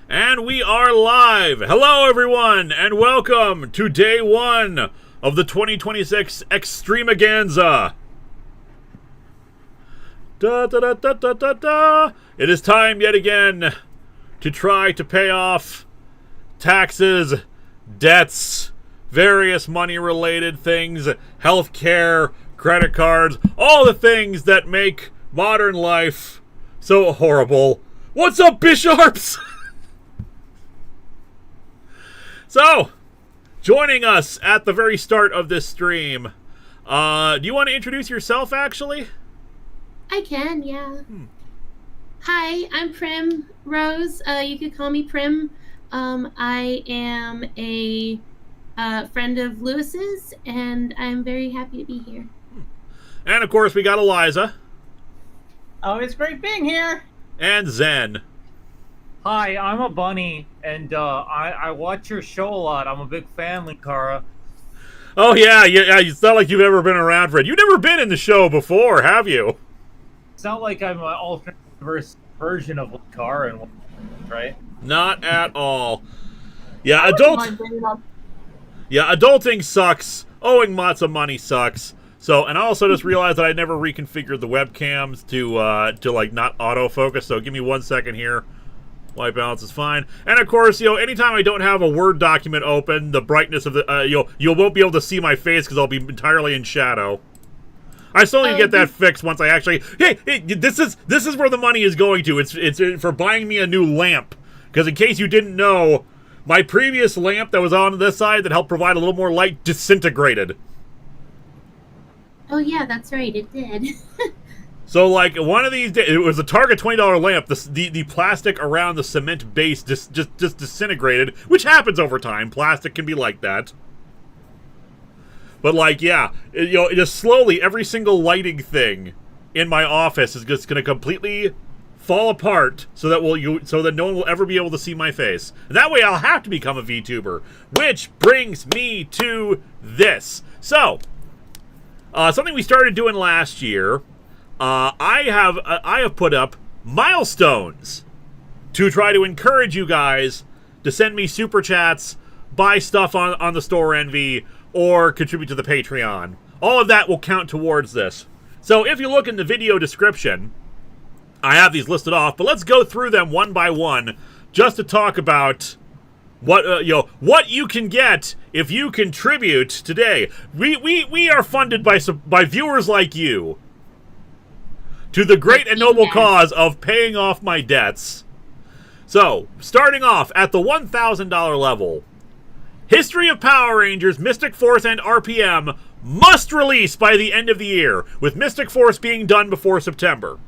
And we are live! Hello everyone, and welcome to day one of the 2026 Exstreamaganza! Da da da da da da da! It is time yet again to try to pay off taxes, debts, various money-related things, healthcare, credit cards, all the things that make modern life so horrible. What's up, Bisharps? So, joining us at the very start of this stream, do you want to introduce yourself, actually? I can, yeah. Hi, I'm Prim Rose. You could call me Prim. I am a friend of Lewis's, and I'm very happy to be here. And, of course, we got Eliza. Oh, it's great being here. And Zen. Hi, I'm a bunny, and I watch your show a lot. I'm a big fan, Linkara. Oh, yeah, it's not like you've ever been around, Fred. You've never been in the show before, have you? It's not like I'm an alternate version of Linkara, right? Not at all. Yeah, adulting sucks. Owing lots of money sucks. So, and I also just realized that I never reconfigured the webcams to like, not autofocus, so give me 1 second here. White balance is fine. And of course, anytime I don't have a Word document open, the brightness of the, you won't be able to see my face because I'll be entirely in shadow. I still need to get that fixed once I actually, hey, this is where the money is going to. It's for buying me a new lamp. Because in case you didn't know, my previous lamp that was on this side that helped provide a little more light disintegrated. Oh yeah, that's right, it did. So, like, one of these days, it was a Target $20 lamp. The plastic around the cement base just disintegrated, which happens over time. Plastic can be like that. But, like, yeah, just slowly, every single lighting thing in my office is just going to completely fall apart so that no one will ever be able to see my face. And that way, I'll have to become a VTuber, which brings me to this. So, something we started doing last year. I have put up milestones to try to encourage you guys to send me super chats, buy stuff on the store Envy, or contribute to the Patreon. All of that will count towards this. So if you look in the video description, I have these listed off, but let's go through them one by one just to talk about what what you can get if you contribute today. We are funded by viewers like you. To the great and noble cause of paying off my debts. So, starting off at the $1,000 level, History of Power Rangers, Mystic Force, and RPM must release by the end of the year, with Mystic Force being done before September.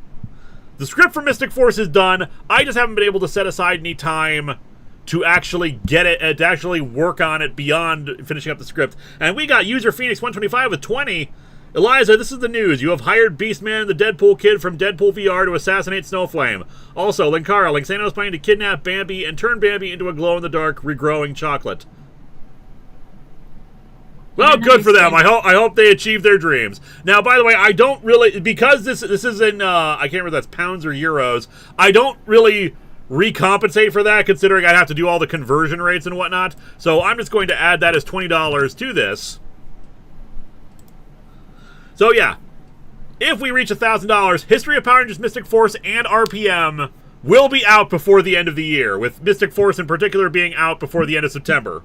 The script for Mystic Force is done. I just haven't been able to set aside any time to actually get it, to actually work on it beyond finishing up the script. And we got User Phoenix 125 with 20. Eliza, this is the news. You have hired Beastman, the Deadpool kid from Deadpool VR, to assassinate Snowflame. Also, Linkara, Linksano is planning to kidnap Bambi and turn Bambi into a glow-in-the-dark, regrowing chocolate. Well, good for them. I hope they achieve their dreams. Now, by the way, I don't really, because this is in, I can't remember if that's pounds or euros, I don't really recompensate for that, considering I'd have to do all the conversion rates and whatnot. So I'm just going to add that as $20 to this. So yeah, if we reach $1,000, History of Power Rangers, Mystic Force, and RPM will be out before the end of the year, with Mystic Force in particular being out before the end of September.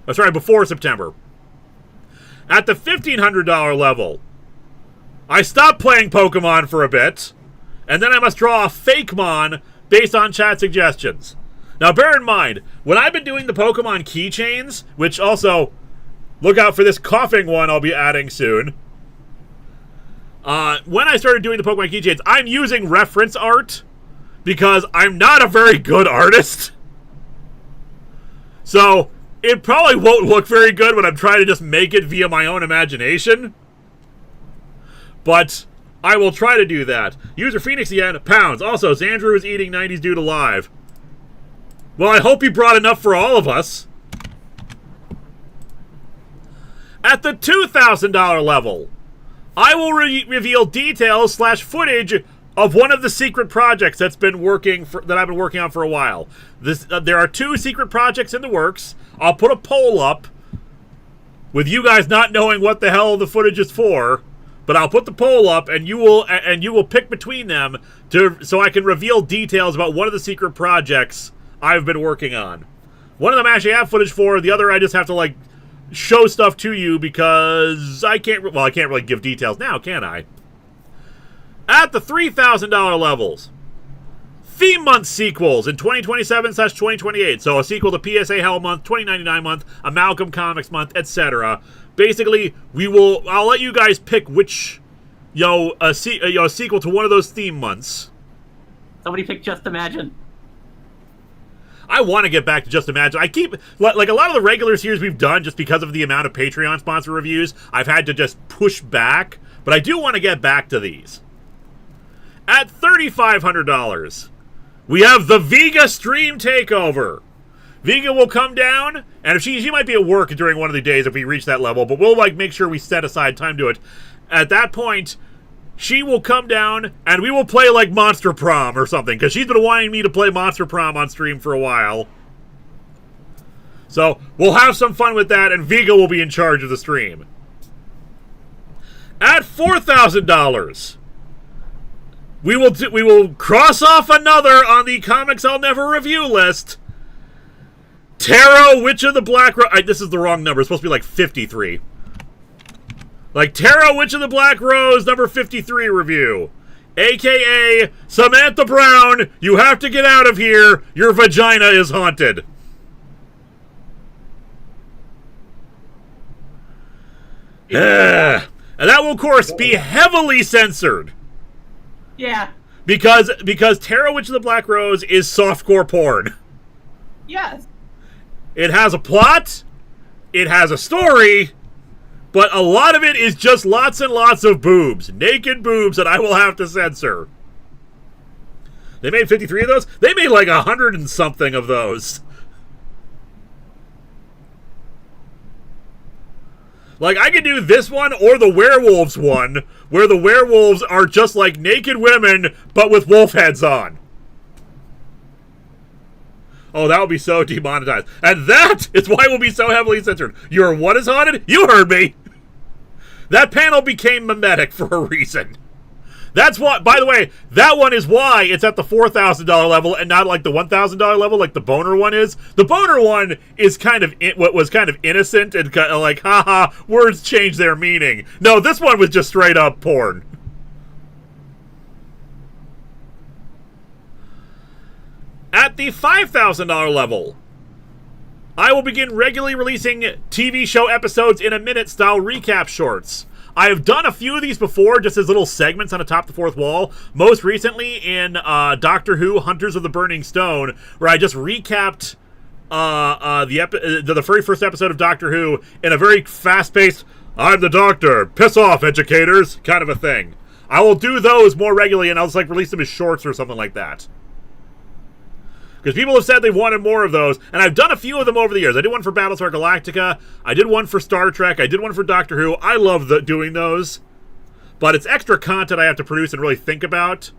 Oh, sorry, before September. At the $1,500 level, I stopped playing Pokemon for a bit, and then I must draw a Fakemon based on chat suggestions. Now bear in mind, when I've been doing the Pokemon keychains, which also, look out for this coughing one I'll be adding soon. When I started doing the Pokemon keychains, I'm using reference art because I'm not a very good artist. So, it probably won't look very good when I'm trying to just make it via my own imagination. But I will try to do that. User Phoenix again, pounds. Also, Xandru is eating 90s Dude alive. Well, I hope he brought enough for all of us. At the $2,000 level, I will reveal details / footage of one of the secret projects that I've been working on for a while. There are 2 secret projects in the works. I'll put a poll up with you guys not knowing what the hell the footage is for, but I'll put the poll up, and you will pick between them so I can reveal details about one of the secret projects I've been working on. One of them I actually have footage for. The other I just have to like show stuff to you because I can't really give details now, can I? At the $3,000 levels, theme month sequels in 2027/2028. So a sequel to PSA Hell month, 2099 month, Amalgam Comics month, etc. Basically, I'll let you guys pick which, a sequel to one of those theme months. Somebody pick Just Imagine. I want to get back to Just Imagine. I keep, like a lot of the regular series we've done, just because of the amount of Patreon sponsor reviews, I've had to just push back. But I do want to get back to these. At $3,500, we have the Viga Stream Takeover. Viga will come down, and if she might be at work during one of the days if we reach that level, but we'll make sure we set aside time to it. At that point, she will come down, and we will play like Monster Prom or something, because she's been wanting me to play Monster Prom on stream for a while. So, we'll have some fun with that, and Viga will be in charge of the stream. At $4,000, we will cross off another on the Comics I'll Never Review list. Tarot, Witch of the Black Rose. This is the wrong number. It's supposed to be like 53. Like Tarot, Witch of the Black Rose, number 53 review. AKA Samantha Brown, you have to get out of here. Your vagina is haunted. And that will, of course, be heavily censored. Yeah. Because Tarot, Witch of the Black Rose is softcore porn. Yes. It has a plot, it has a story, but a lot of it is just lots and lots of boobs. Naked boobs that I will have to censor. They made 53 of those? They made like 100 and something of those. Like, I could do this one or the werewolves one, where the werewolves are just like naked women, but with wolf heads on. Oh, that would be so demonetized. And that is why it will be so heavily censored. Your what is haunted? You heard me. That panel became mimetic for a reason. That's what, by the way, that one is why it's at the $4,000 level and not like the $1,000 level like the boner one is. The boner one is what was kind of innocent and kind of like, haha, words change their meaning. No, this one was just straight up porn. At the $5,000 level, I will begin regularly releasing TV show episodes in a minute style recap shorts. I have done a few of these before, just as little segments on Atop the Fourth Wall. Most recently in Doctor Who, Hunters of the Burning Stone, where I just recapped the very first episode of Doctor Who in a very fast-paced, I'm the Doctor, piss off, educators, kind of a thing. I will do those more regularly, and I'll just release them as shorts or something like that. Because people have said they wanted more of those, and I've done a few of them over the years. I did one for Battlestar Galactica, I did one for Star Trek, I did one for Doctor Who. I love doing those. But it's extra content I have to produce and really think about.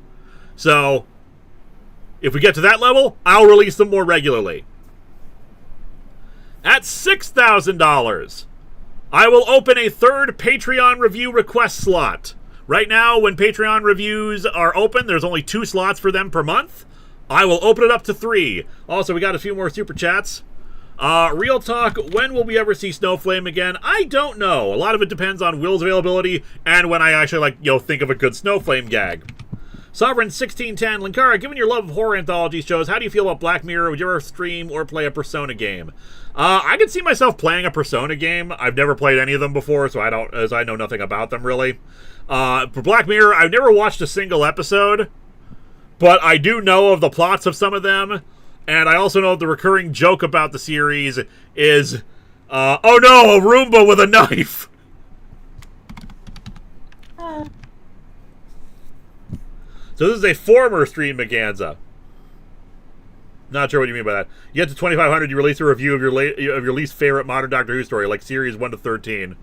So, if we get to that level, I'll release them more regularly. At $6,000, I will open a third Patreon review request slot. Right now, when Patreon reviews are open, there's only 2 slots for them per month. I will open it up to 3. Also, we got a few more super chats. Real talk, when will we ever see Snowflame again? I don't know. A lot of it depends on Will's availability and when I actually, think of a good Snowflame gag. Sovereign1610, Linkara, given your love of horror anthology shows, how do you feel about Black Mirror? Would you ever stream or play a Persona game? I can see myself playing a Persona game. I've never played any of them before, so I know nothing about them, really. For Black Mirror, I've never watched a single episode. But I do know of the plots of some of them, and I also know the recurring joke about the series is, oh no, a Roomba with a knife! So this is a former Exstreamaganza. Not sure what you mean by that. You get to 2,500, you release a review of your least favorite modern Doctor Who story, like series 1 to 13.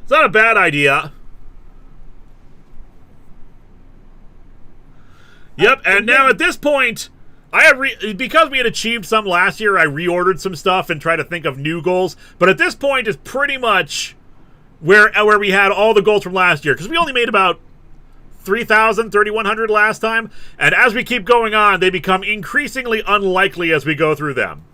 It's not a bad idea. Yep, and now at this point, I have because we had achieved some last year, I reordered some stuff and tried to think of new goals. But at this point, it's pretty much where we had all the goals from last year, because we only made about 3,000, 3,100 last time, and as we keep going on, they become increasingly unlikely as we go through them.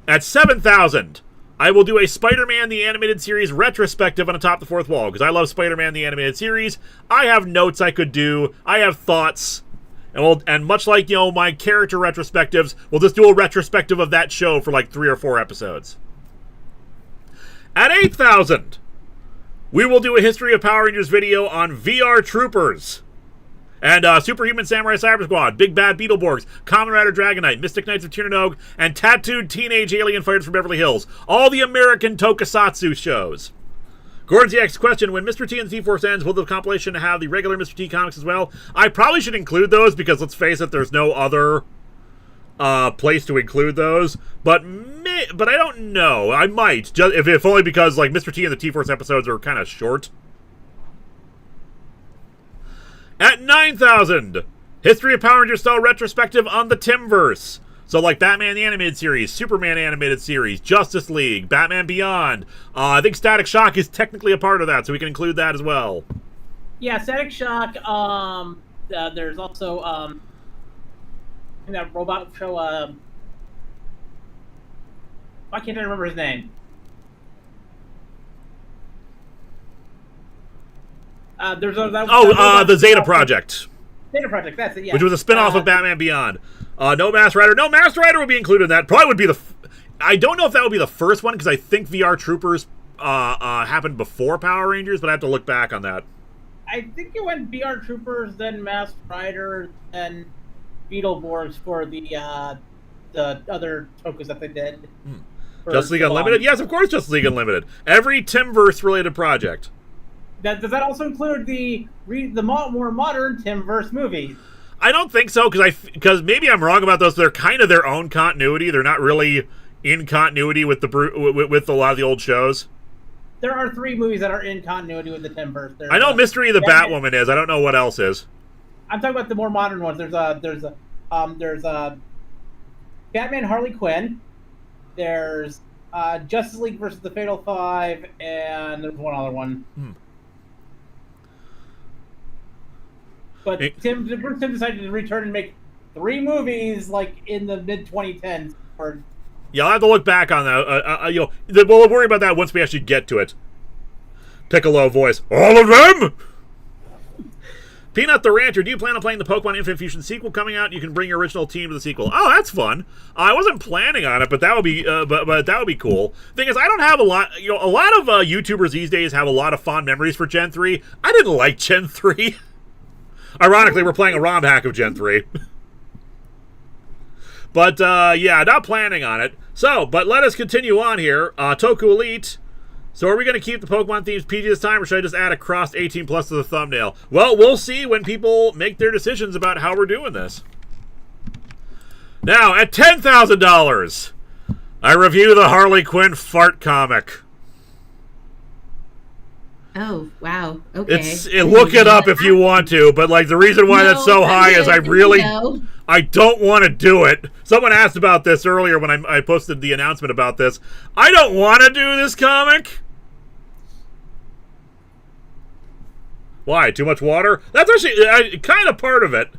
At 7,000, I will do a Spider-Man the Animated Series retrospective on Atop the Fourth Wall, because I love Spider-Man the Animated Series. I have notes I could do, I have thoughts, and much like, you know, my character retrospectives, we'll just do a retrospective of that show for like 3 or 4 episodes. At 8,000, we will do a History of Power Rangers video on VR Troopers. And Superhuman Samurai Cyber Squad, Big Bad Beetleborgs, Kamen Rider Dragonite, Mystic Knights of Tirnanog, and Tattooed Teenage Alien Fighters from Beverly Hills. All the American tokusatsu shows. Gordon's X question, when Mr. T and the T-Force ends, will the compilation have the regular Mr. T comics as well? I probably should include those because, let's face it, there's no other place to include those. But I don't know. I might, just if only because like Mr. T and the T-Force episodes are kind of short. At 9,000, History of Power Rangers style retrospective on the Timverse. So like Batman the Animated Series, Superman Animated Series, Justice League, Batman Beyond. I think Static Shock is technically a part of that, so we can include that as well. Yeah, Static Shock. There's also that robot show. Why can't I remember his name? The Zeta Project. Zeta Project, that's it, yeah. Which was a spin-off of Batman Beyond. No Masked Rider. No, Masked Rider would be included in that. Probably would be I don't know if that would be the first one, because I think VR Troopers happened before Power Rangers, but I have to look back on that. I think it went VR Troopers, then Masked Rider, and Beetleborgs for the other tokus that they did. Justice League Unlimited? Yes, of course, Justice League Unlimited. Every Timverse-related project. Does that also include the more modern Timverse movies? I don't think so, because maybe I'm wrong about those. They're kind of their own continuity. They're not really in continuity with with a lot of the old shows. There are 3 movies that are in continuity with the Timverse. I know Mystery of the Batwoman is. I don't know what else is. I'm talking about the more modern ones. There's Batman Harley Quinn. There's Justice League versus the Fatal Five, and there's one other one. But Tim decided to return and make 3 movies like in the mid-2010s. Yeah, I'll have to look back on that. We'll worry about that once we actually get to it. Piccolo voice. All of them? Peanut the Rancher, do you plan on playing the Pokemon Infinite Fusion sequel coming out? You can bring your original team to the sequel. Oh, that's fun. I wasn't planning on it, but that would be but that would be cool. Thing is, I don't have a lot. A lot of YouTubers these days have a lot of fond memories for Gen 3. I didn't like Gen 3. Ironically, we're playing a ROM hack of Gen 3. But, yeah, not planning on it. So, but let us continue on here. Toku Elite. So are we going to keep the Pokemon themes PG this time, or should I just add a crossed 18 plus to the thumbnail? Well, we'll see when people make their decisions about how we're doing this. Now, at $10,000, I review the Harley Quinn fart comic. Oh, wow. Okay. Look it up if you want to, but like the reason why that's so high is I don't want to do it. Someone asked about this earlier when I posted the announcement about this. I don't want to do this comic. Why? Too much water? That's actually kind of part of it.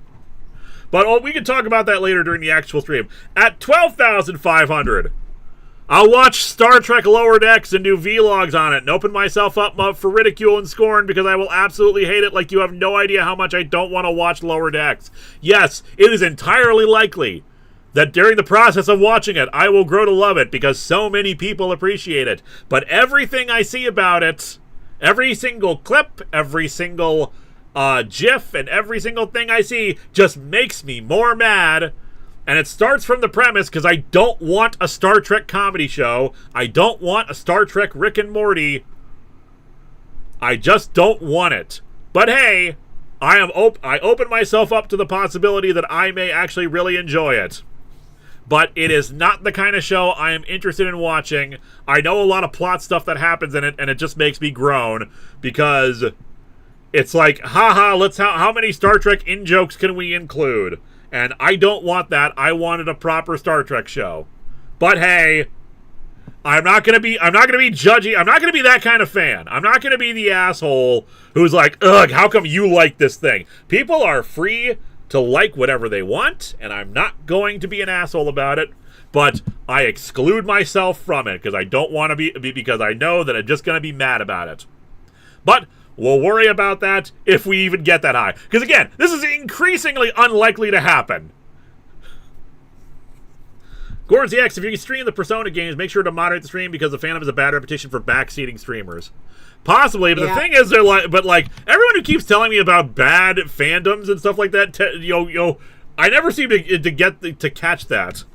But we can talk about that later during the actual stream. At $12,500. I'll watch Star Trek Lower Decks and do vlogs on it and open myself up for ridicule and scorn because I will absolutely hate it like you have no idea how much I don't want to watch Lower Decks. Yes, it is entirely likely that during the process of watching it, I will grow to love it because so many people appreciate it. But everything I see about it, every single clip, every single GIF, and every single thing I see just makes me more mad. And it starts from the premise, because I don't want a Star Trek comedy show. I don't want a Star Trek Rick and Morty. I just don't want it. But hey, I open myself up to the possibility that I may actually really enjoy it. But it is not the kind of show I am interested in watching. I know a lot of plot stuff that happens in it, and it just makes me groan, because It's like, haha, how many Star Trek in-jokes can we include? And I don't want that. I wanted a proper Star Trek show. But hey, I'm not gonna be judgy. I'm not gonna be that kind of fan. I'm not gonna be the asshole who's like, ugh, how come you like this thing? People are free to like whatever they want, and I'm not going to be an asshole about it. But I exclude myself from it because I don't want to be, because I know that I'm just gonna be mad about it. But we'll worry about that if we even get that high. Because again, this is increasingly unlikely to happen. Gordon's X, if you stream the Persona games, make sure to moderate the stream because the fandom has a bad reputation for backseating streamers. Possibly, but the thing is, they're like, everyone who keeps telling me about bad fandoms and stuff like that, I never seem to catch that.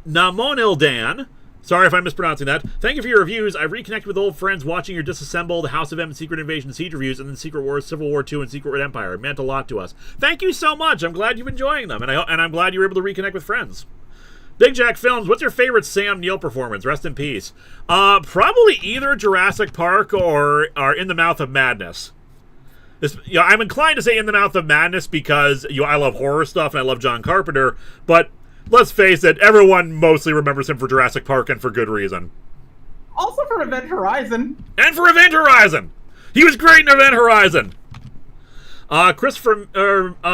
Namonildan, sorry if I'm mispronouncing that. Thank you for your reviews. I reconnected with old friends watching your disassembled House of M, Secret Invasion, Siege reviews, and then Secret Wars, Civil War II, and Secret Empire. It meant a lot to us. Thank you so much. I'm glad you've been enjoying them, and I'm glad you were able to reconnect with friends. Big Jack Films, what's your favorite Sam Neill performance? Rest in peace. Probably either Jurassic Park or In the Mouth of Madness. I'm inclined to say In the Mouth of Madness because I love horror stuff and I love John Carpenter, but let's face it, everyone mostly remembers him for Jurassic Park and for good reason. Also for Event Horizon. And for Event Horizon! He was great in Event Horizon! Christopher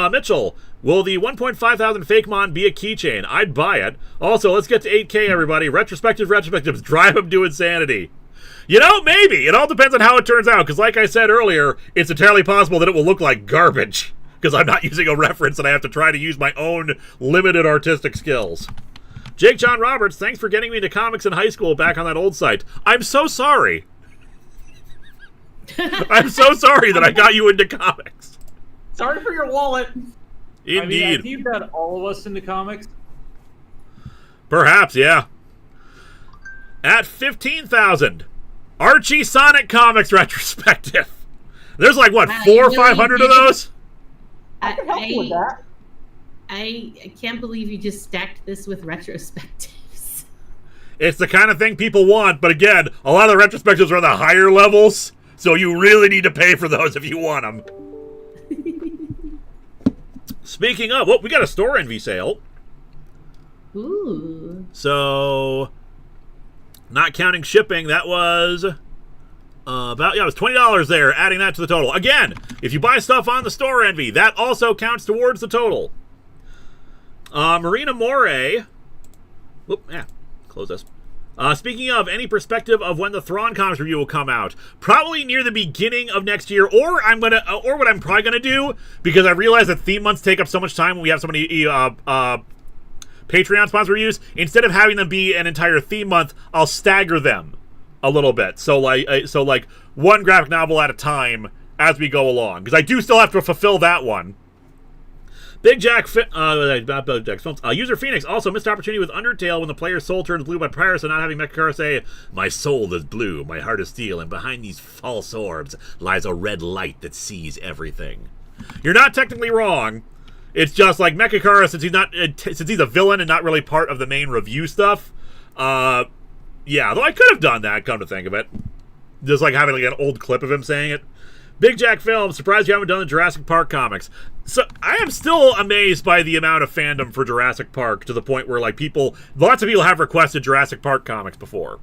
Mitchell, will the 1.5 thousand Fakemon be a keychain? I'd buy it. Also, let's get to 8K, everybody. Retrospectives, drive him to insanity. Maybe. It all depends on how it turns out, because like I said earlier, it's entirely possible that it will look like garbage, because I'm not using a reference and I have to try to use my own limited artistic skills. Jake John Roberts, thanks for getting me into comics in high school back on that old site. I'm so sorry. I'm so sorry that I got you into comics. Sorry for your wallet. Indeed. I think you got all of us into comics. Perhaps, yeah. At 15,000, Archie Sonic Comics Retrospective. There's like, what, 400 or 500 of those? I can help you with that. I can't believe you just stacked this with retrospectives. It's the kind of thing people want, but again, a lot of the retrospectives are on the higher levels, so you really need to pay for those if you want them. Speaking of, we got a store envy sale. Ooh. So, not counting shipping, that was it was $20 there, adding that to the total. Again, if you buy stuff on the store envy, that also counts towards the total. Marina Moray. Close this. Speaking of, any perspective of when the Thrawn Comics review will come out? Probably near the beginning of next year, or what I'm probably gonna do, because I realize that theme months take up so much time when we have so many Patreon sponsor reviews. Instead of having them be an entire theme month, I'll stagger them a little bit. So like one graphic novel at a time as we go along, because I do still have to fulfill that one. Big Jack, User Phoenix also missed opportunity with Undertale when the player's soul turns blue by Pyrus and not having Mechakara say, "My soul is blue, my heart is steel, and behind these false orbs lies a red light that sees everything." You're not technically wrong. It's just like Mechakara, since he's a villain and not really part of the main review stuff. Yeah, though I could have done that, come to think of it. Just like having like an old clip of him saying it. Big Jack Films, surprised you haven't done the Jurassic Park comics. So I am still amazed by the amount of fandom for Jurassic Park, to the point where like lots of people have requested Jurassic Park comics before.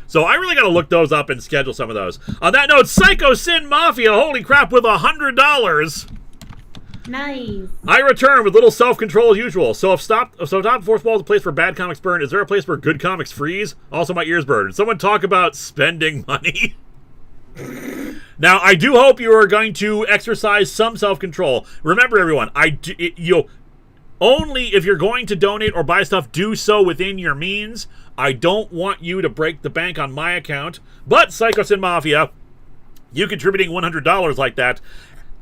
So I really got to look those up and schedule some of those. On that note, Psycho Sin Mafia, holy crap, with $100. Nice. I return with little self-control as usual. So if Atop-The-FourthWall is a place where bad comics burn, is there a place where good comics freeze? Also, my ears burn. Someone talk about spending money. Now, I do hope you are going to exercise some self-control. Remember, everyone, only if you're going to donate or buy stuff, do so within your means. I don't want you to break the bank on my account. But Psycho Sin Mafia, you contributing $100 like that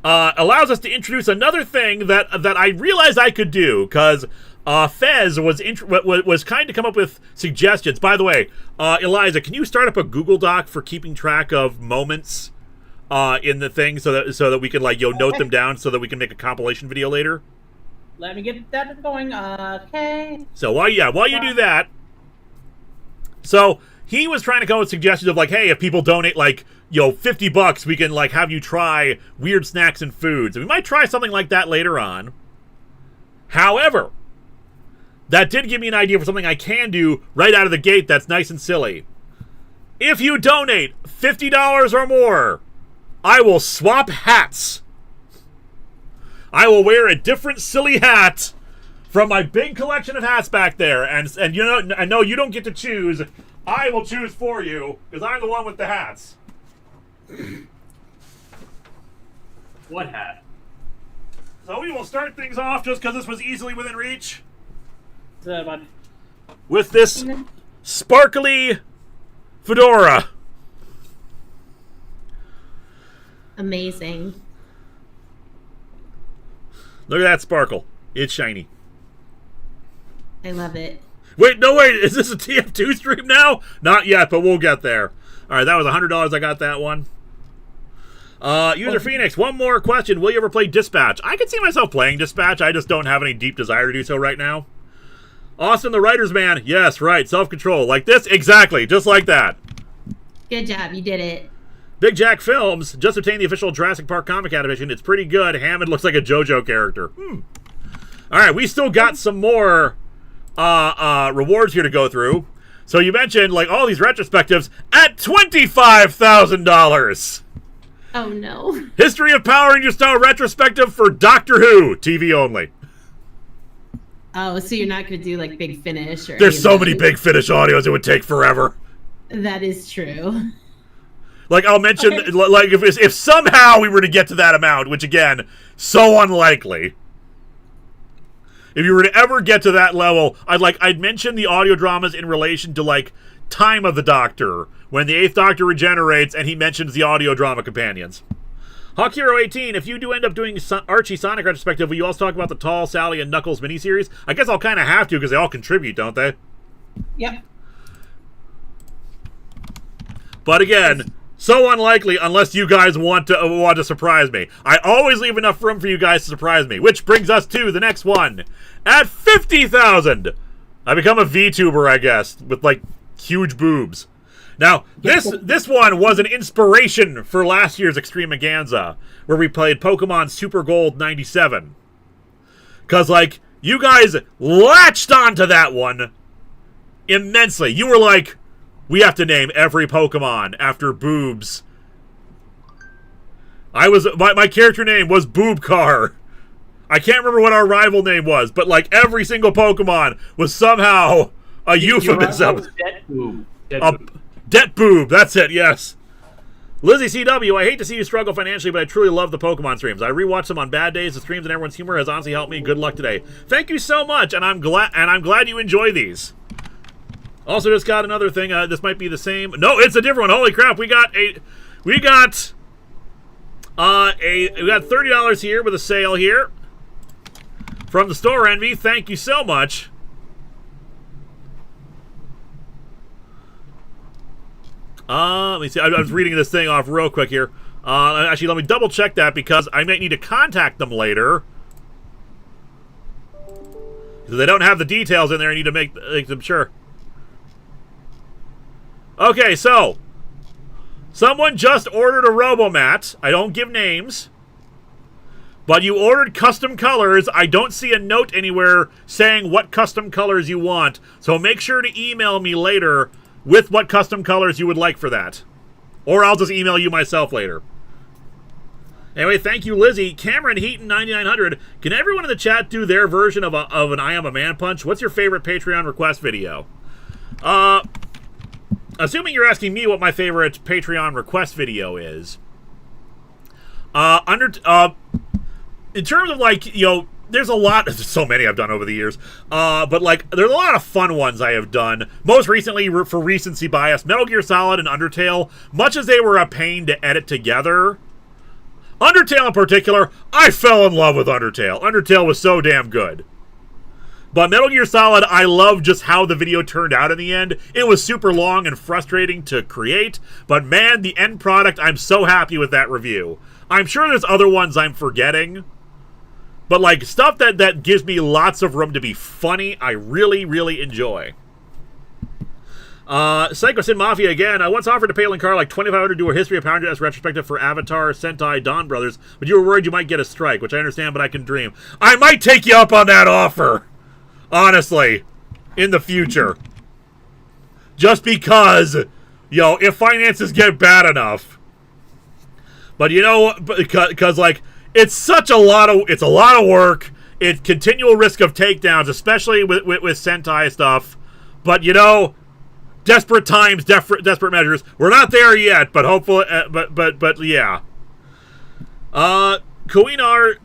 allows us to introduce another thing that I realized I could do, because Fez was kind to come up with suggestions. By the way, Eliza, can you start up a Google Doc for keeping track of moments in the thing, so that we can note them down, so that we can make a compilation video later? Let me get that going. Okay. So while you do that, so he was trying to come with suggestions of like, hey, if people donate like, you know, $50, we can like have you try weird snacks and foods. And we might try something like that later on. However, that did give me an idea for something I can do right out of the gate that's nice and silly. If you donate $50 or more, I will swap hats. I will wear a different silly hat from my big collection of hats back there. And you know, I know you don't get to choose. I will choose for you, because I'm the one with the hats. What hat? So we will start things off, just because this was easily within reach, But with this sparkly fedora. Amazing. Look at that sparkle. It's shiny. I love it. Wait, no, wait. Is this a TF2 stream now? Not yet, but we'll get there. All right, that was $100. I got that one. User Phoenix, one more question. Will you ever play Dispatch? I can see myself playing Dispatch. I just don't have any deep desire to do so right now. Austin, the writer's man. Yes, right. Self-control. Like this? Exactly. Just like that. Good job. You did it. Big Jack Films just obtained the official Jurassic Park comic edition. It's pretty good. Hammond looks like a JoJo character. All right, we still got some more rewards here to go through. So you mentioned like all these retrospectives at $25,000. Oh no. History of Power Ranger style retrospective for Doctor Who, TV only. Oh, so you're not going to do like Big Finish or There's so many Big Finish audios, it would take forever. That is true. Like I'll mention, like if somehow we were to get to that amount, which again, so unlikely. If you were to ever get to that level, I'd mention the audio dramas in relation to like Time of the Doctor, when the 8th Doctor regenerates and he mentions the audio drama companions. Hawk Hero 18, if you do end up doing Archie Sonic retrospective, will you also talk about the Tall, Sally, and Knuckles miniseries? I guess I'll kind of have to because they all contribute, don't they? Yep. But again, so unlikely unless you guys want to surprise me. I always leave enough room for you guys to surprise me, which brings us to the next one. At 50,000, I become a VTuber, I guess, with like huge boobs. Now, this one was an inspiration for last year's Extremaganza, where we played Pokemon Super Gold 97. Because, like, you guys latched onto that one immensely. You were like, we have to name every Pokemon after boobs. My character name was Boobcar. I can't remember what our rival name was, but, like, every single Pokemon was somehow a euphemism. Det Boob, that's it, yes. Lizzie CW, I hate to see you struggle financially, but I truly love the Pokemon streams. I rewatch them on bad days. The streams and everyone's humor has honestly helped me. Good luck today. Thank you so much, and I'm glad you enjoy these. Also, just got another thing. This might be the same. No, it's a different one. Holy crap! We got $30 here with a sale here from the Store Envy. Thank you so much. Let me see. I was reading this thing off real quick here. Actually, let me double check that because I might need to contact them later. Because they don't have the details in there. I need to make them sure. Okay, so someone just ordered a Robomat. I don't give names. But you ordered custom colors. I don't see a note anywhere saying what custom colors you want. So make sure to email me later with what custom colors you would like for that. Or I'll just email you myself later. Anyway, thank you, Lizzie. Cameron Heaton 9900. Can everyone in the chat do their version of an I Am a Man punch? What's your favorite Patreon request video? Assuming you're asking me what my favorite Patreon request video is. In terms of like, you know, there's a lot, there's so many I've done over the years, but like, there's a lot of fun ones I have done. Most recently, for recency bias, Metal Gear Solid and Undertale, much as they were a pain to edit together. Undertale in particular, I fell in love with Undertale. Undertale was so damn good. But Metal Gear Solid, I love just how the video turned out in the end. It was super long and frustrating to create, but man, the end product, I'm so happy with that review. I'm sure there's other ones I'm forgetting. But, like, stuff that gives me lots of room to be funny, I really, really enjoy. Psycho Sin Mafia again. I once offered to pay Linkara like $2,500 to do a History of Power Rangers retrospective for Avatar, Sentai, Dawn Brothers, but you were worried you might get a strike, which I understand, but I can dream. I might take you up on that offer, honestly, in the future. Just because, if finances get bad enough. But because like, it's a lot of work. It's continual risk of takedowns, especially with Sentai stuff. But, desperate times, desperate measures. We're not there yet, but hopefully, but yeah. Koenwar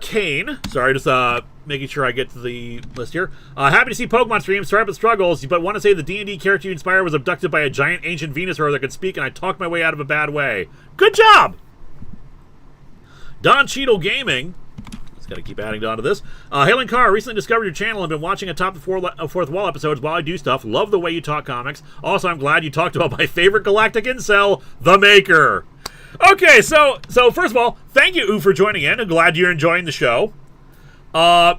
Kane. Sorry, just making sure I get to the list here. Happy to see Pokemon streams. Sorry about the struggles, but want to say the D&D character you inspired was abducted by a giant ancient Venusaur that could speak, and I talked my way out of a bad way. Good job! Don Cheadle Gaming. Got to keep adding on to this. Hailing Car, recently discovered your channel and been watching Atop the Fourth Wall episodes while I do stuff. Love the way you talk comics. Also, I'm glad you talked about my favorite galactic incel, The Maker. Okay, so first of all, thank you, Ooh, for joining in. I'm glad you're enjoying the show. Eve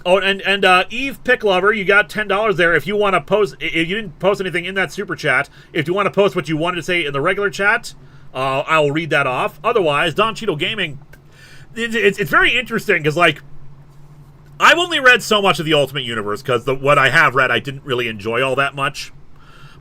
Picklover, you got $10 there. If you want to post, if you didn't post anything in that super chat, if you want to post what you wanted to say in the regular chat, I'll read that off. Otherwise, Don Cheadle Gaming. It's very interesting because, like, I've only read so much of the Ultimate Universe because what I have read I didn't really enjoy all that much.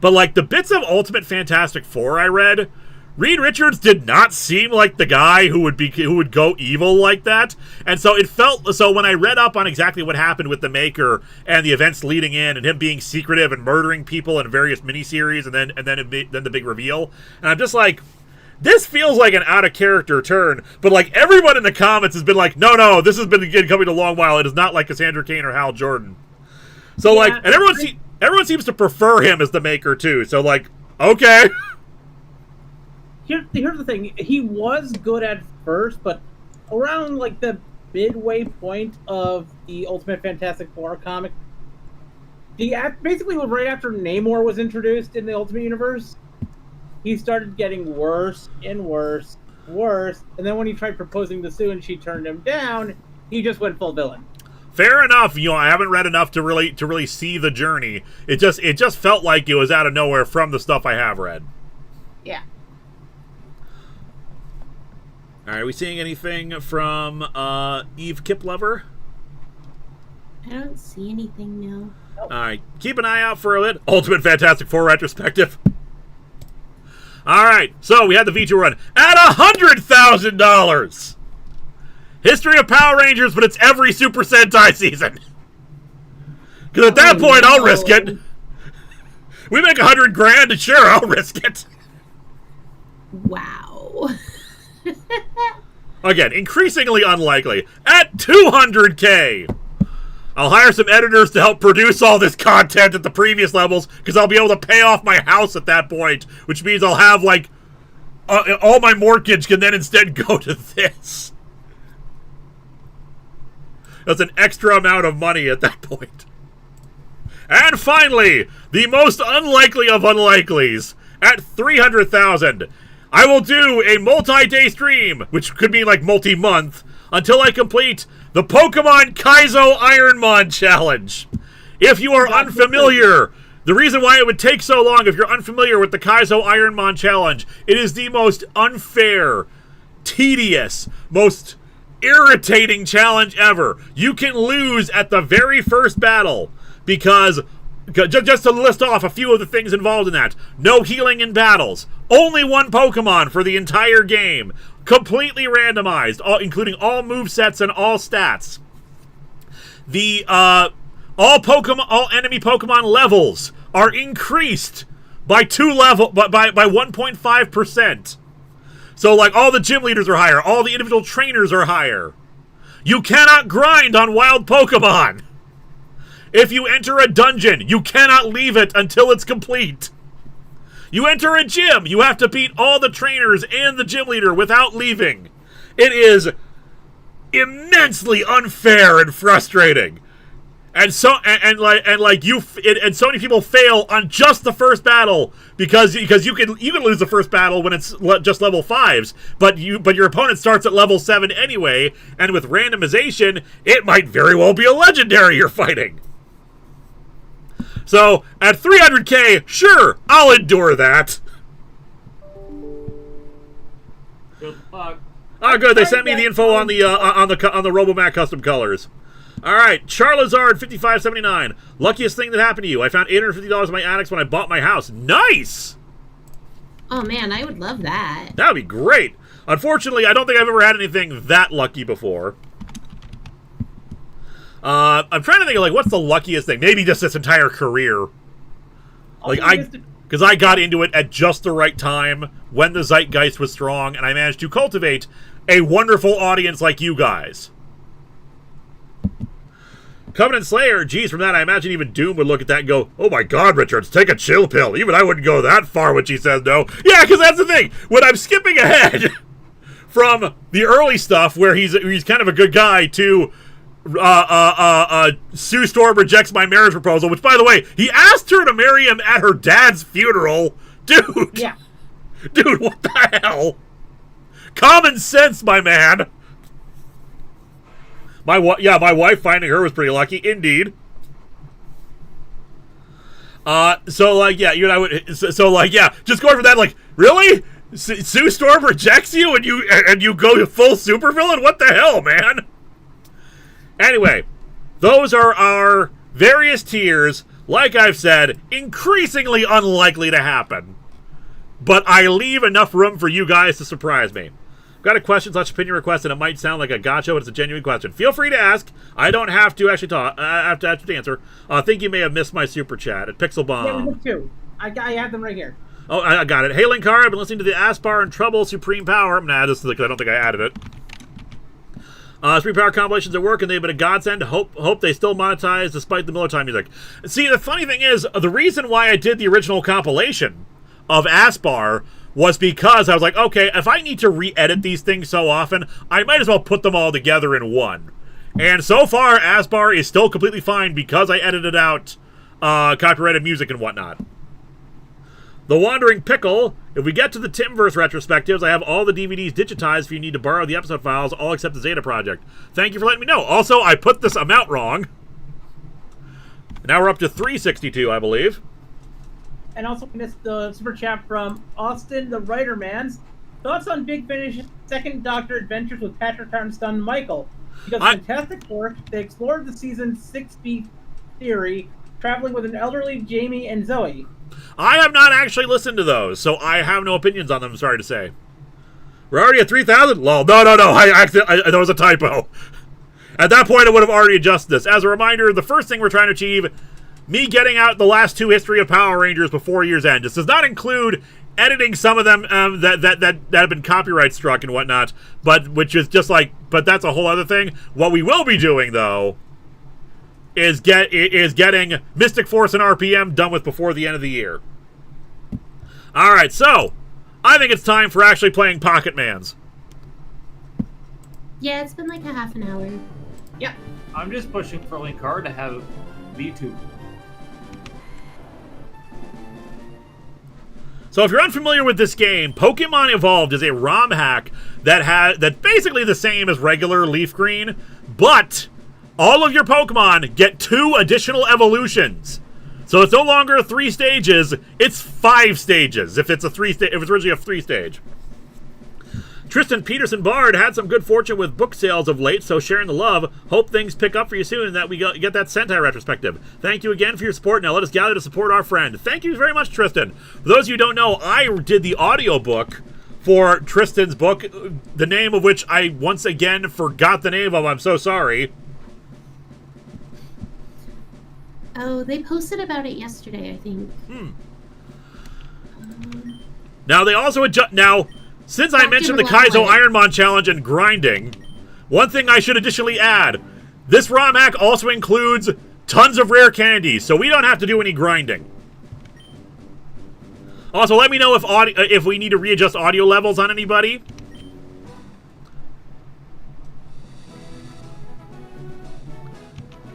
But, like, the bits of Ultimate Fantastic Four I read, Reed Richards did not seem like the guy who would go evil like that. And so so when I read up on exactly what happened with the Maker and the events leading in and him being secretive and murdering people in various miniseries and then the big reveal, and I'm just like, this feels like an out-of-character turn, but, like, everyone in the comments has been like, no, this has been coming a long while. It is not like Cassandra Cain or Hal Jordan. So, yeah, like, and everyone seems to prefer him as the Maker, too. So, like, okay. Here's the thing. He was good at first, but around, like, the midway point of the Ultimate Fantastic Four comic, basically right after Namor was introduced in the Ultimate Universe, he started getting worse and worse, and then when he tried proposing to Sue and she turned him down, he just went full villain. Fair enough. I haven't read enough to really see the journey. It just felt like it was out of nowhere from the stuff I have read. Yeah. All right, are we seeing anything from Eve Kiplover? I don't see anything, no. All right, keep an eye out for it. Ultimate Fantastic Four retrospective. All right, so we had the V2 run at $100,000. History of Power Rangers, but it's every Super Sentai season. Because at that point, I'll risk it. We make $100,000, and sure, I'll risk it. Wow. Again, increasingly unlikely. At $200K. I'll hire some editors to help produce all this content at the previous levels, because I'll be able to pay off my house at that point, which means I'll have, like, all my mortgage can then instead go to this. That's an extra amount of money at that point. And finally, the most unlikely of unlikelies, at $300,000. I will do a multi-day stream, which could be like multi-month, until I complete the Pokemon Kaizo Ironmon Challenge. If you are unfamiliar, the reason why it would take so long, if you're unfamiliar with the Kaizo Ironmon Challenge, it is the most unfair, tedious, most irritating challenge ever. You can lose at the very first battle, because, just to list off a few of the things involved in that, no healing in battles, only one Pokemon for the entire game, completely randomized, including all movesets and all stats. The all enemy Pokemon levels are increased by 1.5%. So, like, all the gym leaders are higher, all the individual trainers are higher. You cannot grind on wild Pokemon. If you enter a dungeon, you cannot leave it until it's complete. You enter a gym, you have to beat all the trainers and the gym leader without leaving. It is immensely unfair and frustrating. And so so many people fail on just the first battle because you can lose the first battle when it's just level 5s, but your opponent starts at level 7 anyway, and with randomization, it might very well be a legendary you're fighting. So, at 300k, sure, I'll endure that. Good luck. Oh, good. They sent me the info on the Robomac custom colors. All right, Charlazard 5579. Luckiest thing that happened to you. I found $850 in my attics when I bought my house. Nice. Oh man, I would love that. That would be great. Unfortunately, I don't think I've ever had anything that lucky before. I'm trying to think of, like, what's the luckiest thing? Maybe just this entire career. Because I got into it at just the right time, when the zeitgeist was strong, and I managed to cultivate a wonderful audience like you guys. Covenant Slayer, geez, from that, I imagine even Doom would look at that and go, oh my god, Richards, take a chill pill. Even I wouldn't go that far when she says no. Yeah, because that's the thing. When I'm skipping ahead from the early stuff, where he's kind of a good guy, to Sue Storm rejects my marriage proposal, which, by the way, he asked her to marry him at her dad's funeral. Dude! Yeah. Dude, what the hell? Common sense, my man. My wife finding her was pretty lucky, indeed. So, like, yeah, you and I would... So, like, yeah, just going for that, like, really? Sue Storm rejects you and you go full supervillain? What the hell, man? Anyway, those are our various tiers. Like I've said, increasingly unlikely to happen. But I leave enough room for you guys to surprise me. Got a question / opinion request, and it might sound like a gotcha, but it's a genuine question. Feel free to ask. I don't have to actually talk. I have to answer. I think you may have missed my super chat at Pixel Bomb. Yeah, we did too. I have them right here. Oh, I got it. Hey, Linkara, I've been listening to the Aspar and Trouble Supreme Power. I'm going to add this because I don't think I added it. Supreme Power compilations at work, and they've been a godsend. Hope they still monetize despite the Miller Time music. See, the funny thing is, the reason why I did the original compilation of Aspar was because I was like, okay, if I need to re-edit these things so often, I might as well put them all together in one. And so far, Aspar is still completely fine because I edited out copyrighted music and whatnot. The Wandering Pickle, if we get to the Timverse retrospectives, I have all the DVDs digitized if you need to borrow the episode files, all except the Zeta Project. Thank you for letting me know. Also, I put this amount wrong. Now we're up to 362, I believe. And also we missed the super chat from Austin, the writer man's. Thoughts on Big Finish's second Doctor Adventures with Patrick Harton's son Michael? Because fantastic work, they explored the season 6B theory, traveling with an elderly Jamie and Zoe. I have not actually listened to those, so I have no opinions on them, I'm sorry to say. We're already at 3,000? Lol. No. There was a typo. At that point, I would have already adjusted this. As a reminder, the first thing we're trying to achieve, me getting out the last 2 History of Power Rangers before year's end. This does not include editing some of them that have been copyright struck and whatnot, but that's a whole other thing. What we will be doing, though, is getting Mystic Force and RPM done with before the end of the year. Alright, so I think it's time for actually playing Pocket Mans. Yeah, it's been like a half an hour. Yeah. I'm just pushing for Linkara to have V2. So if you're unfamiliar with this game, Pokemon Evolved is a ROM hack that's basically the same as regular Leaf Green, but all of your Pokemon get 2 additional evolutions. So it's no longer 3 stages, it's 5 stages if it's originally a 3-stage. Tristan Peterson Bard had some good fortune with book sales of late, so sharing the love. Hope things pick up for you soon and that we get that Sentai retrospective. Thank you again for your support. Now let us gather to support our friend. Thank you very much, Tristan. For those of you who don't know, I did the audiobook for Tristan's book, the name of which I once again forgot the name of. I'm so sorry. Oh, they posted about it yesterday, I think. Now they also adjust. Now, since I mentioned the Kaizo Ironmon challenge and grinding, one thing I should additionally add: this ROM hack also includes tons of rare candies, so we don't have to do any grinding. Also, let me know if we need to readjust audio levels on anybody.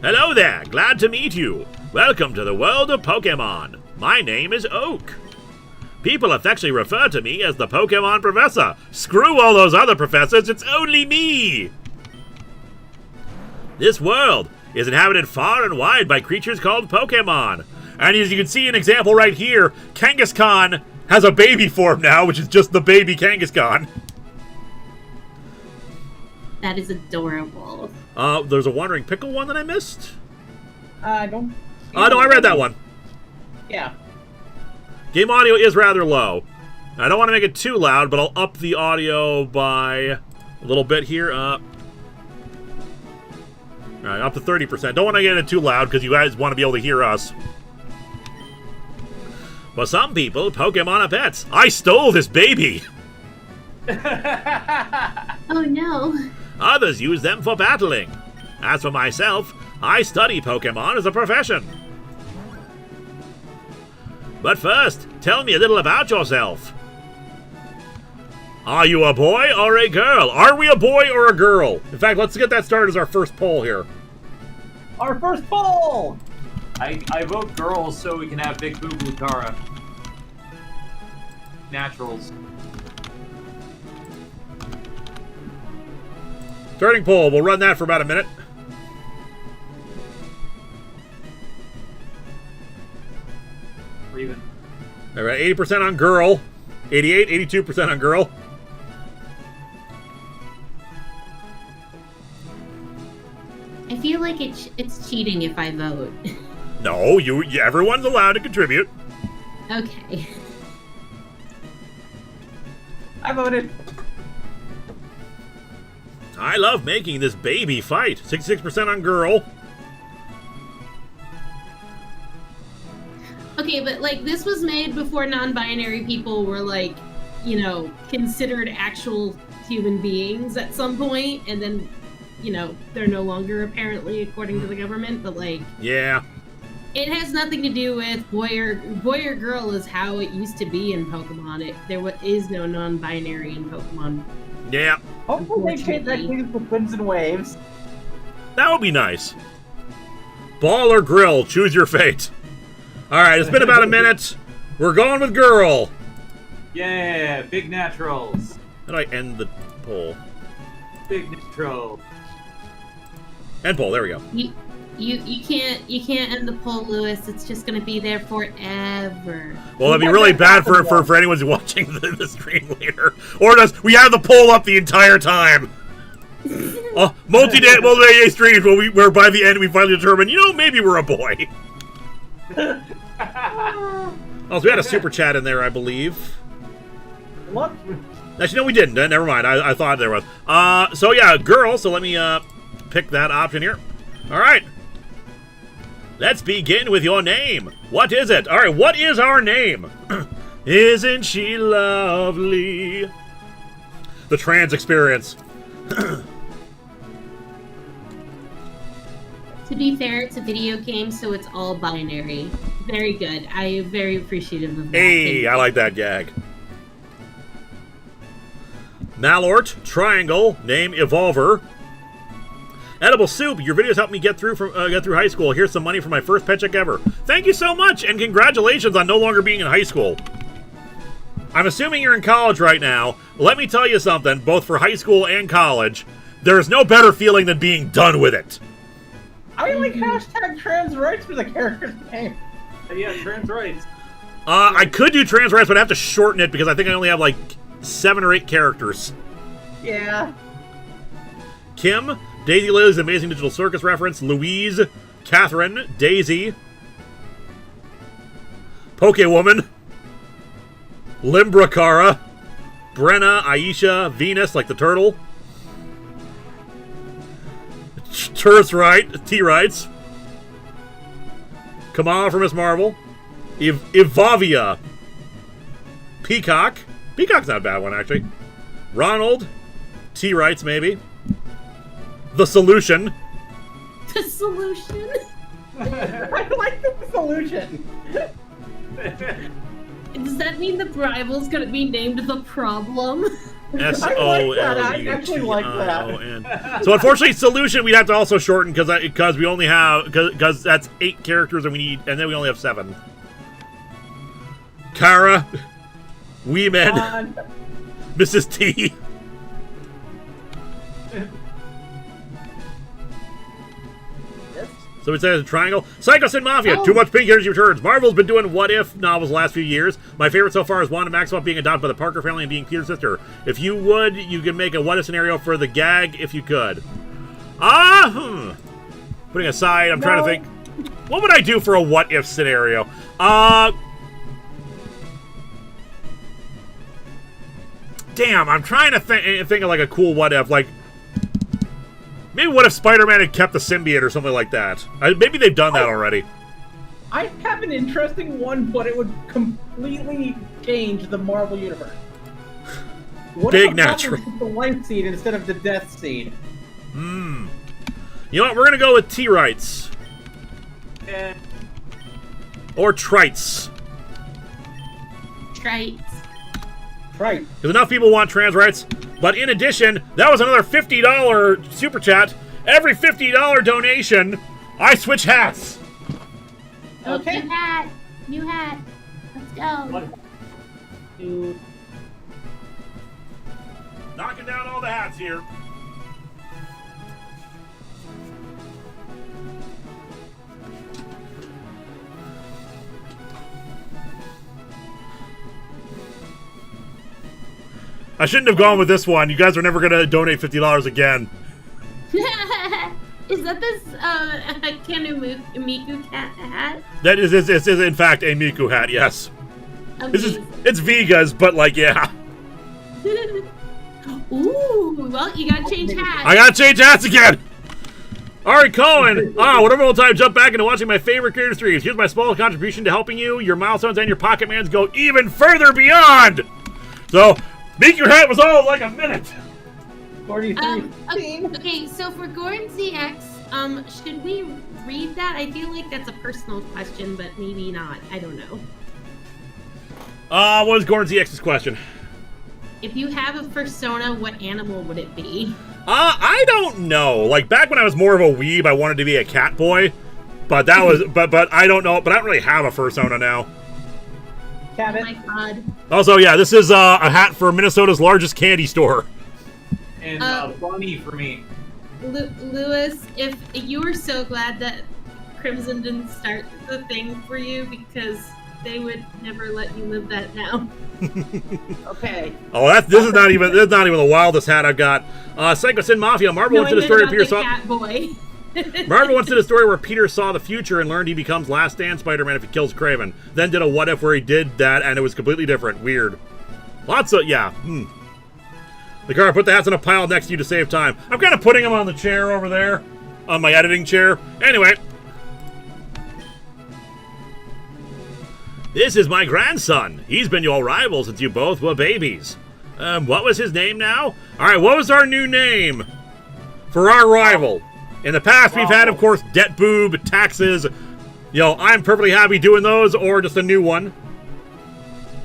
Hello there, glad to meet you. Welcome to the world of Pokemon. My name is Oak. People affectionately refer to me as the Pokemon Professor. Screw all those other professors, it's only me! This world is inhabited far and wide by creatures called Pokemon. And as you can see an example right here, Kangaskhan has a baby form now, which is just the baby Kangaskhan. That is adorable. There's a Wandering Pickle one that I missed? I don't... No, I read that one. Yeah. Game audio is rather low. I don't want to make it too loud, but I'll up the audio by a little bit here. All right, up to 30%. Don't want to get it too loud because you guys want to be able to hear us. For some people, Pokemon are pets. I stole this baby. Oh no. Others use them for battling. As for myself, I study Pokemon as a profession. But first, tell me a little about yourself. Are you a boy or a girl? Are we a boy or a girl? In fact, let's get that started as our first poll here. Our first poll! I vote girls so we can have Big Boob Linkara. Naturals. Starting poll. We'll run that for about a minute. Or even. All right, 80% on girl. 88, 82% on girl. I feel like it's cheating if I vote. No, everyone's allowed to contribute. Okay. I voted. I love making this baby fight. 66% on girl. Okay, but like this was made before non-binary people were like, you know, considered actual human beings at some point, and then, you know, they're no longer apparently according to the government. But like, Yeah. it has nothing to do with boy or girl is how it used to be in Pokemon. There is no non-binary in Pokemon. Yeah. Hopefully they change that thing with Winds and Waves. That would be nice. Ball or grill, choose your fate. Alright, it's been about a minute. We're going with girl. Yeah, big naturals. How do I end the poll? Big natural. End poll, there we go. You can't end the poll, Lewis. It's just gonna be there forever. Well, that'd be really bad for anyone who's watching the stream later. Or does we have the poll up the entire time? Multi-day streams where by the end we finally determine, you know, maybe we're a boy. Oh, so we had a super chat in there, I believe. What? Actually, no, we didn't. Never mind. I thought there was. So yeah, girl. So let me pick that option here. All right. Let's begin with your name. What is it? All right, what is our name? Isn't she lovely? The trans experience. To be fair, it's a video game, so it's all binary. Very good. I am very appreciative of that. Hey, I like that gag. Malort, Triangle, name Evolver. Edible Soup, your videos helped me get through high school. Here's some money for my first paycheck ever. Thank you so much, and congratulations on no longer being in high school. I'm assuming you're in college right now. Let me tell you something, both for high school and college, there's no better feeling than being done with it. I like hashtag trans rights for the character's name. Yeah, trans rights. I could do trans rights, but I have to shorten it because I think I only have like 7 or 8 characters. Yeah. Kim, Daisy Lily's Amazing Digital Circus reference, Louise, Catherine, Daisy, Pokewoman, Limbrakara, Brenna, Aisha, Venus, like the turtle, T-Rights, Kamala from Miss Marvel, Ivavia, Peacock. Peacock's not a bad one, actually. Ronald, T-Rights, maybe. The Solution. The Solution? I like the Solution. Does that mean the rival's gonna be named The Problem? I actually like that. So unfortunately, Solution we'd have to also shorten because we only have because that's 8 characters and then we only have 7. Kara, Wee Men, Mrs. T. So it says Triangle. Psycho Sin Mafia. Oh. Too much pink energy returns. Marvel's been doing what if novels the last few years. My favorite so far is Wanda Maximoff being adopted by the Parker family and being Peter's sister. If you would, you could make a what if scenario for the gag if you could. Putting aside, I'm trying to think. What would I do for a what if scenario? Damn, I'm trying to think of like a cool what if, like maybe what if Spider-Man had kept the symbiote or something like that. Maybe they've done that already. I have an interesting one, but it would completely change the Marvel universe. What Big if natural. took the life seed instead of the death seed? You know what? We're gonna go with T-rights or trites. Trites. Right. Because enough people want trans rights. But in addition, that was another $50 super chat. Every $50 donation, I switch hats. Okay. New hat. New hat. Let's go. Dude. Knocking down all the hats here. I shouldn't have gone with this one. You guys are never going to donate $50 again. Is that this Miku cat hat? That is in fact a Miku hat, yes. Amazing. It's Viga's, but like, yeah. Ooh, well, you gotta change hats. I gotta change hats again! Alright, Colin. Whatever old time, jump back into watching my favorite creator streams. Here's my small contribution to helping you. Your milestones and your pocket mans go even further beyond! So, Miku hat was all of like a minute. 43. Okay, so for Gordon ZX, should we read that? I feel like that's a personal question, but maybe not. I don't know. What was Gordon ZX's question? If you have a persona, what animal would it be? I don't know. Like, back when I was more of a weeb, I wanted to be a cat boy. But that was, but I don't know, but I don't really have a persona now. Oh my god. Also, yeah, this is a hat for Minnesota's largest candy store. And bunny for me. Lewis, if you were so glad that Crimson didn't start the thing for you because they would never let you live that now. Okay. Oh, this is not even the wildest hat I've got. Psycho Sin Mafia. Marvel wants to the story where Peter saw. Cat boy. Marvel wants to the story where Peter saw the future and learned he becomes Last Stand Spider-Man if he kills Kraven. Then did a what if where he did that and it was completely different. Weird. Lots of Linkara, put the hats in a pile next to you to save time. I'm kind of putting them on the chair over there, on my editing chair. Anyway. This is my grandson. He's been your rival since you both were babies. What was his name now? Alright, what was our new name for our rival? In the past, we've had, of course, Debt Boob, Taxes. You know, I'm perfectly happy doing those, or just a new one.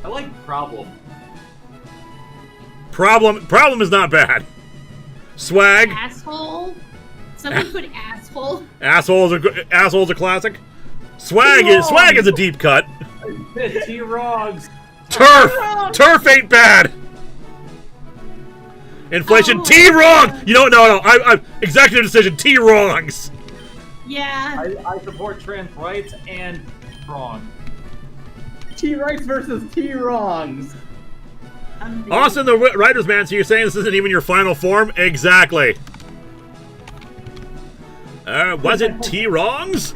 I like Problem. Problem is not bad. Swag. Asshole. Someone put asshole. Asshole's a classic. Swag is a deep cut. T-Rogs. Turf ain't bad. Inflation. T-Wrong. You know, no. I executive decision. T-Wrongs. Yeah. I support trans rights and wrong. T-rights versus T-wrongs. Austin, the writer's man, so you're saying this isn't even your final form? Exactly. Was it T-Wrongs?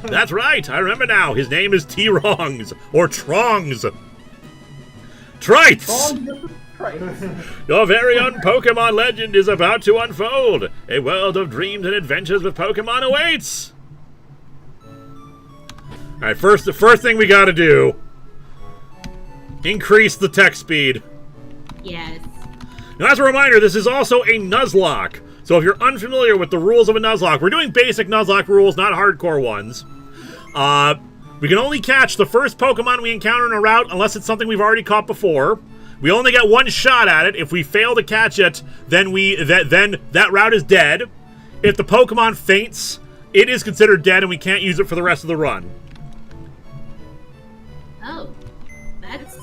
That's right, I remember now. His name is T-Wrongs, or Trongs. Trites! Your very own Pokemon legend is about to unfold. A world of dreams and adventures with Pokemon awaits. Alright, the first thing we gotta do, increase the text speed. Yes. Now, as a reminder, this is also a Nuzlocke. So if you're unfamiliar with the rules of a Nuzlocke, we're doing basic Nuzlocke rules, not hardcore ones. We can only catch the first Pokemon we encounter in a route unless it's something we've already caught before. We only get one shot at it. If we fail to catch it, then that route is dead. If the Pokemon faints, it is considered dead and we can't use it for the rest of the run. Oh, that's...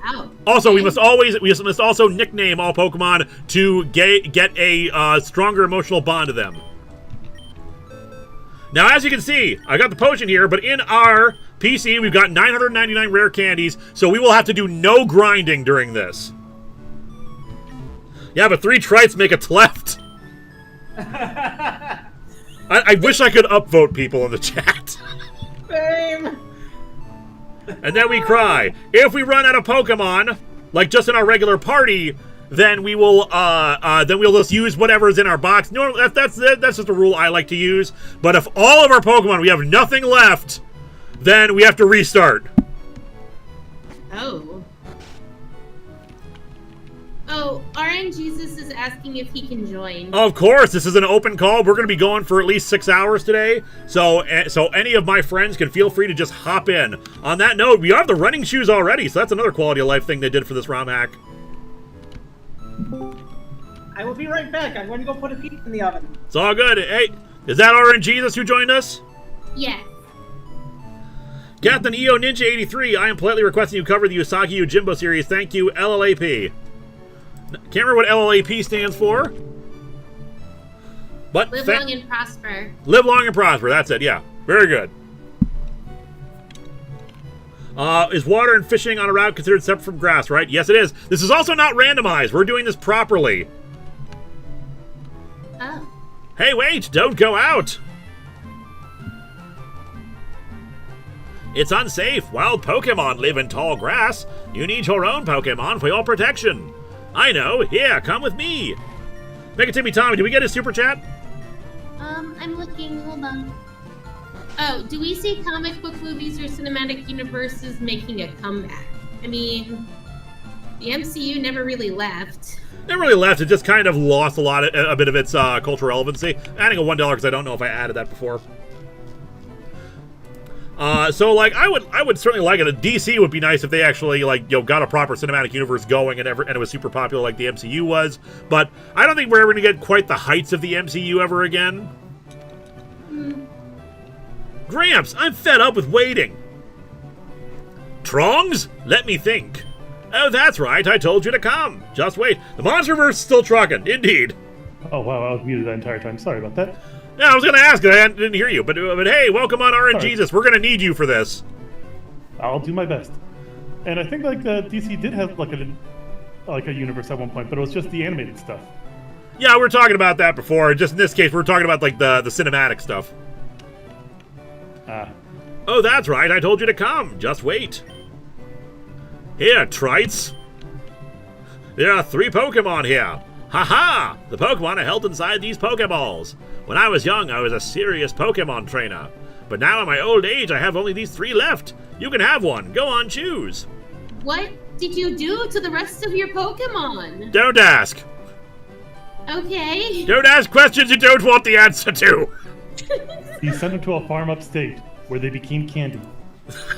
Wow. Also, we must also nickname all Pokemon to get a stronger emotional bond to them. Now, as you can see, I got the potion here, but in our PC, we've got 999 rare candies, so we will have to do no grinding during this. Yeah, but 3 trites make a left. I wish I could upvote people in the chat. Same. And then we cry. If we run out of Pokemon, like just in our regular party, then we will we'll just use whatever's in our box. No, that's just a rule I like to use. But if all of our Pokemon, we have nothing left, then we have to restart. Oh. Oh, RNGesus is asking if he can join. Of course, this is an open call. We're going to be going for at least 6 hours today. So any of my friends can feel free to just hop in. On that note, we have the running shoes already, so that's another quality of life thing they did for this ROM hack. I will be right back. I'm going to go put a pizza in the oven. It's all good. Hey, is that RNGesus who joined us? Yes. Captain EO Ninja 83, I am politely requesting you cover the Usagi Yojimbo series. Thank you, LLAP. Can't remember what LLAP stands for. But Live long and prosper. Live long and prosper, that's it, yeah. Very good. Is water and fishing on a route considered separate from grass, right? Yes, it is. This is also not randomized. We're doing this properly. Oh. Hey, wait! Don't go out! It's unsafe. Wild Pokemon live in tall grass. You need your own Pokemon for your protection. I know. Here, come with me. Make it Timmy Tommy. Did we get his super chat? I'm looking. Hold on. Oh, do we see comic book movies or cinematic universes making a comeback? I mean, the MCU never really left. Never really left. It just kind of lost a bit of its cultural relevancy. Adding a $1 because I don't know if I added that before. So like I would certainly like it. A DC would be nice if they actually like got a proper cinematic universe going and it was super popular like the MCU was. But I don't think we're ever gonna get quite the heights of the MCU ever again. Gramps, I'm fed up with waiting. Trongs? Let me think. Oh, that's right. I told you to come. Just wait. The Monsterverse is still trucking. Indeed. Oh wow, I was muted that entire time. Sorry about that. Yeah, I was going to ask. I didn't hear you. But hey, welcome on RNGesus. We're going to need you for this. I'll do my best. And I think like DC did have like a universe at one point, but it was just the animated stuff. Yeah, we were talking about that before. Just in this case, we're talking about like the cinematic stuff. Oh, that's right. I told you to come. Just wait. Here, Trites. There are 3 Pokemon here. Ha-ha! The Pokemon are held inside these Pokeballs. When I was young, I was a serious Pokemon trainer. But now in my old age, I have only these 3 left. You can have one. Go on, choose. What did you do to the rest of your Pokemon? Don't ask. Okay. Don't ask questions you don't want the answer to. He sent them to a farm upstate where they became candy.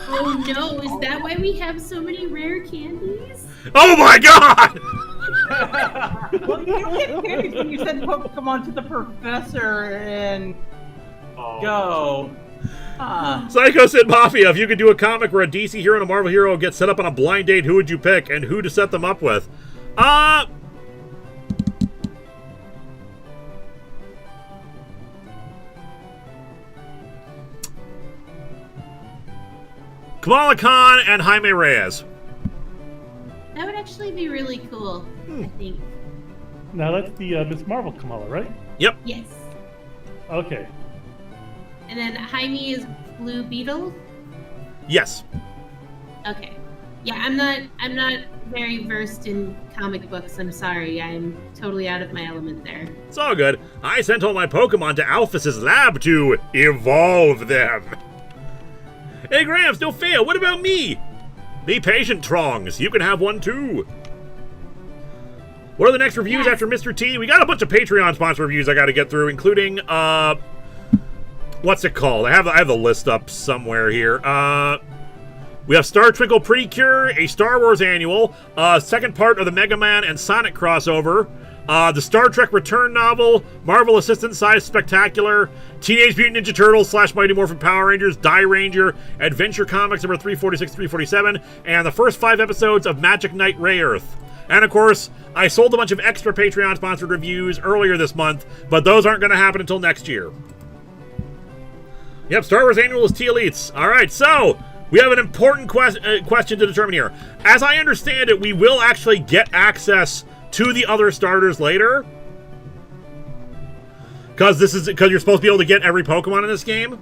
Oh no, is that why we have so many rare candies? Oh my god! Well, you don't get candies when you send Pokemon to the professor and go. Psycho Sid Mafia, if you could do a comic where a DC hero and a Marvel hero get set up on a blind date, who would you pick and who to set them up with? Kamala Khan and Jaime Reyes. That would actually be really cool, I think. Now that's the Miss Marvel Kamala, right? Yep. Yes. Okay. And then Jaime is Blue Beetle? Yes. Okay. Yeah, I'm not very versed in comic books. I'm sorry. I'm totally out of my element there. It's all good. I sent all my Pokemon to Alphys's lab to evolve them. Hey, Gramps, no fail. What about me? Be patient, Trongs. You can have one, too. What are the next reviews after Mr. T? We got a bunch of Patreon sponsor reviews I got to get through, including, what's it called? I have the list up somewhere here. We have Star Twinkle Pretty Cure, a Star Wars annual, second part of the Mega Man and Sonic crossover, the Star Trek Return novel, Marvel Assistant Size Spectacular, Teenage Mutant Ninja Turtles / Mighty Morphin Power Rangers, Die Ranger, Adventure Comics number 346, 347, and the first 5 episodes of Magic Knight Rayearth. And of course, I sold a bunch of extra Patreon-sponsored reviews earlier this month, but those aren't going to happen until next year. Yep, Star Wars Annual is T-Elites. All right, so we have an important question to determine here. As I understand it, we will actually get access to the other starters later. Because you're supposed to be able to get every Pokemon in this game.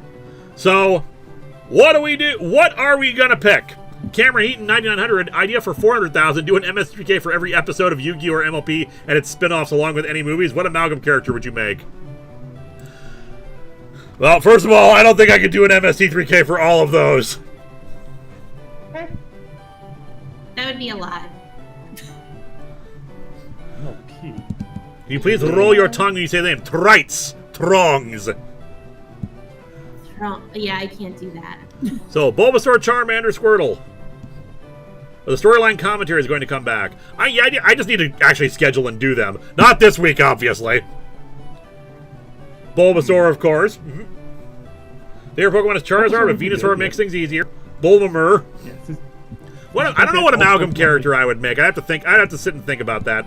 So, what do we do? What are we going to pick? Cameron Heaton, 9900, idea for 400,000, do an MS3K for every episode of Yu-Gi-Oh! Or MLP and its spin-offs along with any movies. What Amalgam character would you make? Well, first of all, I don't think I could do an MST3K for all of those. That would be a lot. Okay. Can you please roll your tongue when you say the name? Trites. Trongs. Yeah, I can't do that. So, Bulbasaur, Charmander, Squirtle. The storyline commentary is going to come back. I just need to actually schedule and do them. Not this week, obviously. Bulbasaur, of course. Favorite Pokemon is Charizard, but Venusaur makes things easier. Bulbasaur. Yes. I don't know what Amalgam character I would make. I'd have to sit and think about that.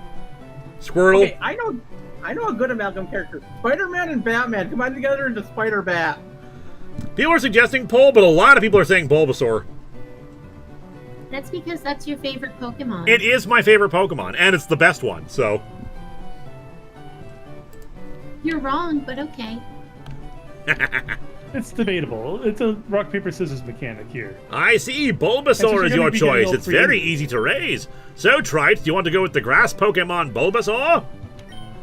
Squirtle. Okay, I know a good Amalgam character. Spider-Man and Batman combined together into Spider-Bat. People are suggesting Pole, but a lot of people are saying Bulbasaur. That's because that's your favorite Pokemon. It is my favorite Pokemon, and it's the best one, so. You're wrong, but okay. It's debatable. It's a rock, paper, scissors mechanic here. I see. Bulbasaur is your choice. It's very easy to raise. So, Trite, do you want to go with the grass Pokemon Bulbasaur?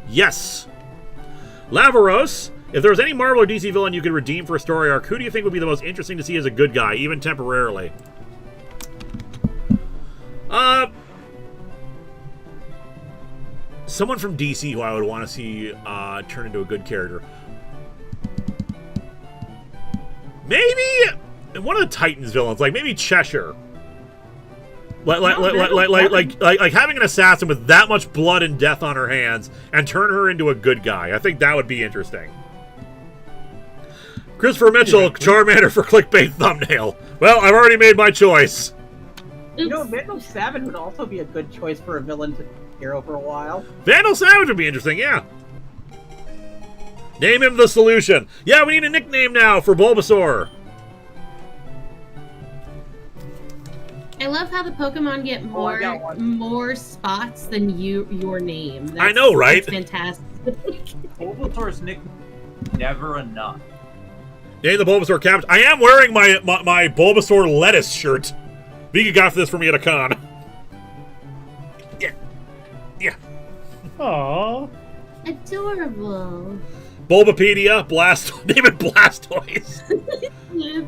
Yes. Lavaros, if there was any Marvel or DC villain you could redeem for a story arc, who do you think would be the most interesting to see as a good guy, even temporarily? Someone from DC who I would want to see turn into a good character. Maybe one of the Titans villains, like maybe Cheshire. Like having an assassin with that much blood and death on her hands and turn her into a good guy. I think that would be interesting. Christopher Mitchell, Charmander for clickbait thumbnail. Well, I've already made my choice. You know, Vandal Savage would also be a good choice for a villain to hero for a while. Vandal Savage would be interesting, yeah. Name him the solution. Yeah, we need a nickname now for Bulbasaur. I love how the Pokemon get more spots than your name. I know, right? That's fantastic. Bulbasaur's nickname never enough. Name the Bulbasaur captain. I am wearing my Bulbasaur lettuce shirt. Viga got this for me at a con. Yeah. Aww. Adorable. Bulbapedia, name it Blastoise.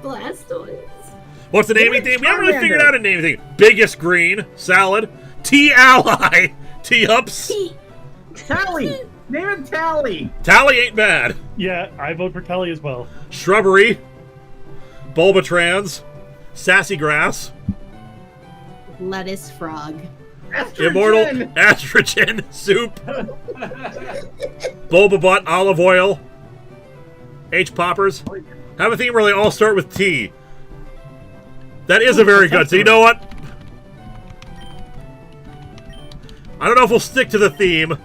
Blastoise. What's the naming thing? We haven't really figured out a naming thing. Biggest Green, Salad, T-Ally, T-Ups. Tally! Name it Tally! Tally ain't bad. Yeah, I vote for Tally as well. Shrubbery, Bulbatrans, Sassy Grass, Lettuce Frog. Estrogen. Immortal, Estrogen, Soup, Bulbabutt, Olive Oil, H-Poppers. Have a theme where they all start with T. That is a very good. So you know what? I don't know if we'll stick to the theme.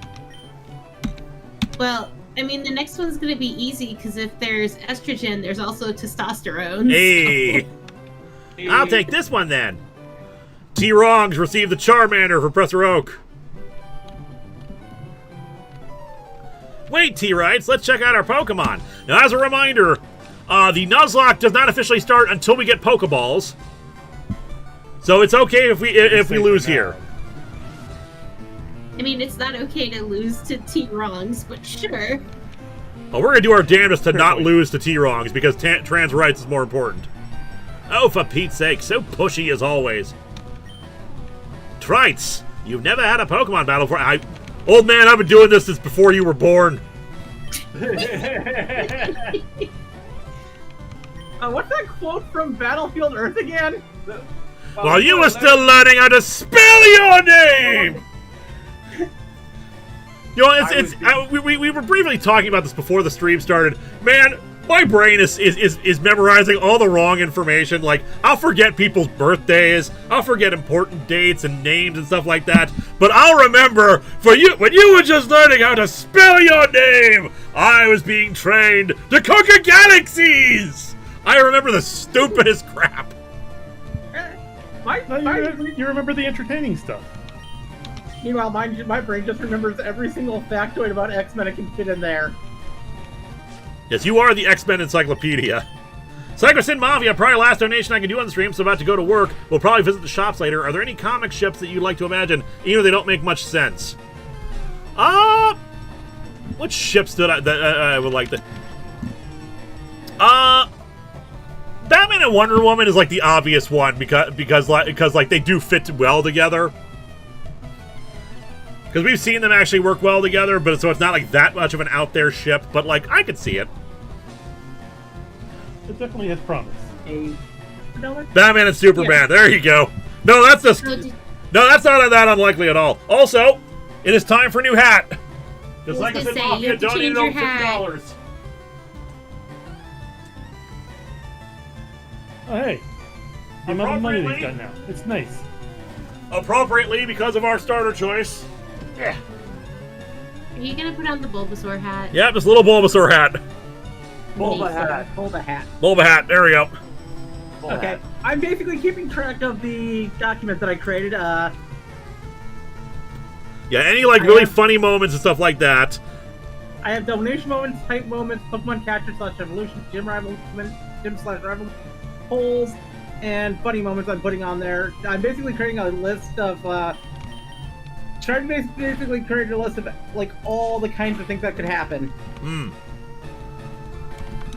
Well, I mean, the next one's going to be easy because if there's estrogen, there's also testosterone. Hey. So. I'll take this one then. T-Rongs receive the Charmander for Professor Oak. Wait, T-Rights, let's check out our Pokemon. Now, as a reminder, the Nuzlocke does not officially start until we get Pokeballs. So it's okay if we lose here. I mean, it's not okay to lose to T-Rongs, but sure. Well, we're going to do our damnedest to not lose to T-Rongs because trans rights is more important. Oh, for Pete's sake, so pushy as always. Trites, you've never had a Pokemon battle before. Old man, I've been doing this since before you were born. What's that quote from Battlefield Earth again? While you were still learning how to spell your name! You know, we were briefly talking about this before the stream started. Man, my brain is memorizing all the wrong information. Like, I'll forget people's birthdays, I'll forget important dates and names and stuff like that. But I'll remember, for you, when you were just learning how to spell your name, I was being trained to conquer galaxies! I remember the stupidest crap. You remember the entertaining stuff. Meanwhile, my brain just remembers every single factoid about X-Men it can fit in there. Yes, you are the X-Men Encyclopedia. Psycho Sin Mafia, probably last donation I can do on the stream, so about to go to work. We'll probably visit the shops later. Are there any comic ships that you'd like to imagine, even if they don't make much sense? What ships did I would like to... Batman and Wonder Woman is like the obvious one because like they do fit well together. Because we've seen them actually work well together, but so it's not like that much of an out there ship. But like I could see it. It definitely has promise. Batman and Superman. Yeah. There you go. No, that's just no. That's not that unlikely at all. Also, it is time for a new hat. Just like I said, Mafia donated over $50. Oh, hey. The amount of money they've got now. It's nice. Appropriately because of our starter choice. Yeah. Are you gonna put on the Bulbasaur hat? Yeah, this little Bulbasaur hat. Bulba hat. Bulba hat. Bulba hat. There we go. Bulba okay. Hat. I'm basically keeping track of the document that I created. Yeah, any like really funny moments and stuff like that. I have donation moments, hype moments, Pokemon capture / evolution, gym rival, gym / rival, polls, and funny moments I'm putting on there. I'm basically creating a list of trying to basically create a list of like all the kinds of things that could happen.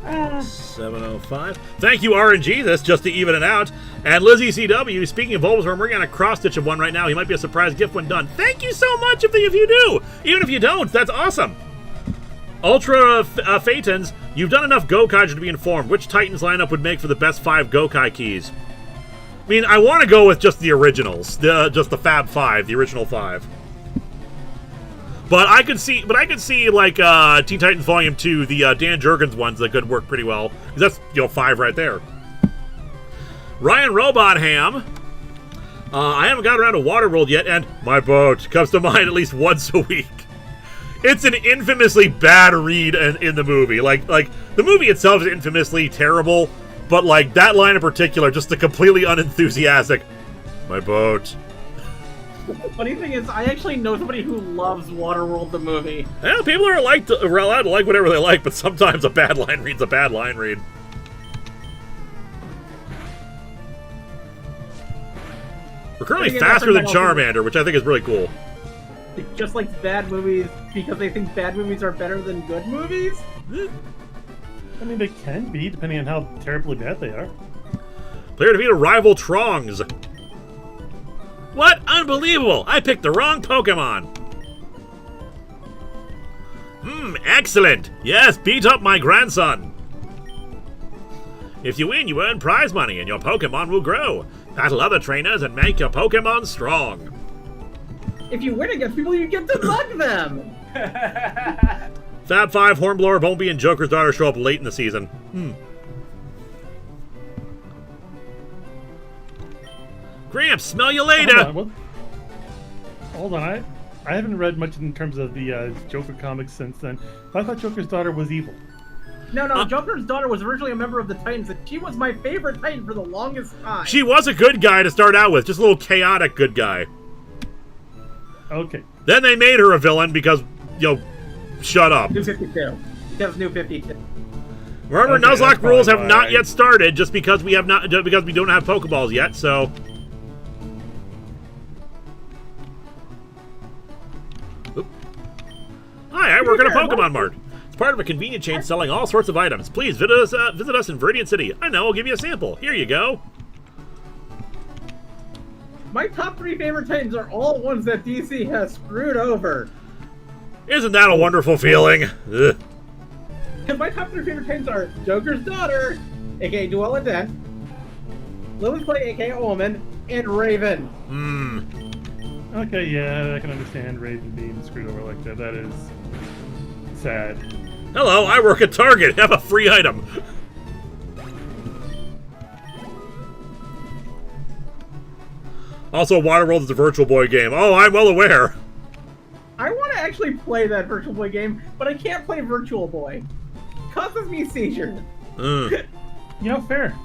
705. Thank you, RNG. That's just to even it out. And Lizzie CW, speaking of Bulbasaur, I'm working on a cross-stitch of one right now. He might be a surprise gift when done. Thank you so much if you do. Even if you don't, that's awesome. Ultra Phaetons, you've done enough Gokai to be informed. Which Titans lineup would make for the best 5 Gokai keys? I mean, I want to go with just the originals. Just the Fab 5, the original 5. But I could see like Teen Titans Volume 2, the Dan Jurgens ones that could work pretty well. Because that's 5 right there. Ryan Robot Ham. I haven't got around to Waterworld yet, and my boat comes to mind at least once a week. It's an infamously bad read in the movie. Like the movie itself is infamously terrible, but like that line in particular, just the completely unenthusiastic. My boat. The funny thing is, I actually know somebody who loves Waterworld the movie. Yeah, people are allowed to like whatever they like, but sometimes a bad line read's a bad line read. We're currently faster than Charmander, which I think is really cool. It just likes bad movies because they think bad movies are better than good movies? I mean, they can be, depending on how terribly bad they are. Player defeated rival Trongs. What? Unbelievable! I picked the wrong Pokemon! Excellent! Yes, beat up my grandson! If you win, you earn prize money and your Pokemon will grow. Battle other trainers and make your Pokemon strong. If you win against people, you get to bug them! Fab 5, Hornblower, Bumblebee, and Joker's daughter show up late in the season. Gramps, smell you later! Hold on, I haven't read much in terms of the Joker comics since then. I thought Joker's daughter was evil. No, Joker's daughter was originally a member of the Titans, and she was my favorite Titan for the longest time. She was a good guy to start out with, just a little chaotic good guy. Okay. Then they made her a villain because, shut up. New 52. Because New 52. Remember, okay, Nuzlocke rules have not yet started, just because we don't have Pokeballs yet, so... Oop. Hi, I work at a Pokemon Mart. It's part of a convenient chain selling all sorts of items. Please visit us in Viridian City. I know, I'll give you a sample. Here you go. My top 3 favorite Titans are all ones that DC has screwed over. Isn't that a wonderful feeling? Ugh. And my top 3 favorite Titans are Joker's daughter, aka Duella Dent, Lilith Clay, aka Omen, and Raven. Okay, yeah, I can understand Raven being screwed over like that. That is sad. Hello, I work at Target. Have a free item. Also, Waterworld is a Virtual Boy game. Oh, I'm well aware. I want to actually play that Virtual Boy game, but I can't play Virtual Boy. It causes me seizures. Fair.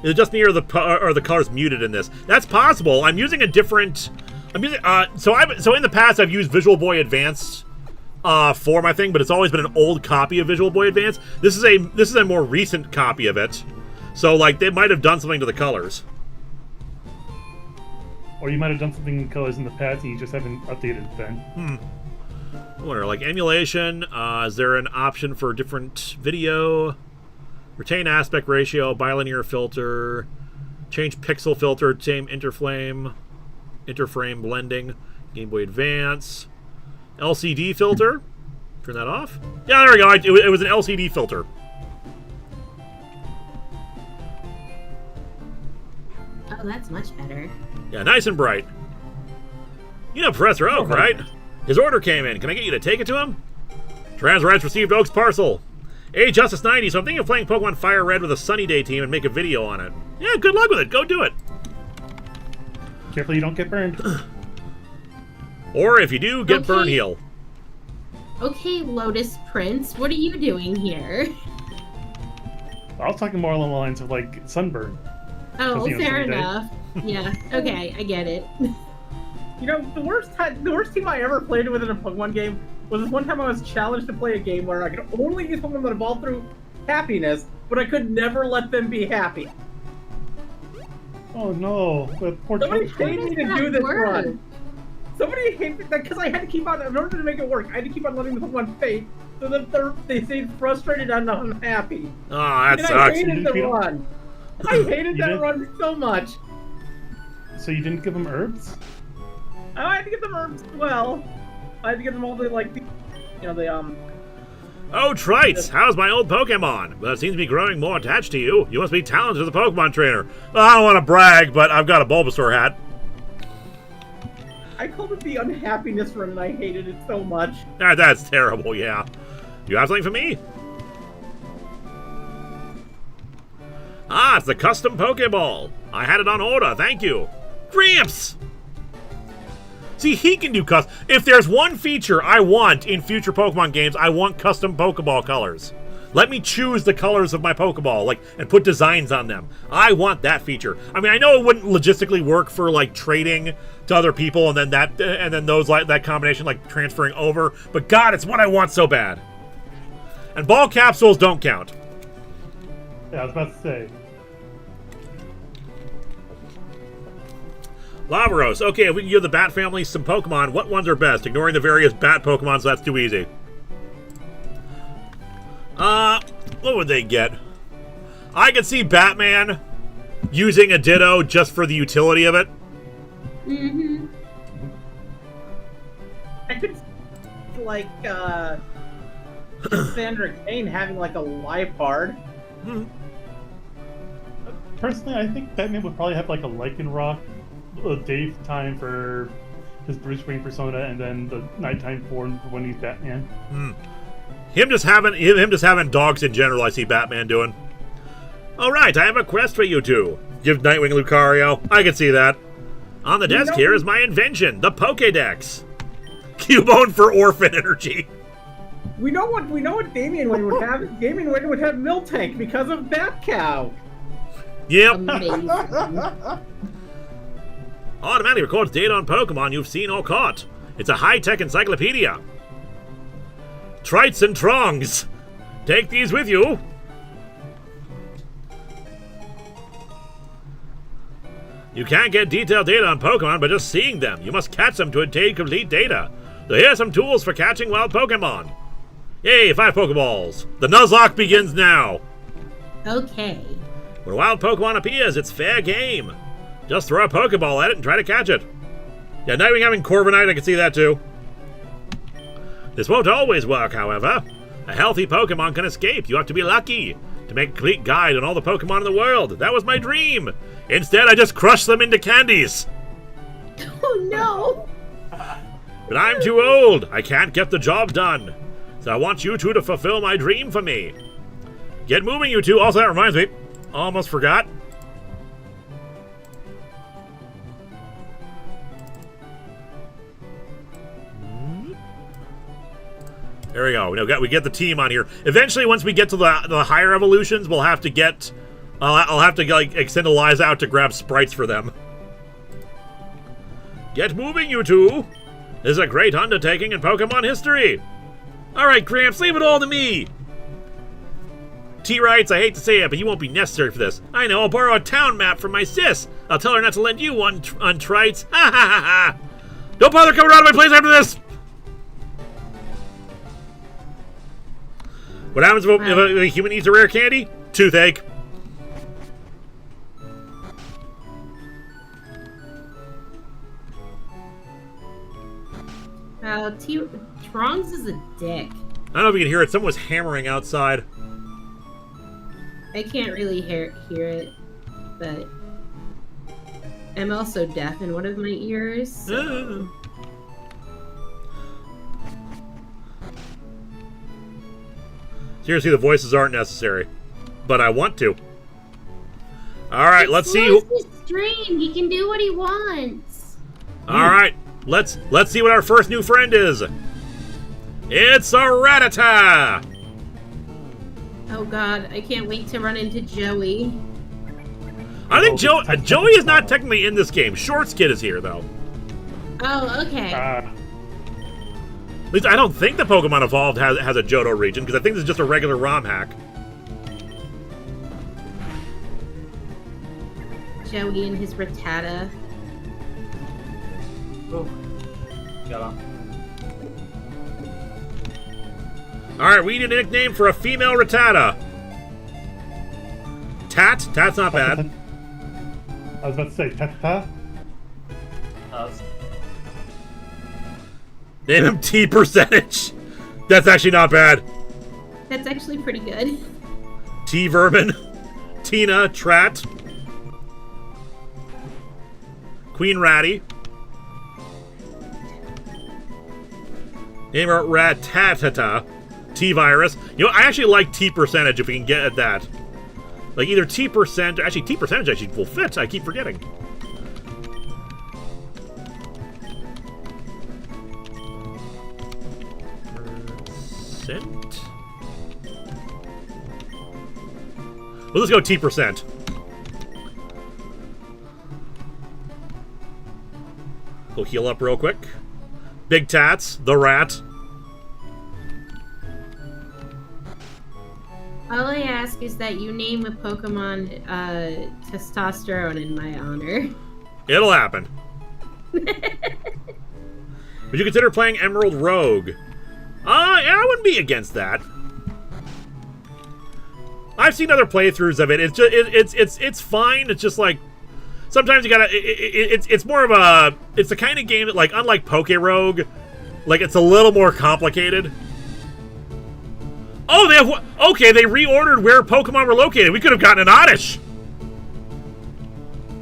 Is it just me or the colors muted in this? That's possible. I'm using a different. I'm using so in the past I've used Visual Boy Advance for my thing, but it's always been an old copy of Visual Boy Advance. This is a more recent copy of it. So like they might have done something to the colors. Or you might have done something in colors in the past and you just haven't updated then. I wonder, like emulation, is there an option for different video? Retain aspect ratio, bilinear filter, change pixel filter, same interframe blending, Game Boy Advance, LCD filter, turn that off. Yeah, there we go, it was an LCD filter. Oh, that's much better. Yeah, nice and bright. You know Professor Oak, right? His order came in. Can I get you to take it to him? Transrights received Oak's parcel. Hey, Justice 90, so I'm thinking of playing Pokemon Fire Red with a Sunny Day team and make a video on it. Yeah, good luck with it. Go do it. Careful you don't get burned. Or if you do, get burn heal. Okay, Lotus Prince, what are you doing here? I was talking more along the lines of, like, sunburn. Oh, fair enough. Yeah, okay, I get it. The worst team I ever played with in a Pokemon game was this one time I was challenged to play a game where I could only use Pokemon that evolved through happiness, but I could never let them be happy. Oh no, the poor Somebody paid me to do this run. Somebody hated that because I had to keep on, in order to make it work, I had to keep on letting the Pokemon fade so that they stayed frustrated and unhappy. Oh, that sucks. I hated the run. I hated that run so much. So you didn't give them herbs? I had to give them herbs as well. I had to give them all the, like, Oh, Trites! How's my old Pokemon? Well, it seems to be growing more attached to you. You must be talented as a Pokemon trainer. Well, I don't want to brag, but I've got a Bulbasaur hat. I called it the unhappiness run, and I hated it so much. That's terrible, yeah. You have something for me? Ah, it's the custom Pokeball. I had it on order, thank you. Gramps! See, he can do custom. If there's one feature I want in future Pokemon games, I want custom Pokeball colors. Let me choose the colors of my Pokeball, and put designs on them. I want that feature. I mean, I know it wouldn't logistically work for trading to other people, and then that combination transferring over. But God, it's what I want so bad. And ball capsules don't count. Yeah, I was about to say. Lavaros, okay, if we can give the Bat family some Pokemon, what ones are best? Ignoring the various Bat Pokemon, so that's too easy. What would they get? I could see Batman using a Ditto just for the utility of it. Mm-hmm. I could see, Sandra Kane having, a Liepard. Hmm. Personally, I think Batman would probably have, a Lycanroc daytime for his Bruce Wayne persona, and then the nighttime form for when he's Batman. Him just having dogs in general, I see Batman doing. Alright, I have a quest for you two. Give Nightwing Lucario. I can see that. On the desk here is my invention, the Pokédex. Cubone for orphan energy. We know what Damian Wayne would have. Damian Wayne would have Miltank because of Bat Cow. Yep. Amazing. Automatically records data on Pokemon you've seen or caught. It's a high-tech encyclopedia. Trites and Trongs. Take these with you. You can't get detailed data on Pokemon by just seeing them. You must catch them to obtain complete data. So here are some tools for catching wild Pokemon. Yay, 5 Pokeballs. The Nuzlocke begins now. Okay. When a wild Pokemon appears, it's fair game. Just throw a Pokeball at it and try to catch it. Yeah, Nightwing having Corviknight, I can see that too. This won't always work, however. A healthy Pokemon can escape. You have to be lucky to make a complete guide on all the Pokemon in the world. That was my dream. Instead, I just crushed them into candies. Oh no! But I'm too old. I can't get the job done. So I want you two to fulfill my dream for me. Get moving, you two. Also, that reminds me. Almost forgot. There we go. We get the team on here. Eventually, once we get to the higher evolutions, we'll have to get I'll have to like extend a Liza out to grab sprites for them. Get moving, you two! This is a great undertaking in Pokemon history! Alright, Gramps, leave it all to me! T writes, I hate to say it, but you won't be necessary for this. I know, I'll borrow a town map from my sis. I'll tell her not to lend you one on Trites. Ha ha ha ha! Don't bother coming out of my place after this! What happens if a human eats a rare candy? Toothache. Trongs is a dick. I don't know if you can hear it. Someone was hammering outside. I can't really hear it, but I'm also deaf in one of my ears. So. Seriously, the voices aren't necessary, but I want to. All right, let's see. His stream. He can do what he wants. All right, let's see what our first new friend is. It's a Rattata. Oh God, I can't wait to run into Joey. I think Joey is not technically in this game. Shorts Kid is here though. Oh, okay. At least I don't think the Pokemon Evolved has a Johto region, because I think this is just a regular ROM hack. Joey and his Rattata. Oh. Got on. Alright, we need a nickname for a female Rattata. Tat? Tat's not bad. I was about to say, Tata. Name him T percentage. That's actually not bad. That's actually pretty good. T Vermin. Tina Trat. Queen Ratty. Name her Rattata. T Virus. You know, I actually like T percentage if we can get at that. Like either T percent, actually T percentage actually will fit. I keep forgetting. Percent. Well, let's go T percent. Go heal up real quick. Big Tats, the rat. All I ask is that you name a Pokemon Testosterone in my honor. It'll happen. Would you consider playing Emerald Rogue? Yeah, I wouldn't be against that. I've seen other playthroughs of it. It's just it's fine. It's just like sometimes you gotta. It's more of a. It's the kind of game that, like, unlike Poke Rogue, like, it's a little more complicated. Oh, they have. Okay, they reordered where Pokemon were located. We could have gotten an Oddish.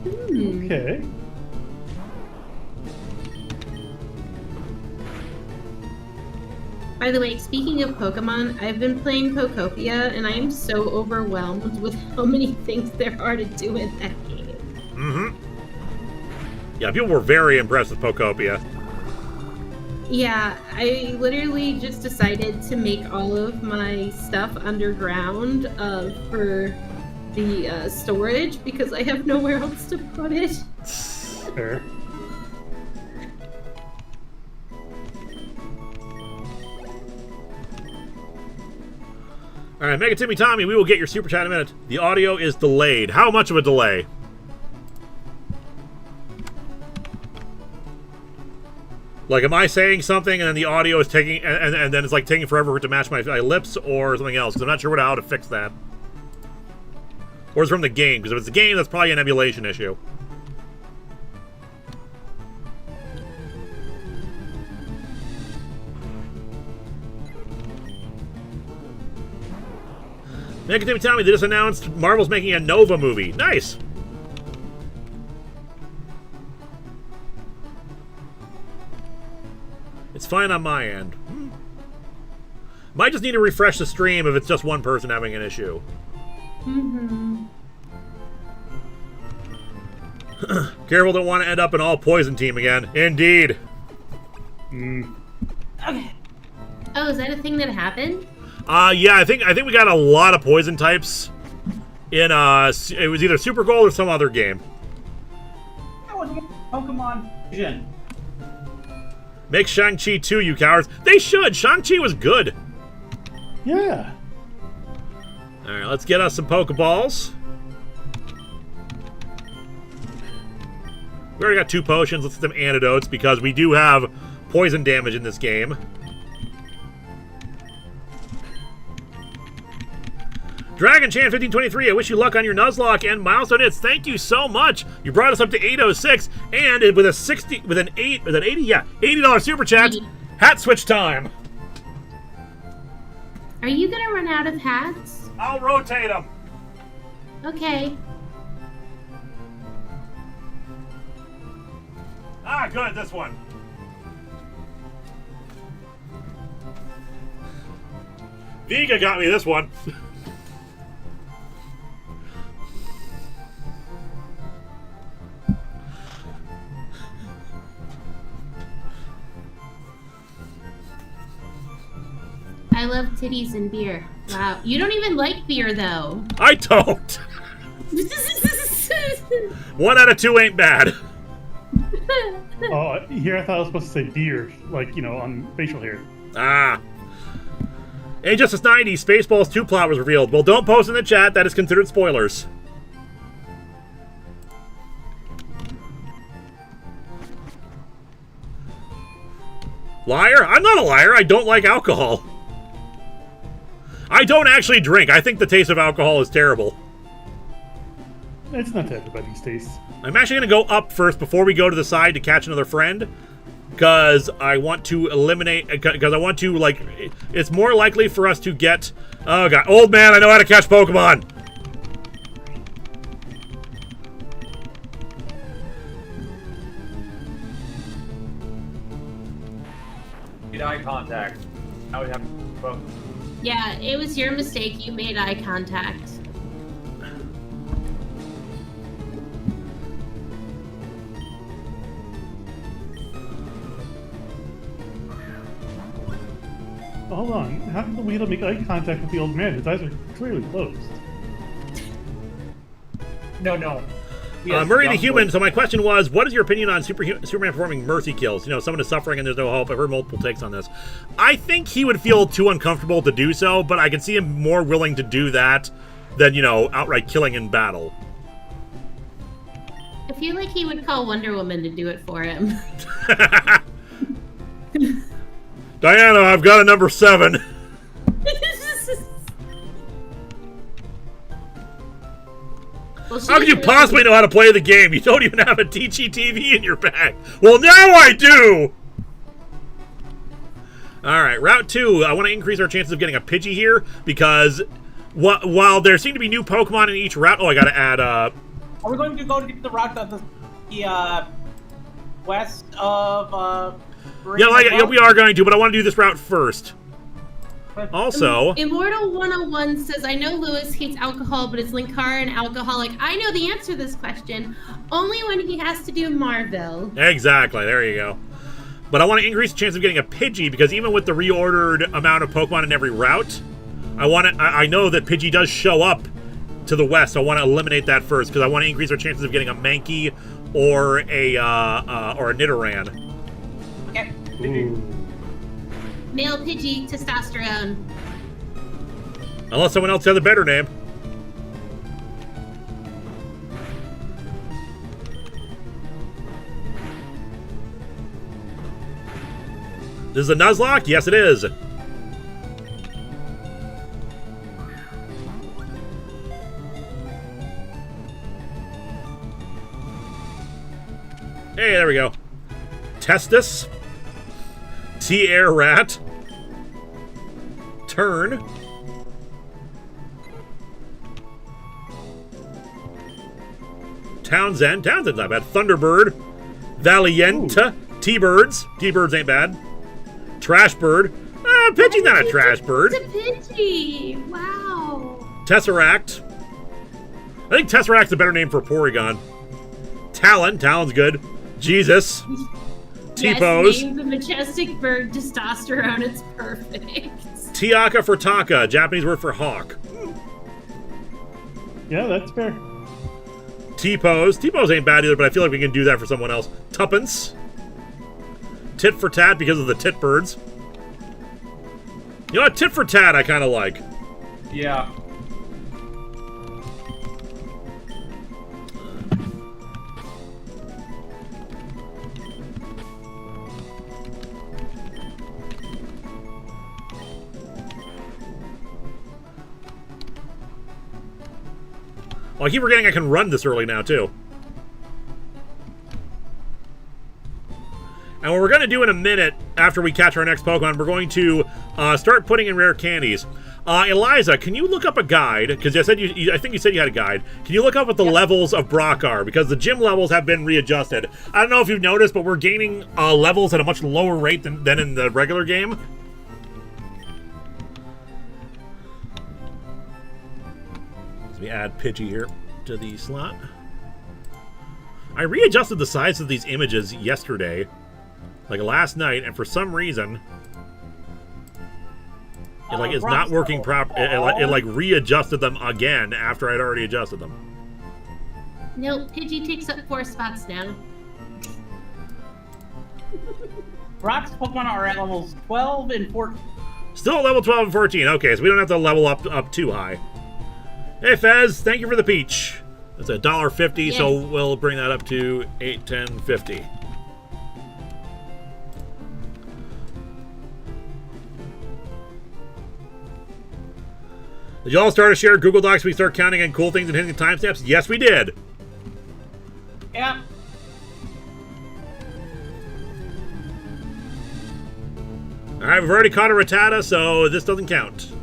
Okay. By the way, speaking of Pokemon, I've been playing Pokopia, and I am so overwhelmed with how many things there are to do in that game. Mm-hmm. Yeah, people were very impressed with Pokopia. Yeah, I literally just decided to make all of my stuff underground for the storage because I have nowhere else to put it. Fair. All right, Mega Timmy Tommy, we will get your super chat in a minute. The audio is delayed. How much of a delay? Like, am I saying something and then the audio is taking, and then it's like taking forever for it to match my lips, or something else? Because I'm not sure how to fix that. Or it's from the game, because if it's the game, that's probably an emulation issue. Mega Timmy Tommy, they just announced Marvel's making a Nova movie. Nice! It's fine on my end. Might just need to refresh the stream if it's just one person having an issue. Mm-hmm. Careful, don't want to end up an all-poison team again. Indeed. Okay. Oh, is that a thing that happened? Yeah, I think we got a lot of poison types In it was either Super Gold or some other game. I want to get Pokemon Vision. Make Shang-Chi 2, you cowards. They should. Shang-Chi was good. Yeah. All right, let's get us some Pokeballs. We already got 2 potions. Let's get some antidotes because we do have poison damage in this game. Dragon Chan 1523, I wish you luck on your Nuzlocke and milestone hits. Thank you so much. You brought us up to 806, and with a $80 super chat. Hat switch time. Are you gonna run out of hats? I'll rotate them. Okay. Ah, good. This one. Viga got me this one. I love titties and beer. Wow. You don't even like beer, though. I don't. 1 out of 2 ain't bad. Oh, here I thought I was supposed to say beer, like, you know, on facial hair. Ah. Injustice 90, Spaceballs 2 plot was revealed. Well, don't post in the chat. That is considered spoilers. Liar? I'm not a liar. I don't like alcohol. I don't actually drink. I think the taste of alcohol is terrible. It's not to everybody's taste. I'm actually going to go up first before we go to the side to catch another friend. Because I want to eliminate... Because I want to, like... It's more likely for us to get... Oh, God. Old man, I know how to catch Pokemon! Made eye contact. Now we have both. Yeah, it was your mistake. You made eye contact. Oh, hold on. How did the Weedle make eye contact with the old man? His eyes are clearly closed. No. Murray the Human, so my question was, what is your opinion on Superman performing mercy kills? You know, someone is suffering and there's no hope. I've heard multiple takes on this. I think he would feel too uncomfortable to do so, but I can see him more willing to do that than, you know, outright killing in battle. I feel like he would call Wonder Woman to do it for him. Diana, I've got a number 7. Well, How could you possibly know how to play the game? You don't even have a DG-TV in your bag. Well, now I do! Alright, Route 2. I want to increase our chances of getting a Pidgey here, because while there seem to be new Pokemon in each route... Oh, I gotta add, Are we going to go to the route that the west of, yeah, we are going to, but I want to do this route first. Also... Immortal 101 says, I know Lewis hates alcohol, but is Linkara an alcoholic? I know the answer to this question. Only when he has to do Marvel. Exactly, there you go. But I want to increase the chance of getting a Pidgey, because even with the reordered amount of Pokemon in every route, I know that Pidgey does show up to the west, so I want to eliminate that first, because I want to increase our chances of getting a Mankey or a Nidoran. Okay. Ooh. Male Pidgey, testosterone. Unless someone else has a better name. This is a Nuzlocke? Yes, it is. Hey, there we go. Testis. T-Air Rat. Turn. Townsend. Townsend's not bad. Thunderbird. Valienta. T-Birds. T-Birds ain't bad. Trashbird. Pidgey's not a trash bird. It's a Pidgey. Wow. Tesseract. I think Tesseract's a better name for Porygon. Talon. Talon's good. Jesus. T-Pose. Yes, name the majestic bird testosterone. It's perfect. Tiaka for Taka. Japanese word for hawk. Yeah, that's fair. T-pose. T-pose ain't bad either, but I feel like we can do that for someone else. Tuppence. Tit for tat because of the tit birds. You know what? Tit for tat I kind of like. Yeah. Oh, I keep forgetting I can run this early now, too. And what we're going to do in a minute, after we catch our next Pokemon, we're going to start putting in rare candies. Eliza, can you look up a guide? Because I think you said you had a guide. Can you look up what the levels of Brock are? Because the gym levels have been readjusted. I don't know if you've noticed, but we're gaining levels at a much lower rate than in the regular game. Let me add Pidgey here to the slot. I readjusted the size of these images yesterday, like last night, and for some reason, it is not working properly. It like readjusted them again after I'd already adjusted them. Nope, Pidgey takes up 4 spots now. Brock's Pokemon are at levels 12 and 14. Still at level 12 and 14. Okay, so we don't have to level up too high. Hey Fez, thank you for the peach. That's $1.50, Yes. so we'll bring that up to $8, $10, $50. Did you all start a shared Google Docs so we start counting in cool things and hitting the timestamps? Yes, we did. Yeah. Alright, we've already caught a Rattata, so this doesn't count.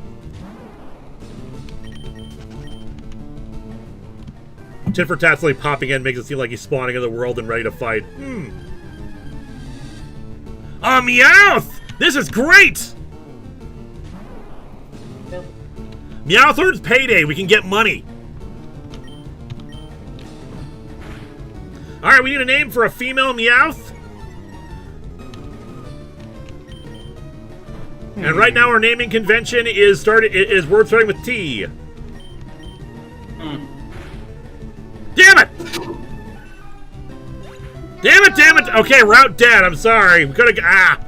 Tit for tat's like popping in makes it seem like he's spawning in the world and ready to fight. Oh, Meowth! This is great! Meowth earns payday. We can get money. Alright, we need a name for a female Meowth. And right now our naming convention is words starting with T. Damn it! Damn it! Okay, route dead. I'm sorry. We could have.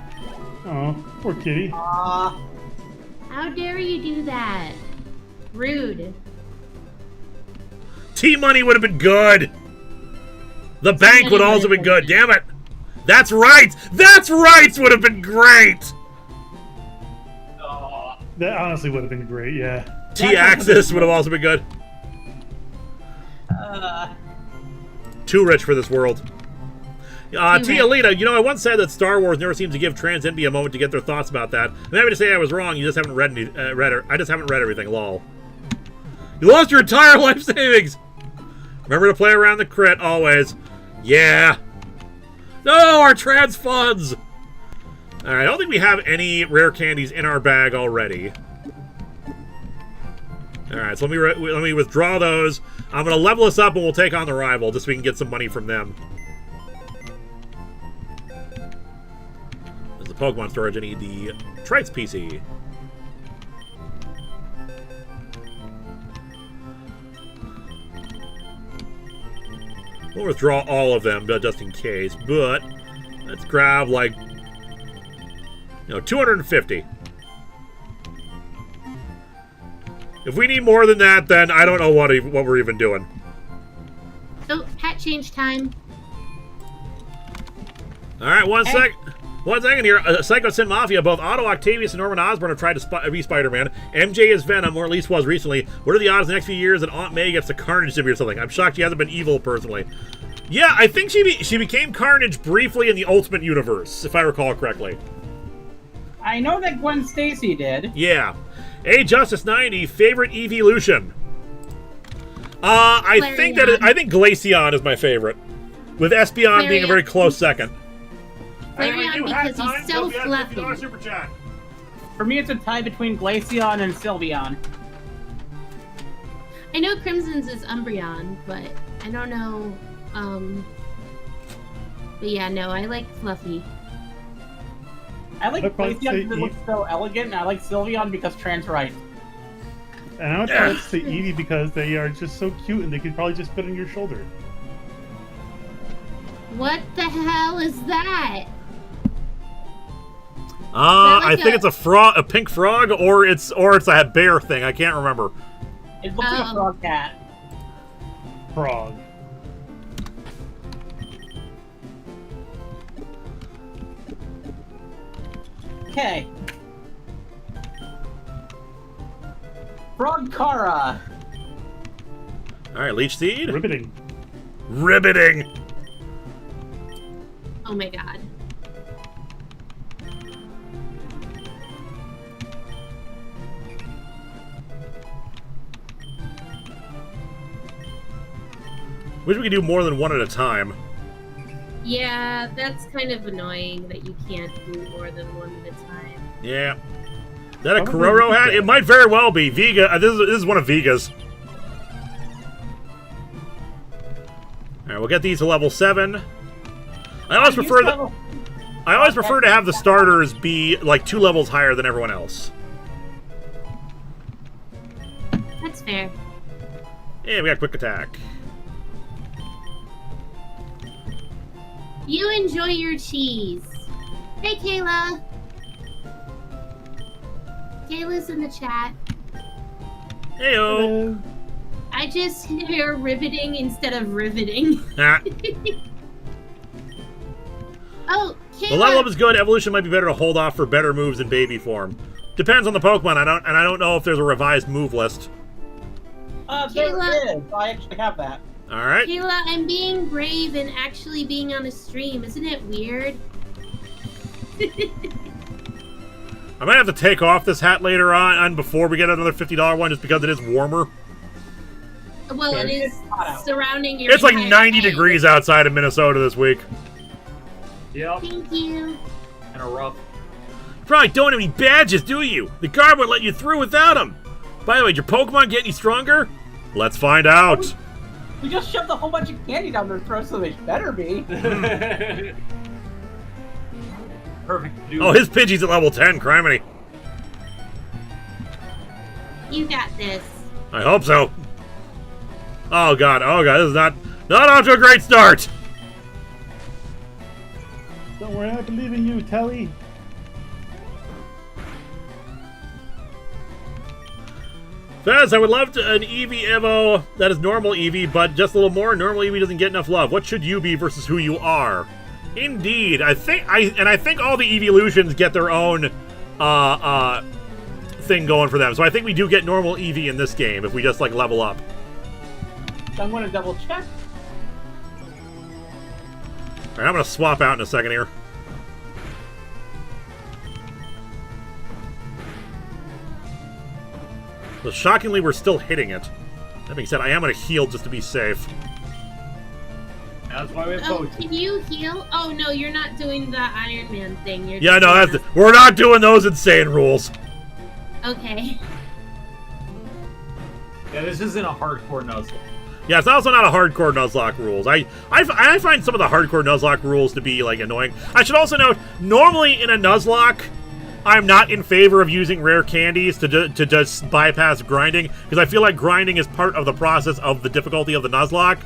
Oh, poor kitty. How dare you do that? Rude. T-Money would have been good. The bank would also been good. Damn it! That's right. That's right. Would have been great. That honestly would have been great. Yeah. T-Axis would have also been good. Too rich for this world. T-Alita, you know, I once said that Star Wars never seems to give Trans India a moment to get their thoughts about that. I'm happy to say I was wrong. You just haven't read I just haven't read everything. Lol. You lost your entire life savings. Remember to play around the crit always. Yeah. No, our trans funds. All right, I don't think we have any rare candies in our bag already. All right, so let me withdraw those. I'm going to level us up and we'll take on the rival just so we can get some money from them. There's the Pokemon storage. I need the Trites PC. We'll withdraw all of them just in case, but let's grab like, 250. If we need more than that, then I don't know what we're even doing. Oh, hat change time. All right, one second here. Psycho Sin Mafia, both Otto Octavius and Norman Osborn have tried to be Spider-Man. MJ is Venom, or at least was recently. What are the odds in the next few years that Aunt May gets the Carnage to be or something? I'm shocked she hasn't been evil personally. Yeah, I think she became Carnage briefly in the Ultimate Universe, if I recall correctly. I know that Gwen Stacy did. Yeah. A Justice 90, favorite evolution. I think Glaceon is my favorite, with Espeon being a very close second. Flareon because he's so fluffy. Super chat. For me, it's a tie between Glaceon and Sylveon. I know Crimson's is Umbreon, but I don't know. But yeah, no, I like Fluffy. I like Glaceon because it looks so elegant, and I like Sylveon because trans right. And I would try to say Eevee because they are just so cute and they could probably just fit on your shoulder. What the hell is that? I think it's a frog, a pink frog, or it's a bear thing. I can't remember. It looks like a frog cat. Frog. Okay. Frog Kara. All right, Leech Seed. Riveting. Riveting. Oh my god. Wish we could do more than one at a time. Yeah, that's kind of annoying that you can't do more than one at a time. Yeah. Is that a Kororo hat? It might very well be. Viga. This is one of Viga's. Alright, we'll get these to level 7. I always prefer to have the starters be like 2 levels higher than everyone else. That's fair. Yeah, we got quick attack. You enjoy your cheese. Hey, Kayla. Kayla's in the chat. Heyo. I just hear riveting instead of riveting. Ah. Oh, Kayla. The level up is good. Evolution might be better to hold off for better moves in baby form. Depends on the Pokemon. I don't know if there's a revised move list. There is. I actually have that. All right. Kayla, I'm being brave and actually being on a stream. Isn't it weird? I might have to take off this hat later on before we get another $50 one, just because it is warmer. Well, Yeah, it is hot out. surrounding your. It's like entire 90 head. degrees outside of Minnesota this week. Yep. Thank you. And a rough. Probably don't have any badges, do you? The guard won't let you through without them. By the way, did your Pokemon get any stronger? Let's find out. We just shoved a whole bunch of candy down their throats, so they better be. Perfect. Dude. Oh, his Pidgey's at level 10, criminy. You got this. I hope so. Oh god, this is not off to a great start. Don't worry, I believe in you, Telly. Fez, I would love an Eevee Evo that is normal Eevee, but just a little more. Normal Eevee doesn't get enough love. What should you be versus who you are? Indeed, I think all the Eeveelutions get their own thing going for them. So I think we do get normal Eevee in this game if we just like level up. I'm gonna double check. All right, I'm gonna swap out in a second here. But shockingly, we're still hitting it. That being said, I am gonna heal just to be safe. That's why we have Oh, potions. can you heal? Oh no, you're not doing the Iron Man thing. You're Yeah, just no, doing we're not doing those insane rules. Okay. Yeah, this isn't a hardcore Nuzlocke. Yeah, it's also not a hardcore Nuzlocke rules. I find some of the hardcore Nuzlocke rules to be like annoying. I should also note, normally in a Nuzlocke, I'm not in favor of using rare candies to just bypass grinding, because I feel like grinding is part of the process of the difficulty of the Nuzlocke.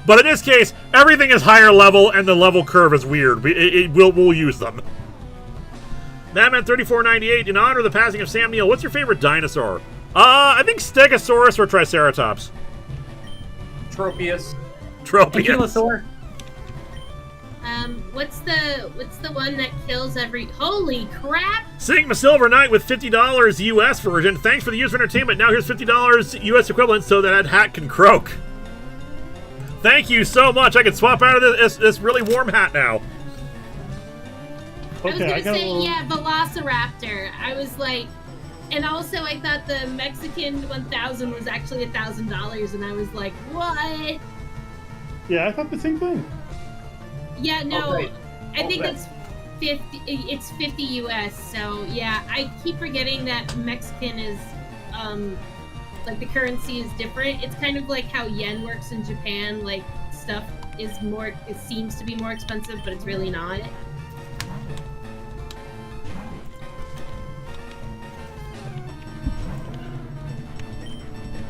But in this case, everything is higher level, and the level curve is weird. We'll use them. Madman3498, in honor of the passing of Sam Neill, what's your favorite dinosaur? I think Stegosaurus or Triceratops. Tropius. Tropius. Ankylosaur. What's the one that kills every? Holy crap! Sigma Silver Knight with $50 US version. Thanks for the user entertainment. Now here's $50 US equivalent so that hat can croak. Thank you so much. I can swap out of this really warm hat now. I was Okay, gonna got a say, little... yeah, Velociraptor. I was like, and also I thought the Mexican 1000 was actually $1,000, and I was like, what? Yeah, I thought the same thing. Yeah, no, Okay. I think Okay. it's 50. It's 50 US. So yeah, I keep forgetting that Mexican is, like the currency is different. It's kind of like how yen works in Japan. Like stuff is more, it seems to be more expensive, but it's really not.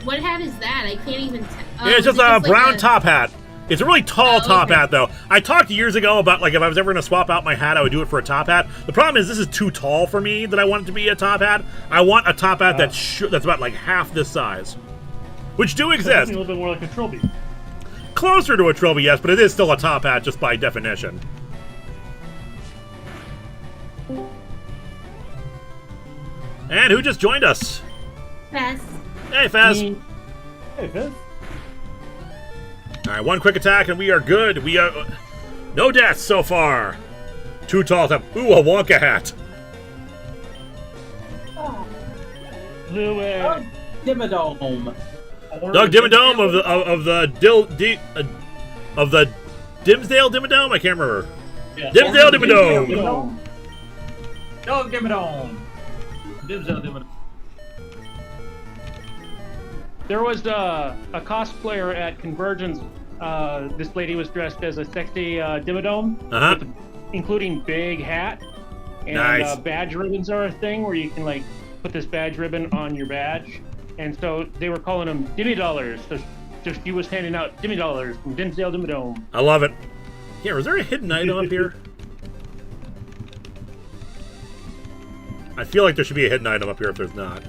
What hat is that? I can't even tell. It's just a brown top hat. It's a really tall top hat, though. I talked years ago about, like, if I was ever going to swap out my hat, I would do it for a top hat. The problem is this is too tall for me that I want it to be a top hat. I want a top hat that's about, like, half this size. Which do exist. A little bit more like a trilby. Closer to a trilby, yes, but it is still a top hat just by definition. And who just joined us? Fez. Hey, Fez. Hey, Fez. All right, one quick attack and we are good. We are no deaths so far. Too tall to ooh, a Wonka hat. Doug Dimmadome. Doug Dimmadome of the Dimsdale Dimmadome. I can't remember. Yeah. Dimsdale Dimmadome. Doug Dimmadome. Dimsdale Dimmadome. There was a cosplayer at Convergence. This lady was dressed as a sexy Dimmadome, including big hat. And Nice. Badge ribbons are a thing where you can like put this badge ribbon on your badge. And so they were calling them Dimmy Dollars. So she was handing out Dimmy Dollars from Dimsdale Dimmadome. I love it. Yeah, is there a hidden item up here? I feel like there should be a hidden item up here if there's not.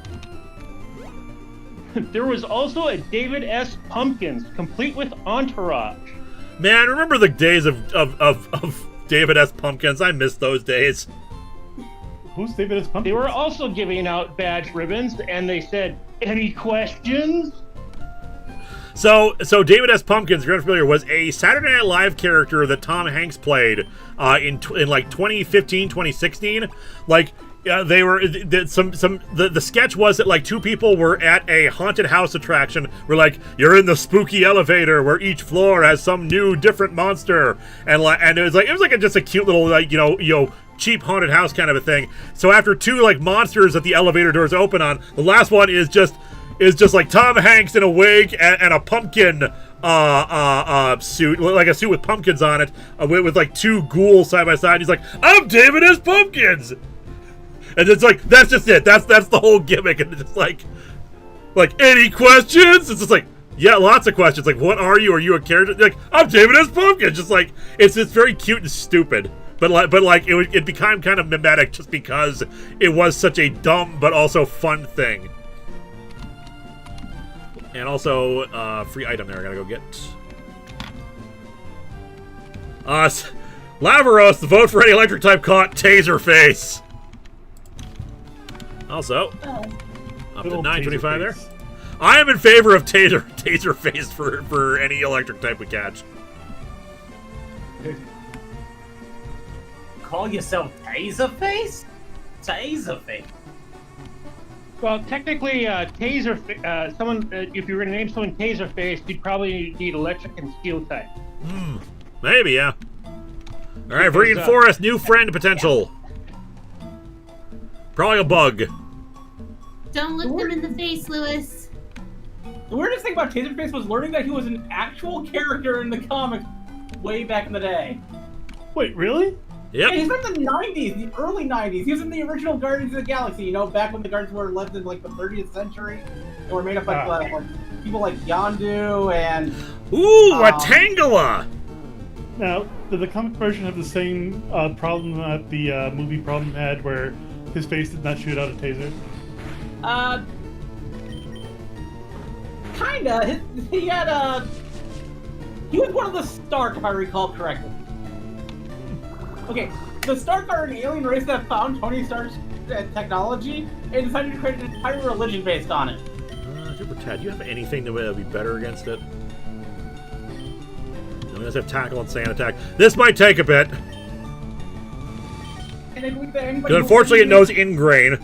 There was also a David S. Pumpkins, complete with entourage. Man, remember the days of David S. Pumpkins? I miss those days. Who's David S. Pumpkins? They were also giving out badge ribbons, and they said, "Any questions?" So David S. Pumpkins, if you're not familiar, was a Saturday Night Live character that Tom Hanks played in like 2015, 2016. Like, they were the sketch was that like two people were at a haunted house attraction. Where like you're in the spooky elevator where each floor has some new different monster, and it was like just a cute little like you know cheap haunted house kind of a thing. So after two like monsters that the elevator doors open on, the last one is just like Tom Hanks in a wig and a pumpkin suit, like a suit with pumpkins on it, with like two ghouls side by side. He's like, "I'm David S. Pumpkins," and it's like that's just it. That's the whole gimmick, and it's just like any questions? It's just like, yeah, lots of questions. Like, what are you? Are you a character? Like, I'm David S. Pumpkins. Just like it's very cute and stupid. But it became kind of mimetic just because it was such a dumb but also fun thing. And also, free item there I gotta go get. Lavaros, the vote for any electric type caught Taserface. Also, up to 925 there. I am in favor of Taserface for any electric type we catch. Call yourself Taserface? Taserface. Well, technically, someone, if you were going to name someone Taserface, you'd probably need electric and steel type. Maybe, yeah. All right, Viridian Forest, new friend potential. Probably a bug. Don't look them in the face, Lewis. The weirdest thing about Taserface was learning that he was an actual character in the comics way back in the day. Wait, really? Yep. Yeah, he's from the 90s, the early 90s. He was in the original Guardians of the Galaxy, you know, back when the Guardians were lived in like the 30th century. And were made up by like people like Yondu and... Ooh, a Tangela! Now, did the comic version have the same problem that the movie problem had, where his face did not shoot out a taser? Kinda. He had he was one of the Stark, if I recall correctly. Okay, the Stark are an alien race that found Tony Stark's technology and decided to create an entire religion based on it. Super Ted, do you have anything that would be better against it? No, let's have tackle and sand attack. This might take a bit. Because unfortunately it knows ingrain.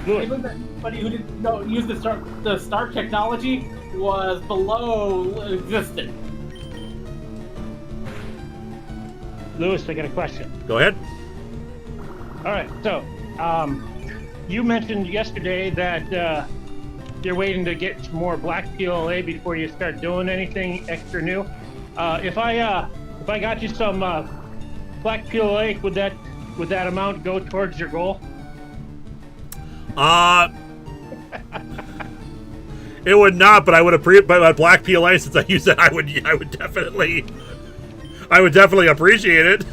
Anybody who didn't use the Stark technology was below existent. Lewis, I got a question. Go ahead. All right, so you mentioned yesterday that you're waiting to get some more black PLA before you start doing anything extra new. If I got you some black PLA, would that amount go towards your goal? It would not, but I would appreciate. But black PLA, since I use it, I would definitely appreciate it.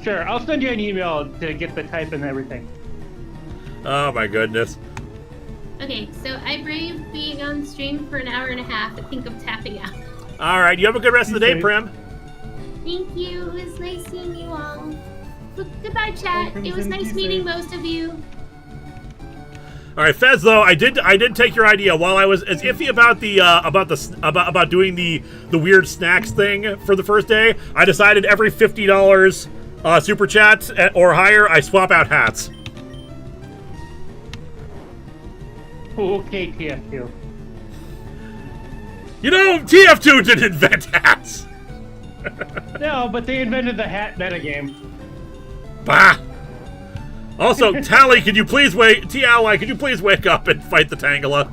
Sure, I'll send you an email to get the type and everything. Oh my goodness. Okay, so I braved being on stream for an hour and a half. I think I'm tapping out. All right, you have a good rest of the day, Prim. Thank you. It was nice seeing you all. Goodbye, chat. Welcome, It was nice meeting most of you. All right, Fez. Though I did take your idea. While I was as iffy about about doing the weird snacks thing for the first day, I decided every $50 super chats or higher, I swap out hats. Okay, TF2. You know, TF2 didn't invent hats. No, but they invented the hat metagame. Bah. Also, Tally, could you please wake? T-Ally, could you please wake up and fight the Tangela?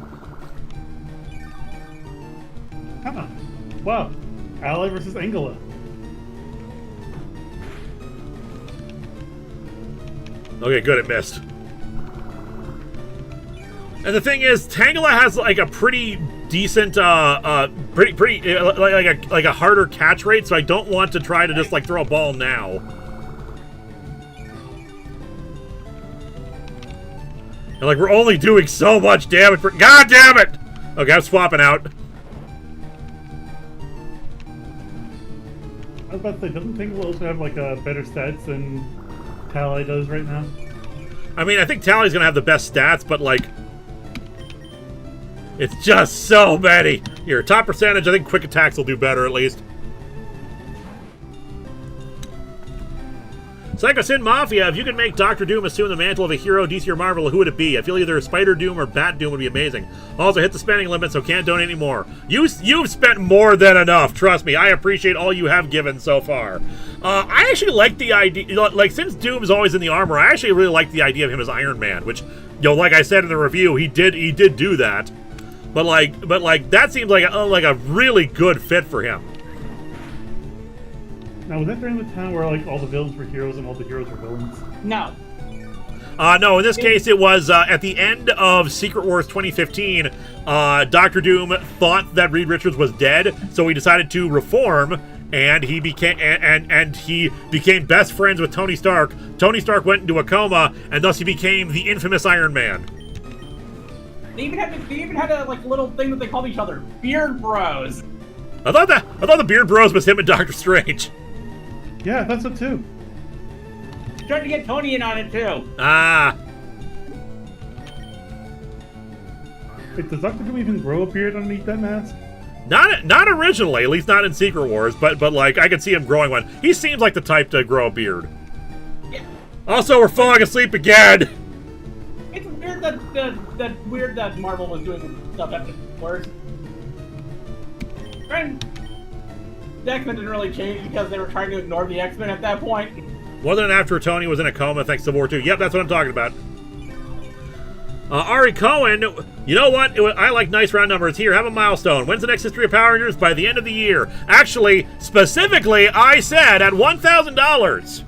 Huh. Wow. Ally versus Angela. Okay, good, it missed. And the thing is, Tangela has like a pretty decent, pretty like a harder catch rate, so I don't want to try to just like throw a ball now. And like we're only doing so much damage. God damn it! Okay, I'm swapping out. I was about to say, doesn't Tingle also have like a better stats than Tally does right now? I mean, I think Tally's gonna have the best stats, but like, it's just so many. Here, top percentage, I think quick attacks will do better at least. Psycho Sin Mafia, if you could make Dr. Doom assume the mantle of a hero, DC or Marvel, who would it be? I feel either Spider Doom or Bat Doom would be amazing. Also, hit the spending limit, so can't donate anymore. You've spent more than enough, trust me. I appreciate all you have given so far. I actually like the idea, like, since Doom is always in the armor, I actually really like the idea of him as Iron Man, which, like I said in the review, he did do that. But like that seems like a really good fit for him. Now, was that during the time where like all the villains were heroes and all the heroes were villains? No. No, in this case, it was at the end of Secret Wars 2015. Dr. Doom thought that Reed Richards was dead, so he decided to reform, and he became he became best friends with Tony Stark. Tony Stark went into a coma, and thus he became the infamous Iron Man. They even had a like little thing that they called each other, Beard Bros. I thought the Beard Bros was him and Doctor Strange. Yeah, I thought so too. Trying to get Tony in on it too. Ah. Wait, does Dr. Doom even grow a beard underneath that mask? Not originally, at least not in Secret Wars, but like I could see him growing one. He seems like the type to grow a beard. Yeah. Also, we're falling asleep again. It's weird that Marvel was doing stuff after Wars. And the X-Men didn't really change because they were trying to ignore the X-Men at that point. Wasn't it after Tony was in a coma thanks to Civil War 2? Yep, that's what I'm talking about. Ari Cohen, you know what? I like nice round numbers. Here, have a milestone. When's the next History of Power Rangers? By the end of the year. Actually, specifically, I said at $1,000.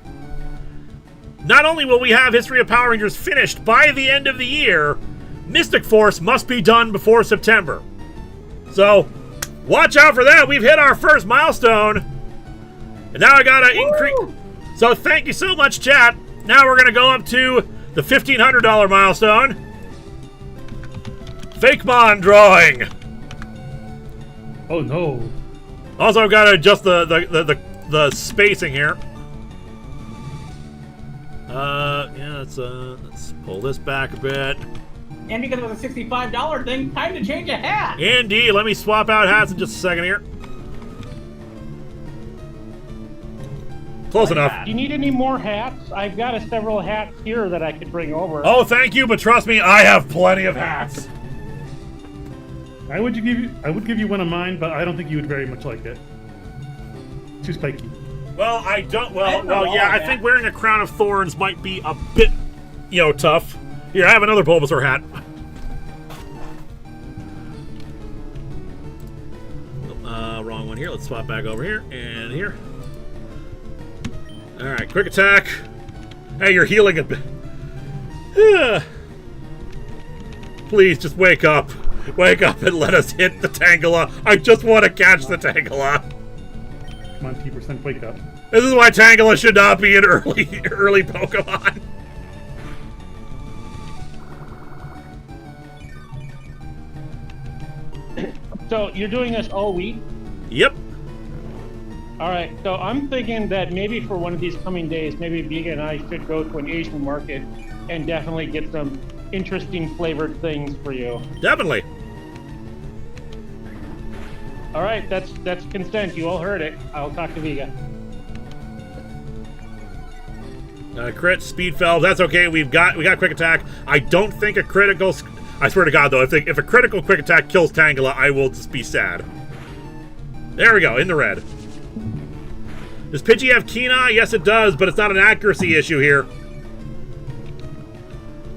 Not only will we have History of Power Rangers finished by the end of the year, Mystic Force must be done before September. So, watch out for that. We've hit our first milestone. And now I gotta increase. So thank you so much, chat. Now we're gonna go up to the $1,500 milestone. Fakemon drawing. Oh no. Also, I've got to adjust the spacing here. Yeah, let's pull this back a bit. And because it was a $65 thing, time to change a hat. Indeed. Let me swap out hats in just a second here. Close enough. Do you need any more hats? I've got several hats here that I could bring over. Oh, thank you, but trust me, I have plenty of hats. I would give you one of mine, but I don't think you would very much like it. Too spiky. Well, I don't. Well, yeah. I think wearing a crown of thorns might be a bit, tough. Here, I have another Bulbasaur hat. Wrong one here. Let's swap back over here and here. All right, quick attack. Hey, you're healing a bit. Please, just wake up. Wake up and let us hit the Tangela. I just want to catch the Tangela. Come on, T%, wake up. This is why Tangela should not be an early Pokemon. So you're doing this all week? Yep. All right. So I'm thinking that maybe for one of these coming days, maybe Viga and I should go to an Asian market and definitely get some interesting flavored things for you. Definitely. All right. That's consent. You all heard it. I'll talk to Viga. Crit, speed fell. That's okay. We got quick attack. I don't think a critical. I swear to God, though, if a critical quick attack kills Tangela, I will just be sad. There we go, in the red. Does Pidgey have Keen Eye? Yes, it does, but it's not an accuracy issue here.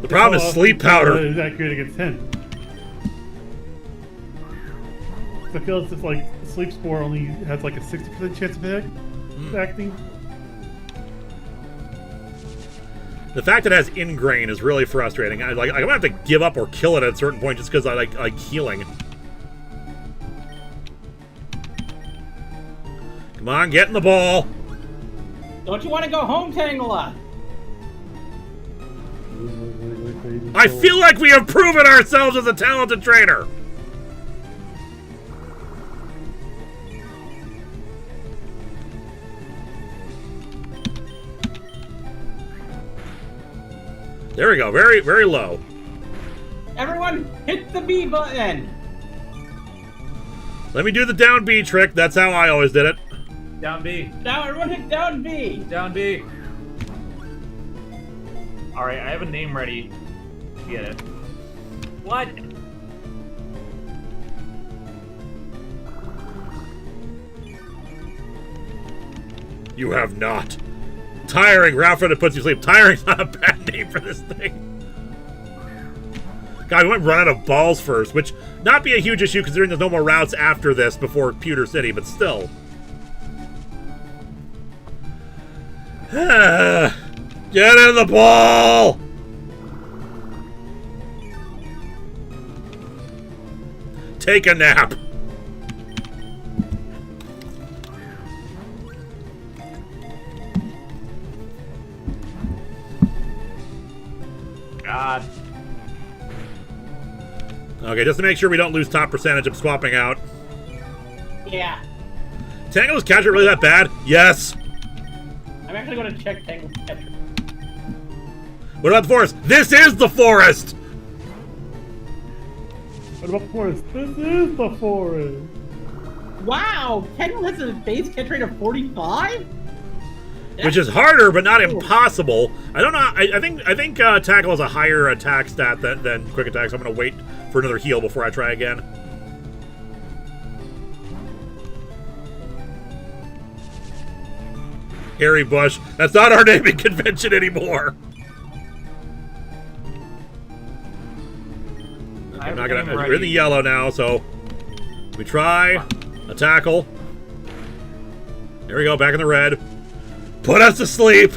The problem is sleep powder. It's accurate against him. I feel as if like Sleep Spore only has like a 60% chance of acting. The fact that it has Ingrain is really frustrating. I'm gonna have to give up or kill it at a certain point just because I like healing. Come on, get in the ball. Don't you want to go home, Tangela? I feel like we have proven ourselves as a talented trainer. There we go. Very, very low. Everyone, hit the B button. Let me do the down B trick. That's how I always did it. Down B. Now everyone hit down B. Down B. Alright, I have a name ready. Get it. What? You have not. Tiring. Ralph that puts you to sleep. Tiring's not a bad name for this thing. God, we might run out of balls first, which not be a huge issue considering there's no more routes after this before Pewter City, but still. Get in the ball! Take a nap. God. Okay, just to make sure we don't lose top percentage, I'm swapping out. Yeah. Tangle's catcher really that bad? Yes. I'm actually going to check Tangle's catcher. What about the forest? This is the forest! What about the forest? This is the forest. Wow, Tangle has a base catch rate of 45? Which is harder, but not impossible. I don't know. I think Tackle has a higher attack stat than Quick Attack, so I'm going to wait for another heal before I try again. Harry Bush. That's not our naming convention anymore. I'm not gonna. We're in the yellow now, so we try a tackle. There we go, back in the red. Put us to sleep.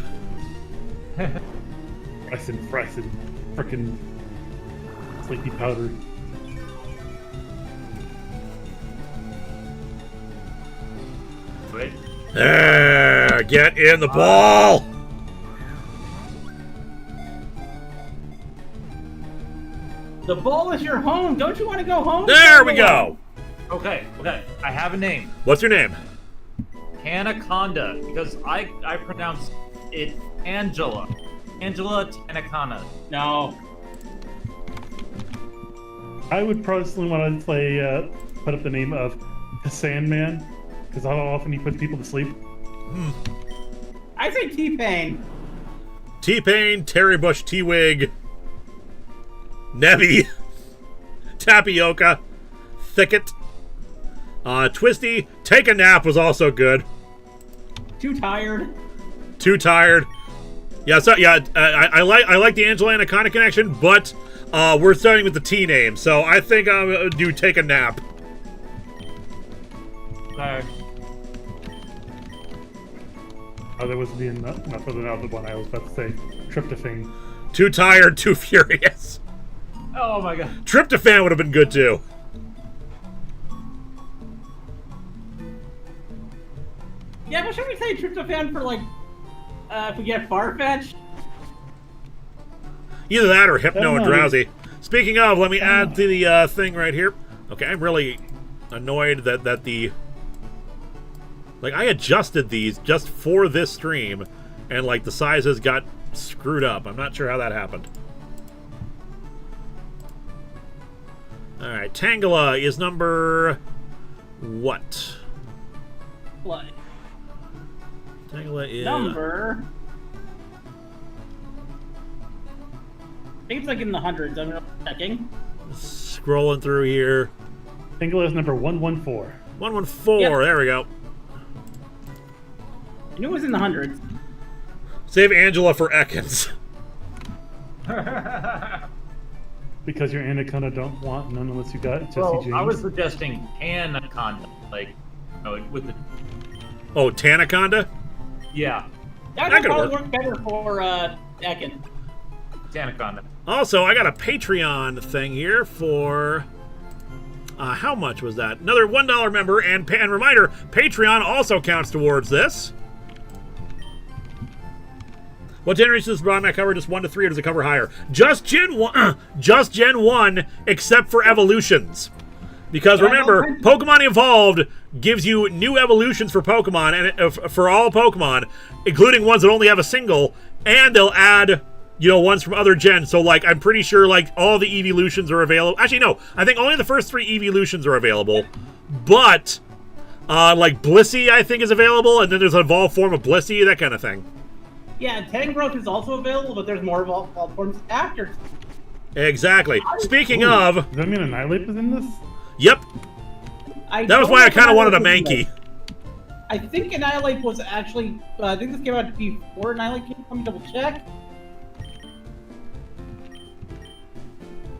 Fressin, frickin' sleepy powder. Wait. There, get in the ball. The ball is your home. Don't you want to go home? There we go. Okay. I have a name. What's your name? Anaconda, because I pronounce it Angela. Angela Anaconda. No. I would personally want to play, put up the name of the Sandman, because how often he puts people to sleep. I say T-Pain. T-Pain, Terry Bush, T-Wig, Nebby, Tapioca, Thicket, Twisty, Take a Nap was also good. Too tired. Too tired. Yeah, so yeah, I like the Angela Anaconda connection, but we're starting with the T name, so I think I'm gonna do Take a Nap. Okay. Oh, there was being not for the other one I was about to say. Tryptophan. Too tired, too furious. Oh my god. Tryptophan would have been good too. Yeah, but should we say tryptophan for like if we get Farfetch? Either that or Hypno and Drowsy. Speaking of, let me add to the thing right here. Okay, I'm really annoyed that the... Like, I adjusted these just for this stream, and, like, the sizes got screwed up. I'm not sure how that happened. Alright, Tangela is number... what? What? Tangela is... Number... I think it's like in the hundreds. I'm checking. Scrolling through here. Tangela is number 114. 114, Yep. There we go. I knew it was in the hundreds. Save Angela for Ekans. Because your Anaconda don't want none unless you got Jesse Well, James. I was suggesting Anaconda, like, with the... Oh, Tanaconda? Yeah, That That would could probably work. work better for Ekin. Anaconda. Also, I got a Patreon thing here for... how much was that? Another $1 member, and reminder, Patreon also counts towards this. What generation does Broadmat cover? Just 1 to 3, or does it cover higher? Just Gen 1, just Gen 1, except for evolutions. Because remember, Pokemon Evolved gives you new evolutions for Pokemon, and for all Pokemon, including ones that only have a single, and they'll add, you know, ones from other gens. So, like, I'm pretty sure, like, all the evolutions are available. Actually, no. I think only the first 3 evolutions are available. But, like, Blissey, I think, is available, and then there's an evolved form of Blissey, that kind of thing. Yeah, Tangrowth is also available, but there's more evolved forms after. Exactly. Speaking of... Does that mean Annihilate is in this? Yep. That was why I kind of wanted a Mankey. I think Annihilate was actually... I think this came out before Annihilate came. Let me double check.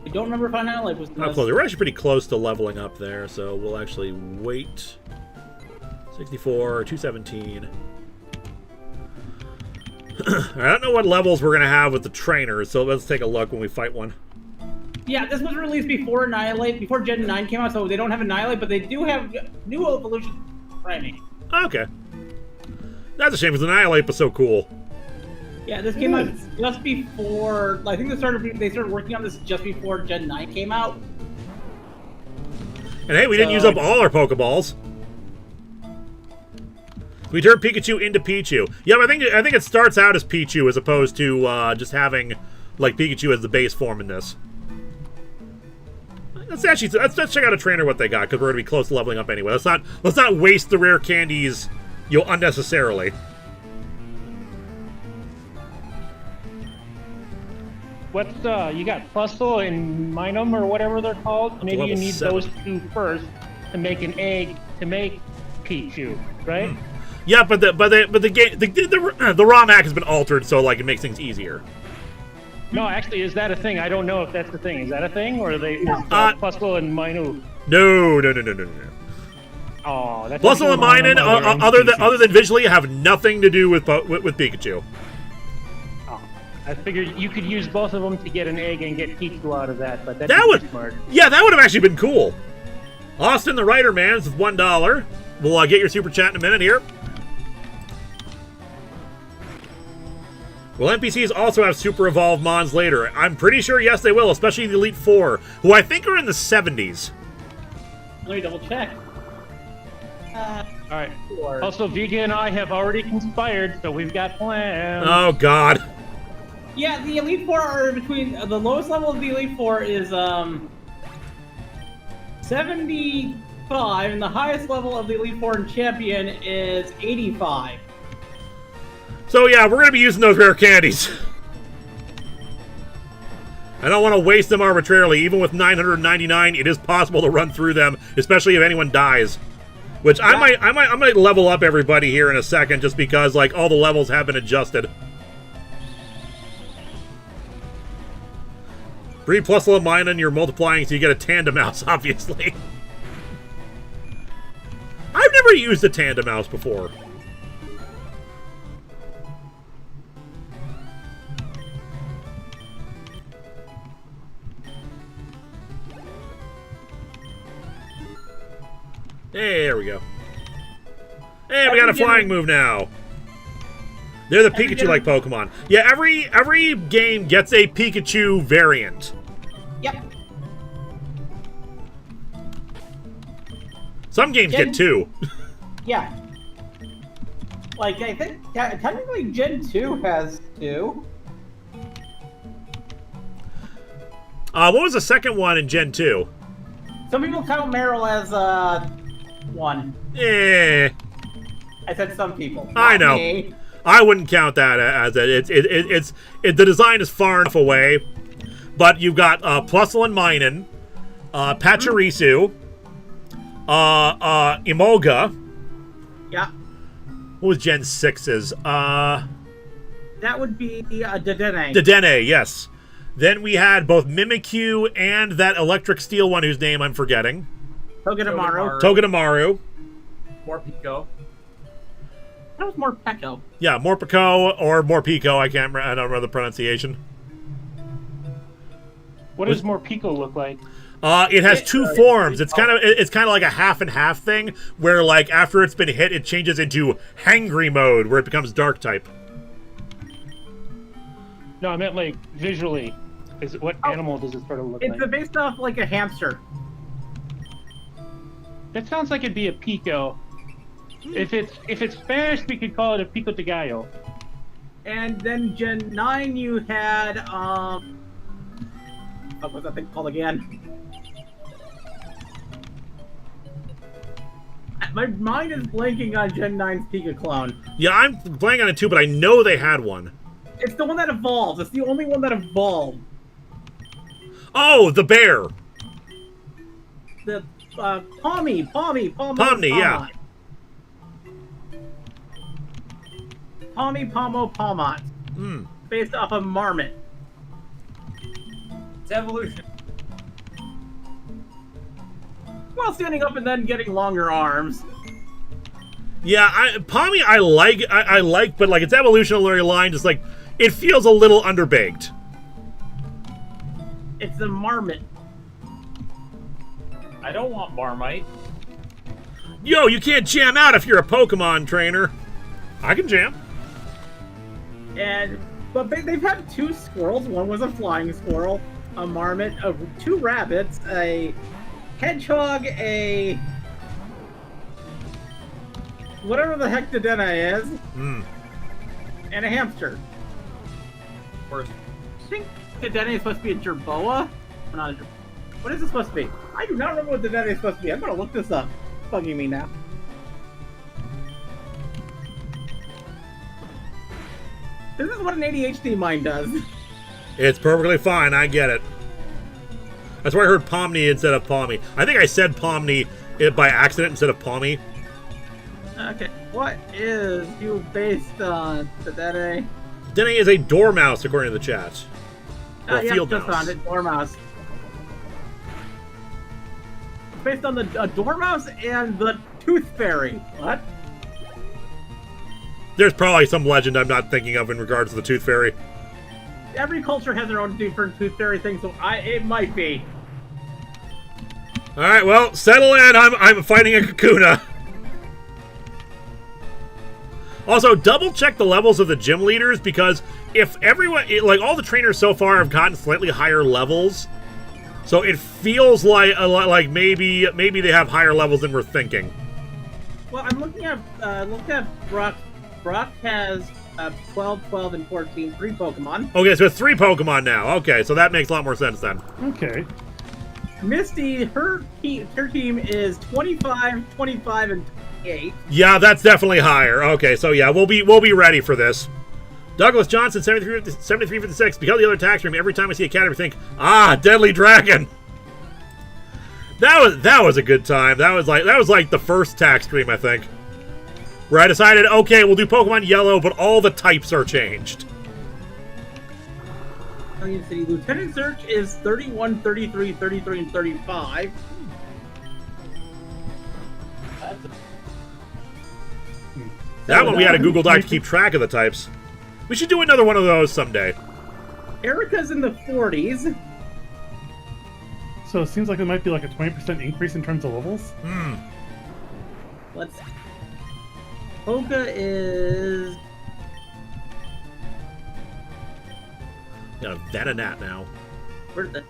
I don't remember if Annihilate was... How close? We're actually pretty close to leveling up there, so we'll actually wait. 64, 217. I don't know what levels we're going to have with the trainers, so let's take a look when we fight one. Yeah, this was released before Annihilate, before Gen 9 came out, so they don't have Annihilate, but they do have new evolution priming. Okay. That's a shame, because Annihilate was so cool. Yeah, this came out just before... I think they started working on this just before Gen 9 came out. And hey, we didn't use up all our Pokeballs. We turned Pikachu into Pichu. Yeah, but I think it starts out as Pichu as opposed to just having like Pikachu as the base form in this. Let's check out a trainer what they got, because we're gonna be close to leveling up anyway. Let's not waste the rare candies, you know, unnecessarily. What's you got Fustle and Minum or whatever they're called? Maybe you need 7. those 2 first to make an egg to make Pichu, right? Yeah, but the ROM hack has been altered, so like it makes things easier. No, actually, is that a thing? I don't know if that's the thing. Is that a thing, or are they Fustle and Minu? No. Oh, that's Fustle and Minun, other than visually, have nothing to do with Pikachu. Oh, I figured you could use both of them to get an egg and get Pichu out of that, but that's smart. Yeah, that would have actually been cool. Austin the Writer Man is $1. We'll get your super chat in a minute here. Will NPCs also have super evolved Mons later? I'm pretty sure yes they will, especially the Elite Four, who I think are in the 70s. Let me double check. Alright. Also, Viga and I have already conspired, so we've got plans. Oh, God. Yeah, the Elite Four are between... the lowest level of the Elite Four is 75, and the highest level of the Elite Four in Champion is 85. So yeah, we're going to be using those rare candies. I don't want to waste them arbitrarily. Even with 999, it is possible to run through them, especially if anyone dies. Which I might level up everybody here in a second, just because like all the levels have been adjusted. Breed plus Lamina, and you're multiplying, so you get a Tandem Mouse, obviously. I've never used a Tandem Mouse before. Hey, there we go. Hey, we got a flying move now. They're the Pikachu-like Pokemon. Yeah, every game gets a Pikachu variant. Yep. Some games get 2. Yeah. Like, I think technically Gen 2 has 2. What was the second one in Gen 2? Some people count Meryl as 1. Eh. I said some people. I Not know. me. I wouldn't count that as it. The design is far enough away, but you've got Plusle and Minun, Pachirisu, Emolga. Yeah. What was Gen 6's? That would be Dedenne. Dedenne, yes. Then we had both Mimikyu and that electric steel one whose name I'm forgetting. Togedemaru. Morpeko. That was more Pecco. Yeah, Morpeko or Morpeko. I don't remember the pronunciation. What does Morpeko look like? It has 2 forms. It's kind of like a half and half thing, where like after it's been hit, it changes into hangry mode, where it becomes dark type. No, I meant like visually. What animal does it sort of look like? It's based off like a hamster. That sounds like it'd be a pico. If it's Spanish, we could call it a pico de gallo. And then Gen 9, you had what was that thing called again? My mind is blanking on Gen 9's Pika clone. Yeah, I'm blanking on it too, but I know they had one. It's the one that evolves. It's the only one that evolved. Oh, the bear. The Pomni, yeah. Pomni, Pomo, Pomot. Based off of Marmot. It's evolution. While standing up and then getting longer arms. Yeah, Pomni I like, but like its evolutionary line just like it feels a little underbaked. It's the Marmot. I don't want Marmite. Yo, you can't jam out if you're a Pokemon trainer. I can jam. But they've had 2 squirrels. One was a flying squirrel, a marmot, 2 rabbits, a hedgehog, a whatever the heck Dedenne is, and a hamster. Of course. I think Dedenne is supposed to be a Jerboa. Or not a Jerboa. What is it supposed to be? I do not remember what Dedenne is supposed to be. I'm gonna look this up. It's bugging me now. This is what an ADHD mind does. It's perfectly fine. I get it. That's why I heard Pomni instead of Pomni. I think I said Pomni by accident instead of Pomni. Okay, what is you based on Dedenne? Dedenne is a dormouse, according to the chat. Or a Yeah, field just mouse. found it. Dormouse. Based on the Dormouse and the Tooth Fairy. What? There's probably some legend I'm not thinking of in regards to the Tooth Fairy. Every culture has their own different Tooth Fairy thing, so it might be. All right, well, settle in. I'm fighting a Kakuna. Also, double check the levels of the gym leaders, because if everyone, like all the trainers so far have gotten slightly higher levels, so it feels like maybe they have higher levels than we're thinking. Well, I'm looking at Brock. Brock has 12, 12, and 14, 3 Pokemon. Okay, so it's 3 Pokemon now. Okay, so that makes a lot more sense then. Okay. Misty, her team is 25, 25, and 28. Yeah, that's definitely higher. Okay, so yeah, we'll be ready for this. Douglas Johnson, 7356. Because of the other tax stream, every time I see a cat, I think, Deadly Dragon. That was a good time. That was like the first tax stream, I think, where I decided, okay, we'll do Pokemon Yellow, but all the types are changed. Lieutenant Search is 31, 33, 33, and 35. That one we had a Google Doc to keep track of the types. We should do another one of those someday. Erica's in the 40s. So it seems like it might be like a 20% increase in terms of levels. let's. Poga is. Got a Venonat now. Where's the?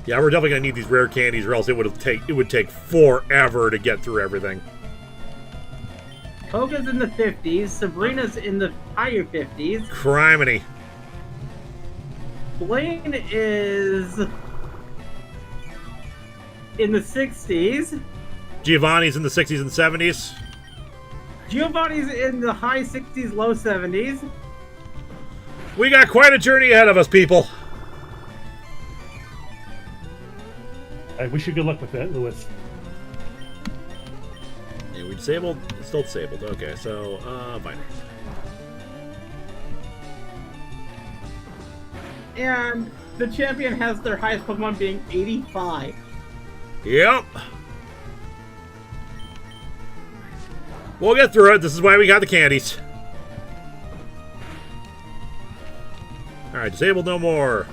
Yeah, we're definitely gonna need these rare candies, or else it would take forever to get through everything. Poga's in the 50s. Sabrina's in the higher 50s. Criminy. Blaine is in the 60s. Giovanni's in the 60s and 70s. Giovanni's in the high 60s, low 70s. We got quite a journey ahead of us, people. I wish you good luck with that, Lewis. Yeah, we disabled. It's still disabled. Okay, so binary. And the champion has their highest Pokemon being 85. Yep. We'll get through it. This is why we got the candies. Alright, disabled no more.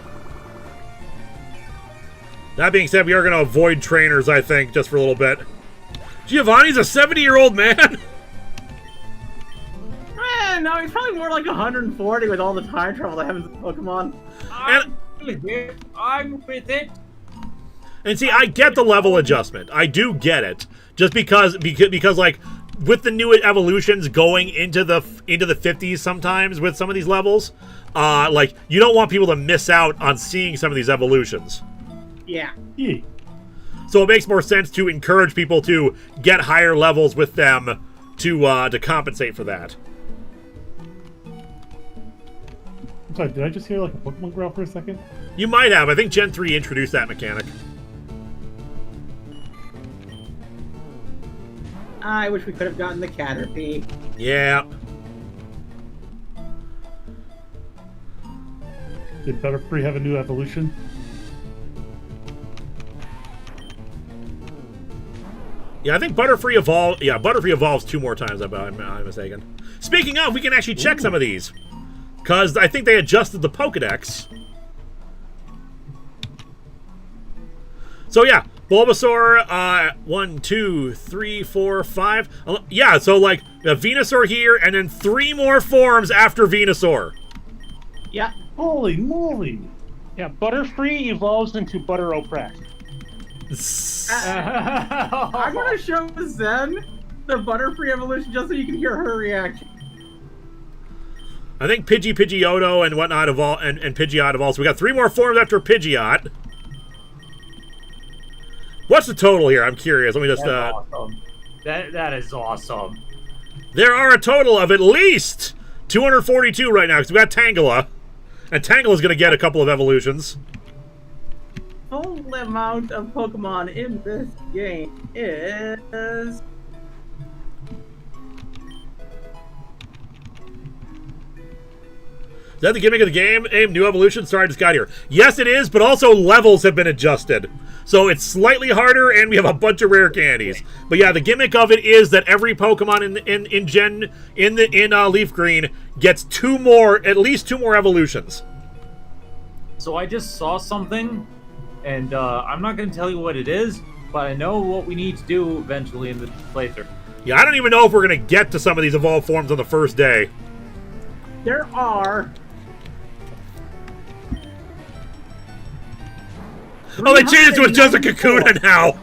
That being said, we are going to avoid trainers, I think, just for a little bit. Giovanni's a 70-year-old man! No, he's probably more like 140 with all the time travel that happens with Pokemon. I'm with it. And see, I get the level adjustment. I do get it. Just because like, with the new evolutions going into the 50s sometimes with some of these levels, like, you don't want people to miss out on seeing some of these evolutions. Yeah. So it makes more sense to encourage people to get higher levels with them to compensate for that. I'm sorry, did I just hear like a Pokemon growl for a second? You might have. I think Gen 3 introduced that mechanic. I wish we could have gotten the Caterpie. Yeah. Did Butterfree have a new evolution? Yeah, I think Butterfree evolved. Yeah, Butterfree evolves 2 more times. I'm mistaken. Speaking of, we can actually check some of these, because I think they adjusted the Pokedex. So yeah, Bulbasaur. 1, 2, 3, 4, 5. Yeah, so like Venusaur here, and then 3 more forms after Venusaur. Yeah. Holy moly! Yeah, Butterfree evolves into Butteropress. I'm gonna show Zen the Butterfree evolution just so you can hear her reaction. I think Pidgeotto and whatnot evolve, and Pidgeot evolves. So we got 3 more forms after Pidgeot. What's the total here? I'm curious. Let me just. That's awesome. That is awesome. There are a total of at least 242 right now because we got Tangela, and Tangela's going to get a couple of evolutions. Full amount of Pokemon in this game is... Is that the gimmick of the game? Aim, new evolution? Sorry, I just got here. Yes, it is, but also levels have been adjusted. So it's slightly harder, and we have a bunch of rare candies. But yeah, the gimmick of it is that every Pokemon in Leaf Green gets at least 2 more evolutions. So I just saw something, and I'm not going to tell you what it is, but I know what we need to do eventually in the playthrough. Yeah, I don't even know if we're going to get to some of these evolved forms on the first day. There are... Oh, they changed it to just a Kakuna now!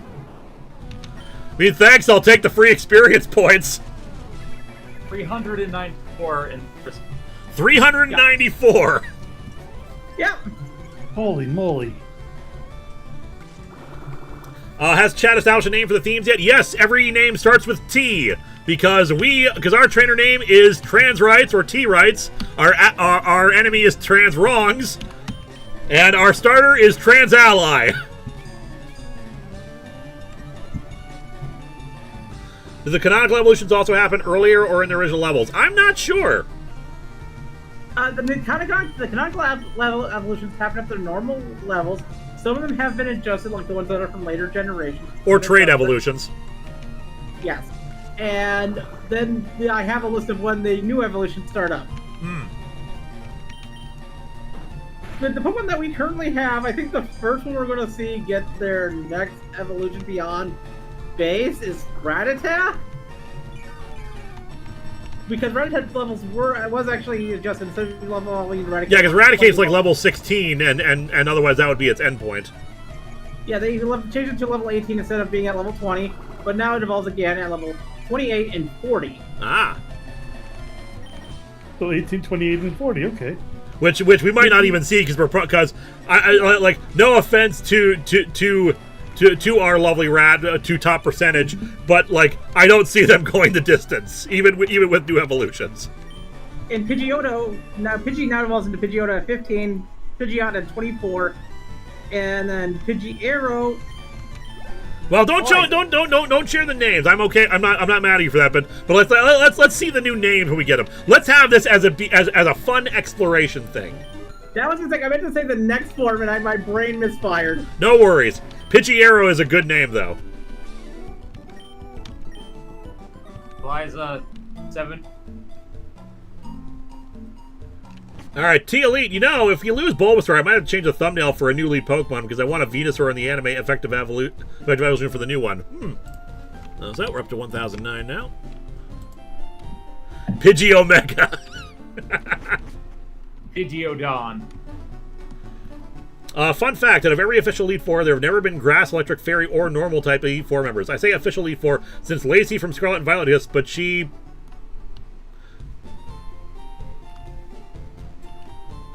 I mean, thanks, I'll take the free experience points. 394 in... 394! Yep. Holy moly. Has chat established a name for the themes yet? Yes, every name starts with T. Because our trainer name is Trans Rights, or T Rights. Our enemy is Trans Wrongs. And our starter is Trans Ally. Do the canonical evolutions also happen earlier or in the original levels? I'm not sure. The canonical level evolutions happen at their normal levels. Some of them have been adjusted, like the ones that are from later generations. Or trade evolutions. Yes. and then I have a list of when the new evolutions start up. But the Pokemon that we currently have, I think the first one we're going to see get their next evolution beyond base is Rattata. Because Rattata's levels was actually adjusted instead of level Rattata. Yeah, because Raticate's like level 16, and otherwise that would be its endpoint. Yeah, they changed it to level 18 instead of being at level 20, but now it evolves again at level 28 and 40. Ah. So 18, 28, and 40, okay. Which we might not even see because I like, no offense to our lovely rat to top percentage, but like I don't see them going the distance even with new evolutions. And Pidgeotto now evolves into Pidgeotto at 15, Pidgeot at 24, and then Pidgearrow. Well, don't share the names. I'm okay. I'm not mad at you for that. But let's see the new names when we get them. Let's have this as a fun exploration thing. That was the thing. I meant to say the next form, and my brain misfired. No worries. Pidgearrow is a good name, though. Liza, 7. Alright, T-Elite, you know, if you lose Bulbasaur, I might have to change the thumbnail for a new lead Pokemon because I want a Venusaur in the anime effective evolution for the new one. So we're up to 1009 now. Pidgeomega. Pidgeodon. Fun fact, out of every official Elite Four, there have never been Grass, Electric, Fairy, or Normal type Elite Four members. I say official Elite Four since Lacey from Scarlet and Violet is, but she...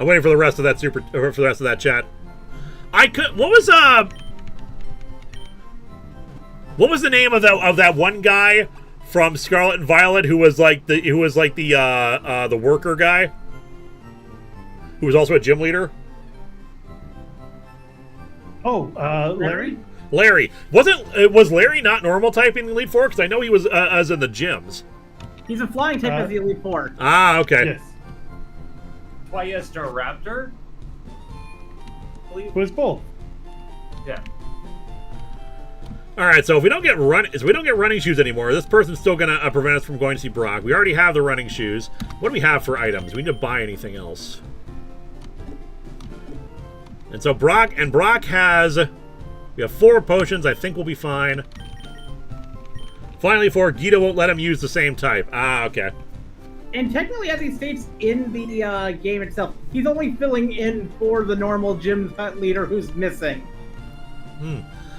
I'm waiting for the rest of that chat. What was the name of that one guy from Scarlet and Violet who was like the worker guy, who was also a gym leader? Oh, Larry? Larry. Was Larry not normal type in the Elite Four? Because I know he was as in the gyms. He's a flying type as the Elite Four. Ah, okay. Yes. Raptor? It was both. Yeah. All right, so if we don't get running shoes anymore, this person's still gonna prevent us from going to see Brock. We already have the running shoes. What do we have for items? We need to buy anything else. And so Brock has, we have 4 potions. I think we'll be fine. Finally, 4. Gita won't let him use the same type. Ah, okay. And technically, as he states in the game itself, he's only filling in for the normal gym leader who's missing.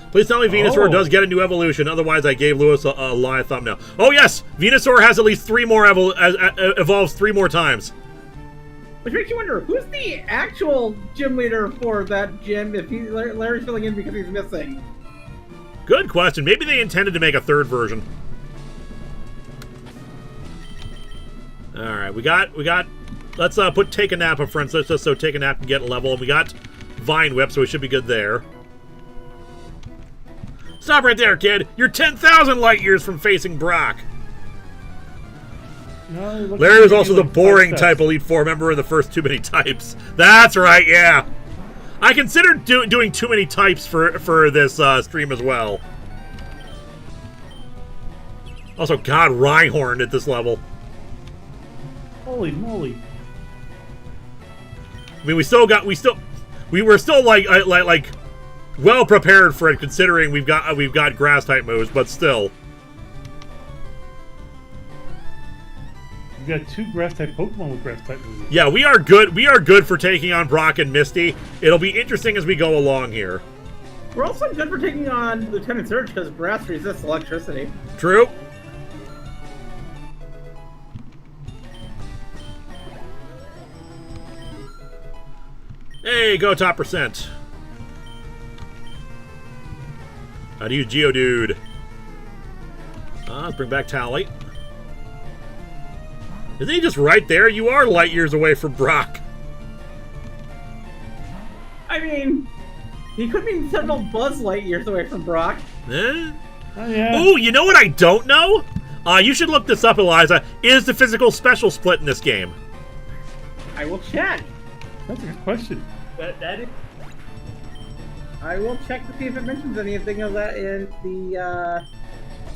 Please tell me Venusaur does get a new evolution. Otherwise, I gave Lewis a live thumbnail. Oh yes, Venusaur has at least 3 more evolves 3 more times. Which makes you wonder, who's the actual gym leader for that gym if Larry's filling in because he's missing? Good question. Maybe they intended to make a 3rd version. All right, we got. Let's put Take a Nap up front, just so Take a Nap can get a level. And we got Vine Whip, so we should be good there. Stop right there, kid. You're 10,000 light years from facing Brock. No, Larry was also the boring type Elite Four member in the first Too Many Types. That's right, yeah. I considered doing Too Many Types for this stream as well. Also, God, Rhyhorn at this level. Holy moly! I mean, we were still like well prepared for it, considering we've got grass type moves, but still. We've got 2 grass type Pokemon with grass type moves. Yeah, we are good. We are good for taking on Brock and Misty. It'll be interesting as we go along here. We're also good for taking on Lieutenant Surge because grass resists electricity. True. Hey, go top percent. How do you Geodude? Let's bring back Tally. Isn't he just right there? You are light years away from Brock. I mean, he could be several Buzz light years away from Brock. Eh? Oh, yeah. Oh, you know what I don't know? You should look this up, Eliza. Is the physical special split in this game? I will check. That's a good question. That is... I will check to see if it mentions anything of that in the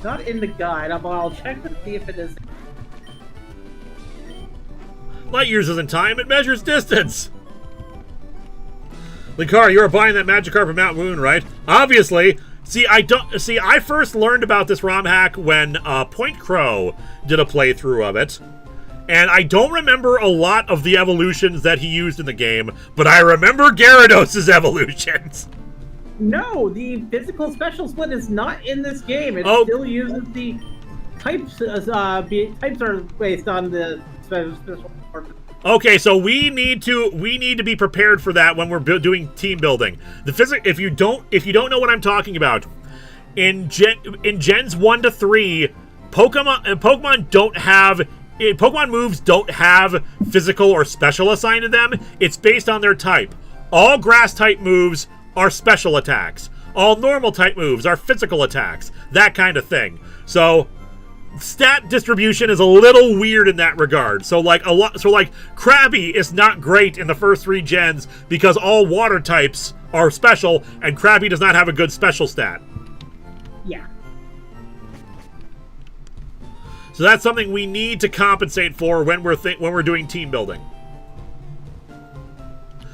not in the guide. I'll check to see if it is. Light years isn't time, it measures distance. Linkara, you are buying that Magikarp from Mount Moon, right? Obviously. I first learned about this ROM hack when Point Crow did a playthrough of it. And I don't remember a lot of the evolutions that he used in the game, but I remember Gyarados' evolutions. No, the physical special split is not in this game. It still uses the types. Types are based on the special. Okay, so we need to be prepared for that when we're doing team building. If you don't know what I'm talking about, in Gens 1 to 3, Pokemon don't have. Pokemon moves don't have physical or special assigned to them. It's based on their type. All grass-type moves are special attacks. All normal-type moves are physical attacks. That kind of thing. So, stat distribution is a little weird in that regard. So, Krabby is not great in the first 3 gens because all water types are special, and Krabby does not have a good special stat. Yeah. So that's something we need to compensate for when we're doing team building.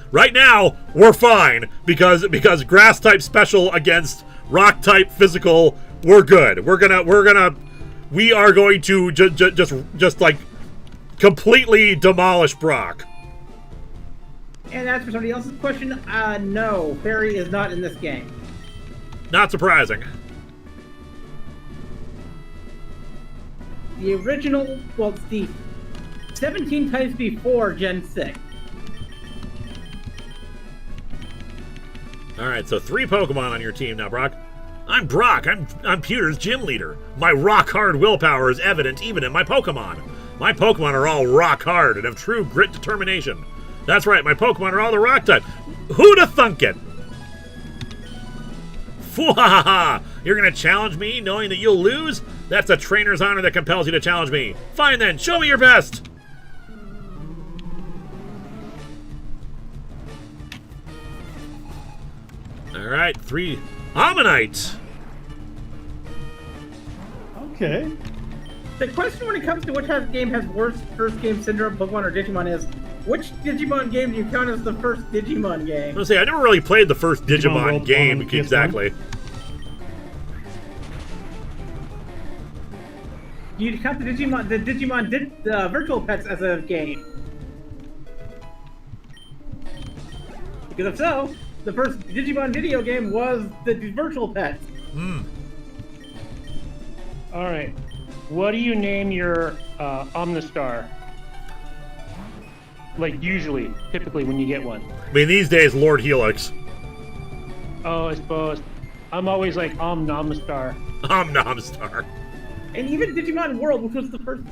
Right now, we're fine because grass type special against rock type physical, we're good. We are going to just like completely demolish Brock. And as for somebody else's question, no, Fairy is not in this game. Not surprising. The original, well, it's the 17 times before Gen 6. Alright, so 3 Pokemon on your team now, Brock. I'm Brock. I'm Pewter's gym leader. My rock-hard willpower is evident even in my Pokemon. My Pokemon are all rock-hard and have true grit determination. That's right, my Pokemon are all the rock type. Who'da thunk it? Fwahaha! You're gonna challenge me knowing that you'll lose? That's a trainer's honor that compels you to challenge me. Fine then, show me your best! Alright, 3 Ammonite! Okay. The question when it comes to which game has worse first game syndrome, Pokemon or Digimon, is which Digimon game do you count as the first Digimon game? I was gonna say, I never really played the first Digimon game exactly. Do you count the Digimon Virtual Pets as a game? Because if so, the first Digimon video game was the Virtual Pets. All right. What do you name your Omnistar? Like usually, typically when you get one. I mean, these days, Lord Helix. Oh, I suppose. I'm always like Omnistar. Omnistar. And even Digimon World, which was the first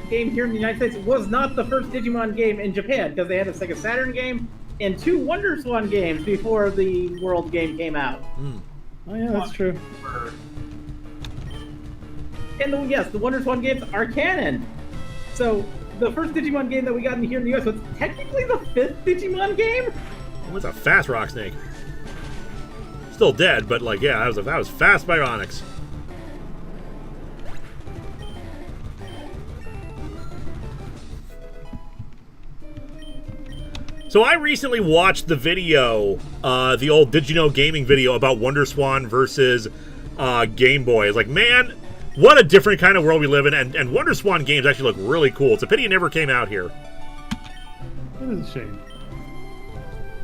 game here in the United States, was not the first Digimon game in Japan, because they had a Sega Saturn game and 2 Wonder Swan games before the World game came out. Oh yeah, that's true. And yes, the Wonder Swan games are canon. So the first Digimon game that we got in here in the US was technically the 5th Digimon game. What's a fast rock snake? Still dead, but like, yeah, that was fast bionics. So I recently watched the video, the old Did You Know Gaming video about Wonder Swan versus Game Boy. It's like, man, what a different kind of world we live in, and Wonder Swan games actually look really cool. It's a pity it never came out here. That is a shame.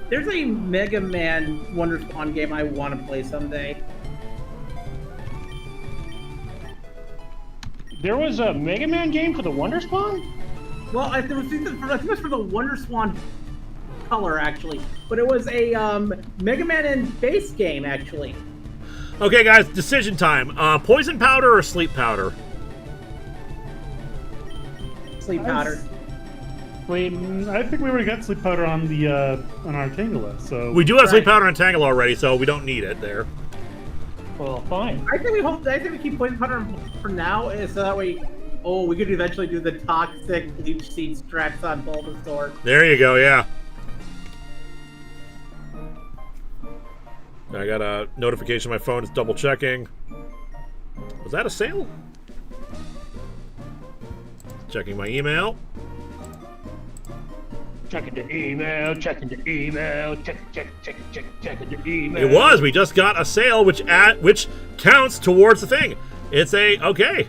There's a Mega Man Wonder Swan game I want to play someday. There was a Mega Man game for the Wonder Swan? Well, I think it was for the Wonder Swan Color, actually. But it was a Mega Man and base game, actually. Okay, guys, decision time. Poison powder or sleep powder? Sleep powder. Sleep. I think we already got sleep powder on the on our Tangela, so We do have sleep powder on Tangle already, so we don't need it there. Well, fine. I think we keep poison powder for now, so that way. Oh, we could eventually do the toxic leech seed strats on Bulbasaur. There you go, yeah. I got a notification on my phone. It's double checking. Was that a sale? Checking my email. Checking the email, checking the email, checking the email. It was. We just got a sale, which counts towards the thing. It's a okay.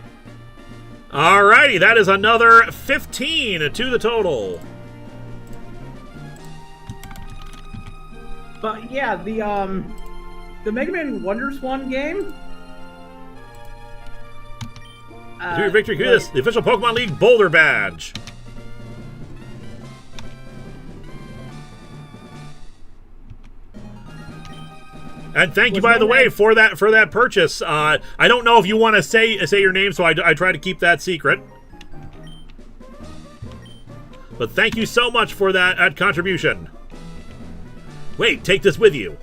Alrighty, that is another 15 to the total. But yeah, the Mega Man WonderSwan game. To your victory, this the official Pokemon League Boulder Badge. And thank you, by the way, for that purchase. I don't know if you want to say your name, so I try to keep that secret. But thank you so much for that contribution. Wait, take this with you.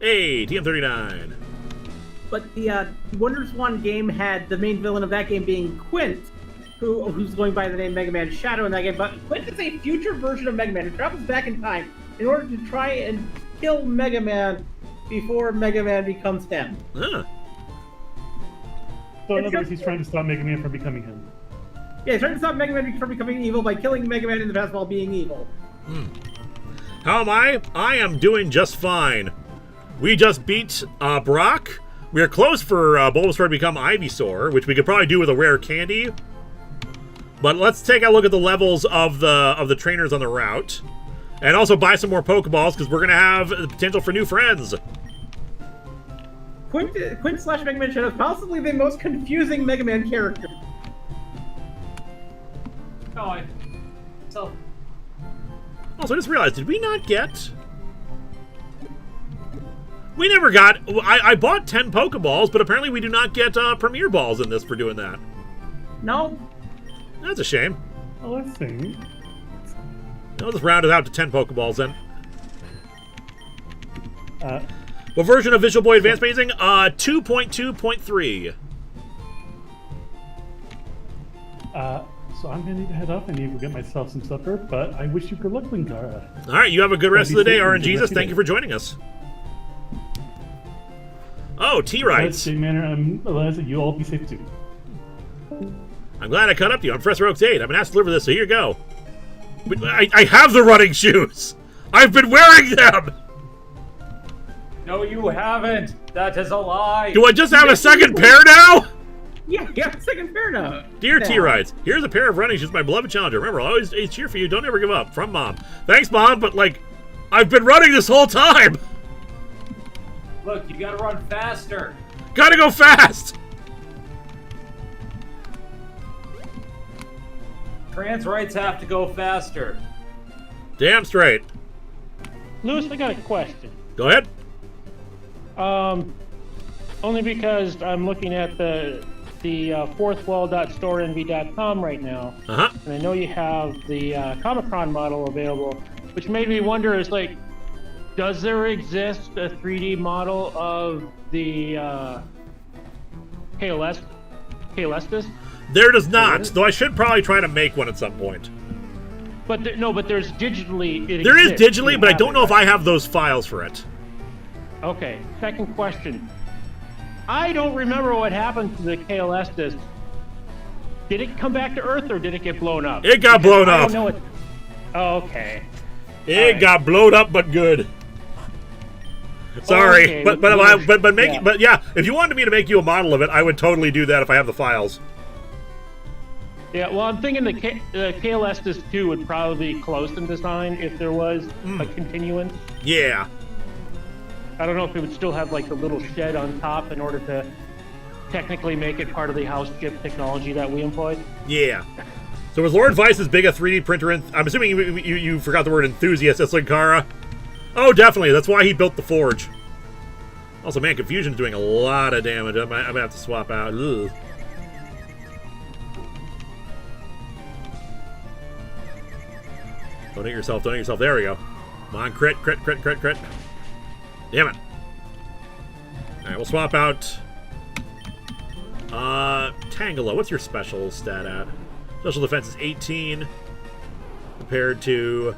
Hey, TM39. But the WonderSwan game had the main villain of that game being Quint, who's going by the name Mega Man Shadow in that game. But Quint is a future version of Mega Man who travels back in time in order to try and kill Mega Man before Mega Man becomes him. Huh. So in other words, he's trying to stop Mega Man from becoming him. Yeah, he's trying to stop Mega Man from becoming evil by killing Mega Man in the past while being evil. How am I? I am doing just fine. We just beat Brock. We are close for Bulbasaur to become Ivysaur, which we could probably do with a rare candy. But let's take a look at the levels of the trainers on the route. And also buy some more Pokeballs, because we're going to have the potential for new friends. Quint slash Mega Man Shadow is possibly the most confusing Mega Man character. No, Also, I just realized, did we not get... We never got... I bought 10 Pokeballs, but apparently we do not get Premier Balls in this for doing that. No. That's a shame. Oh, let's see. I'll just round it out to 10 Pokeballs then. What version of Visual Boy Advance Amazing? 2.2.3. So I'm going to need to head up. I need to get myself some supper, but I wish you good luck, Linkara. All right, you have a good rest of the day, RNGesus. Thank you for joining us. Oh, T writes. Eliza, you all be safe too. I'm glad I caught up to you. I'm Professor Oaks 8. I've been asked to deliver this, so here you go. I have the running shoes. I've been wearing them. No, you haven't. That is a lie. Do I just have a second pair now? Yeah, second pair now. Dear T-Rides, here's a pair of running shoes, my beloved challenger. Remember, I'll always cheer for you. Don't ever give up. From Mom. Thanks, Mom, but, like, I've been running this whole time. Look, you gotta run faster. Gotta go fast. Trans rights have to go faster. Damn straight. Lewis, I got a question. Go ahead. Only because I'm looking at the fourthwall.storenvy.com right now, and I know you have the Comic-Con model available, which made me wonder, is like, does there exist a 3D model of the Kaelestis? There does not, though I should probably try to make one at some point. But but there's digitally. There is digitally, but I don't know if I have those files for it. Okay. Second question. I don't remember what happened to the Kaelestis. Did it come back to Earth or did it get blown up? It got blown up. I don't know it. Oh, okay. It got blown up, but good. Sorry, okay. but yeah, if you wanted me to make you a model of it, I would totally do that if I have the files. Yeah, well, I'm thinking the Kaelestis 2 would probably be close in design if there was a continuance. Yeah. I don't know if it would still have like a little shed on top in order to technically make it part of the house chip technology that we employed. Yeah. So was Lord Vice as big a 3D printer? I'm assuming you forgot the word enthusiast. That's Linkara. Oh, definitely. That's why he built the forge. Also, man, Confusion's doing a lot of damage. I'm gonna have to swap out. Ugh. Don't hit yourself. Don't hit yourself. There we go. Come on, crit. Damn it. Alright, we'll swap out Tangela. What's your special stat at? Special defense is 18 compared to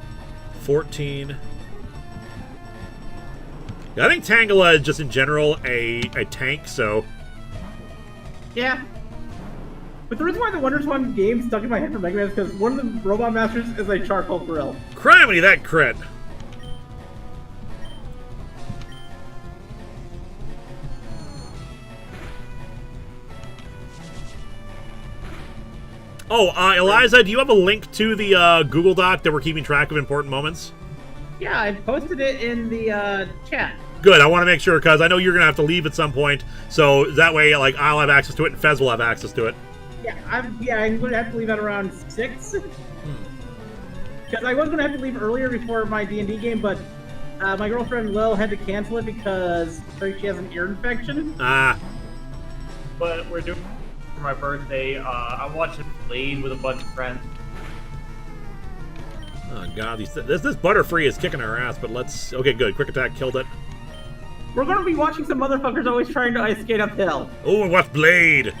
14. Yeah, I think Tangela is just in general a tank, so Yeah. But the reason why the WonderSwan game stuck in my head for Mega Man is because one of the Robot Masters is a charcoal grill. Criminy, that crit. Oh, Eliza, do you have a link to the Google Doc that we're keeping track of important moments? Yeah, I posted it in the chat. Good, I want to make sure, because I know you're going to have to leave at some point, so that way, like, I'll have access to it and Fez will have access to it. Yeah, I'm going to have to leave at around 6. Because I was going to have to leave earlier before my D&D game, but my girlfriend Lil had to cancel it because she has an ear infection. Ah. But we're doing for my birthday. I'm watching Blade with a bunch of friends. Oh god, this Butterfree is kicking our ass, but let's... Okay, good. Quick attack killed it. We're going to be watching some motherfuckers always trying to ice skate uphill. Oh, and what's Blade?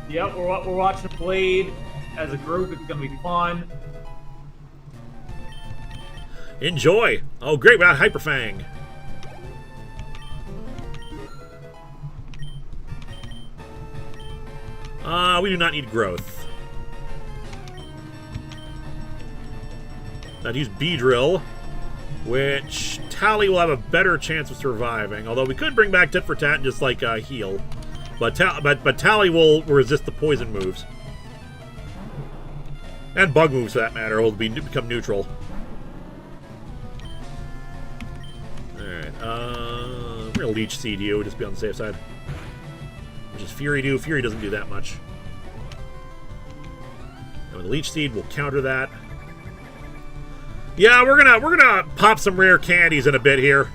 Yep, we're watching Blade as a group. It's gonna be fun. Enjoy. Oh, great, we got Hyper Fang. We do not need growth. Now to use Beedrill, which Tally will have a better chance of surviving. Although we could bring back Tit for Tat and just like heal, but Tally will resist the poison moves and bug moves for that matter. Will become neutral. All right, we're gonna Leech Seed you, just be on the safe side. Which is Fury do. Fury doesn't do that much. And with Leech Seed, we'll counter that. Yeah, we're gonna pop some rare candies in a bit here.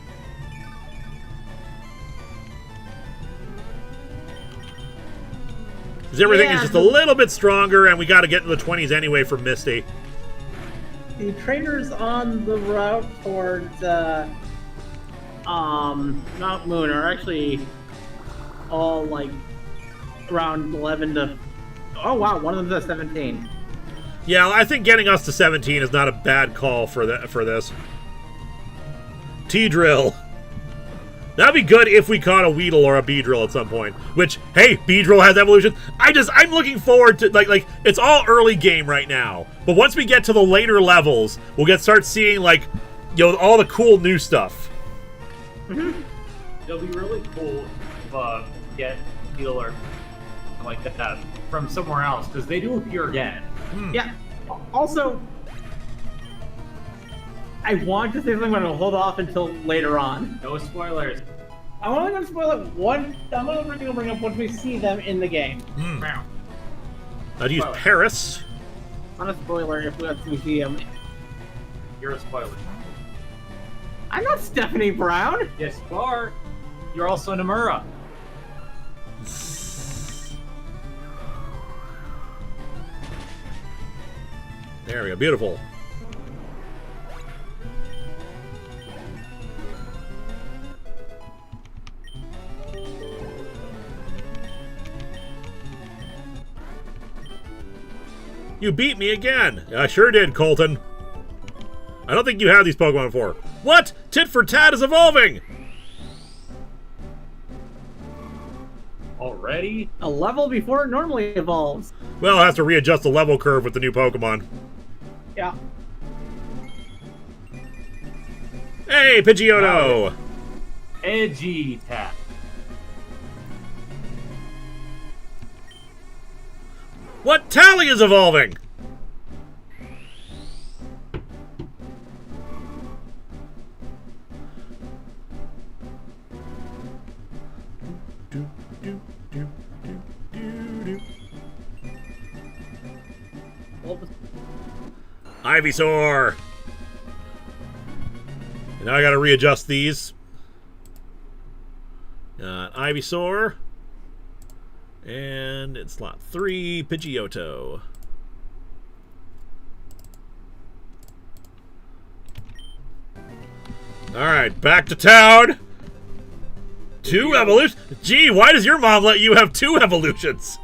Because everything is just a little bit stronger, and we got to get into the 20s anyway for Misty. The trainers on the route towards Mount Moon are actually all like around 11 to... Oh wow, one of them's at 17. Yeah, I think getting us to 17 is not a bad call for this. T-Drill. That'd be good if we caught a Weedle or a Beedrill at some point. Which, hey, Beedrill has evolution. I'm looking forward to, like, it's all early game right now. But once we get to the later levels, we'll start seeing, like, you know, all the cool new stuff. Mm-hmm. It'll be really cool if get Healer like that from somewhere else, because they do appear again. Yeah. Also, I want to say something, but I'll hold off until later on. No spoilers. I'm only going to spoil it one. I'm only going to bring up once we see them in the game. I'd use Paris. Not a spoiler if we see them. You're a spoiler. I'm not Stephanie Brown. Yes, you are. You're also Nomura. There we go. Beautiful. You beat me again. I sure did, Colton. I don't think you have these Pokemon before. What? Tit for Tat is evolving! Already? A level before it normally evolves. Well, it has to readjust the level curve with the new Pokemon. Yeah. Hey, Pidgeotto! Edgy Tap. What? Tally is evolving! Ivysaur! And now I gotta readjust these. Ivysaur. And in slot 3, Pidgeotto. Alright, back to town! 2 evolutions? Gee, why does your mom let you have 2 evolutions?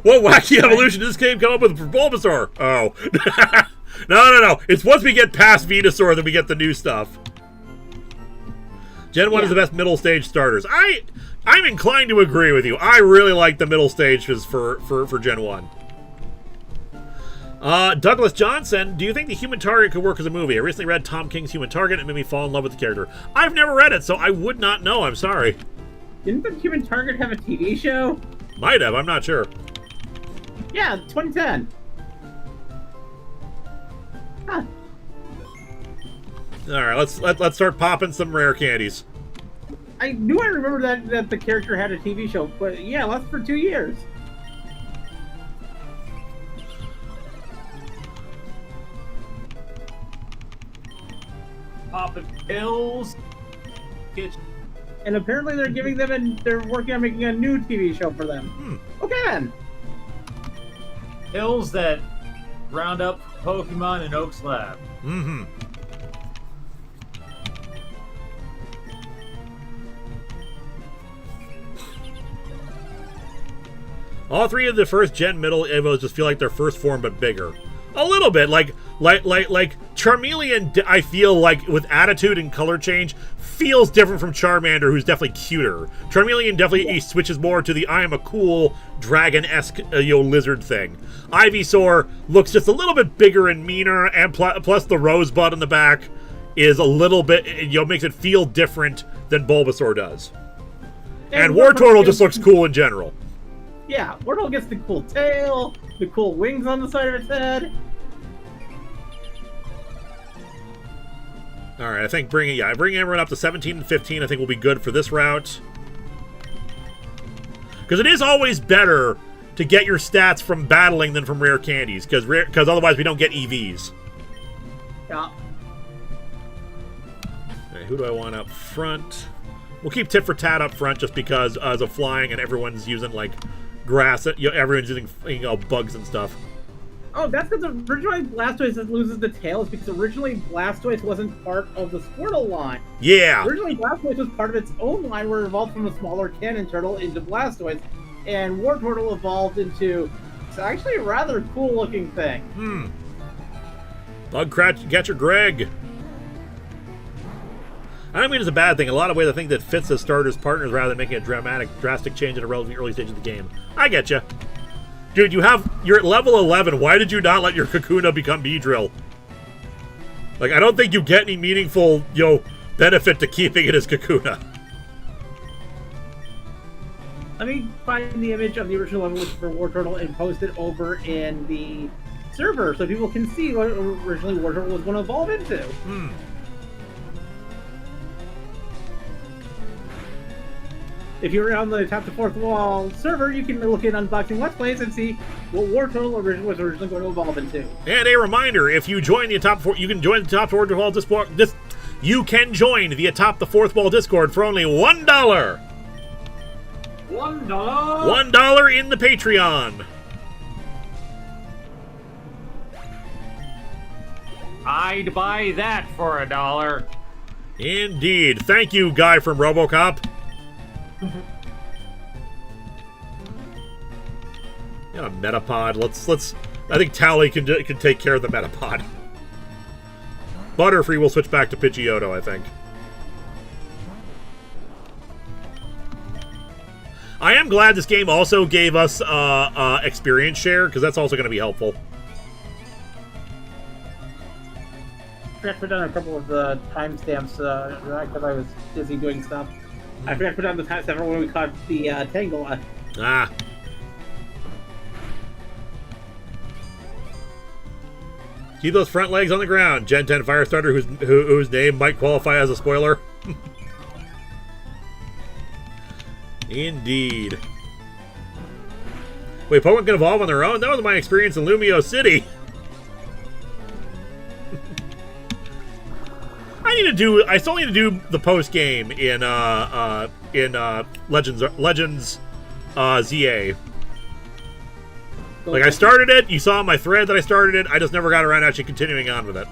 What wacky evolution does this game come up with for Bulbasaur? Oh. No. It's once we get past Venusaur that we get the new stuff. Gen 1 is the best middle stage starters. I'm inclined to agree with you. I really like the middle stages for Gen 1. Douglas Johnson, do you think the Human Target could work as a movie? I recently read Tom King's Human Target and it made me fall in love with the character. I've never read it, so I would not know. I'm sorry. Didn't the Human Target have a TV show? Might have. I'm not sure. Yeah, 2010. Huh. All right, let's start popping some rare candies. I knew I remembered that the character had a TV show, but yeah, it lasted for 2 years. Popping pills. And apparently they're giving them and they're working on making a new TV show for them. Okay then. Pills that round up Pokemon in Oak's lab. Mm-hmm. All three of the first gen middle Evos just feel like their first form, but bigger. A little bit, like Charmeleon. I feel like with attitude and color change, feels different from Charmander, who's definitely cuter. Charmeleon definitely switches more to the I am a cool dragon-esque lizard thing. Ivysaur looks just a little bit bigger and meaner, and plus the rosebud in the back is a little bit makes it feel different than Bulbasaur does. And Wartortle just looks cool in general. Yeah, Wartortle gets the cool tail, the cool wings on the side of its head. All right, I think bringing everyone up to 17 and 15, I think will be good for this route. Because it is always better to get your stats from battling than from rare candies, because otherwise we don't get EVs. Yeah. All right, who do I want up front? We'll keep Tit for Tat up front just because as of flying and everyone's using like grass, everyone's using bugs and stuff. Oh, that's because originally Blastoise loses the tail is because originally Blastoise wasn't part of the Squirtle line. Yeah. Originally Blastoise was part of its own line where it evolved from a smaller cannon turtle into Blastoise, and Wartortle evolved into actually a rather cool looking thing. Bug Catcher Greg. I don't mean it's a bad thing. In a lot of ways, I think that fits as starters partners rather than making a drastic change at a relatively early stage of the game. I get you. Dude, you're at level 11. Why did you not let your Kakuna become Beedrill? Like, I don't think you get any meaningful, benefit to keeping it as Kakuna. Let me find the image of the original level for Wartortle and post it over in the server so people can see what originally Wartortle was going to evolve into. If you're on the Atop the Fourth Wall server, you can look at unboxing Let's Plays and see what Wartortle was originally going to evolve into. And a reminder, if you join the Atop you can join the Atop the Fourth Wall Discord. You can join the Atop the Fourth Wall Discord for only $1. $1. $1 in the Patreon. I'd buy that for $1. Indeed. Thank you, guy from RoboCop. Yeah, Metapod. Let's. I think Tally can take care of the Metapod. Butterfree will switch back to Pidgeotto, I think. I am glad this game also gave us experience share, because that's also going to be helpful. I forgot to put down a couple of the timestamps because I was busy doing stuff. I forgot to put down the timestamp when we caught the Tangela. Ah. Keep those front legs on the ground. Gen 10 Firestarter, whose name might qualify as a spoiler. Indeed. Wait, Pokemon can evolve on their own? That was my experience in Lumio City. I still need to do the post game in Legends ZA. Like, I started it, you saw my thread that I started it, I just never got around to actually continuing on with it.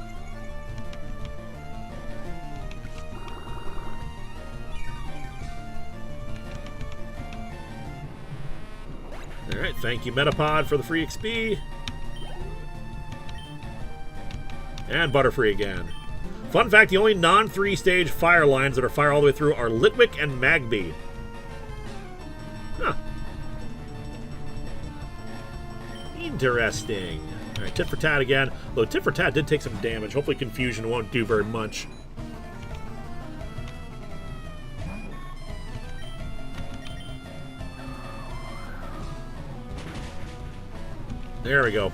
Alright, thank you Metapod for the free XP. And Butterfree again. Fun fact, the only non-3-stage fire lines that are fire all the way through are Litwick and Magby. Huh. Interesting. Alright, Tit for Tat again. Though Tit for Tat did take some damage. Hopefully Confusion won't do very much. There we go.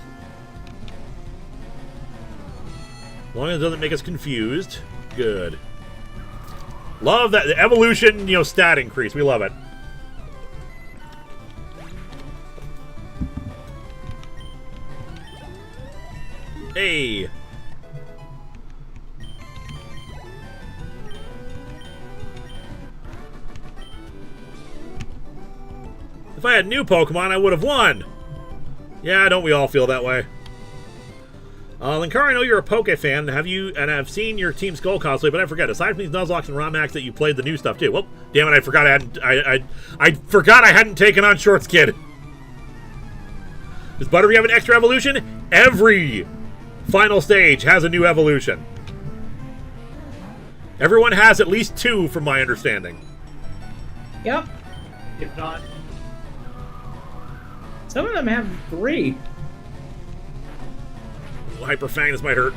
As long as it doesn't make us confused. Good. Love that. The evolution, you know, stat increase. We love it. Hey. If I had new Pokemon, I would have won. Yeah, don't we all feel that way? Linkara, I know you're a Poke fan. I've seen your Team Skull cosplay, but I forget. Aside from these Nuzlocke and Romax, that you played the new stuff too. Well, damn it! I forgot I forgot I hadn't taken on Shorts Kid. Does Butterfree have an extra evolution? Every final stage has a new evolution. Everyone has at least 2, from my understanding. Yep. If not, Some of them have 3. Hyper Fang, this might hurt.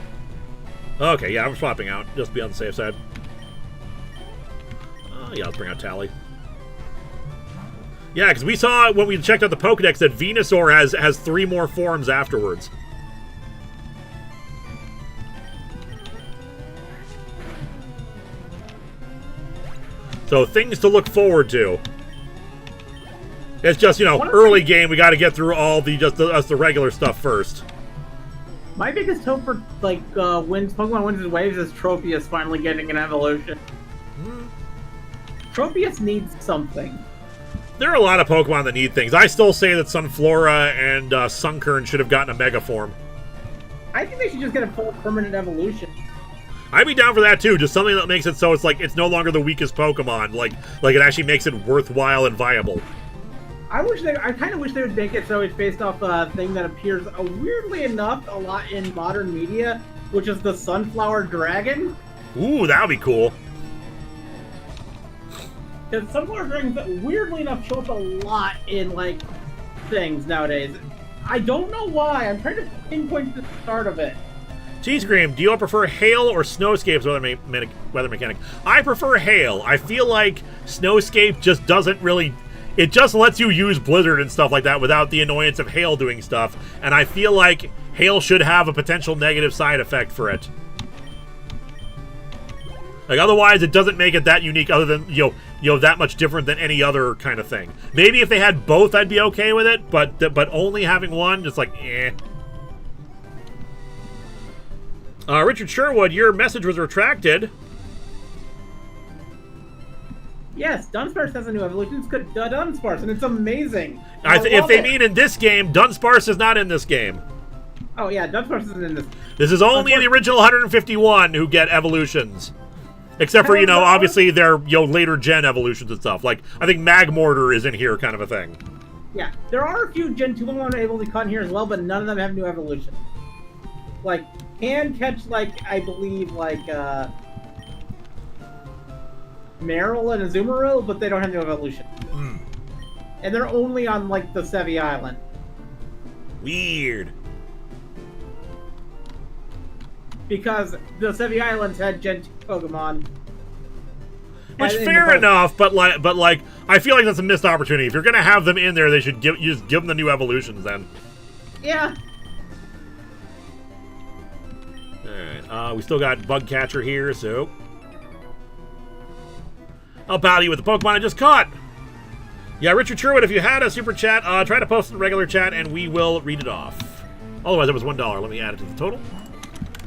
Okay, yeah, I'm swapping out. Just to be on the safe side. Yeah, let's bring out Tally. Yeah, because we saw when we checked out the Pokedex that Venusaur has 3 more forms afterwards. So things to look forward to. It's just, you know, early game. We got to get through all the regular stuff first. My biggest hope for Pokemon Wins and Waves is Tropius finally getting an evolution. Tropius needs something. There are a lot of Pokemon that need things. I still say that Sunflora and Sunkern should have gotten a Mega Form. I think they should just get a full permanent evolution. I'd be down for that too. Just something that makes it so it's like it's no longer the weakest Pokemon. Like it actually makes it worthwhile and viable. I kind of wish they would make it so it's based off a thing that appears, weirdly enough, a lot in modern media, which is the Sunflower Dragon. Ooh, that would be cool. Because Sunflower Dragons, weirdly enough, show up a lot in, things nowadays. I don't know why. I'm trying to pinpoint the start of it. T-Scream, do you all prefer Hail or Snowscape's weather mechanic? I prefer Hail. I feel like Snowscape just doesn't really... It just lets you use Blizzard and stuff like that without the annoyance of Hail doing stuff. And I feel like Hail should have a potential negative side effect for it. Like, otherwise, it doesn't make it that unique other than, you know, that much different than any other kind of thing. Maybe if they had both, I'd be okay with it, but only having one, just like, eh. Richard Sherwood, your message was retracted. Yes, Dunsparce has a new evolution. It's good Dunsparce, and it's amazing. If they mean in this game, Dunsparce is not in this game. Oh yeah, Dunsparce isn't in this. This is only the original 151 who get evolutions. Except for, you know, obviously their, you know, later gen evolutions and stuff. Like, I think Magmortar is in here kind of a thing. Yeah, there are a few Gen 2 Pokemon able to cut in here as well, but none of them have new evolution. Like, can catch, I believe, Marill and Azumarill, but they don't have new evolution. And they're only on, the Sevi Island. Weird. Because the Sevi Islands had Gen 2 Pokemon. Which, fair enough, but I feel like that's a missed opportunity. If you're gonna have them in there, they should just give them the new evolutions then. Yeah. Alright, we still got Bugcatcher here, so... I'll battle you with the Pokemon I just caught! Yeah, Richard Sherwood, if you had a super chat, try to post it in regular chat and we will read it off. Otherwise, it was $1. Let me add it to the total.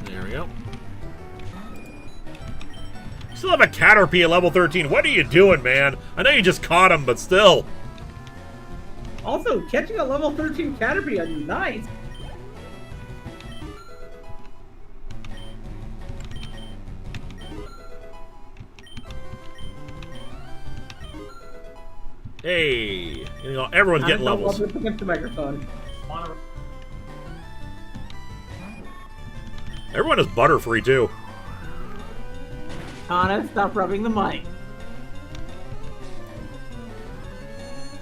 There we go. Still have a Caterpie at level 13. What are you doing, man? I know you just caught him, but still. Also, catching a level 13 Caterpie is nice. Hey, you know, everyone's getting levels. Against the microphone. Everyone is Butterfree, too. Anna, stop rubbing the mic.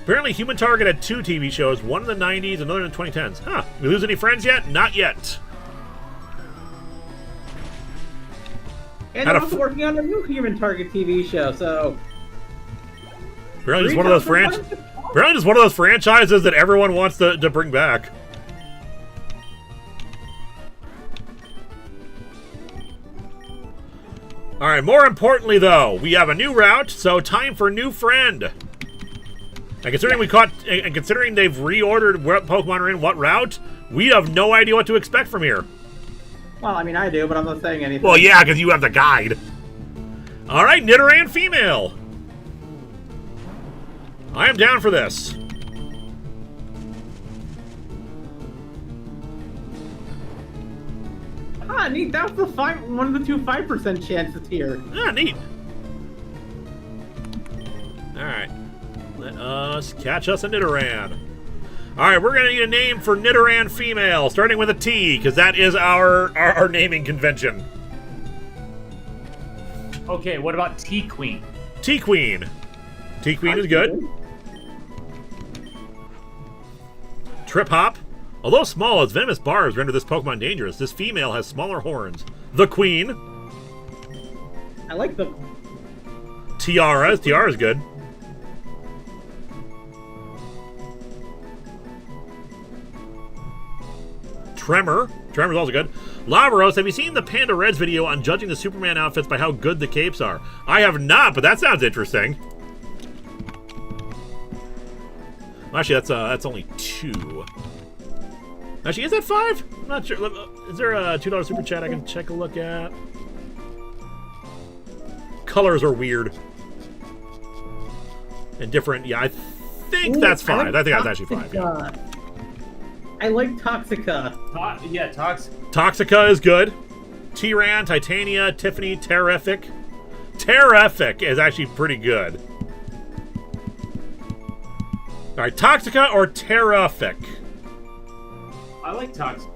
Apparently, Human Target had 2 TV shows, one in the 90s, another in the 2010s. Huh. We lose any friends yet? Not yet. And Had they're a also working on a new Human Target TV show, so... Apparently, it's one of those franchises that everyone wants to bring back. Alright, more importantly, though, we have a new route, so time for new friend. And considering considering they've reordered what Pokemon are in what route, we have no idea what to expect from here. Well, I mean, I do, but I'm not saying anything. Well, yeah, because you have the guide. Alright, Nidoran female. I am down for this. Ah, neat. That was one of the 2 5% chances here. Ah, neat. Alright. Let us catch us a Nidoran. Alright, we're going to need a name for Nidoran female, starting with a T, because that is our naming convention. Okay, what about T-Queen? T-Queen. T-Queen is good. Trip Hop. Although small, its venomous barbs render this Pokemon dangerous. This female has smaller horns. The Queen. I like the... Tiara. Tiara's good. Tremor. Tremor's also good. Lavaros, have you seen the Panda Reds video on judging the Superman outfits by how good the capes are? I have not, but that sounds interesting. Actually, that's only 2. Actually, is that 5? I'm not sure. Is there a $2 super chat I can check a look at? Colors are weird. And different. Yeah, I think that's 5. I think that's actually 5. Yeah. I like Toxica. Yeah, Toxica is good. Tyran, Titania, Tiffany, Terrific. Terrific is actually pretty good. Alright, Toxica or Terrific? I like Toxic.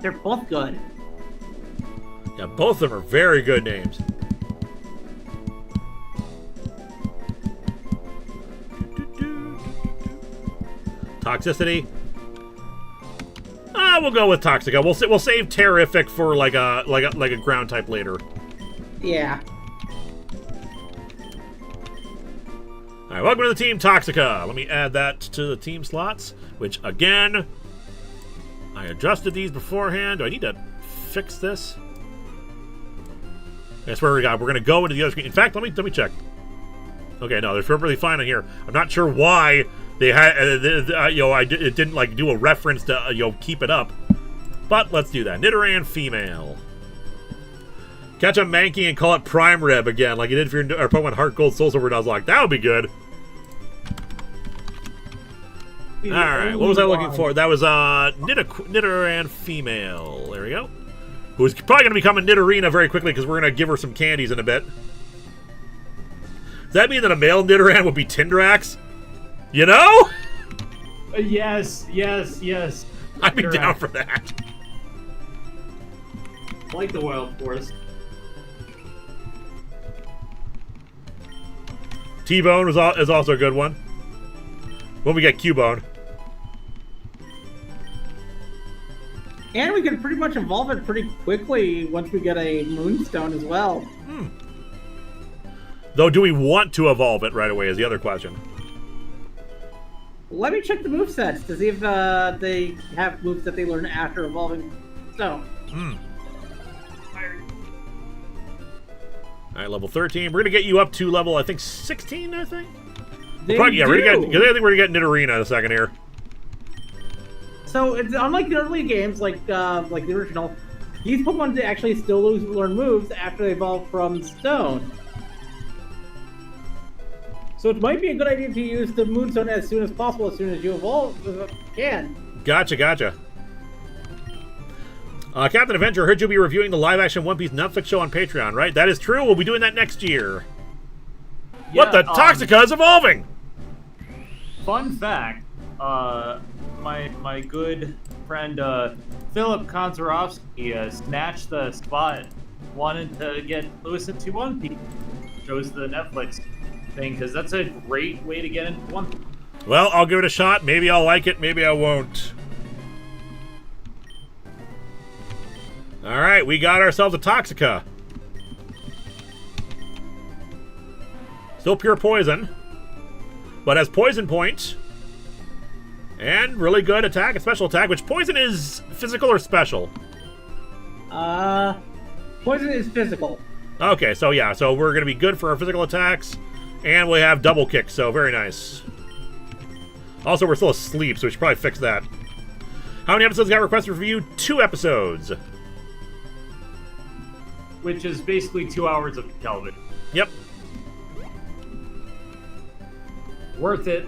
They're both good. Yeah, both of them are very good names. Toxicity. We'll go with Toxica. We'll save Terrific for like a ground type later. Yeah. All right, welcome to the team Toxica. Let me add that to the team slots, which again, I adjusted these beforehand. Do I need to fix this? That's where we got. We're gonna go into the other screen. In fact, let me check. Okay, no, they're perfectly fine in here. I'm not sure why they had, it didn't like do a reference to keep it up, but let's do that. Nidoran female. Catch a Mankey and call it Prime Rib again, like you did for your Pokemon Heart Gold Soul Silver Nuzlocke. That would be good. Alright, what was I looking for? That was Nidoran female. There we go. Who's probably going to become a Nidorina very quickly because we're going to give her some candies in a bit. Does that mean that a male Nidoran would be Tindrax? You know? Yes. I'd be down for that. I like the Wild Forest. T-Bone is also a good one. When we get Cubone. And we can pretty much evolve it pretty quickly once we get a Moonstone as well. Though, do we want to evolve it right away is the other question. Let me check the movesets to see if they have moves that they learn after evolving Stone. Alright, level 13. We're going to get you up to level, I think, 16, I think? They I think we're going to get Nidorina in a second here. So, it's unlike the early games, like the original, these Pokemon actually still learn moves after they evolve from Stone. So it might be a good idea to use the Moonstone as soon as possible, as soon as you evolve, if you can. Gotcha. Captain Avenger, heard you'll be reviewing the live-action One Piece Netflix show on Patreon, right? That is true. We'll be doing that next year. Yeah, what the? Toxica is evolving! Fun fact, my good friend Philip Konzarovsky snatched the spot, wanted to get Lewis into One Piece. Chose the Netflix thing because that's a great way to get into One Piece. Well, I'll give it a shot. Maybe I'll like it. Maybe I won't. All right, we got ourselves a Toxica. Still pure poison, but has poison point and really good attack and special attack. Which poison is physical or special? Poison is physical. Okay, so yeah, so we're gonna be good for our physical attacks, and we have double kick. So very nice. Also, we're still asleep, so we should probably fix that. How many episodes got requested for review? 2 episodes. Which is basically 2 hours of television. Yep. Worth it.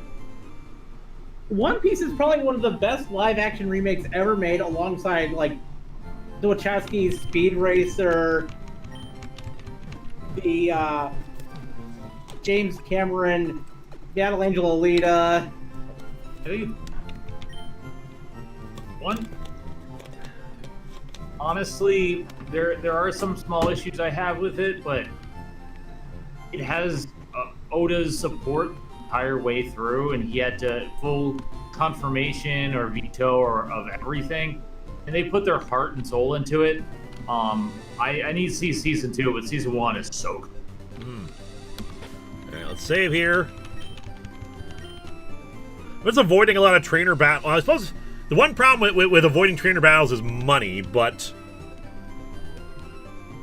One Piece is probably one of the best live-action remakes ever made, alongside like the Wachowski's Speed Racer, the James Cameron Battle Angel Alita. I think one. Honestly, there are some small issues I have with it, but it has Oda's support the entire way through, and he had to full confirmation or veto or of everything, and they put their heart and soul into it. I need to see season 2, but season 1 is so good. All right, let's save here. It's avoiding a lot of trainer battles. I suppose the one problem with avoiding trainer battles is money, but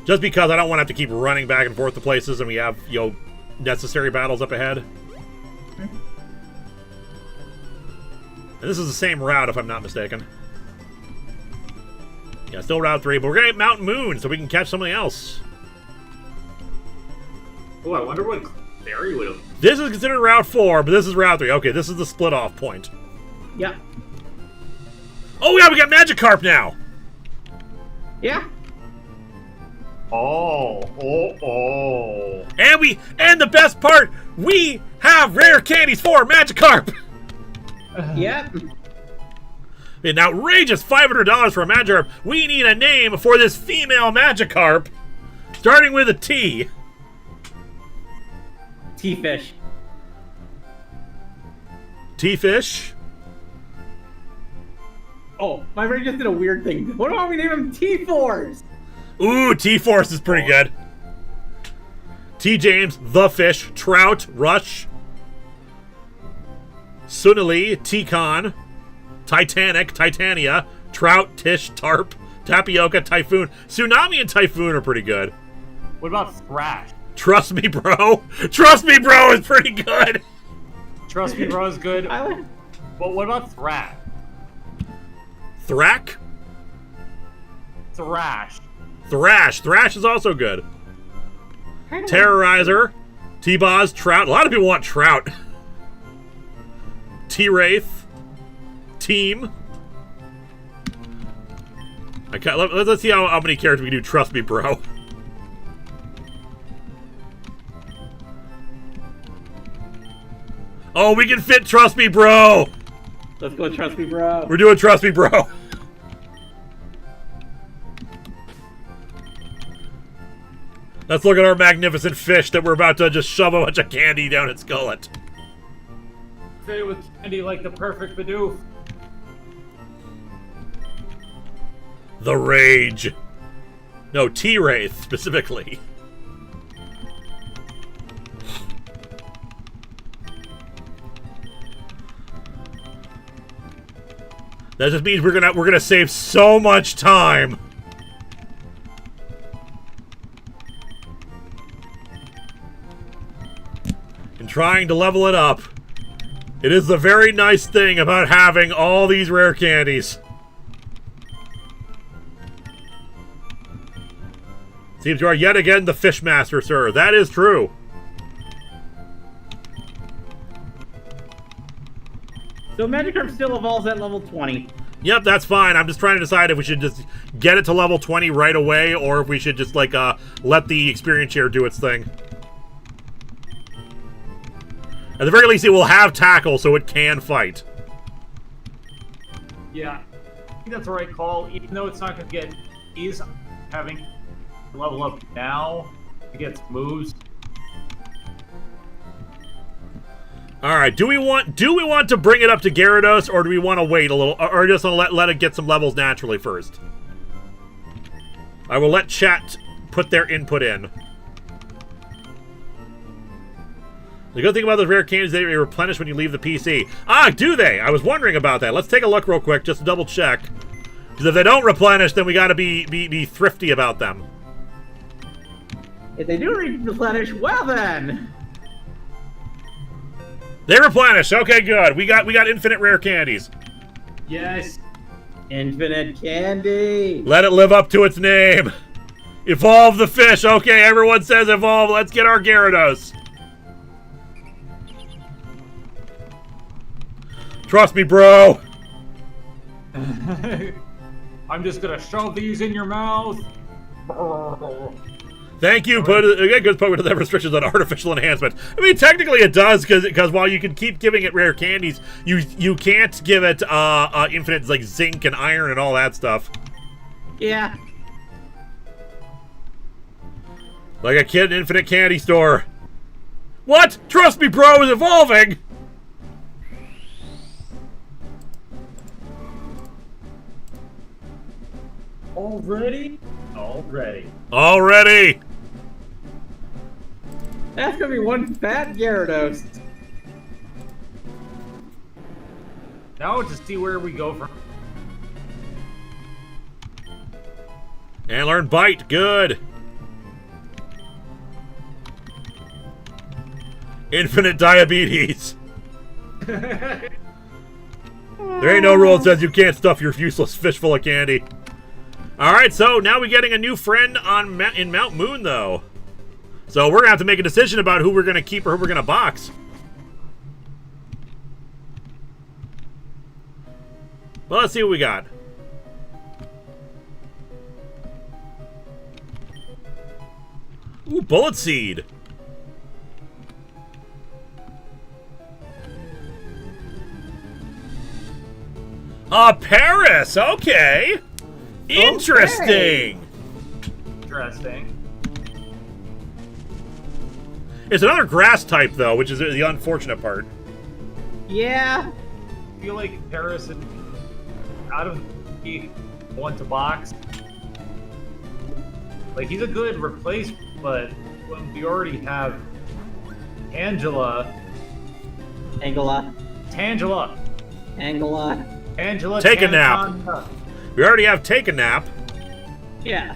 just because I don't want to have to keep running back and forth to places, and we have, you know, necessary battles up ahead. And this is the same route, if I'm not mistaken. Yeah, still Route 3, but we're gonna get Mountain Moon, so we can catch something else. Oh, I wonder what Barry would have. This is considered Route 4, but this is Route 3. Okay, this is the split-off point. Yeah. Oh yeah, we got Magikarp now! Yeah. Oh. And the best part, we have rare candies for Magikarp! Yep. An outrageous $500 for a Magikarp. We need a name for this female Magikarp, starting with a T. T-Fish. T-Fish? Oh, my brain just did a weird thing. What about we name him T-Force? Ooh, T-Force is pretty good. T-James, The Fish, Trout, Rush, Sunali, T-Con, Titanic, Titania, Trout, Tish, Tarp, Tapioca, Typhoon. Tsunami and Typhoon are pretty good. What about Thrash? Trust me, bro. Trust me, bro is pretty good. Trust me, bro is good. But what about Thrash? Thrack? Thrash. Thrash. Thrash is also good. Terrorizer, T-Boz, Trout. A lot of people want Trout. T-Wraith, Team. Let's see how many characters we can do. Trust me, bro. Oh, we can fit Trust Me, Bro. Let's go Trust Me, Bro. We're doing Trust Me, Bro. Let's look at our magnificent fish that we're about to just shove a bunch of candy down its gullet. Fit it with candy like the perfect Bidoof. The Rage. No, T-Wraith, specifically. That just means we're gonna save so much time. In trying to level it up. It is the very nice thing about having all these rare candies. Seems you are yet again the fish master, sir. That is true. So Magikarp still evolves at level 20. Yep, that's fine. I'm just trying to decide if we should just get it to level 20 right away, or if we should just, like, let the experience share do its thing. At the very least, it will have tackle, so it can fight. Yeah, I think that's the right call. Even though it's not going to get, he's having to level up now to get some moves. All right, do we want to bring it up to Gyarados, or do we want to wait a little, or just let it get some levels naturally first? I will let chat put their input in. The good thing about those rare candies, they replenish when you leave the PC. Ah, do they? I was wondering about that. Let's take a look real quick, just to double check. Because if they don't replenish, then we got to be thrifty about them. If they do replenish, well then. They replenish. Okay, good. We got infinite rare candies. Yes. Infinite candy. Let it live up to its name. Evolve the fish. Okay, everyone says evolve. Let's get our Gyarados. Trust me, bro. I'm just gonna shove these in your mouth. Thank you. Put again, good point with the restrictions on artificial enhancement. I mean, technically it does, because while you can keep giving it rare candies, you can't give it infinite like zinc and iron and all that stuff. Yeah. Like a kid in an infinite candy store. What? Trust me, bro, is evolving. Already? Already. That's gonna be one fat Gyarados. Now to see where we go from. And learn bite. Good. Infinite diabetes. There ain't no rule that says you can't stuff your useless fish full of candy. Alright, so now we're getting a new friend in Mount Moon, though. So we're going to have to make a decision about who we're going to keep or who we're going to box. Well, let's see what we got. Ooh, Bullet Seed. Paris! Okay. Interesting. Interesting. It's another grass type, though, which is the unfortunate part. Yeah. I feel like Paris and out of the one to box. Like, he's a good replacement, but when we already have Tangela. Take a nap. We already have Take a Nap. Yeah.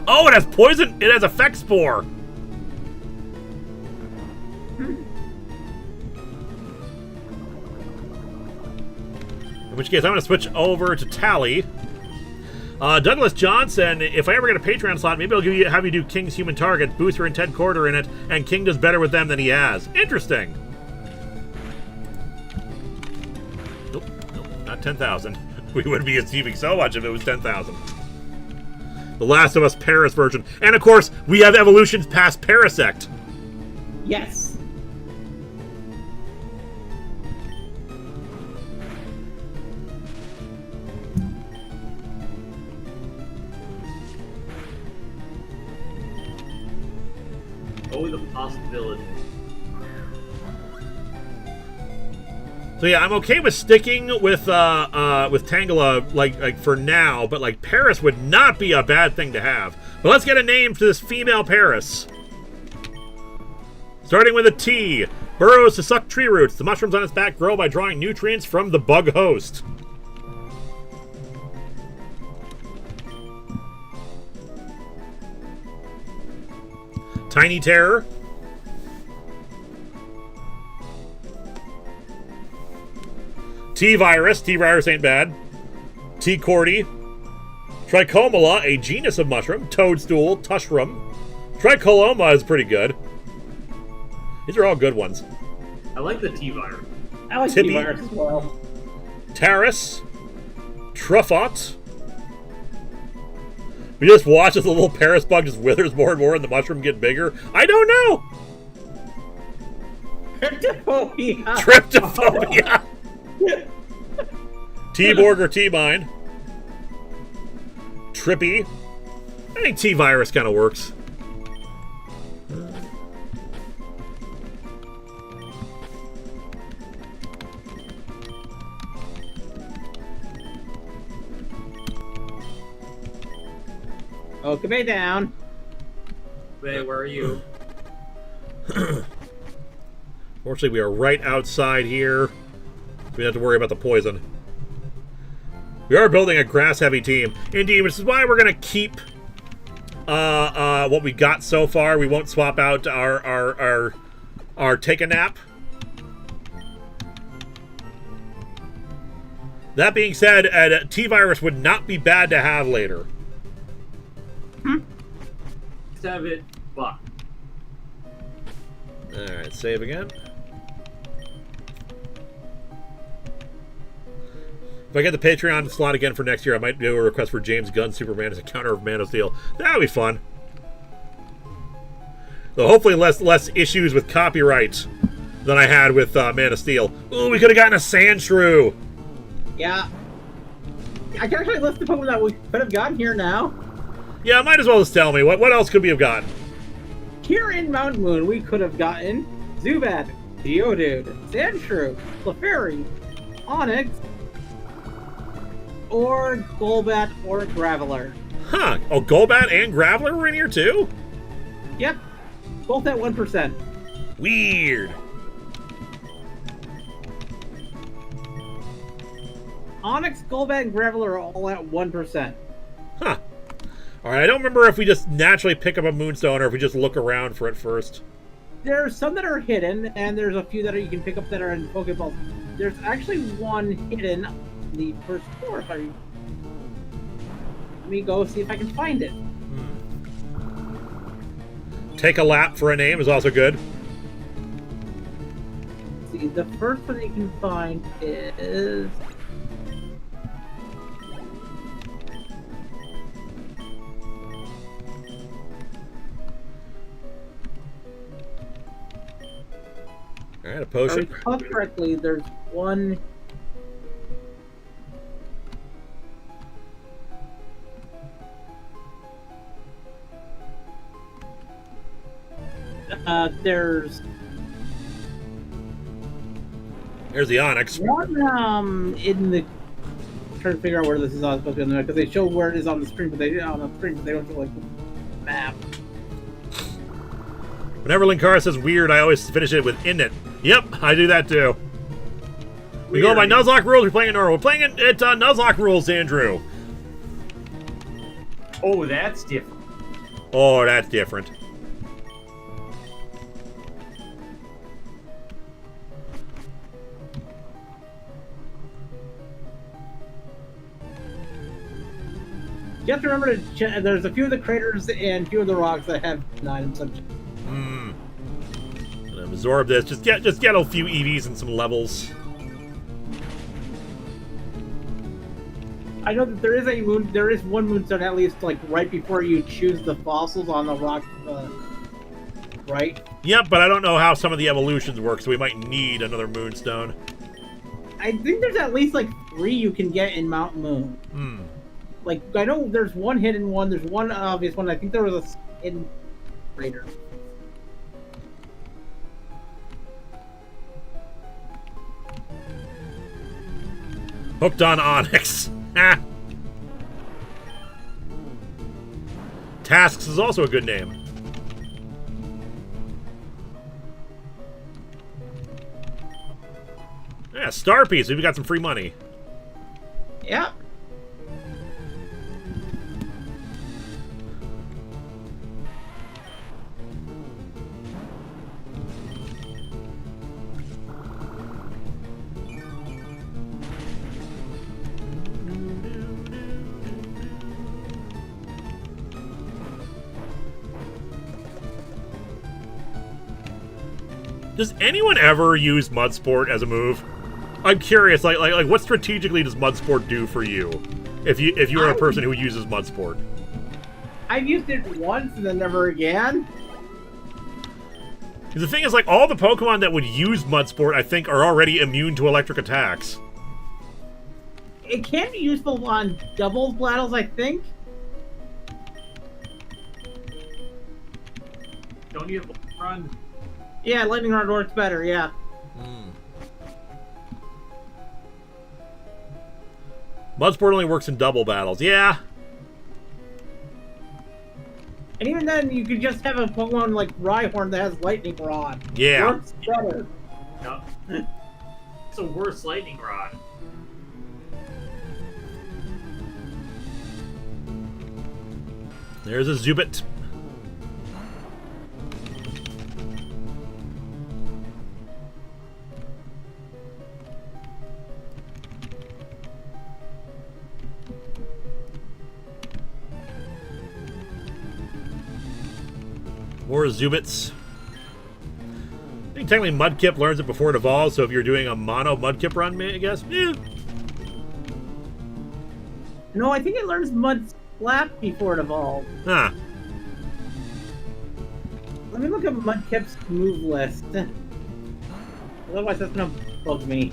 Oh, it has poison. It has Effect Spore. In which case, I'm going to switch over to Tally. Douglas Johnson, if I ever get a Patreon slot, maybe I'll have you do King's Human Target, Booster and Ted Quarter in it, and King does better with them than he has. Interesting. Nope, not 10,000. We wouldn't be achieving so much if it was 10,000. The Last of Us Paris version. And of course, we have evolutions past Parasect. Yes. Oh, the possibility. So yeah, I'm okay with sticking with Tangela like for now, but like Paris would not be a bad thing to have. But let's get a name for this female Paris. Starting with a T. Burrows to suck tree roots. The mushrooms on its back grow by drawing nutrients from the bug host. Tiny Terror. T-Virus. T-Virus ain't bad. T-Cordy. Trichomala, a genus of mushroom. Toadstool. Tushroom. Tricoloma is pretty good. These are all good ones. I like the T-Virus. I like Tibby. T-Virus as well. Taris. Truffot. We just watch as the little Paris bug just withers more and more and the mushroom get bigger. I don't know. Tryptophobia. Tryptophobia. T-Borg or T-Mine. Trippy. I think T-Virus kind of works. Okay, down. Hey, where are you? Fortunately, we are right outside here. We don't have to worry about the poison. We are building a grass-heavy team. Indeed, which is why we're going to keep what we got so far. We won't swap out our take a nap. That being said, T-Virus would not be bad to have later. Let's have it, but. Alright, save again. If I get the Patreon slot again for next year, I might do a request for James Gunn's Superman as a counter of Man of Steel. That would be fun. Though hopefully less issues with copyright than I had with Man of Steel. Ooh, we could have gotten a Sand Shrew. Yeah. I can actually list the Pokemon that we could have gotten here now. Yeah, might as well just tell me. What else could we have gotten? Here in Mount Moon, we could have gotten Zubat, Geodude, Sandshrew, Clefairy, Onix, or Golbat or Graveler. Huh. Oh, Golbat and Graveler were in here too? Yep. Both at 1%. Weird. Onix, Golbat, and Graveler are all at 1%. Huh. Alright, I don't remember if we just naturally pick up a Moonstone or if we just look around for it first. There's some that are hidden, and there's a few that you can pick up that are in Pokeballs. There's actually one hidden on the first floor. Let me go see if I can find it. Take a lap for a name is also good. See, the first one you can find is... Alright, a If I potion. recall correctly, there's one... There's the Onyx. one in the... I'm trying to figure out where this is on supposed to be, because they show where it is on the screen, but they don't show like the map. Whenever Linkara says weird, I always finish it with in it. Yep, I do that too. We go by Nuzlocke rules, we're playing in normal. We're playing it at Nuzlocke rules, Andrew. Oh, that's different. Oh, that's different. You have to remember to check, there's a few of the craters and a few of the rocks that have 9 and such. Gonna absorb this. Just get a few EVs and some levels. I know that there is one moonstone at least, like right before you choose the fossils on the rock, right? Yep, but I don't know how some of the evolutions work, so we might need another moonstone. I think there's at least like 3 you can get in Mount Moon. Like, I know there's one hidden one, there's one obvious one, I think there was a hidden crater. Hooked on Onyx. Ah. Tasks is also a good name. Yeah, Star Piece. We've got some free money. Yeah. Does anyone ever use Mudsport as a move? I'm curious, like what strategically does Mudsport do for you? If you're a person who uses Mudsport? I've used it once and then never again. The thing is, like, all the Pokemon that would use Mudsport, I think, are already immune to electric attacks. It can be useful on doubles battles, I think. Don't you run? Yeah, lightning rod works better. Yeah. Mudsport only works in double battles. Yeah. And even then, you could just have a Pokemon like Rhyhorn that has lightning rod. Yeah. Works better. No. It's a worse lightning rod. There's a Zubit. More Zubits. I think technically Mudkip learns it before it evolves, so if you're doing a mono Mudkip run, I guess, yeah. No, I think it learns Mud Slap before it evolves. Huh. Let me look at Mudkip's move list. Otherwise, that's gonna bug me.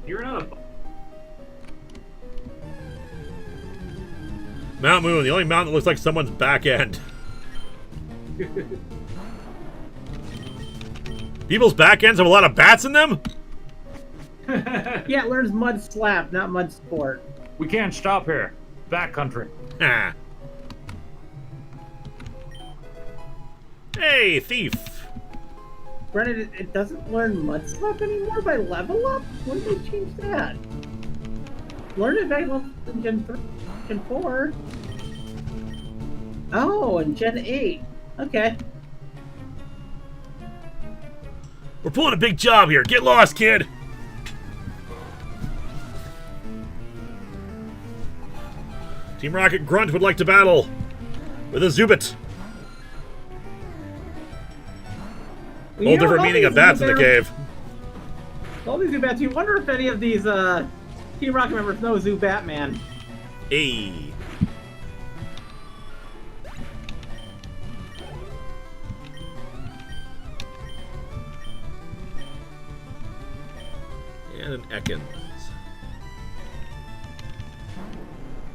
You're not a... Mount Moon, the only mountain that looks like someone's back end. People's back ends have a lot of bats in them? Yeah, it learns Mud Slap, not Mud Sport. We can't stop here. Backcountry. Ah. Hey, thief. Granted, it doesn't learn Mud Slap anymore by level up? When did they change that? Learned it by level in Gen 3, Gen 4. Oh, and Gen 8. Okay. We're pulling a big job here. Get lost, kid. Team Rocket Grunt would like to battle with a Zubit. Whole different meaning of bats in the cave. All these Zubats, you wonder if any of these Team Rocket members know Zubatman. Hey. And an Ekans.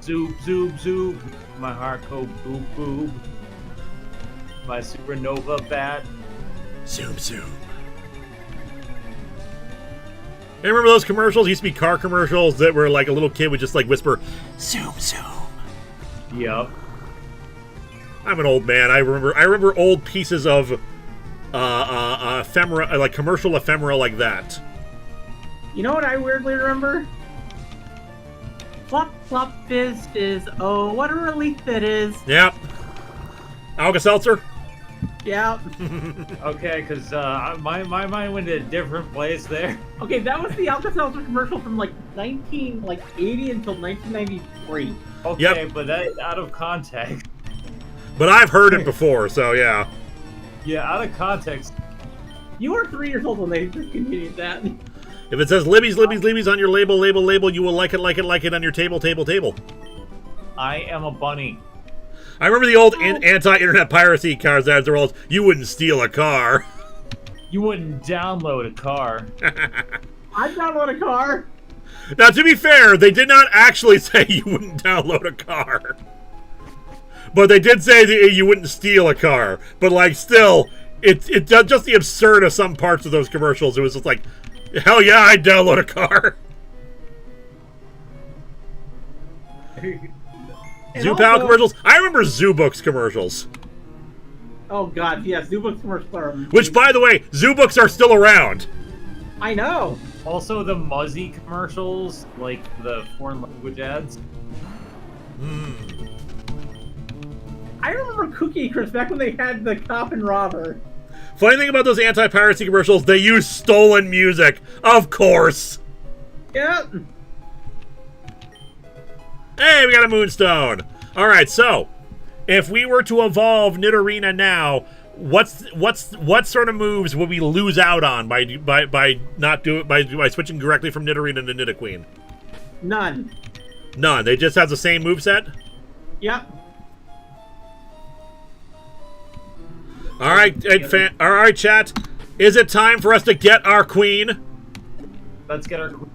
Zoop, zoop, zoop. My heart go boop, boop. My supernova bat. Zoom, zoom. Hey, remember those commercials? Used to be car commercials that were like a little kid would just like whisper, zoom, zoom. Yup. I'm an old man. I remember old pieces of ephemera, like commercial ephemera like that. You know what I weirdly remember? Flop, flop, fizz, fizz. Oh, what a relief it is. Yep. Alka-Seltzer? Yeah. Okay, because my mind went to a different place there. Okay, that was the Alka-Seltzer commercial from like 1980 until 1993. Okay, Yep. but that out of context. But I've heard it before, so yeah. Yeah, out of context. You were 3 years old when they discontinued that. If it says Libby's, Libby's, Libby's on your label, you will like it on your table. I am a bunny. I remember the old anti-internet piracy cars ads. They're all, you wouldn't steal a car. You wouldn't download a car. I download a car. Now, to be fair, they did not actually say you wouldn't download a car. But they did say that you wouldn't steal a car. But, like, still, it's just the absurd of some parts of those commercials. It was just like, hell yeah, I'd download a car. Zoo-Pal commercials? I remember Zoo-Books commercials. Oh god, yeah, Zoo-Books commercials are amazing. Which, by the way, Zoo-Books are still around. I know. Also, the Muzzy commercials, like the foreign language ads. I remember Cookie Crisp back when they had the cop and robber. Funny thing about those anti-piracy commercials, they use stolen music. Of course. Yep. Hey, we got a Moonstone. All right, so if we were to evolve Nidorina now, what sort of moves would we lose out on by switching directly from Nidorina to Nidoqueen? None. None. They just have the same moveset? Yep. All right, chat. Is it time for us to get our queen? Let's get our queen.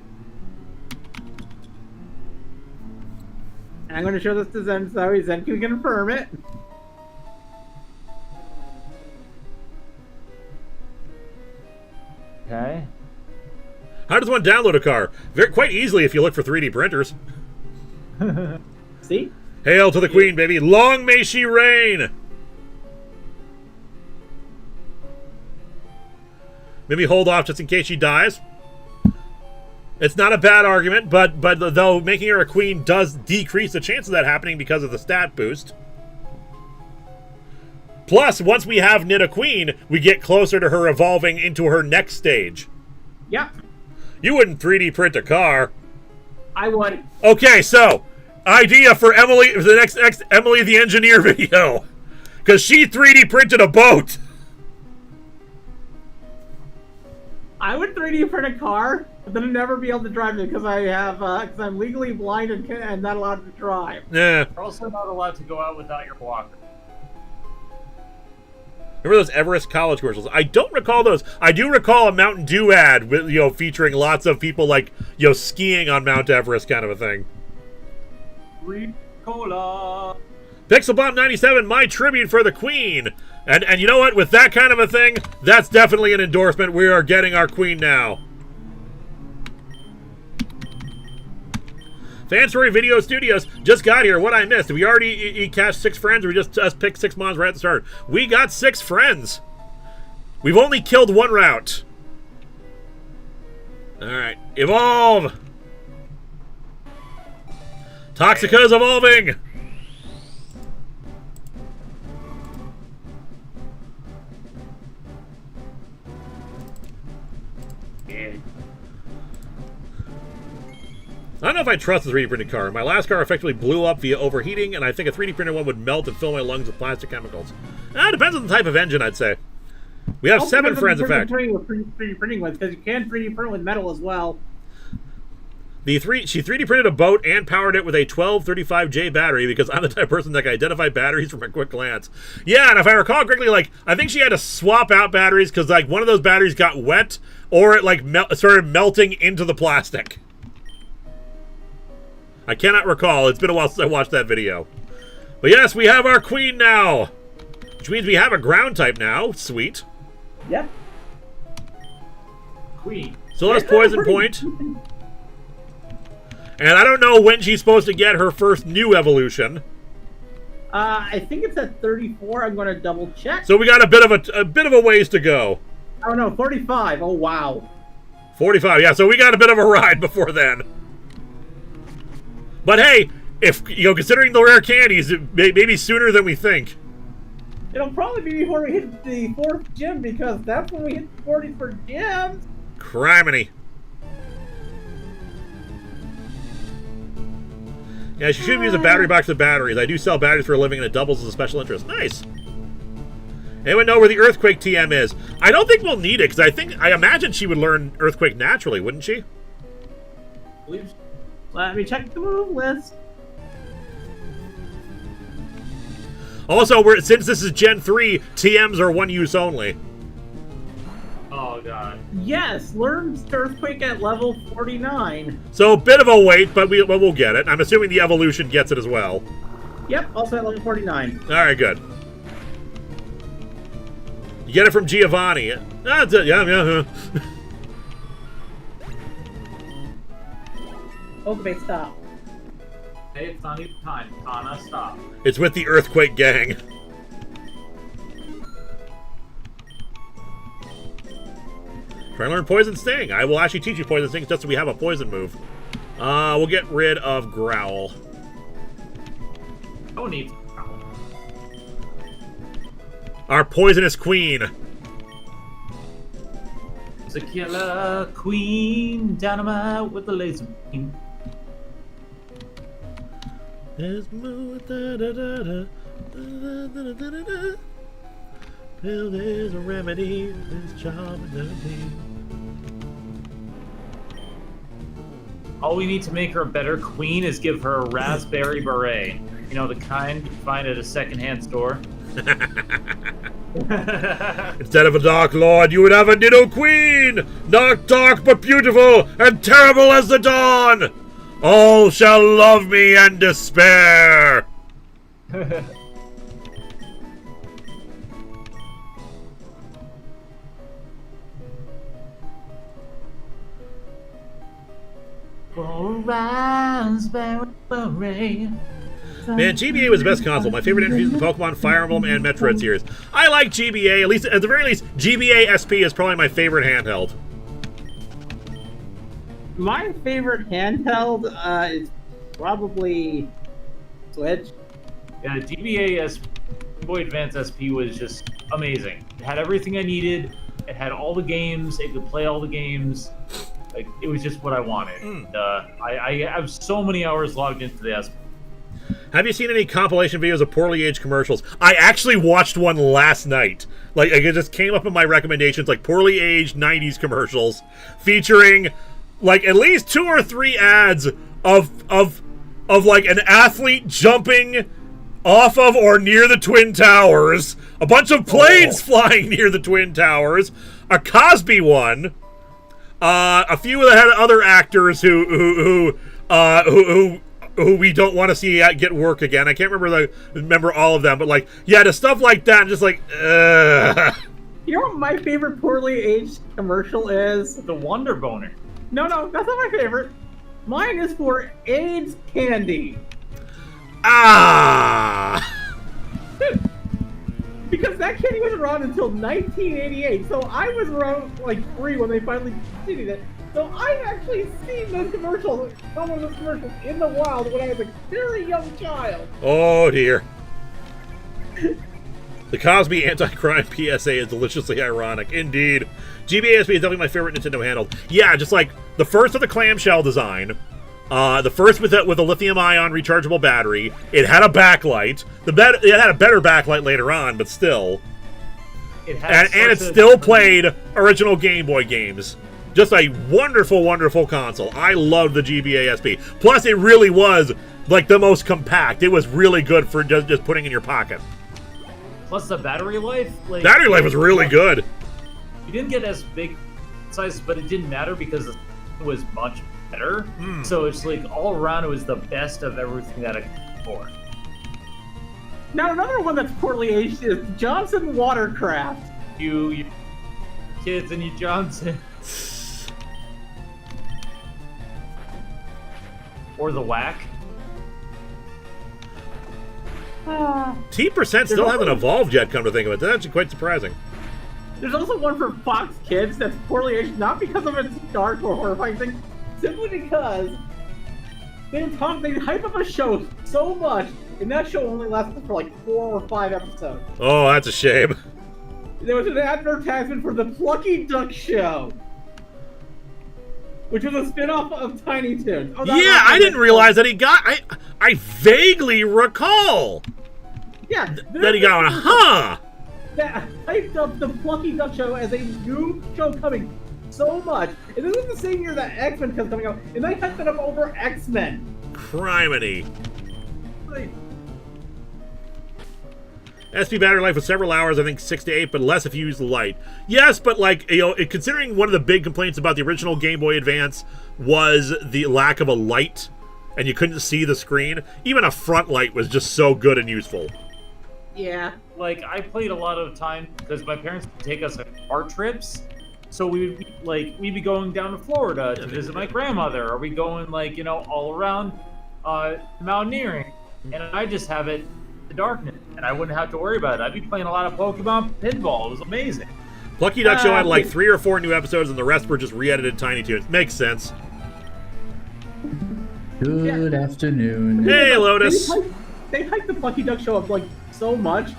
And I'm going to show this to Zen so Zen can confirm it. Okay. How does one download a car? Quite easily if you look for 3D printers. See? Hail to the queen, baby. Long may she reign. Maybe hold off just in case she dies. It's not a bad argument, but though making her a queen does decrease the chance of that happening because of the stat boost. Plus, once we have knit a queen, we get closer to her evolving into her next stage. Yep. You wouldn't 3D print a car. I would. Okay, so idea for Emily for the next Emily the Engineer video, because she 3D printed a boat. I would 3D print a car, but then I'd never be able to drive it because because I'm legally blind and not allowed to drive. Yeah. You're also not allowed to go out without your blocker. Remember those Everest College commercials? I don't recall those. I do recall a Mountain Dew ad with, featuring lots of people like, skiing on Mount Everest kind of a thing. Cola. Pixelbomb 97, my tribute for the queen. And you know what? With that kind of a thing, that's definitely an endorsement. We are getting our queen now. Fanstory Video Studios just got here. What I missed? Did we already cast 6 friends, or we just picked 6 mons right at the start? We got 6 friends. We've only killed 1 route. Alright. Evolve! Toxica's evolving! I don't know if I trust the 3D printed car. My last car effectively blew up via overheating, and I think a 3D printed one would melt and fill my lungs with plastic chemicals. It depends on the type of engine, I'd say. We have 7 friends, in fact. 3D printing with, because you can 3D print with metal as well. She 3D printed a boat and powered it with a 1235J battery because I'm the type of person that can identify batteries from a quick glance. Yeah, and if I recall correctly, I think she had to swap out batteries because one of those batteries got wet, or it started melting into the plastic. I cannot recall. It's been a while since I watched that video. But yes, we have our queen now. Which means we have a ground type now. Sweet. Yep. Queen. So let's poison point. And I don't know when she's supposed to get her first new evolution. I think it's at 34. I'm going to double check. So we got a bit of a ways to go. Oh no, 45. Oh wow. 45. Yeah, so we got a bit of a ride before then. But hey, if considering the rare candies, it maybe sooner than we think. It'll probably be before we hit the 4th gym, because that's when we hit 40 for gyms. Criminy. Yeah, she should use a battery box with batteries. I do sell batteries for a living, and it doubles as a special interest. Nice. Anyone know where the Earthquake TM is? I don't think we'll need it, because I imagine she would learn Earthquake naturally, wouldn't she? Please. Let me check the move list. Also, since this is Gen 3, TMs are 1 use only. Oh, God. Yes, learn Earthquake at level 49. So, a bit of a wait, but we'll get it. I'm assuming the evolution gets it as well. Yep, also at level 49. Alright, good. You get it from Giovanni. That's it, yeah. Okay, stop. Hey, it's not even time. Kana, stop. It's with the Earthquake gang. Try to learn Poison Sting. I will actually teach you Poison Sting just so we have a poison move. We'll get rid of Growl. No need. Our poisonous queen. It's a killer queen, dynamite with the laser beam. Pill is a remedy, this charm is All we need to make her a better queen is give her a raspberry beret. You know, the kind you find at a secondhand store. Instead of a Dark Lord, you would have a Nido Queen! Not dark, but beautiful, and terrible as the dawn! All shall love me and despair! Man, GBA was the best console. My favorite entries in the Pokemon, Fire Emblem, and Metroid series. I like GBA. At least, at the very least, GBA SP is probably my favorite handheld. My favorite handheld is probably Switch. Yeah, GBA Game Boy Advance SP was just amazing. It had everything I needed. It had all the games. It could play all the games. Like, it was just what I wanted. I have so many hours logged into the SP. Have you seen any compilation videos of poorly aged commercials? I actually watched one last night. Like, it just came up in my recommendations, like poorly aged 90s commercials featuring like at least 2 or 3 ads of like an athlete jumping off of or near the Twin Towers, a bunch of planes flying near the Twin Towers, a Cosby one, a few that had other actors who we don't want to see get work again. I can't remember all of them, but like, yeah, the stuff like that, just like, You know what my favorite poorly aged commercial is? The Wonder Boner. No, that's not my favorite. Mine is for AIDS candy. Because that candy was around until 1988, so I was around like 3 when they finally did it. So I've actually seen those commercials, some of those commercials in the wild when I was a very young child. Oh dear. The Cosby anti-crime PSA is deliciously ironic. Indeed. GBA SP is definitely my favorite Nintendo handheld. Yeah, just like the first with the clamshell design, the first with a lithium-ion rechargeable battery. It had a backlight. It had a better backlight later on, but still. And it still played original Game Boy games. Just a wonderful, wonderful console. I loved the GBA SP. Plus, it really was like the most compact. It was really good for just putting in your pocket. Plus the battery life. Like, battery life was really good. You didn't get as big sizes, but it didn't matter because it was much better. So it's like all around, it was the best of everything that I could afford. Now another one that's poorly aged is Johnson Watercraft. You kids and you Johnson. Or the whack. T% still hasn't evolved yet, come to think of it. That's actually quite surprising. There's also one for Fox Kids that's poorly aged, not because of its dark or horrifying thing, simply because they hype up a show so much, and that show only lasted for like 4 or 5 episodes. Oh, that's a shame. There was an advertisement for the Plucky Duck Show, which was a spin-off of Tiny Toons. Oh, yeah, I didn't realize that he got... I vaguely recall that he got one, that hyped up the Plucky Duck Show as a new show coming so much. And this was the same year that X-Men was coming out, and they hyped it up over X-Men. Criminy. Like, SP battery life was several hours, I think 6 to 8, but less if you use the light. Yes, but like, you know, considering one of the big complaints about the original Game Boy Advance was the lack of a light, and you couldn't see the screen, even a front light was just so good and useful. yeah. Like, I played a lot of time because my parents would take us on car trips. So we'd be going down to Florida to visit my grandmother, or we going like, you know, all around mountaineering. And I just have it in the darkness, and I wouldn't have to worry about it. I'd be playing a lot of Pokemon Pinball. It was amazing. Plucky Duck Show had like 3 or 4 new episodes, and the rest were just re-edited Tiny Toons. Makes sense. Good afternoon. Hey, Lotus. They hyped the Plucky Duck Show up like so much,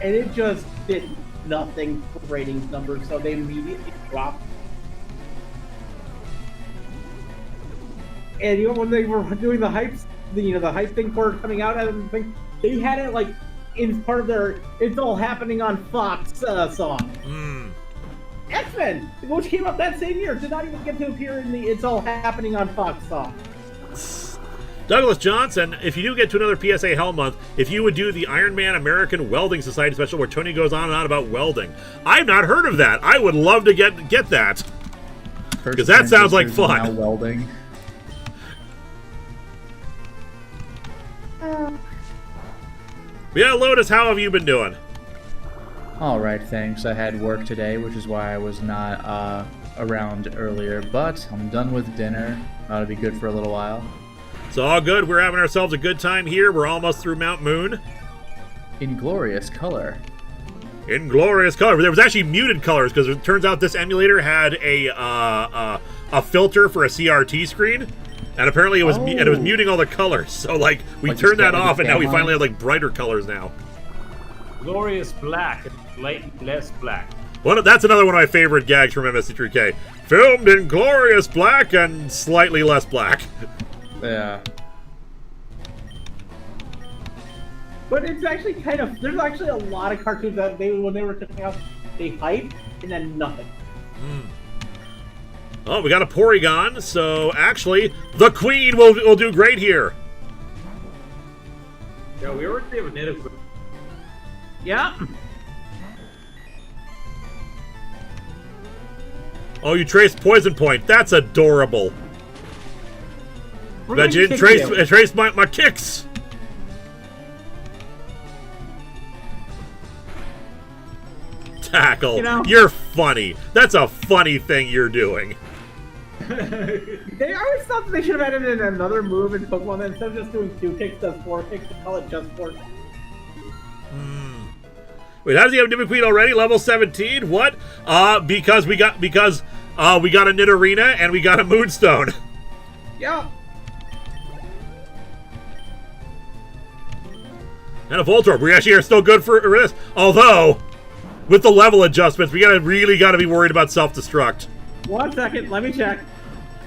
and it just did nothing for ratings numbers, so they immediately dropped. And you know when they were doing the hype thing for it coming out, and everything, they had it like in part of their "It's All Happening on Fox" song. X-Men, which came out that same year, did not even get to appear in the "It's All Happening on Fox" song. Douglas Johnson, if you do get to another PSA Hell Month, if you would do the Iron Man American Welding Society special where Tony goes on and on about welding. I've not heard of that. I would love to get that. Because that sounds like fun. Now welding. Yeah, Lotus, how have you been doing? All right, thanks. I had work today, which is why I was not around earlier, but I'm done with dinner. Ought to be good for a little while. It's all good. We're having ourselves a good time here. We're almost through Mount Moon. In glorious color. In glorious color. There was actually muted colors because it turns out this emulator had a filter for a CRT screen, and apparently it was muting all the colors. So like we turned that off, and now we finally have like brighter colors now. Glorious black, light less black. Well, that's another one of my favorite gags from MST3K. Filmed in glorious black and slightly less black. Yeah. But it's actually kind of, there's actually a lot of cartoons that when they were coming out, they hyped and then nothing. Oh, we got a Porygon, so actually, the Queen will do great here. Yeah, we already have a native. Yeah. Oh, you traced Poison Point. That's adorable. But you didn't trace my kicks. Tackle. You know, you're funny. That's a funny thing you're doing. They always thought that they should have added in another move in Pokemon that instead of just doing 2 kicks, does 4 kicks, to call it just 4 kicks. Wait, how does he have Nimblequeen already? Level 17? What? Because we got a Nidorina and we got a Moonstone. Yeah. And a Voltorb. We actually are still good for this. Although, with the level adjustments, we really gotta be worried about self-destruct. 1 second, let me check.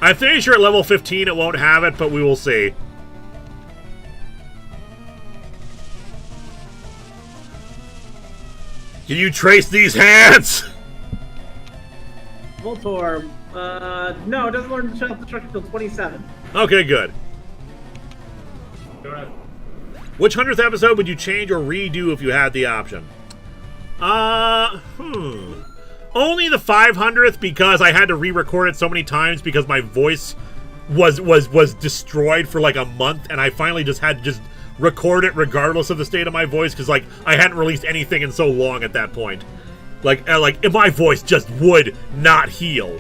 I'm pretty sure at level 15 it won't have it, but we will see. Can you trace these hands? Voltorb. No, it doesn't learn self-destruct until 27. Okay, good. Which 100th episode would you change or redo if you had the option? Only the 500th, because I had to re-record it so many times because my voice was destroyed for like a month, and I finally just had to record it regardless of the state of my voice because like I hadn't released anything in so long at that point. Like my voice just would not heal.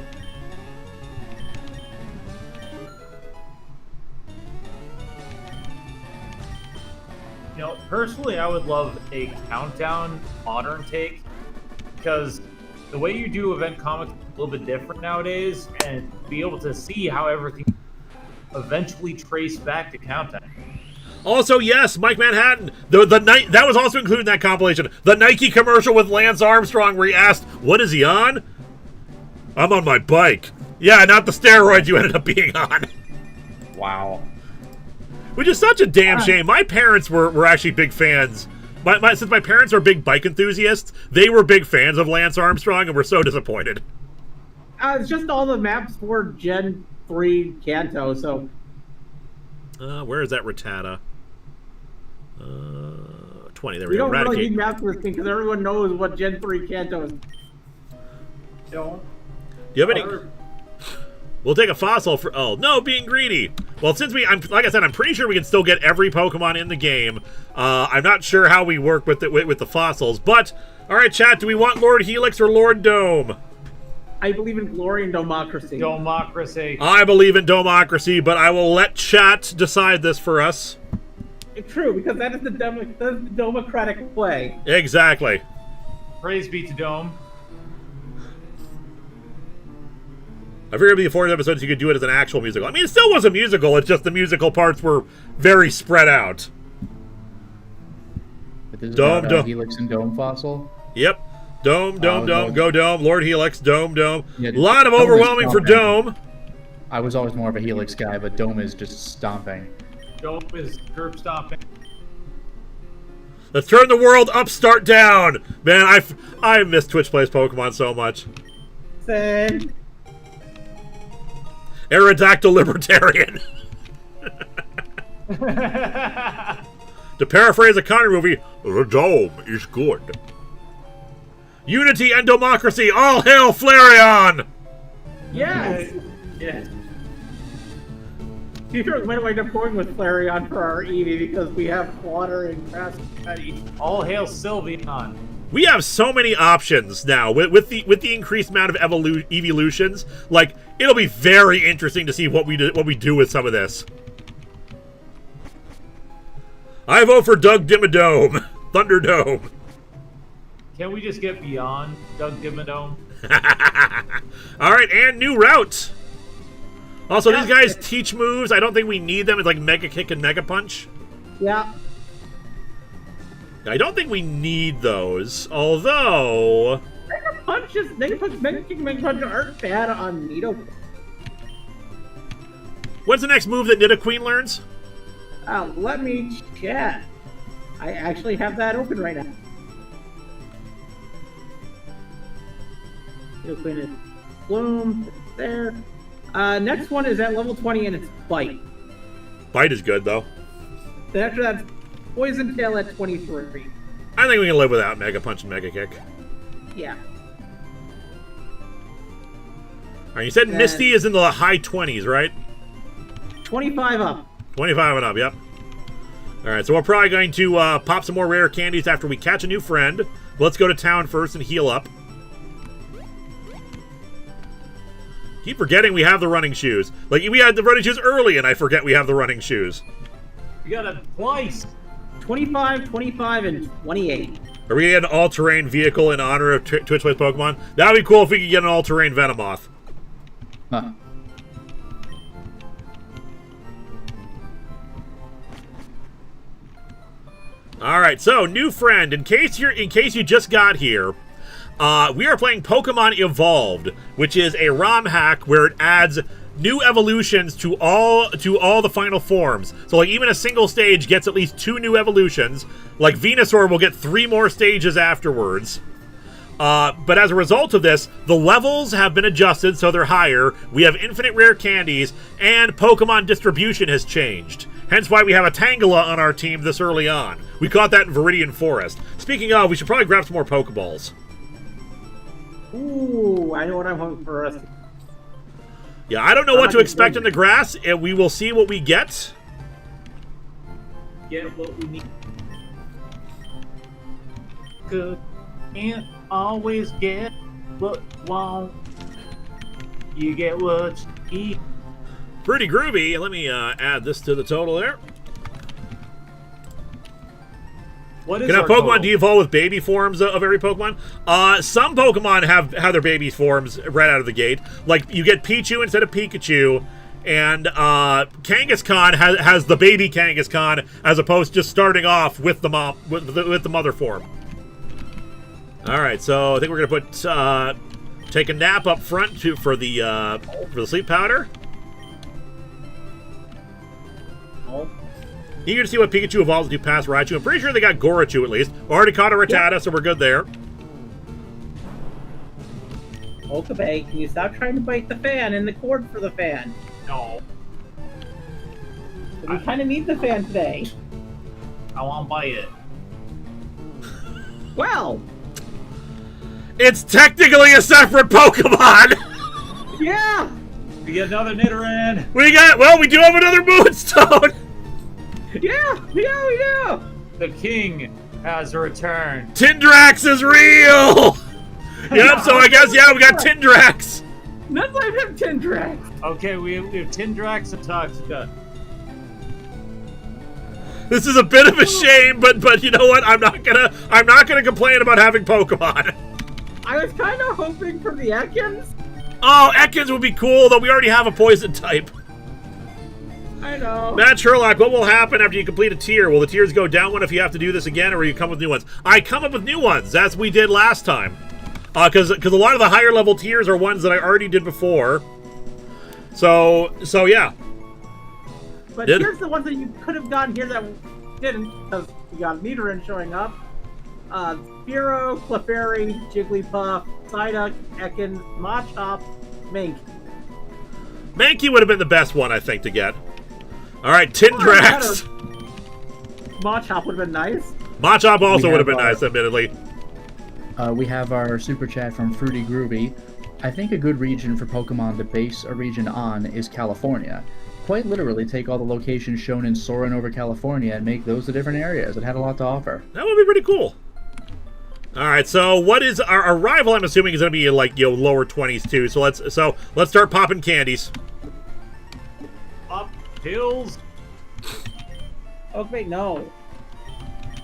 You know, personally, I would love a countdown modern take, because the way you do event comics is a little bit different nowadays, and be able to see how everything eventually traced back to countdown. Also, yes, Mike Manhattan. The night that was also included in that compilation. The Nike commercial with Lance Armstrong, where he asked, "What is he on?" "I'm on my bike." Yeah, not the steroids you ended up being on. Wow. Which is such a damn shame. My parents were actually big fans. Since my parents are big bike enthusiasts, they were big fans of Lance Armstrong and were so disappointed. It's just all the maps for Gen 3 Kanto, so... where is that Rattata? 20, there we We go. don't really Eradicate. need maps for this thing, because everyone knows what Gen 3 Kanto is. Don't. Do you have any... We'll take a fossil for... Oh, no, being greedy. Well, since like I said, I'm pretty sure we can still get every Pokemon in the game. I'm not sure how we work with the fossils, but... Alright, chat, do we want Lord Helix or Lord Dome? I believe in glory and democracy. Democracy. I believe in democracy, but I will let chat decide this for us. It's true, because that is the democratic way. Exactly. Praise be to Dome. I figured before the episodes you could do it as an actual musical. I mean, it still was a musical, it's just the musical parts were very spread out. But this is Dome, about, Dome. Helix and Dome fossil. Yep. Dome, go Dome, Lord Helix, Dome. Yeah, A lot of Dome is overwhelming for stomping. Dome. I was always more of a Helix guy, but Dome is just stomping. Dome is curb stomping. Let's turn the world up, start down. Man, I miss Twitch Plays Pokemon so much. Same. Aerodactyl Libertarian. To paraphrase a Connery movie, the dome is good. Unity and democracy, all hail Flareon! Yes! Yes. Future might wind up going with Flareon for our Eevee because we have water and grass already. All hail Sylveon. We have so many options now with the increased amount of evolutions. Like, it'll be very interesting to see what we do with some of this. I vote for Doug Dimmadome, Thunderdome. Can't we just get beyond Doug Dimmadome? All right, and new route. Also, these guys teach moves. I don't think we need them. It's like Mega Kick and Mega Punch. Yeah. I don't think we need those. Although, Mega Kick, Mega Punch aren't bad on Nido. what's the next move that Nidoqueen learns? Let me check. I actually have that open right now. Nidoqueen is Bloom. There. Next one is at level 20 and it's Bite. Bite is good though. Then after that, Poison Tail at 23. I think we can live without Mega Punch and Mega Kick. Yeah. Alright, you said Misty is in the high 20s, right? 25 up. 25 and up, yep. Alright, so we're probably going to pop some more rare candies after we catch a new friend. Let's go to town first and heal up. Keep forgetting we have the running shoes. Like, we had the running shoes early and I forget we have the running shoes. You got it twice. 25, 25, and 28. Are we getting an all-terrain vehicle in honor of Twitch Plays Pokemon? That would be cool if we could get an all-terrain Venomoth. Huh. Alright, so, new friend. In case you just got here, we are playing Pokemon Evolved, which is a ROM hack where it adds new evolutions to all the final forms. So, like, even a single stage gets at least 2 new evolutions. Like, Venusaur will get 3 more stages afterwards. But as a result of this, the levels have been adjusted so they're higher. We have infinite rare candies, and Pokemon distribution has changed. Hence why we have a Tangela on our team this early on. We caught that in Viridian Forest. Speaking of, we should probably grab some more Pokeballs. Ooh, I know what I'm hoping for us. Yeah, I don't know what to expect in the grass, and we will see what we get. Get what we need. Good. Can't always get what you want. You get what you eat. Pretty groovy. Let me add this to the total there. What is Can our have Pokemon total? de-evolve with baby forms of every Pokemon? Some Pokemon have their baby forms right out of the gate. Like, you get Pichu instead of Pikachu, and Kangaskhan has the baby Kangaskhan as opposed to just starting off with the mom with the mother form. All right, so I think we're gonna put take a nap up front for the sleep powder. Oh. Eager to see what Pikachu evolves to do past Raichu. I'm pretty sure they got Gorachu at least. Already caught a Rattata, so we're good there. Okabe, can you stop trying to bite the fan and the cord for the fan? No, We kind of need the fan today. I won't buy it. Well, It's technically a separate Pokemon! yeah! We get another Nidoran. We do have another Moonstone! Yeah, we do! The king has returned. Tindrax is real! Yep, so I guess, yeah, we got Tindrax. None of them have Tindrax. Okay, we have Tindrax and Toxica. This is a bit of a shame, but you know what? I'm not gonna complain about having Pokemon. I was kind of hoping for the Ekans. Oh, Ekans would be cool, though we already have a poison type. I know. Matt Sherlock, what will happen after you complete a tier? Will the tiers go down one if you have to do this again, or will you come with new ones? I come up with new ones, as we did last time. Because a lot of the higher level tiers are ones that I already did before. So yeah. But here's the ones that you could have gotten here that didn't, because we got Nidoran showing up. Spearow, Clefairy, Jigglypuff, Psyduck, Ekans, Machop, Mink. Mankey would have been the best one, I think, to get. All right, Tindrax. Machop would have been nice. Machop also We would have have been nice, admittedly. We have our super chat from Fruity Groovy. I think a good region for Pokemon to base a region on is California. Quite literally take all the locations shown in Soarin' over California and make those the different areas. It had a lot to offer. That would be pretty cool. All right, so what is our rival? I'm assuming is going to be like lower 20s too. So let's start popping candies. Up hills. Okay, no.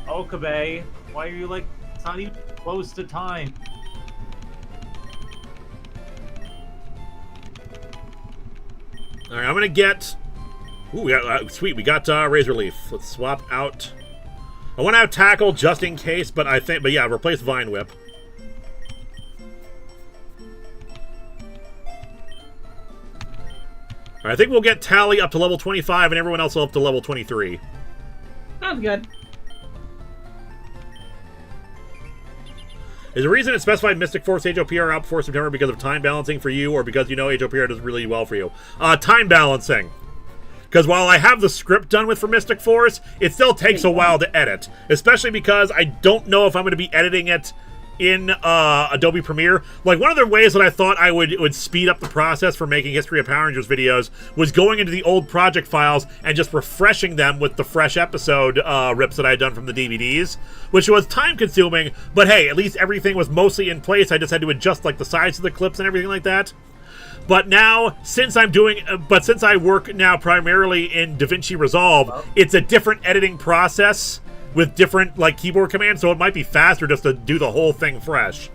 Okabe, why are you like? It's not even close to time. All right, I'm gonna get. Ooh, we got sweet. We got Razor Leaf. Let's swap out. I want to have Tackle just in case, but yeah, replace Vine Whip. All right, I think we'll get Tally up to level 25, and everyone else will up to level 23. Sounds good. Is the reason it specified Mystic Force HOPR out before September because of time balancing for you, or because you know HOPR does really well for you? Time balancing. Because while I have the script done with for Mystic Force, it still takes a while to edit. Especially because I don't know if I'm going to be editing it in Adobe Premiere. Like, one of the ways that I thought I would speed up the process for making History of Power Rangers videos was going into the old project files and just refreshing them with the fresh episode rips that I had done from the DVDs, which was time-consuming, but hey, at least everything was mostly in place. I just had to adjust, like, the size of the clips and everything like that. But now, since I work now primarily in DaVinci Resolve, it's a different editing process with different, like, keyboard commands, so it might be faster just to do the whole thing fresh.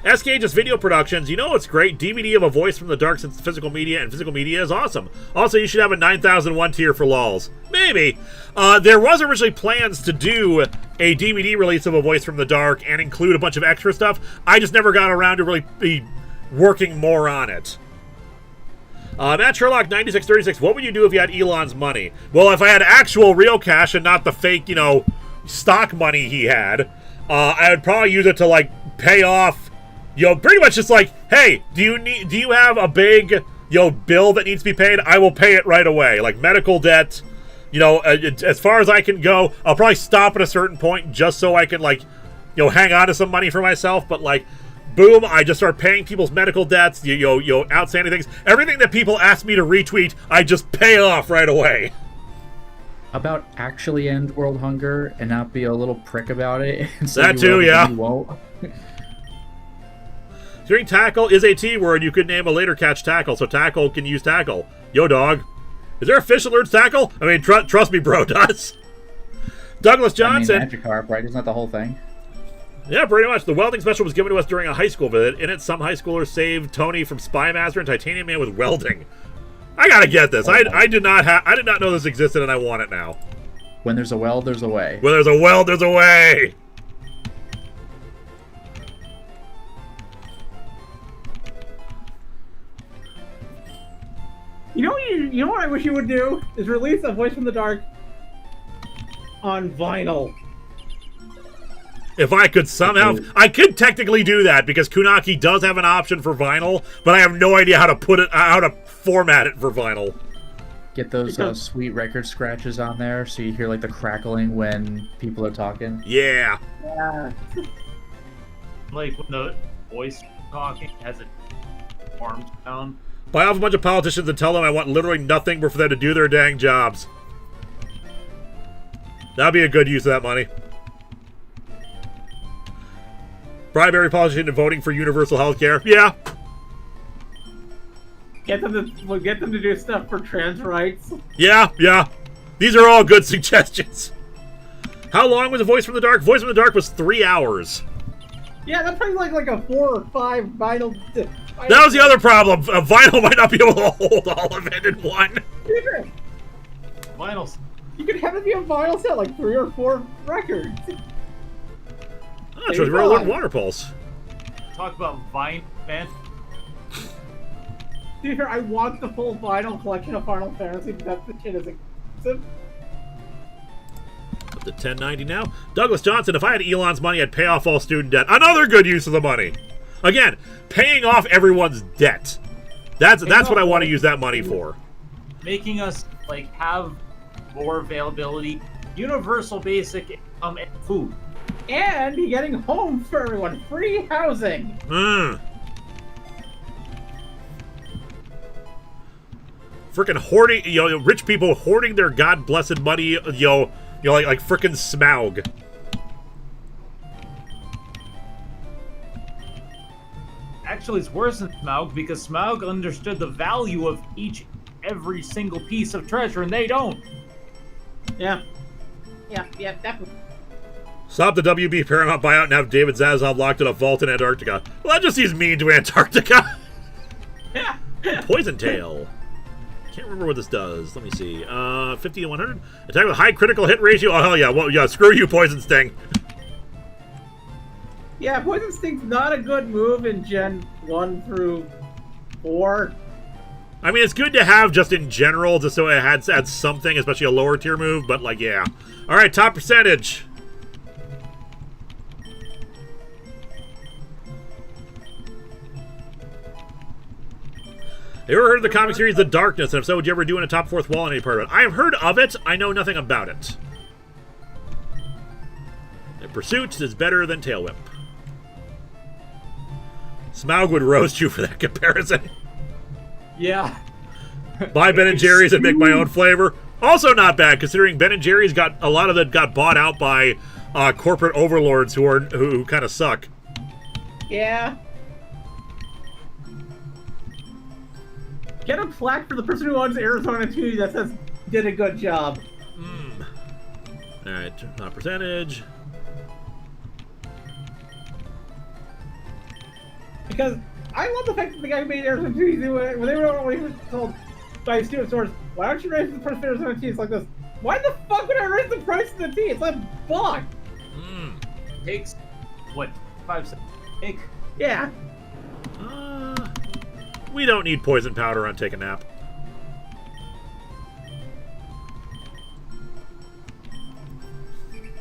SK just video productions. You know what's great? DVD of A Voice from the Dark since physical media, and physical media is awesome. Also, you should have a 9001 tier for lols. Maybe. There was originally plans to do a DVD release of A Voice from the Dark and include a bunch of extra stuff. I just never got around to really be working more on it. Matt Sherlock 9636, what would you do if you had Elon's money? Well, if I had actual real cash and not the fake, stock money he had, I would probably use it to, like, pay off, pretty much just like, hey, do you have a big, bill that needs to be paid? I will pay it right away. Like, medical debt, as far as I can go. I'll probably stop at a certain point just so I can, like, hang on to some money for myself, but, like, boom, I just start paying people's medical debts, outstanding things. Everything that people ask me to retweet, I just pay off right away. About actually end world hunger and not be a little prick about it. And say That you too, will, yeah. You won't. During Tackle is a T-word, you could name a later catch Tackle, so Tackle can use Tackle. Yo, dog. Is there a fish that learns Tackle? I mean, trust me, bro, does. Douglas Johnson. I mean, Magikarp, right? Isn't that the whole thing? Yeah, pretty much. The welding special was given to us during a high school visit. In it, some high schoolers saved Tony from Spy Master and Titanium Man with welding. I gotta get this. I did not know this existed, and I want it now. When there's a weld, there's a way. When there's a weld, there's a way. You know what I wish you would do is release A Voice from the Dark on vinyl. If I could somehow... I could technically do that, because Kunaki does have an option for vinyl, but I have no idea how to format it for vinyl. Get those sweet record scratches on there so you hear, like, the crackling when people are talking. Yeah. Yeah. Like when the voice talking has it arms down. Buy off a bunch of politicians and tell them I want literally nothing but for them to do their dang jobs. That'd be a good use of that money. Bribe every politician into voting for universal health care. Yeah. Get them to do stuff for trans rights. Yeah. These are all good suggestions. How long was The Voice from the Dark? Voice from the Dark was 3 hours. Yeah, that's probably like a 4 or 5 vinyl. That was the other problem. Vinyl might not be able to hold all of it in one. Vinyls. You could have it be a vinyl set, like 3 or 4 records. Oh, so we're learning Water Pulse. Talk about Vine, man. Dude, I want the full vinyl collection of Final Fantasy, but that shit is expensive. Up to $10.90 now. Douglas Johnson, if I had Elon's money, I'd pay off all student debt. Another good use of the money. Again, paying off everyone's debt. That's what I want to use that money for. making us like have more availability, universal basic income and food. And getting home for everyone. Free housing. Freaking hoarding, rich people hoarding their god-blessed money, like freaking Smaug. Actually, it's worse than Smaug because Smaug understood the value of every single piece of treasure, and they don't. Yeah, definitely. Stop the WB Paramount buyout and have David Zaslav locked in a vault in Antarctica. Well, that just seems mean to Antarctica. Yeah. Poison Tail. Can't remember what this does. Let me see. 50 to 100. Attack with high critical hit ratio. Oh, hell yeah. Well, yeah, screw you, Poison Sting. Yeah, Poison Sting's not a good move in Gen 1 through 4. I mean, it's good to have just in general, just so it had something, especially a lower tier move, but, like, yeah. All right, top percentage. Have you ever heard of the comic series The Darkness? And if so, would you ever do in a top fourth wall in any part of it? I have heard of it. I know nothing about it. And Pursuit is better than Tail Whip. Smaug would roast you for that comparison. Yeah. Buy Ben & Jerry's and make my own flavor. Also not bad, considering Ben & Jerry's got a lot of it got bought out by corporate overlords who kind of suck. Yeah. Get a plaque for the person who owns Arizona 2 that says did a good job. Alright, top percentage. Because I love the fact that the guy who made Arizona 2, when he was told by student stores, why don't you raise the price of Arizona 2? It's like this. Why the fuck would I raise the price of the tea? It's a buck. Takes, what, 5 cents? Take. Yeah. We don't need poison powder on Take a Nap.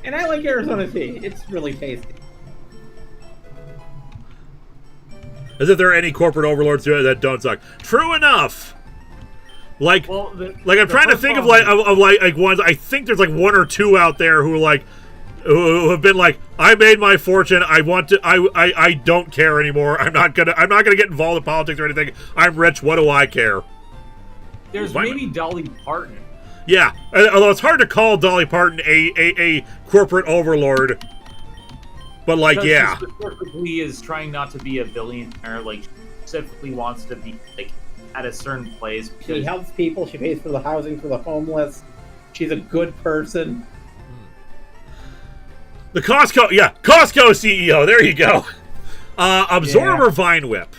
And I like Arizona tea. It's really tasty. As if there are any corporate overlords that don't suck. True enough. Like, Well, I'm trying to think of like ones. I think there's like one or two out there who who have been like, I made my fortune. I don't care anymore. I'm not gonna get involved in politics or anything. I'm rich. What do I care? There's maybe Dolly Parton. Yeah, although it's hard to call Dolly Parton a corporate overlord. But like, Because yeah, she specifically is trying not to be a billionaire. Like, she specifically wants to be like at a certain place. She helps people. She pays for the housing for the homeless. She's a good person. the Costco CEO. There you go. Absorber Vine Whip.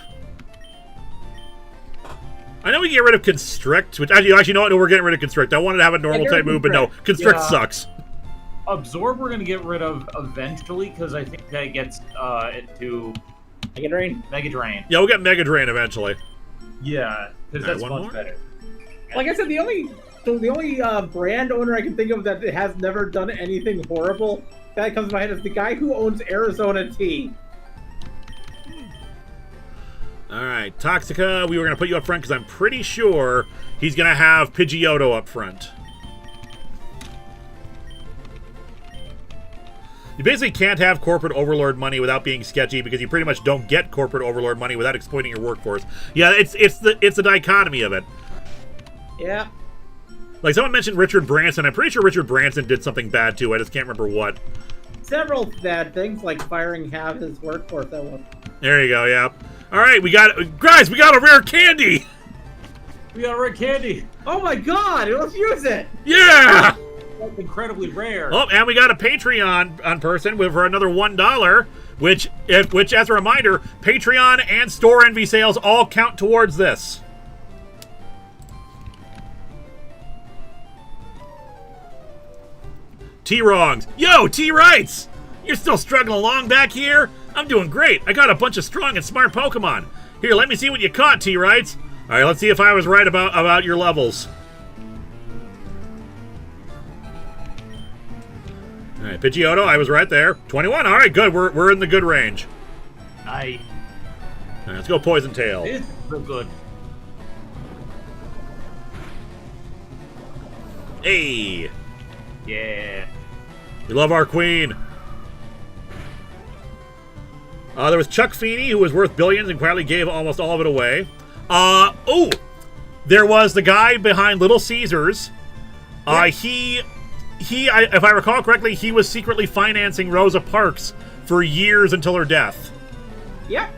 I know we can get rid of Constrict, which actually, no, we're getting rid of Constrict. I wanted to have a normal type move, but no, Constrict sucks. Absorb we're gonna get rid of eventually because I think that gets into Mega Drain. Mega Drain. Yeah, we'll get Mega Drain eventually. Yeah, because that's much better. Like I said, the only brand owner I can think of that has never done anything horrible that comes to my head is the guy who owns Arizona Tea. All right, Toxica, we were going to put you up front because I'm pretty sure he's going to have Pidgeotto up front. You basically can't have corporate overlord money without being sketchy because you pretty much don't get corporate overlord money without exploiting your workforce. Yeah, it's the dichotomy of it. Yeah. Like, someone mentioned Richard Branson. I'm pretty sure Richard Branson did something bad, too. I just can't remember what. Several bad things, like firing half his workforce at once. There you go, yeah. All right, guys, we got a rare candy! We got rare candy! Oh my god, let's use it! Yeah! That's incredibly rare. Oh, and we got a Patreon on person for another $1, which, as a reminder, Patreon and Store Envy sales all count towards this. T-Wrongs. Yo, T-Rights! You're still struggling along back here? I'm doing great. I got a bunch of strong and smart Pokemon. Here, let me see what you caught, T-Rights. All right, let's see if I was right about your levels. All right, Pidgeotto, I was right there. 21. All right, good. We're in the good range. Nice. All right, let's go Poison Tail. It's so good. Hey! Yeah. We love our queen. There was Chuck Feeney, who was worth billions and quietly gave almost all of it away. Oh! There was the guy behind Little Caesars. If I recall correctly, he was secretly financing Rosa Parks for years until her death. Yep.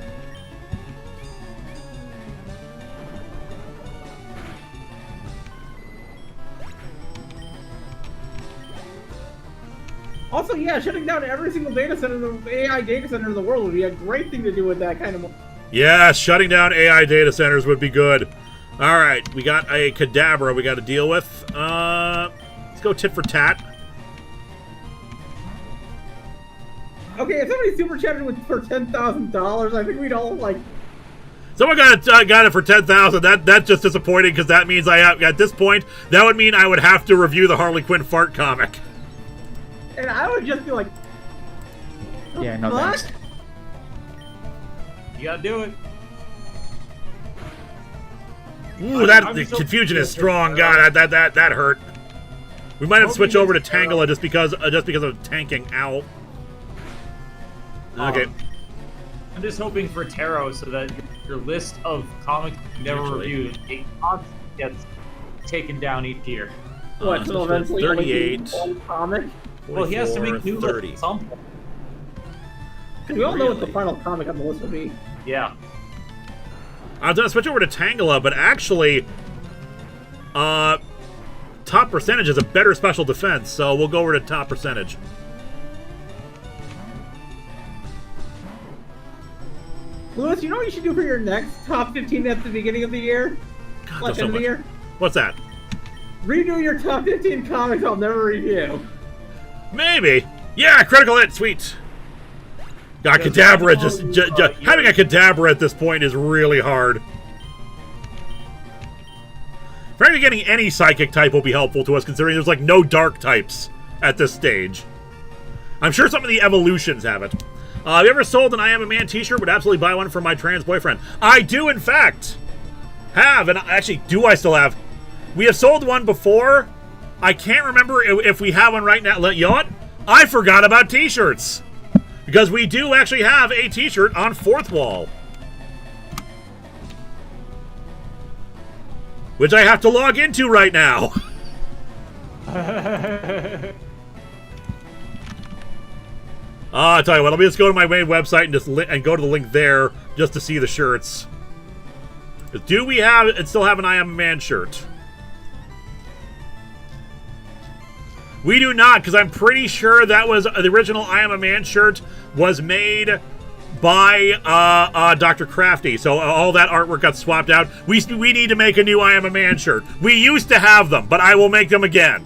Also, yeah, shutting down every single data center, the AI data center in the world would be a great thing to do with that kind of... Yeah, shutting down AI data centers would be good. All right, we got a Kadabra we got to deal with. Let's go tit for tat. Okay, if somebody super chatted with for $10,000, I think we'd all like... Someone got it for $10,000. That's just disappointing because that means I have, at this point, that would mean I would have to review the Harley Quinn fart comic. And I would just be like... Yeah, no what? thanks. You gotta do it. Ooh, the confusion is strong. God, that hurt. We might have to switch over to Tangela just because of tanking. Ow. Okay. I'm just hoping for Tarot so that your list of comics you never reviewed gets taken down each year. What, so eventually 38. one comic? Well, he has to make new 30. lists at some point. We all know what the final comic on the list will be. Yeah. I was going to switch over to Tangela, but actually, top percentage is a better special defense, so we'll go over to top percentage. Lewis, you know what you should do for your next top 15 at the beginning of the year? God, Like there's so end of the much. year? What's that? Redo your top 15 comics I'll never review. Maybe. Yeah, critical hit. Sweet. God, Kadabra having a Kadabra at this point is really hard. Frankly, getting any psychic type will be helpful to us, considering there's like no dark types at this stage. I'm sure some of the evolutions have it. Have you ever sold an I Am a Man t-shirt? Would absolutely buy one for my trans boyfriend. I do, in fact, have, and actually, do I still have? We have sold one before. I can't remember if we have one right now. You know what? I forgot about t-shirts. Because we do actually have a t-shirt on Fourth Wall. Which I have to log into right now. I'll tell you what, let me just go to my main website and just go to the link there just to see the shirts. Do we still have an I Am a Man shirt? We do not, because I'm pretty sure that was the original I Am a Man shirt was made by Dr. Crafty. So all that artwork got swapped out. We need to make a new I Am a Man shirt. We used to have them, but I will make them again.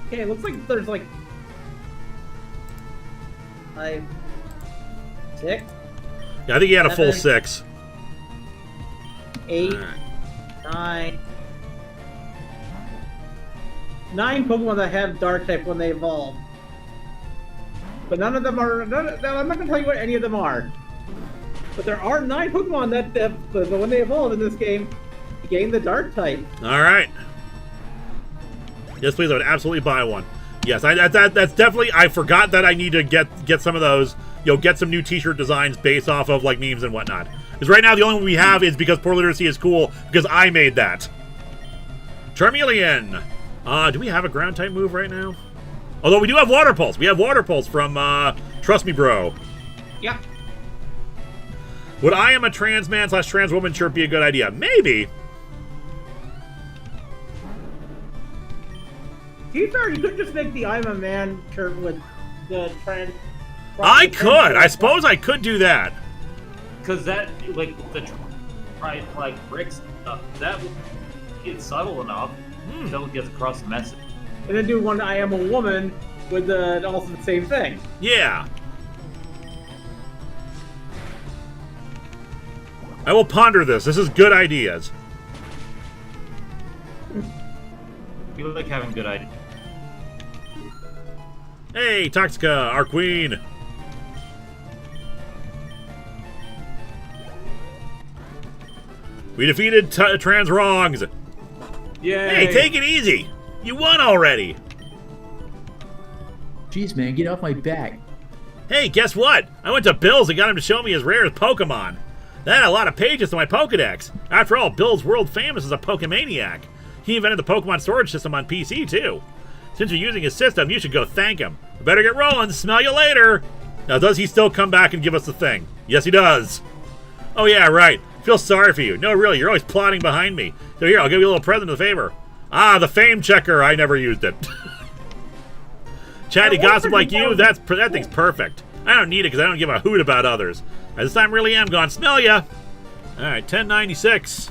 Okay, it looks like there's like 5, 6, Yeah, I think he had a full 7, 6. 8, 9. 9 Pokemon that have Dark type when they evolve. But none of them are. I'm not going to tell you what any of them are. But there are 9 Pokemon that when they evolve in this game, gain the Dark type. All right. Yes, please. I would absolutely buy one. Yes, that's definitely. I forgot that I need to get some of those. Get some new T-shirt designs based off of like memes and whatnot. Because right now the only one we have is because Poor Literacy is cool because I made that. Charmeleon. Do we have a ground type move right now? Although we do have Water Pulse. We have Water Pulse from Trust Me Bro. Yeah. Would I Am a Trans Man / Trans Woman shirt be a good idea? Maybe. To be fair, you could just make the I'm a Man shirt with the trans. I could. I suppose I could do that. Because that, like, like Rick's stuff, that it's subtle enough until it gets across the message. And then do one I Am a Woman with also the same thing. Yeah. I will ponder this. This is good ideas. You like having good ideas. Hey, Toxica, our queen. We defeated Trans Wrongs. Yay. Hey, take it easy. You won already. Jeez, man, get off my back. Hey, guess what? I went to Bill's and got him to show me his rarest Pokemon. That had a lot of pages to my Pokedex. After all, Bill's world famous as a Pokemaniac. He invented the Pokemon storage system on PC, too. Since you're using his system, you should go thank him. I better get rolling. Smell you later. Now, does he still come back and give us the thing? Yes, he does. Oh, yeah, right. Feel sorry for you. No, really, you're always plotting behind me. So here, I'll give you a little present of the favor. Ah, the fame checker. I never used it. Chatty gossip like you, that thing's perfect. I don't need it because I don't give a hoot about others. This time really am gone. Smell ya! Alright, 1096.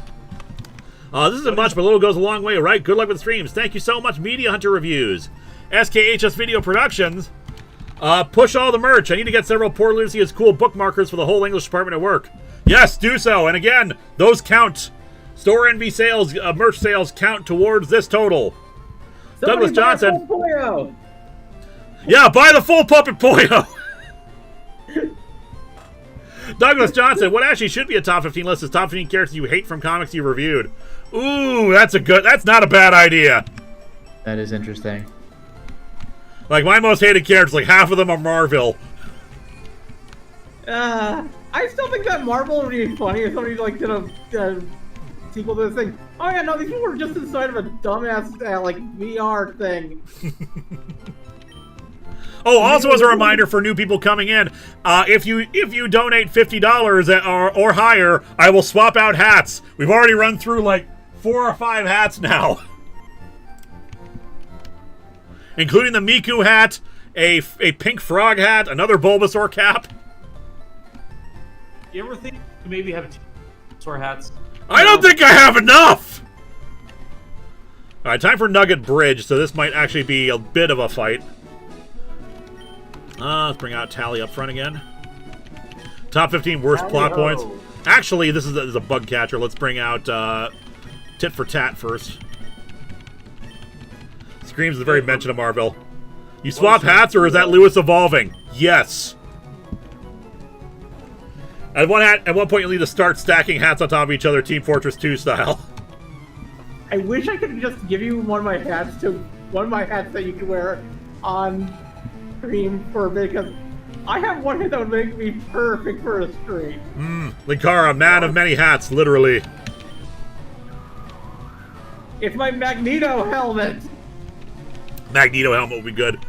This isn't much, but a little goes a long way, right? Good luck with the streams. Thank you so much, Media Hunter Reviews. SKHS Video Productions. Push all the merch. I need to get several Poor Lucia's cool bookmarkers for the whole English department at work. Yes, do so. And again, those count. Store Envy sales, merch sales count towards this total. Douglas Johnson. Yeah, buy the full Puppet Poyo. Douglas Johnson, what actually should be a top 15 list is top 15 characters you hate from comics you reviewed. Ooh, that's not a bad idea. That is interesting. Like, my most hated characters, like half of them are Marvel. I still think that Marvel would be funny if somebody like did a sequel to this thing. Oh yeah, no, these people were just inside of a dumbass like VR thing. Oh, also as a reminder for new people coming in, if you donate $50 or higher, I will swap out hats. We've already run through like 4 or 5 hats now, including the Miku hat, a pink frog hat, another Bulbasaur cap. You ever think you maybe have 2 Bulbasaur hats? I don't think I have enough. All right, time for Nugget Bridge. So this might actually be a bit of a fight. Let's bring out Tally up front again. Top 15 worst plot points. Actually, this is a bug catcher. Let's bring out Tit for Tat first. Screams the very mention of Marvel. You swap hats, or is that Lewis evolving? Yes. At one point, you'll need to start stacking hats on top of each other, Team Fortress 2 style. I wish I could just give you one of my hats that you can wear on stream for because I have one that would make me perfect for a stream. Linkara, man of many hats, literally. It's my Magneto helmet. Magneto helmet would be good.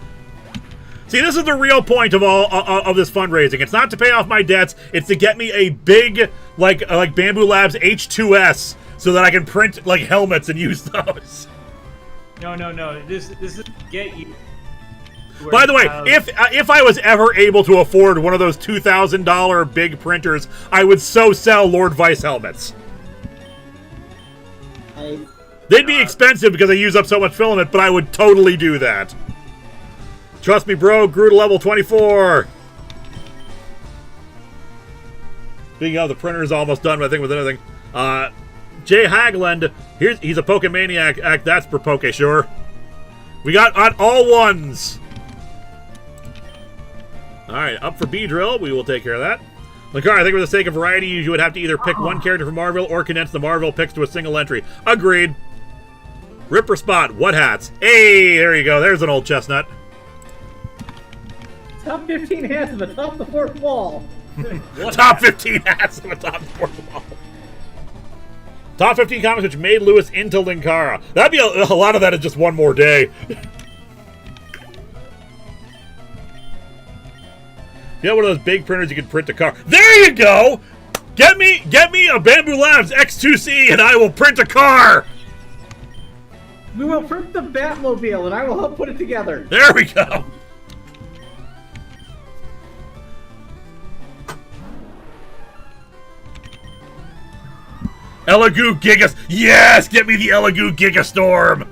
See, this is the real point of all of this fundraising. It's not to pay off my debts. It's to get me a big, like Bamboo Labs H2S, so that I can print like helmets and use those. No. This is get you. By the way, if I was ever able to afford one of those $2,000 big printers, I would so sell Lord Vice helmets. They'd be expensive because I use up so much filament, but I would totally do that. Trust me, bro. Grew to level 24. Speaking of, the printer is almost done, I think, with anything. Jay Hagland, he's a Pokemaniac. That's for Poke, sure. We got on all ones. Alright, up for B-Drill. We will take care of that. Linkara, I think for the sake of variety, you would have to either pick one character from Marvel or condense the Marvel picks to a single entry. Agreed. Ripper Spot, what hats? Hey, there you go. There's an old chestnut. Top 15 hats at the top of the 4th wall. Top 15 hats at the top of the 4th wall. Top 15 comics which made Lewis into Linkara. That'd be a lot of that is just one more day. You know, one of those big printers you can print a car. There you go! Get me a Bamboo Labs X2C and I will print a car! We will print the Batmobile and I will help put it together. There we go! Elegoo Gigas. Yes! Get me the Elegoo Gigastorm!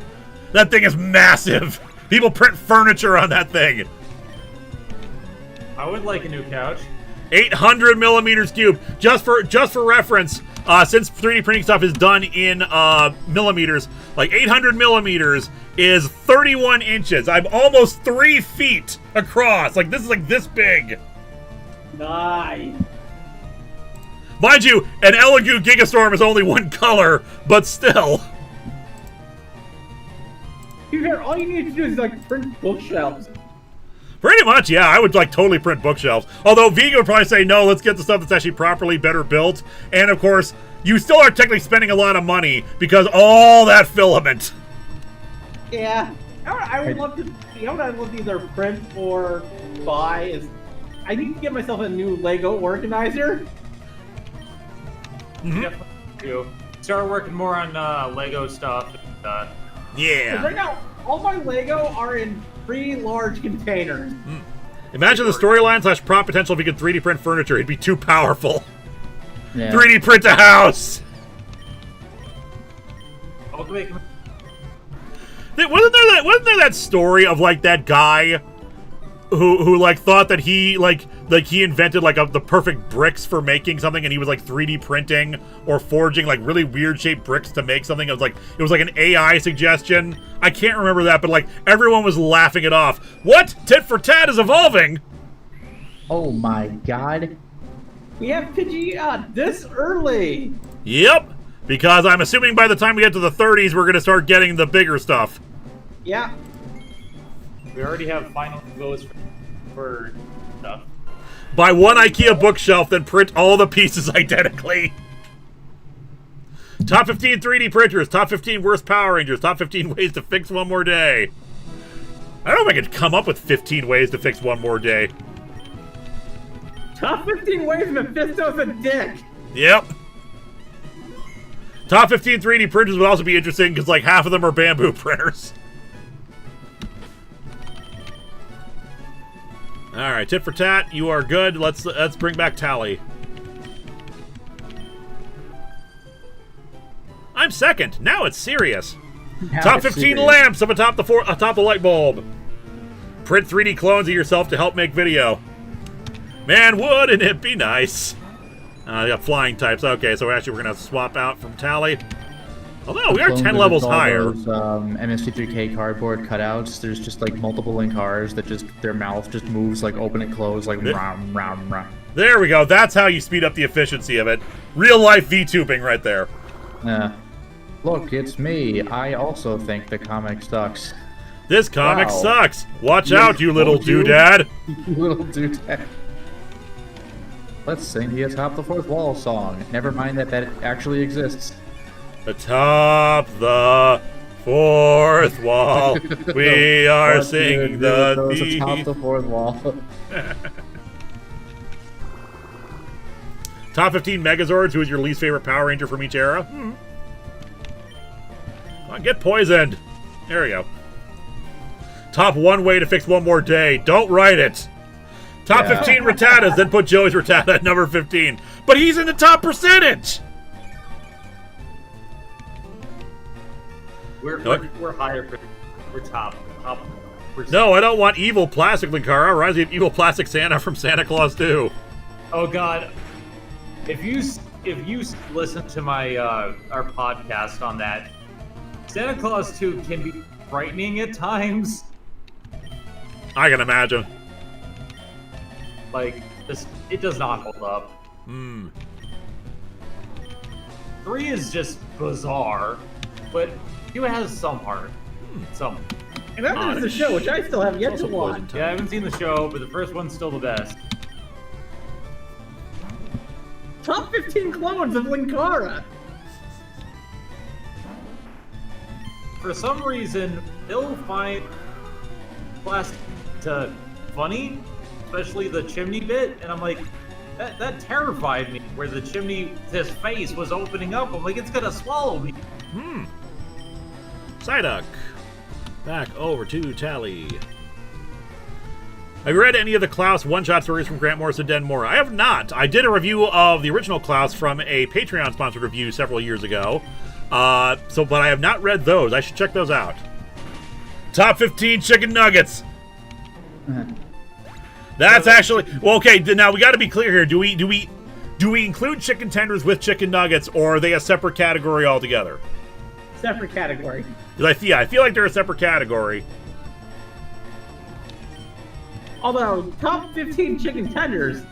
That thing is massive! People print furniture on that thing! I would like a new couch. 800 millimeters cube. Just for reference, since 3D printing stuff is done in millimeters, like 800 millimeters is 31 inches. I'm almost 3 feet across. Like this is like this big. Nice. Mind you, an Elegoo Gigastorm is only one color, but still. be fair, all you need to do is like print bookshelves. Pretty much, yeah. I would like totally print bookshelves. Although Viga would probably say, no, let's get the stuff that's actually properly better built. And of course, you still are technically spending a lot of money because all that filament. Yeah. I would love to, you know what I'd love to either print or buy is, I need to get myself a new Lego organizer. Mm-hmm. Definitely do. Start working more on Lego stuff. Yeah. Right now, all my Lego are in 3 large containers. Imagine the storyline / prop potential if you could 3D print furniture. It'd be too powerful. Yeah. 3D print a house. Okay. Wasn't there that story of like that guy who like thought that he like he invented like the perfect bricks for making something, and he was like 3D printing or forging like really weird shaped bricks to make something. It was like an AI suggestion. I can't remember that, but like everyone was laughing it off. What? Tit for tat is evolving. Oh my god. We have Pidgey this early. Yep. Because I'm assuming by the time we get to the 30s, we're gonna start getting the bigger stuff. Yeah. We already have final goes for stuff. Buy one IKEA bookshelf, then print all the pieces identically. Top 15 3D printers, top 15 worst Power Rangers, top 15 ways to fix One More Day. I don't know if I could come up with 15 ways to fix One More Day. Top 15 ways Mephisto's a dick. Yep. Top 15 3D printers would also be interesting because like half of them are bamboo printers. All right, tit for tat, you are good. Let's bring back Tally. I'm second. Now it's serious. Now Top it's 15 serious. lamps up atop the light bulb. Print 3D clones of yourself to help make video. Man, wouldn't it be nice? I got flying types. Okay, so actually we're gonna swap out from Tally. Although we are 10 levels higher. Those, MST3K cardboard cutouts. There's just like multiple Linkaras that just their mouth just moves like open and close like ram ram ram. There we go. That's how you speed up the efficiency of it. Real life VTubing right there. Yeah. Look, it's me. I also think the comic sucks. This comic Wow. sucks. Watch Yeah, out, you little told you. doodad. Little doodad. Let's sing the Atop the Fourth Wall song. Never mind that actually exists. Atop the fourth wall, we are What singing did the those theme. Atop the Fourth Wall. Top 15 Megazords. Who is your least favorite Power Ranger from each era? Come on, get poisoned. There we go. Top 1 way to fix One More Day. Don't write it. Top Yeah. 15 Rattatas. Then put Joey's Rattata at number 15. But he's in the top percentage. We're higher. We're top. No, I don't want evil plastic Linkara. Reminds me of evil plastic Santa from Santa Claus 2. Oh God! If you listen to my our podcast on that, Santa Claus 2 can be frightening at times. I can imagine. Like this, it does not hold up. 3 is just bizarre, but 2 has some heart. Some. And that was the show, which I still have yet to watch. Yeah, I haven't seen the show, but the first one's still the best. Top 15 clones of Linkara. For some reason, they'll find plastic funny, especially the chimney bit, and I'm like, that terrified me. Where the chimney, his face was opening up. I'm like, it's gonna swallow me. Psyduck. Back over to Tally. Have you read any of the Klaus one-shot stories from Grant Morrison Den Mora? I have not. I did a review of the original Klaus from a Patreon-sponsored review several years ago. But I have not read those. I should check those out. Top 15 chicken nuggets. That's actually well. Okay, now we got to be clear here. Do we include chicken tenders with chicken nuggets, or are they a separate category altogether? Separate category. I feel like they're a separate category. Although, top 15 chicken tenders.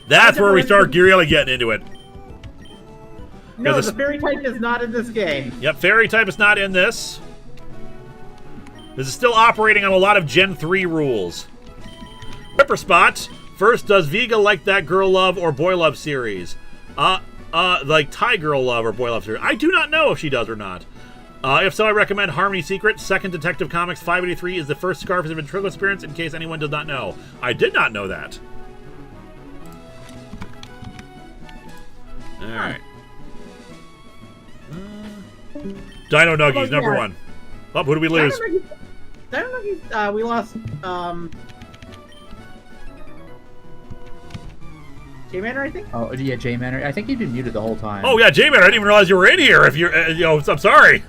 That's where we start really getting into it. No, the fairy type is not in this game. Yep, fairy type is not in this. This is still operating on a lot of Gen 3 rules. Ripper Spot. First, does Viga like that girl love or boy love series? Like Thai girl love or boy love series? I do not know if she does or not. If so, I recommend Harmony Secret. Second Detective Comics 583 is the first Scarface and Ventriloquist experience, in case anyone does not know. I did not know that. Alright. Dino Nuggies, number 1. Oh, who did we lose? Dino Nuggies, we lost, J-Manor, I think? Oh, yeah, J-Manor. I think he'd been muted the whole time. Oh, yeah, J-Manor. I didn't even realize you were in here. If you're, I'm sorry.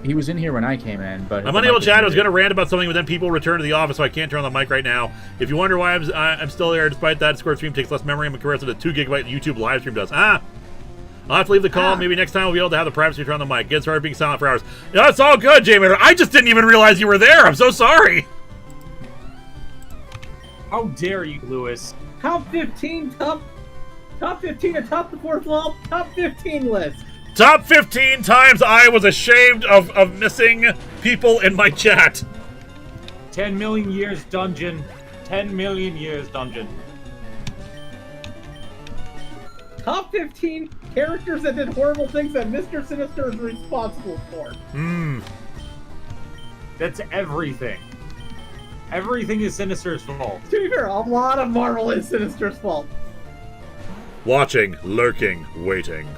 He was in here when I came in, but... I'm unable to chat. I was going to rant about something, but then people returned to the office, so I can't turn on the mic right now. If you wonder why I'm still there, despite that, Discord stream takes less memory in comparison to the 2 gigabyte YouTube live stream does. I'll have to leave the call. Maybe next time we'll be able to have the privacy turn on the mic. Get started being silent for hours. No, it's all good, J-Manor. I just didn't even realize you were there. I'm so sorry. How dare you, Lewis? Top 15 atop the fourth wall, top 15 list. Top 15 times I was ashamed of missing people in my chat. 10 million years dungeon. 10 million years dungeon. Top 15 characters that did horrible things that Mr. Sinister is responsible for. That's everything. Everything is Sinister's fault. To be fair, a lot of Marvel is Sinister's fault. Watching, lurking, waiting.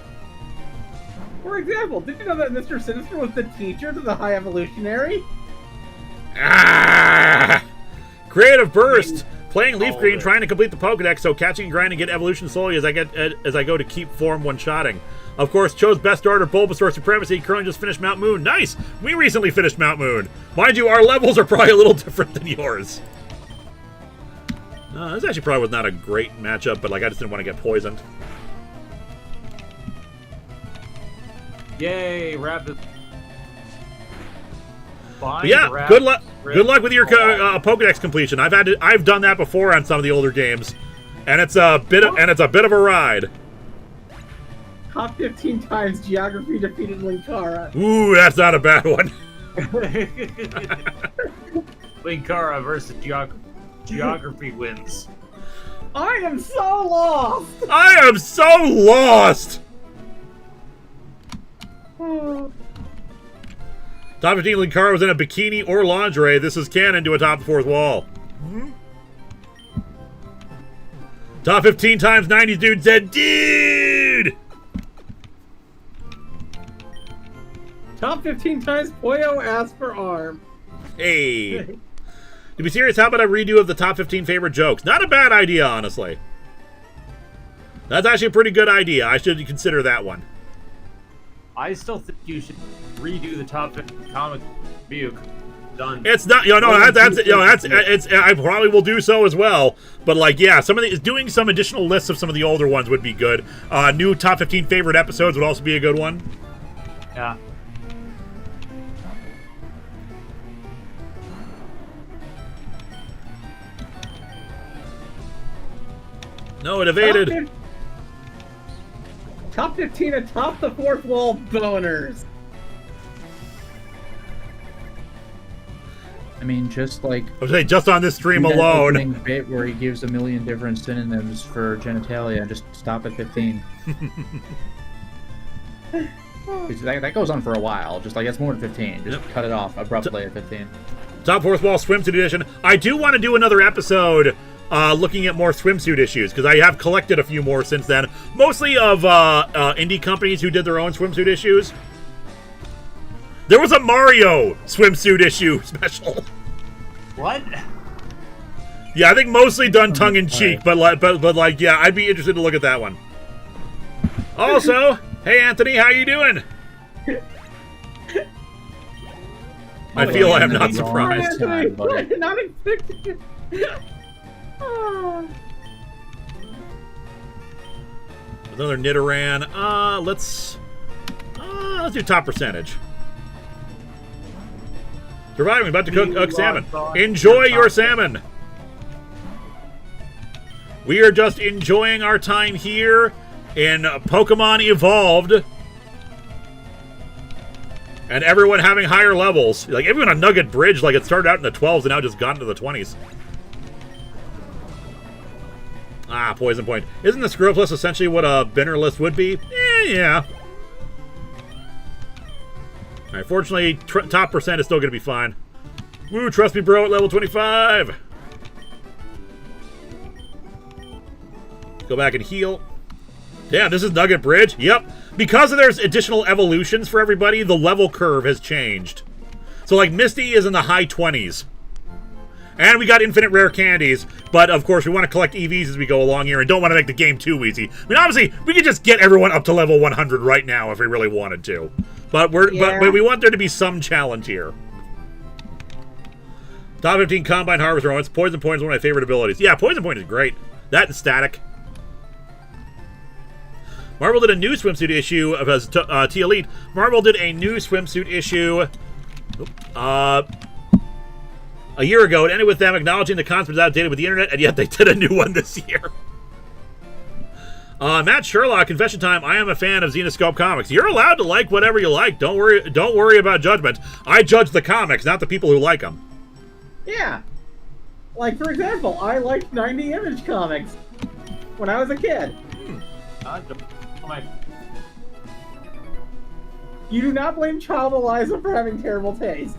For example, did you know that Mr. Sinister was the teacher to the High Evolutionary? Creative Burst! Playing Leaf Green, trying to complete the Pokedex, so catching and grinding, get evolution slowly as I go to keep form one-shotting. Of course, chose best starter Bulbasaur Supremacy, currently just finished Mount Moon. Nice! We recently finished Mount Moon. Mind you, our levels are probably a little different than yours. This actually probably was not a great matchup, but like I just didn't want to get poisoned. Yay, Rapid. But yeah, good luck. Good luck with your Pokedex completion. I've done that before on some of the older games, and it's a bit of a ride. Top 15 times Geography defeated Linkara. Ooh, that's not a bad one. Linkara versus Geography wins. I am so lost. I am so lost. Top 15 Linkara was in a bikini or lingerie. This is canon to Atop the Fourth Wall. Top 15 times 90s dude said, dude! Top 15 times Poyo asked for arm. Hey. To be serious, how about a redo of the top 15 favorite jokes? Not a bad idea, honestly. That's actually a pretty good idea. I should consider that one. I still think you should redo the top 50 comic Buke. Done. It's not, I probably will do so as well. But like, yeah, doing some additional lists of some of the older ones would be good. New top 15 favorite episodes would also be a good one. Yeah. No, it evaded. Top 15 atop the fourth wall boners. I mean, just like... I was saying, just on this stream that alone. opening bit where he gives a million different synonyms for genitalia, just stop at 15. That goes on for a while. Just like, it's more than 15. Just cut it off abruptly at 15. Top Fourth Wall Swimsuit Edition. I do want to do another episode looking at more swimsuit issues, because I have collected a few more since then. Mostly of indie companies who did their own swimsuit issues. There was a Mario swimsuit issue special. What? Yeah, I think mostly done tongue-in-cheek, but like, yeah, I'd be interested to look at that one. Also, hey Anthony, how you doing? I feel I am not surprised. Not expecting it. Another Nidoran. Let's do top percentage. Surviving, about to cook salmon. Enjoy your salmon. We are just enjoying our time here in Pokemon Evolved. And everyone having higher levels. Like, even a Nugget Bridge, like, it started out in the 12s and now just got into the 20s. Ah, Poison Point. Isn't the Screw-Up list essentially what a Binner list would be? Yeah. Alright, fortunately, top percent is still going to be fine. Woo, trust me, bro, at level 25. Go back and heal. Damn, this is Nugget Bridge? Yep. Because there's additional evolutions for everybody, the level curve has changed. So, like, Misty is in the high 20s. And we got infinite rare candies, but of course we want to collect EVs as we go along here and don't want to make the game too easy. I mean, obviously, we could just get everyone up to level 100 right now if we really wanted to. But but we want there to be some challenge here. Top 15 Combine Harvest Romance. Poison Point is one of my favorite abilities. Yeah, Poison Point is great. That and Static. Marvel did a new swimsuit issue of T-Elite. Marvel did a new swimsuit issue a year ago. It ended with them acknowledging the concept was outdated with the internet, and yet they did a new one this year. Matt Sherlock, confession time. I am a fan of Xenoscope comics. You're allowed to like whatever you like. Don't worry about judgment. I judge the comics, not the people who like them. Yeah. Like, for example, I liked 90 Image comics when I was a kid. You do not blame Child Eliza for having terrible taste.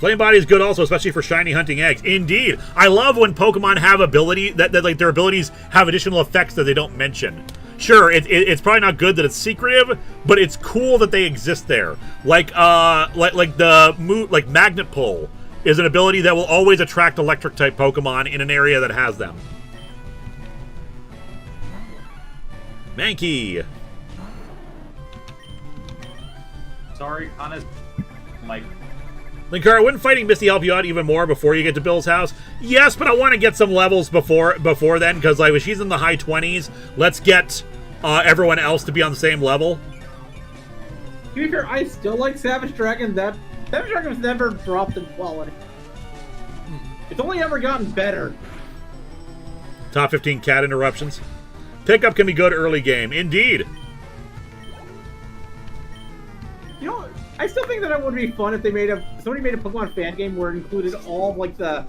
Flame Body is good also, especially for shiny hunting eggs. Indeed. I love when Pokemon have ability that like their abilities have additional effects that they don't mention. Sure, it's probably not good that it's secretive, but it's cool that they exist there. Like Magnet Pull is an ability that will always attract electric type Pokemon in an area that has them. Mankey. Sorry, honest, Mike. Linkara, wouldn't fighting Misty help you out even more before you get to Bill's house? Yes, but I want to get some levels before then, because like if she's in the high 20s, let's get everyone else to be on the same level. To be fair, I still like Savage Dragon. Savage Dragon's never dropped in quality. It's only ever gotten better. Top 15 cat interruptions. Pickup can be good early game. Indeed. You know, I still think that it would be fun if somebody made a Pokemon fan game where it included all of like the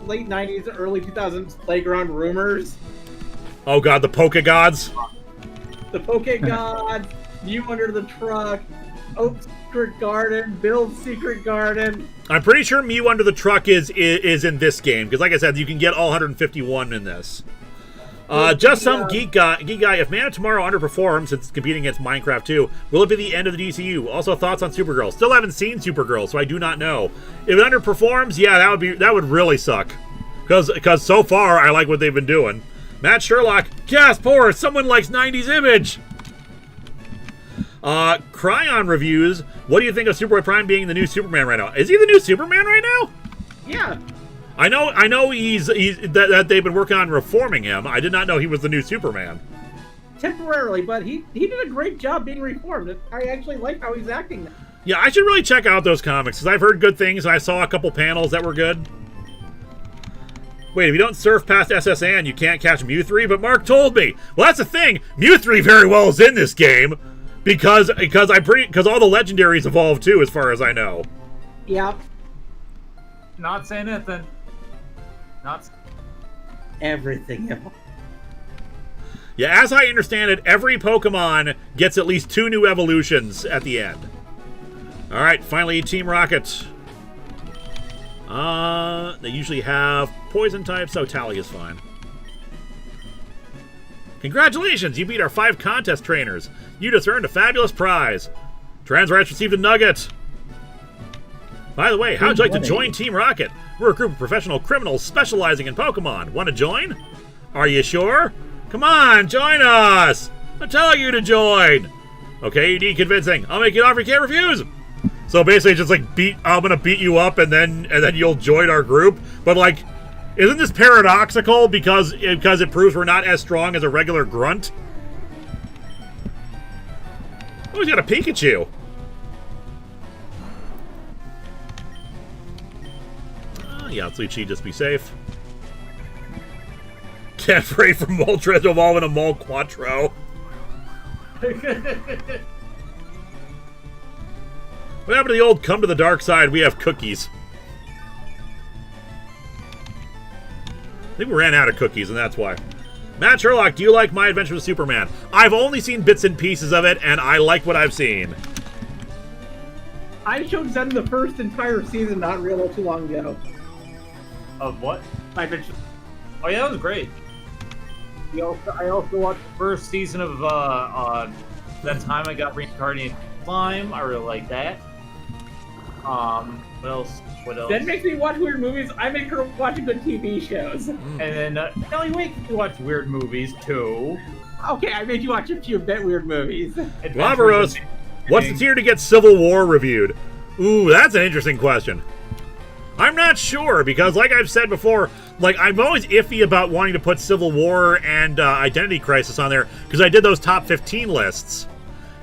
late 90s, early 2000s playground rumors. Oh god, the Pokegods. The Pokegods, Mew under the truck, Oak's Secret Garden, Bill's Secret Garden. I'm pretty sure Mew under the truck is in this game, because like I said, you can get all 151 in this. Just some geek guy. If Man of Tomorrow underperforms since it's competing against Minecraft 2, will it be the end of the DCU? Also, thoughts on Supergirl. Still haven't seen Supergirl, so I do not know. If it underperforms, yeah, that would really suck. Because so far I like what they've been doing. Matt Sherlock, gasp horror, someone likes 90s Image. Cryon reviews. What do you think of Superboy Prime being the new Superman right now? Is he the new Superman right now? Yeah. I know he's that they've been working on reforming him. I did not know he was the new Superman. Temporarily, but he did a great job being reformed. I actually like how he's acting now. Yeah, I should really check out those comics, because I've heard good things, and I saw a couple panels that were good. Wait, if you don't surf past SSN, you can't catch Mew 3, but Mark told me. Well, that's the thing. Mew 3 very well is in this game, because all the legendaries evolve too, as far as I know. Yep. Not saying anything. Not everything. Yeah, as I understand it, every Pokemon gets at least 2 new evolutions at the end. Alright, finally Team Rocket. They usually have poison type, so Tally is fine. Congratulations, you beat our 5 contest trainers. You just earned a fabulous prize. Transrats received a nugget. By the way, how'd you like to join Team Rocket? We're a group of professional criminals specializing in Pokemon. Want to join? Are you sure? Come on, join us! I'm telling you to join! Okay, you need convincing. I'll make you an offer you can't refuse! So basically just like I'm gonna beat you up and then you'll join our group. But like, isn't this paradoxical because it proves we're not as strong as a regular grunt? Oh, he's got a Pikachu. Yeah, let's leave Chi just be safe. Can't afraid for Moltres to evolve in a Mole Quattro. What happened to the old come to the dark side? We have cookies. I think we ran out of cookies, and that's why. Matt Sherlock, do you like My Adventure with Superman? I've only seen bits and pieces of it, and I like what I've seen. I showed Zen the first entire season not real too long ago. Of what? My Adventure. Oh yeah, that was great. I also watched the first season of that time I got reincarnated slime. I really like that. What else? Zen makes me watch weird movies. I make her watch good TV shows. And then Ellie makes me watch weird movies too. Okay, I made you watch a few bit weird movies. Lavaros, what's the tier to get Civil War reviewed? Ooh, that's an interesting question. I'm not sure, because like I've said before, like I'm always iffy about wanting to put Civil War and Identity Crisis on there, because I did those top 15 lists.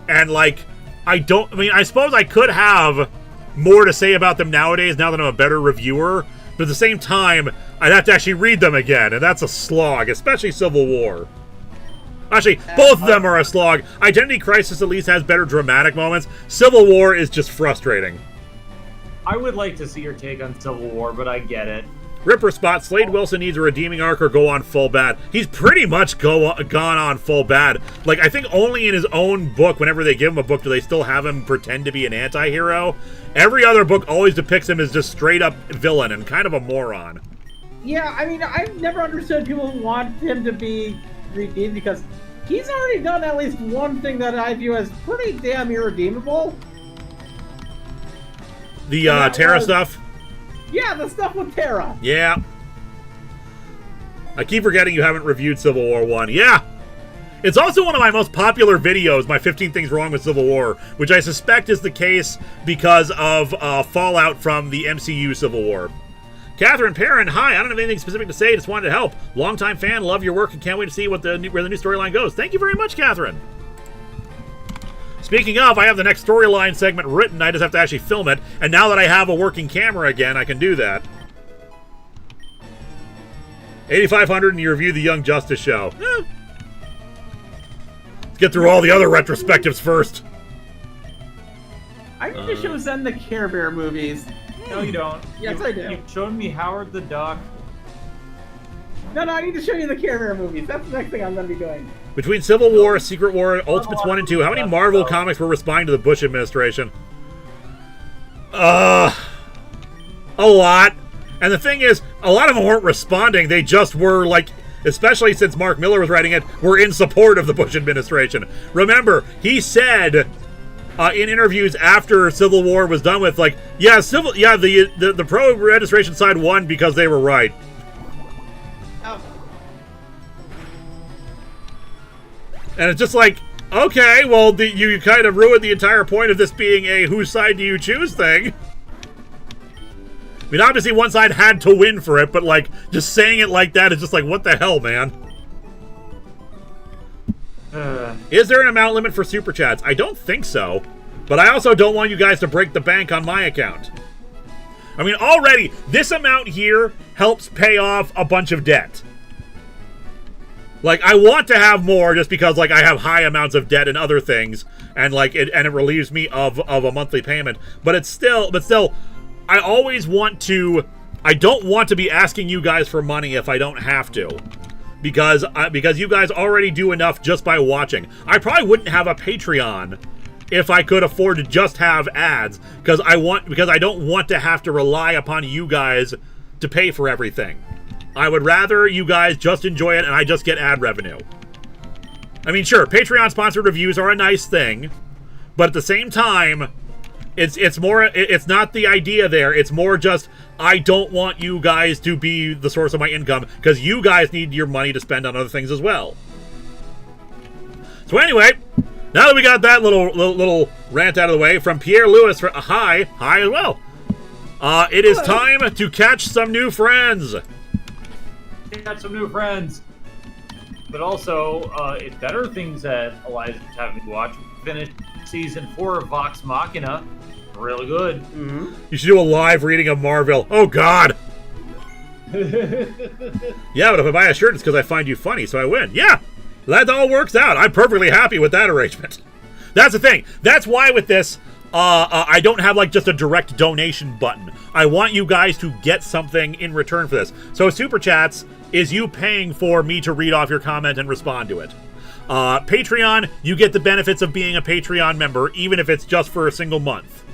And like, I suppose I could have more to say about them nowadays, now that I'm a better reviewer, but at the same time, I'd have to actually read them again, and that's a slog, especially Civil War. Actually, both of them are a slog. Identity Crisis at least has better dramatic moments. Civil War is just frustrating. I would like to see your take on Civil War, but I get it. Ripper Spot, Slade Wilson needs a redeeming arc or go on full bad. He's pretty much gone on full bad. Like, I think only in his own book, whenever they give him a book, do they still have him pretend to be an anti-hero. Every other book always depicts him as just straight-up villain and kind of a moron. Yeah, I mean, I've never understood people who want him to be redeemed, because he's already done at least one thing that I view as pretty damn irredeemable. The Terra stuff? Yeah, the stuff with Terra. Yeah. I keep forgetting you haven't reviewed Civil War 1. Yeah! It's also one of my most popular videos, my 15 Things Wrong with Civil War, which I suspect is the case because of fallout from the MCU Civil War. Catherine Perrin, hi, I don't have anything specific to say, just wanted to help. Longtime fan, love your work, and can't wait to see where the new storyline goes. Thank you very much, Catherine. Speaking of, I have the next storyline segment written, I just have to actually film it, and now that I have a working camera again, I can do that. 8,500 and you review the Young Justice show. Let's get through all the other retrospectives first. I need to show Zen the Care Bear movies. No, you don't. Yes, I do. You showed me Howard the Duck. No, I need to show you the Care Bear movies. That's the next thing I'm going to be doing. Between Civil War, Secret War, Ultimates 1 and 2, how many Marvel comics were responding to the Bush administration? A lot. And the thing is, a lot of them weren't responding. They just were, like, especially since Mark Miller was writing it, were in support of the Bush administration. Remember, he said in interviews after Civil War was done with, like, the pro-registration side won because they were right. And it's just like, okay, well, you kind of ruined the entire point of this being a whose side do you choose thing. I mean, obviously one side had to win for it, but, like, just saying it like that is just like, what the hell, man? Is there an amount limit for Super Chats? I don't think so. But I also don't want you guys to break the bank on my account. I mean, already, this amount here helps pay off a bunch of debt. Like, I want to have more just because, like, I have high amounts of debt and other things, and, like, it relieves me of a monthly payment. But still, I always want to, I don't want to be asking you guys for money if I don't have to. Because you guys already do enough just by watching. I probably wouldn't have a Patreon if I could afford to just have ads, because I don't want to have to rely upon you guys to pay for everything. I would rather you guys just enjoy it and I just get ad revenue. I mean, sure, Patreon sponsored reviews are a nice thing, but at the same time, it's not the idea there. It's more just, I don't want you guys to be the source of my income, because you guys need your money to spend on other things as well. So anyway, now that we got that little rant out of the way, from Pierre Lewis, hi as well. It is time to catch some new friends. Got some new friends. But also, it's better things that Elijah's having to watch. We finished season 4 of Vox Machina. Really good. Mm-hmm. You should do a live reading of Marvel. Oh, God. Yeah, but if I buy a shirt, it's because I find you funny, so I win. Yeah, that all works out. I'm perfectly happy with that arrangement. That's the thing. That's why with this, I don't have like just a direct donation button. I want you guys to get something in return for this. So Super Chats is you paying for me to read off your comment and respond to it. Patreon, you get the benefits of being a Patreon member, even if it's just for a single month.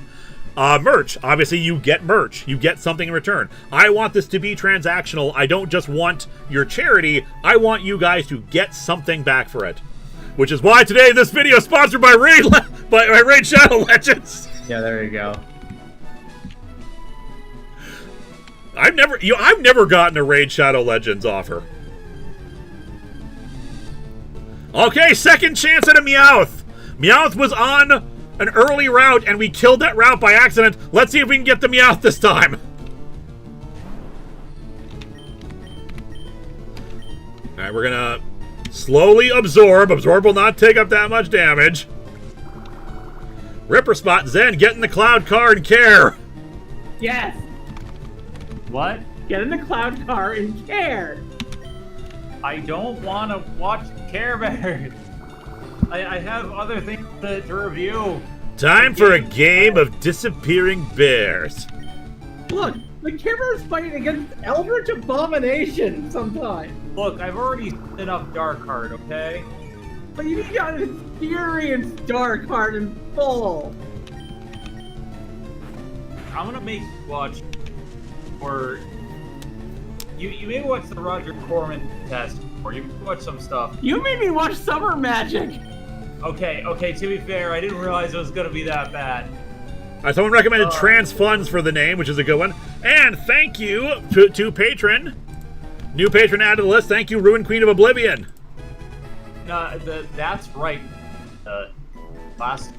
Merch, obviously you get merch. You get something in return. I want this to be transactional. I don't just want your charity. I want you guys to get something back for it. Which is why today this video is sponsored by Raid Shadow Legends. Yeah, there you go. I've never gotten a Raid Shadow Legends offer. Okay, second chance at a Meowth. Meowth was on an early route and we killed that route by accident. Let's see if we can get the Meowth this time. Alright, we're gonna slowly absorb. Absorb will not take up that much damage. Ripper Spot, Zen, get in the cloud car and care. Yes! What? Get in the cloud car and care! I don't want to watch Care Bears. I have other things to review. Time for a game of disappearing bears. Look, the Care Bears fighting against Eldritch Abomination sometime. Look, I've already seen enough Dark Heart, okay? But you need to experience Dark Heart in full. I'm gonna make you watch, or you maybe watch the Roger Corman test, or you watch some stuff. You made me watch Summer Magic. Okay, to be fair, I didn't realize it was gonna be that bad. Someone recommended Trans Funds for the name, which is a good one. And thank you to patron. New patron added to the list. Thank you, Ruin Queen of Oblivion. That's right. Last.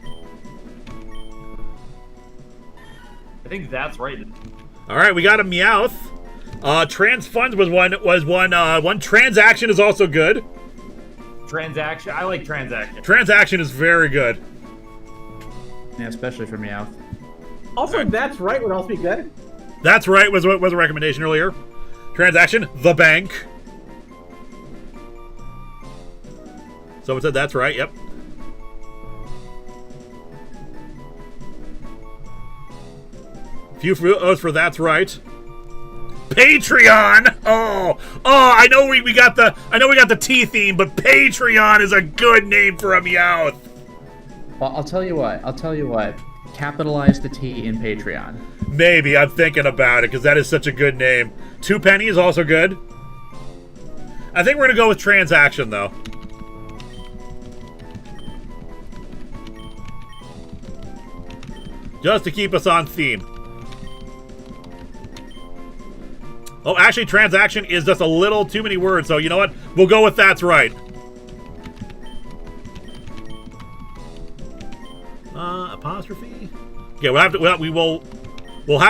I think that's right. All right, we got a Meowth. Trans Funds was one. One Transaction is also good. Transaction. I like Transaction. Transaction is very good. Yeah, especially for Meowth. Also, that's right would also be good. That's right was a recommendation earlier. Transaction, the bank. Someone said that's right. Yep. Few for that's right. Patreon. Oh, I know we got the T theme, but Patreon is a good name for a Meowth. Well, I'll tell you what. Capitalize the T in Patreon. Maybe. I'm thinking about it because that is such a good name. 2 Penny is also good. I think we're going to go with Transaction, though. Just to keep us on theme. Oh, actually, Transaction is just a little too many words, so you know what? We'll go with that's right. Apostrophe? Okay, we'll have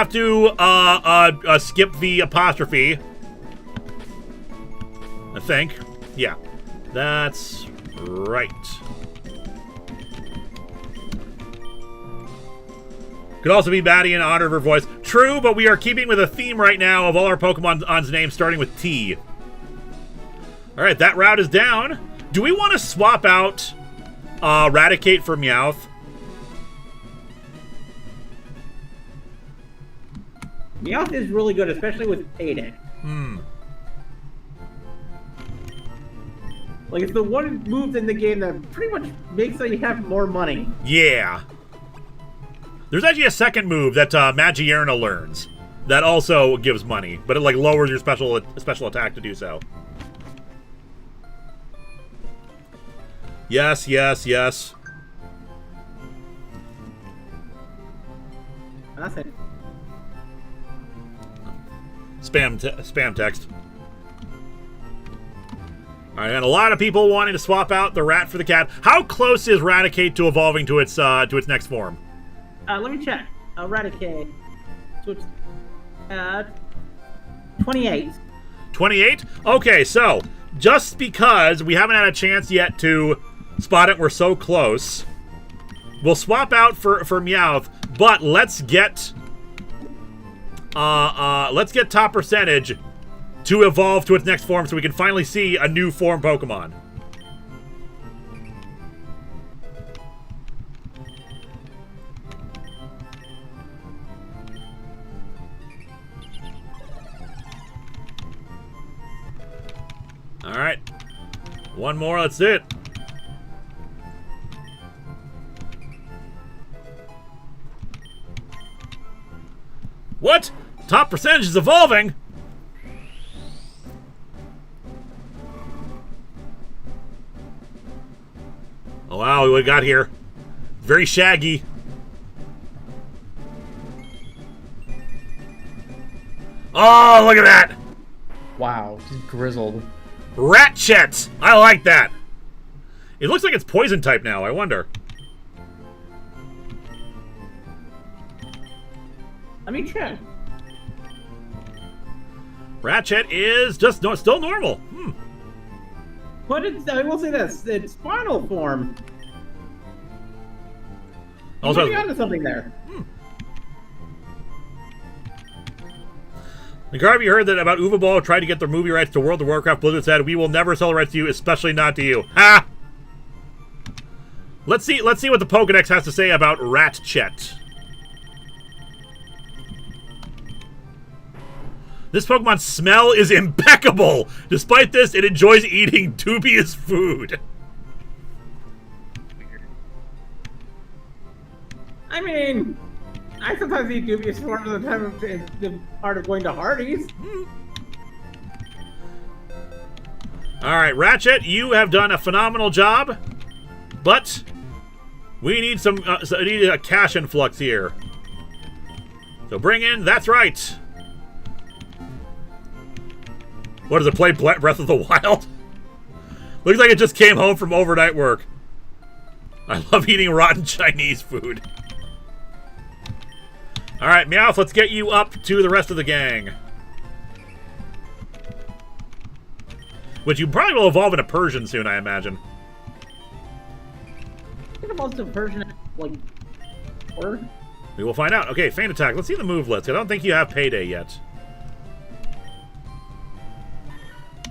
to skip the apostrophe. I think. Yeah. That's right. Could also be Maddie in honor of her voice. True, but we are keeping with a theme right now of all our Pokemon's names starting with T. Alright, that route is down. Do we want to swap out Raticate for Meowth? Meowth is really good, especially with Payday. Like, it's the one move in the game that pretty much makes it you have more money. Yeah. There's actually a second move that Magierna learns that also gives money, but it like lowers your special attack to do so. Yes. That's it. Spam text. All right, and a lot of people wanting to swap out the rat for the cat. How close is Raticate to evolving to its next form? Let me check. Raticate. Switch. 28. 28? Okay, so just because we haven't had a chance yet to spot it, we're so close. We'll swap out for Meowth, but let's get top percentage to evolve to its next form so we can finally see a new form Pokemon. Alright. One more, that's it. What? Top percentage is evolving? Oh wow, what we got here? Very shaggy. Oh, look at that! Wow, just grizzled. Ratchet! I like that. It looks like it's poison type now, I wonder. Let me check. Ratchet is just still normal. Hmm. But it's, I will say this, it's final form. You Also, might be onto something there. Linkara, you heard that about Uwe tried to get their movie rights to World of Warcraft. Blizzard said, "We will never sell the rights to you, especially not to you." Ha! Let's see what the Pokedex has to say about Ratchet. This Pokemon's smell is impeccable. Despite this, it enjoys eating dubious food. I mean, I sometimes eat dubious forms at the time of the part of going to Hardee's. Alright, Ratchet, you have done a phenomenal job, but we need a cash influx here. So bring in, that's right. What does it play, Breath of the Wild? Looks like it just came home from overnight work. I love eating rotten Chinese food. Alright, Meowth, let's get you up to the rest of the gang. Which you probably will evolve into Persian soon, I imagine. I think most of Persian, like, or We will find out. Okay, Feint Attack. Let's see the move list. I don't think you have Payday yet.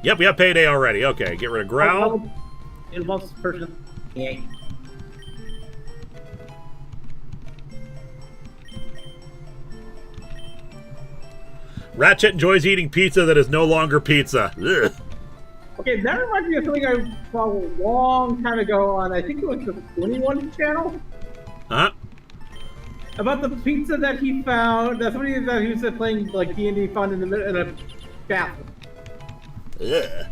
Yep, we have Payday already. Okay, get rid of Growl. It involves Persian. Yeah. Ratchet enjoys eating pizza that is no longer pizza. Ugh. Okay, that reminds me of something I saw a long time ago on, I think it was the 21 channel. Huh? About the pizza that he found, that somebody that he was playing like D&D found in a bathroom. Ugh.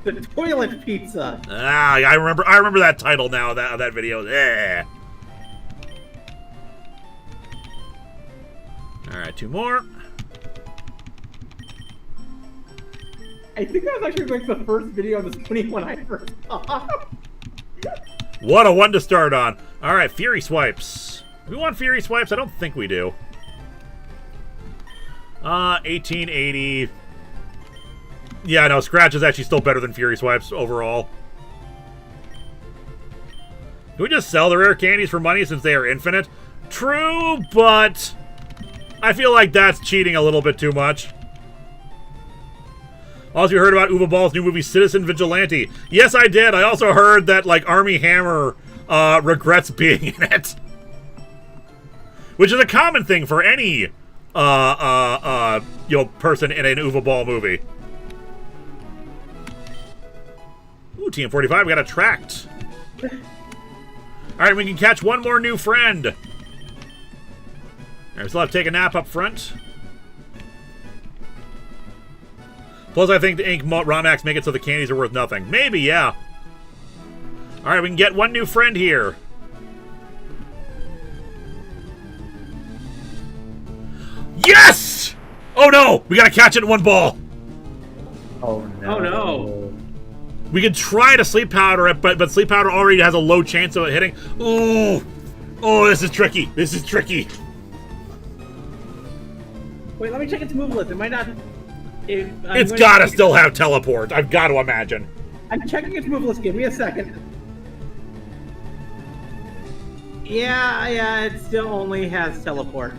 The toilet pizza. Ah, I remember that title now. That video. Yeah. All right, two more. I think that was actually like the first video of this 21 I first saw. What a one to start on. All right, Fury Swipes. Do we want Fury Swipes? I don't think we do. 1880. Yeah, no, Scratch is actually still better than Fury Swipes overall. Can we just sell the rare candies for money since they are infinite? True, but I feel like that's cheating a little bit too much. Also, you heard about Uwe Ball's new movie, Citizen Vigilante. Yes, I did. I also heard that, like, Armie Hammer regrets being in it. Which is a common thing for any, you know, person in an Uwe Ball movie. Ooh, Team 45, we got attract. Alright, we can catch one more new friend. Alright, we still have to take a nap up front. Plus, I think the Ink Romax make it so the candies are worth nothing. Maybe, yeah. Alright, we can get one new friend here. Yes! Oh no! We gotta catch it in one ball! Oh no. Oh no. We can try to Sleep Powder it, but Sleep Powder already has a low chance of it hitting. Ooh! Oh, this is tricky. This is tricky. Wait, let me check its move list. It might not... It's gotta still have Teleport. I've got to imagine. I'm checking its move list. Give me a second. Yeah, it still only has Teleport.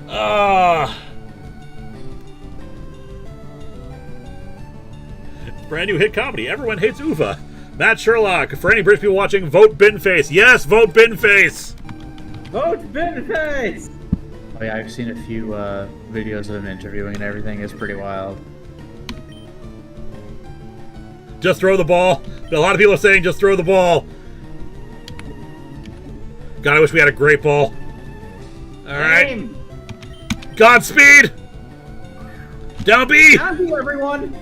Brand new hit comedy. Everyone hates Uva. Matt Sherlock. For any British people watching, vote Binface. Yes, vote Binface. Vote Binface. Oh yeah, I've seen a few videos of him interviewing and everything. It's pretty wild. Just throw the ball. A lot of people are saying just throw the ball. God, I wish we had a great ball. All right. Godspeed. Down B. Down B, everyone.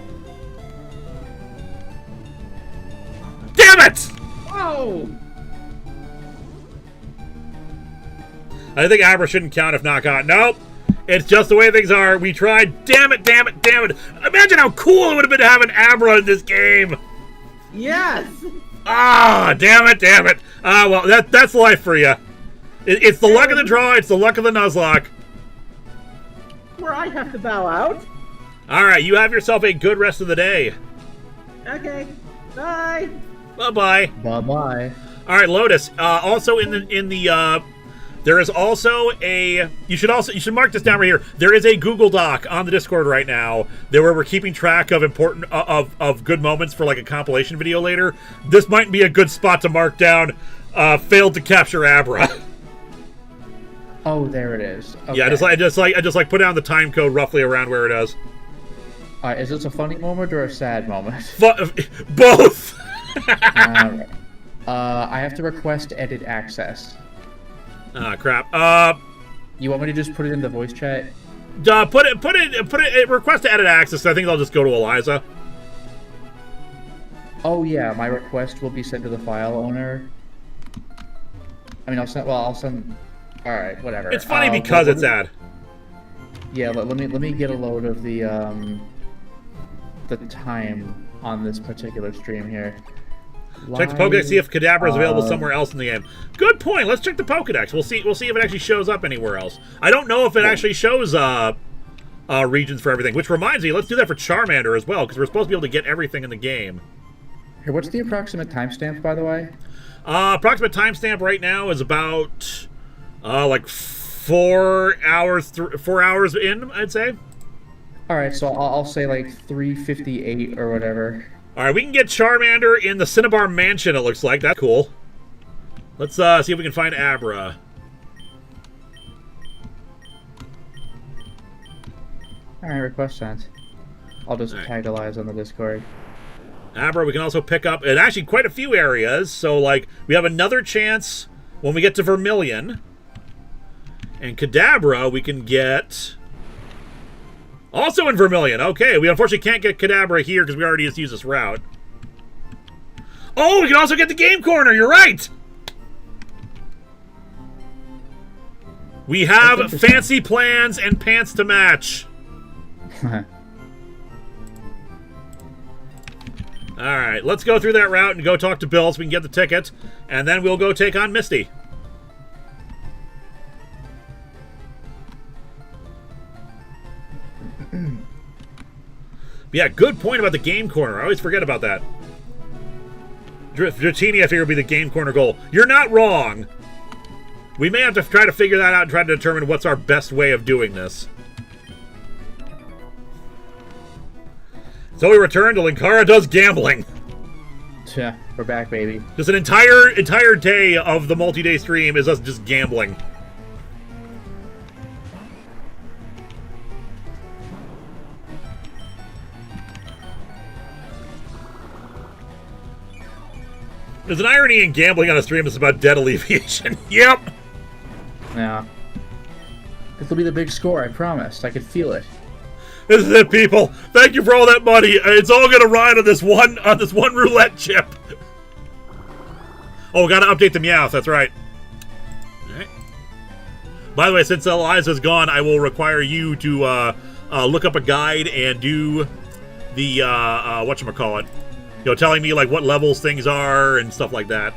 Damn it! Oh. I think Abra shouldn't count if not caught. Nope. It's just the way things are. We tried. Damn it, damn it, damn it. Imagine how cool it would have been to have an Abra in this game. Yes. Ah, damn it, damn it. Ah, well, that's life for you. It's the luck of the draw. It's the luck of the Nuzlocke. Where I have to bow out. All right, you have yourself a good rest of the day. Okay. Bye. Bye-bye. Bye-bye. All right, Lotus. Also in the there is also a. You should mark this down right here. There is a Google Doc on the Discord right now. There where we're keeping track of important of good moments for like a compilation video later. This might be a good spot to mark down. Failed to capture Abra. Oh, there it is. Okay. Yeah, I just put down the time code roughly around where it is. All right, is this a funny moment or a sad moment? Both. Alright. I have to request edit access. Ah, crap. You want me to just put it in the voice chat? Put it. Request to edit access. I think I'll just go to Eliza. Oh yeah, my request will be sent to the file owner. I mean, I'll send. All right, whatever. It's funny because it's ad. Yeah, let me get a load of the time on this particular stream here. Check the Pokedex, see if Kadabra is available somewhere else in the game. Good point. Let's check the Pokedex. We'll see if it actually shows up anywhere else. I don't know if it actually shows regions for everything. Which reminds me, let's do that for Charmander as well, because we're supposed to be able to get everything in the game. Here, what's the approximate timestamp, by the way? Approximate timestamp right now is about like 4 hours. 4 hours in, I'd say. All right, so I'll say like 3:58 or whatever. All right, we can get Charmander in the Cinnabar Mansion, it looks like. That's cool. Let's see if we can find Abra. All right, request sent. I'll just tag Eliza on the Discord. Abra, we can also pick up, and actually quite a few areas. So, like, we have another chance when we get to Vermilion. And Kadabra, we can get... Also in Vermilion. Okay, we unfortunately can't get Kadabra here because we already just used this route. Oh, we can also get the Game Corner. You're right. We have fancy plans and pants to match. Alright, let's go through that route and go talk to Bill so we can get the ticket. And then we'll go take on Misty. Yeah, good point about the Game Corner. I always forget about that. Dratini, I figure, would be the Game Corner goal. You're not wrong. We may have to try to figure that out and try to determine what's our best way of doing this. So we return to Linkara Does Gambling. Yeah, we're back, baby. Just an entire day of the multi-day stream is us just gambling. There's an irony in gambling on a stream that's about debt alleviation. Yep. Yeah. This will be the big score, I promised. I could feel it. This is it, people. Thank you for all that money. It's all gonna ride on this one roulette chip. Oh, we gotta update the Meowth. That's right. All right. By the way, since Eliza's gone, I will require you to look up a guide and do the whatchamacallit. You know, telling me like what levels things are and stuff like that.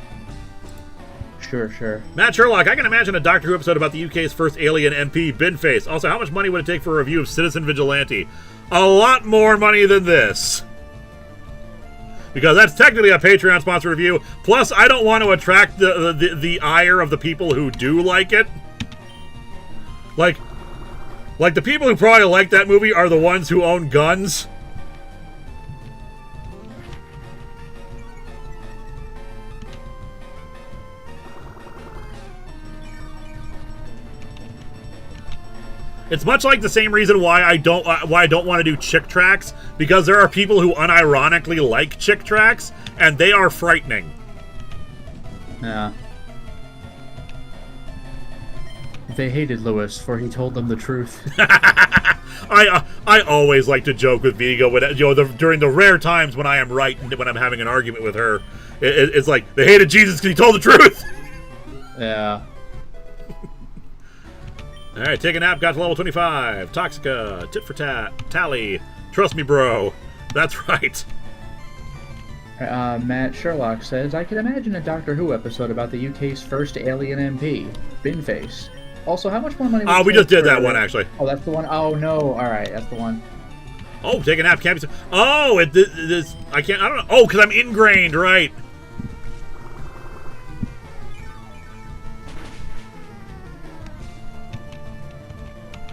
Sure. Matt Sherlock, I can imagine a Doctor Who episode about the UK's first alien NP, Binface. Also, how much money would it take for a review of Citizen Vigilante? A lot more money than this. Because that's technically a Patreon sponsor review. Plus, I don't want to attract the ire of the people who do like it. Like the people who probably like that movie are the ones who own guns. It's much like the same reason why I don't want to do chick tracks, because there are people who unironically like chick tracks, and they are frightening. Yeah. They hated Lewis, for he told them the truth. I always like to joke with Viga when, during the rare times when I am right and when I'm having an argument with her. It's like, they hated Jesus because he told the truth! Yeah. Alright, take a nap, got to level 25. Toxica, tit for tat, tally. Trust me, bro. That's right. Matt Sherlock says, I can imagine a Doctor Who episode about the UK's first alien MP, Binface. Also, how much more money would we just did that one, actually. Oh, that's the one? Oh, no. Alright, that's the one. Oh, take a nap, can't be... Oh, this... I can't... I don't know. Oh, because I'm ingrained, right.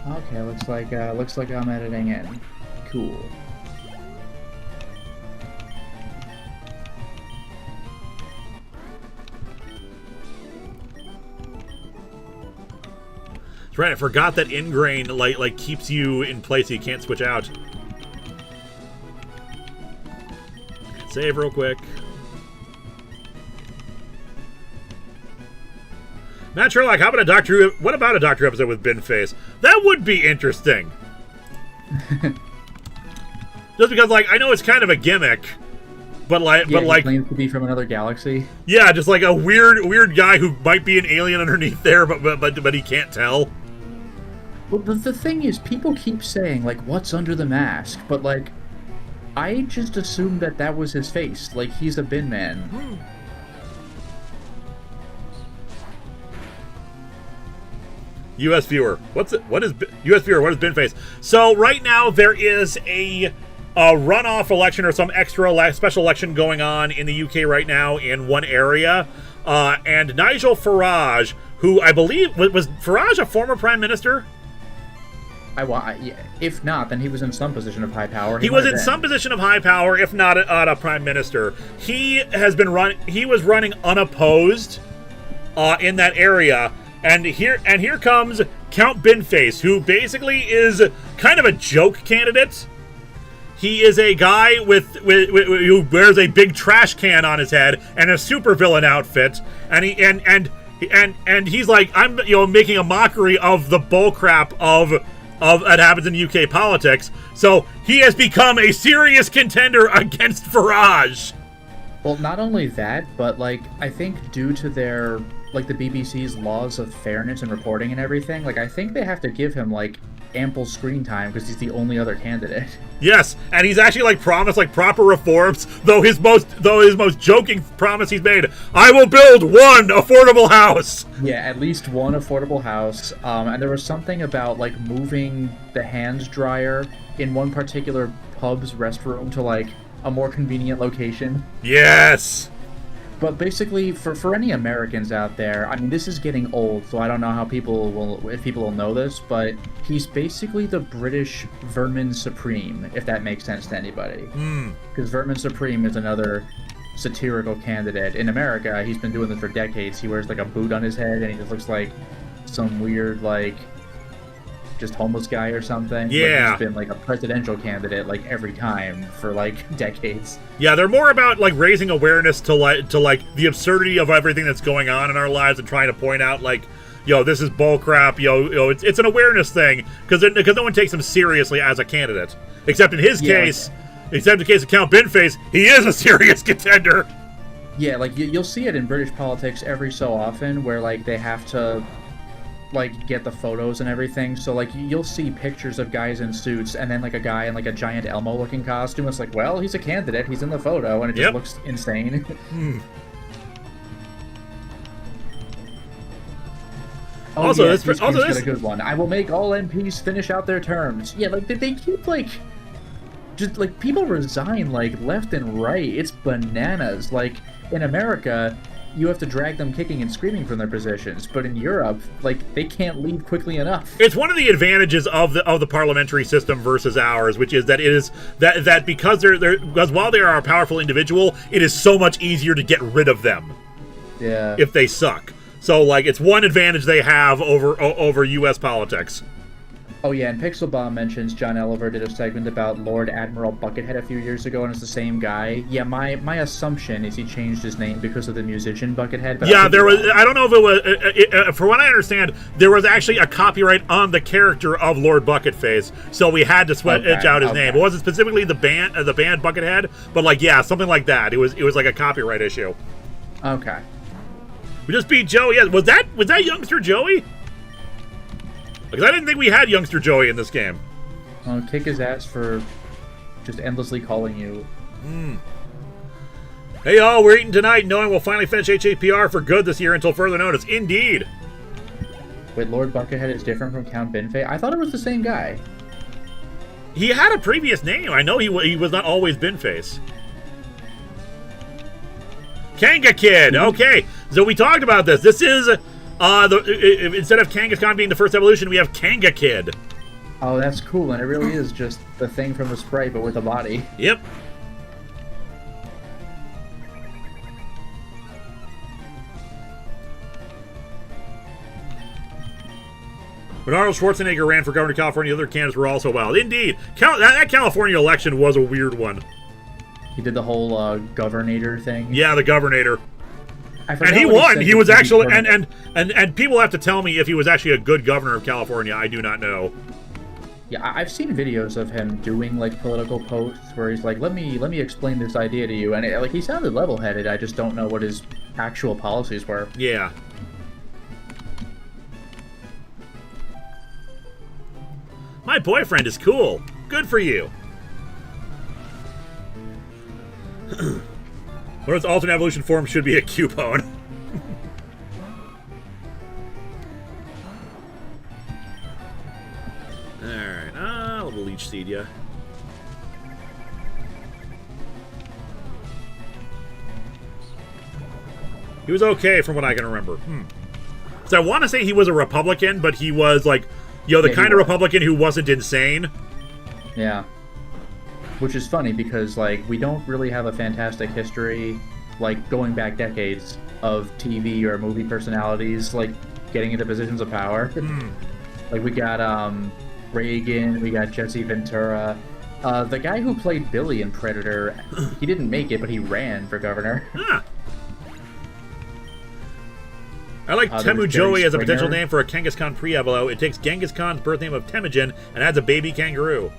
Okay, looks like I'm editing in. Cool. That's right, I forgot that ingrain like keeps you in place so you can't switch out. Save real quick. Matt Sherlock, how about a Doctor Who? What about a Doctor Who episode with Binface? That would be interesting. Just because, like, I know it's kind of a gimmick, but like, yeah, he claims to be from another galaxy. Yeah, just like a weird guy who might be an alien underneath there, but he can't tell. Well, the thing is, people keep saying, like, what's under the mask? But, like, I just assumed that was his face. Like, he's a bin man. U.S. viewer, what is U.S. viewer? What is Binface? So right now there is a runoff election or some extra special election going on in the UK right now in one area, and Nigel Farage, who I believe was Farage a former prime minister. If not, then he was in some position of high power. He was in some position of high power, if not a prime minister. He was running unopposed in that area. And here comes Count Binface, who basically is kind of a joke candidate. He is a guy who wears a big trash can on his head and a supervillain outfit, and he's like, I'm making a mockery of the bullcrap of that happens in UK politics. So he has become a serious contender against Farage. Well, not only that, but like I think due to their the BBC's laws of fairness and reporting and everything, like I think they have to give him like ample screen time because he's the only other candidate. Yes, and he's actually like promised like proper reforms, though his most joking promise he's made, I will build one affordable house. Yeah, at least one affordable house. And there was something about like moving the hand dryer in one particular pub's restroom to like a more convenient location. Yes. But basically, for any Americans out there, I mean, this is getting old, so I don't know how if people will know this, but he's basically the British Vermin Supreme, if that makes sense to anybody. Because Vermin Supreme is another satirical candidate. In America, he's been doing this for decades. He wears like a boot on his head, and he just looks like some weird, like, just homeless guy or something. Yeah. Like he's been like a presidential candidate like every time for like decades. Yeah, they're more about like raising awareness to like the absurdity of everything that's going on in our lives and trying to point out like, this is bullcrap. It's an awareness thing because no one takes him seriously as a candidate, except in his case. Except in the case of Count Binface, he is a serious contender. Yeah, like you'll see it in British politics every so often where like they have to like get the photos and everything, so like you'll see pictures of guys in suits and then like a guy in like a giant Elmo looking costume. It's like, well, he's a candidate, he's in the photo, and it just looks insane. He's got a good one. I will make all MPs finish out their terms. Yeah, like they keep like just like people resign like left and right. It's bananas. Like in America, you have to drag them kicking and screaming from their positions, but in Europe, like they can't leave quickly enough. It's one of the advantages of the parliamentary system versus ours, which is that it is that because because while they are a powerful individual, it is so much easier to get rid of them. Yeah. If they suck. So like it's one advantage they have over US politics. Oh yeah, and Pixel Bomb mentions John Oliver did a segment about Lord Admiral Buckethead a few years ago, and it's the same guy. Yeah, my assumption is he changed his name because of the musician Buckethead. But Yeah, there was. I don't know if it was. For what I understand, there was actually a copyright on the character of Lord Bucketface, so we had to switch out his name. It wasn't specifically the band Buckethead, but like yeah, something like that. It was like a copyright issue. Okay. We just beat Joey. Yeah, was that youngster Joey? Because I didn't think we had youngster Joey in this game. Kick his ass for just endlessly calling you. Hey y'all, we're eating tonight knowing we'll finally finish HAPR for good this year until further notice. Indeed. Wait, Lord Buckethead is different from Count Binfei? I thought it was the same guy. He had a previous name. I know he was not always Binface. Kanga Kid. Okay, so we talked about this. This is instead of Kangaskhan being the first evolution, we have Kanga Kid. Oh, that's cool, and it really is just the thing from the sprite, but with a body. Yep. When Arnold Schwarzenegger ran for governor of California, the other candidates were also wild. Indeed. That California election was a weird one. He did the whole governor thing. Yeah, the governor. And he what won. said He to was be actually governor. and people have to tell me if he was actually a good governor of California. I do not know. Yeah, I've seen videos of him doing like political posts where he's like, "Let me explain this idea to you," and like he sounded level-headed. I just don't know what his actual policies were. Yeah. My boyfriend is cool. Good for you. Lord's alternate evolution form should be a Cupone. Alright, a little leech seed, yeah. He was okay from what I can remember. So I want to say he was a Republican, but he was like, the kind of Republican who wasn't insane. Yeah. Which is funny because, like, we don't really have a fantastic history, like, going back decades of TV or movie personalities, like, getting into positions of power. Like, we got, Reagan, we got Jesse Ventura. The guy who played Billy in Predator, he didn't make it, but he ran for governor. I like Temu Joey as a potential Springer. name for a Kangaskhan pre-evolo. It takes Genghis Khan's birth name of Temujin and adds a baby kangaroo.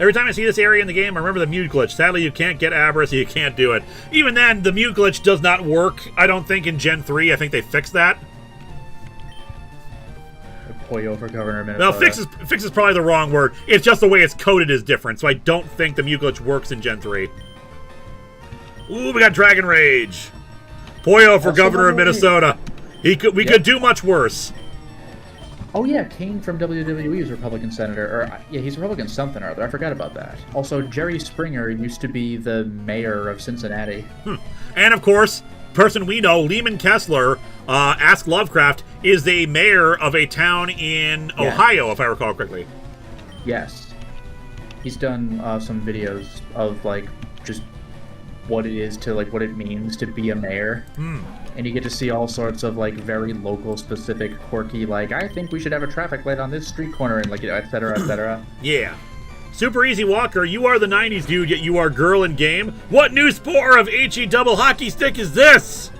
Every time I see this area in the game, I remember the mute glitch. Sadly, you can't get Abra, so you can't do it. Even then, the mute glitch does not work, I don't think, in Gen 3. I think they fixed that. Poyo for governor of Minnesota. Well, fix is probably the wrong word. It's just the way it's coded is different, so I don't think the mute glitch works in Gen 3. Ooh, we got Dragon Rage. Poyo for governor of Minnesota. We could do much worse. Oh yeah, Kane from WWE is a Republican senator, or yeah, he's a Republican something or other. I forgot about that. Also, Jerry Springer used to be the mayor of Cincinnati. And of course, person we know, Lehman Kessler, Ask Lovecraft, is the mayor of a town in Ohio, if I recall correctly. Yes, he's done some videos of like just what it is to like what it means to be a mayor. And you get to see all sorts of like very local specific quirky like I think we should have a traffic light on this street corner and like et cetera, et cetera. Yeah. Super Easy Walker, you are the 90s dude, yet you are girl in game. What new spore of HE double hockey stick is this?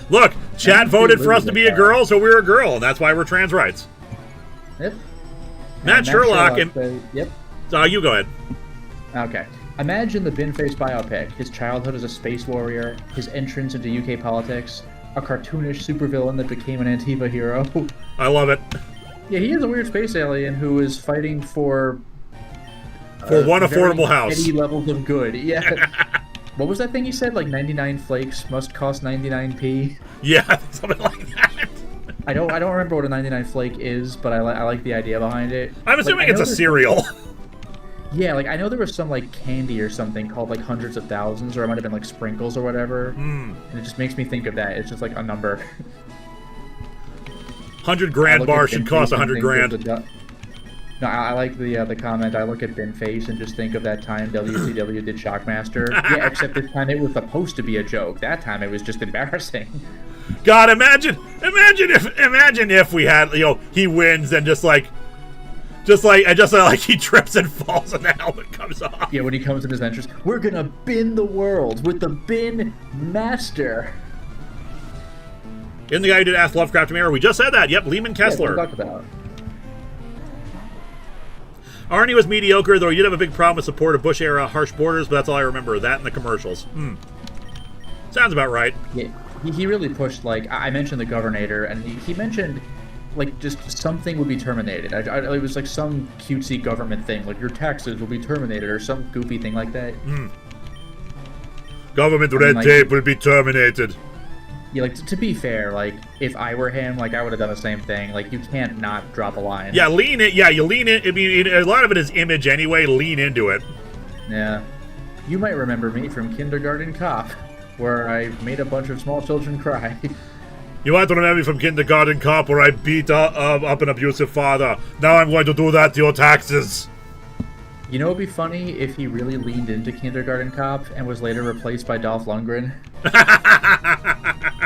Look, chat voted for us to be a girl, so we're a girl, and that's why we're trans rights. Yep. Matt Sherlock says, yep. You go ahead. Okay. Imagine the Binface biopic, his childhood as a space warrior, his entrance into UK politics, a cartoonish supervillain that became an Antifa hero. I love it. Yeah, he is a weird space alien who is fighting for one affordable house. Petty levels of good. Yeah. What was that thing he said? Like 99 flakes must cost 99p? Yeah, something like that. I don't remember what a 99 flake is, but I like the idea behind it. I'm assuming it's a cereal. Yeah, like, I know there was some, like, candy or something called, like, hundreds of thousands, or it might have been, like, sprinkles or whatever. And it just makes me think of that. It's just, like, a number. 100 grand bar should cost 100 grand. No, I like the comment. I look at Binface and just think of that time WCW did Shockmaster. Yeah, except this time it was supposed to be a joke. That time it was just embarrassing. God, imagine if we had, he wins and just like he trips and falls and the helmet comes off. Yeah, when he comes in his entrance, we're gonna bin the world with the bin master. Isn't the guy who did Ask Lovecraft Mirror? We just said that. Yep, Lehman Kessler. Yeah, what about? Arnie was mediocre, though he did have a big problem with support of Bush-era harsh borders, but that's all I remember. That and the commercials. Sounds about right. Yeah, he really pushed, like, I mentioned the Governor, and he mentioned, like, just something would be terminated. It was like some cutesy government thing, like your taxes will be terminated, or some goofy thing like that. Government red tape will be terminated. Yeah, like, to be fair, like, if I were him, like, I would have done the same thing. Like, you can't not drop a line. Yeah, lean in. Yeah, you lean in. I mean, a lot of it is image anyway. Lean into it. Yeah. You might remember me from Kindergarten Cop, where I made a bunch of small children cry. You might remember me from Kindergarten Cop, where I beat up an abusive father. Now I'm going to do that to your taxes. You know, it'd be funny if he really leaned into Kindergarten Cop and was later replaced by Dolph Lundgren.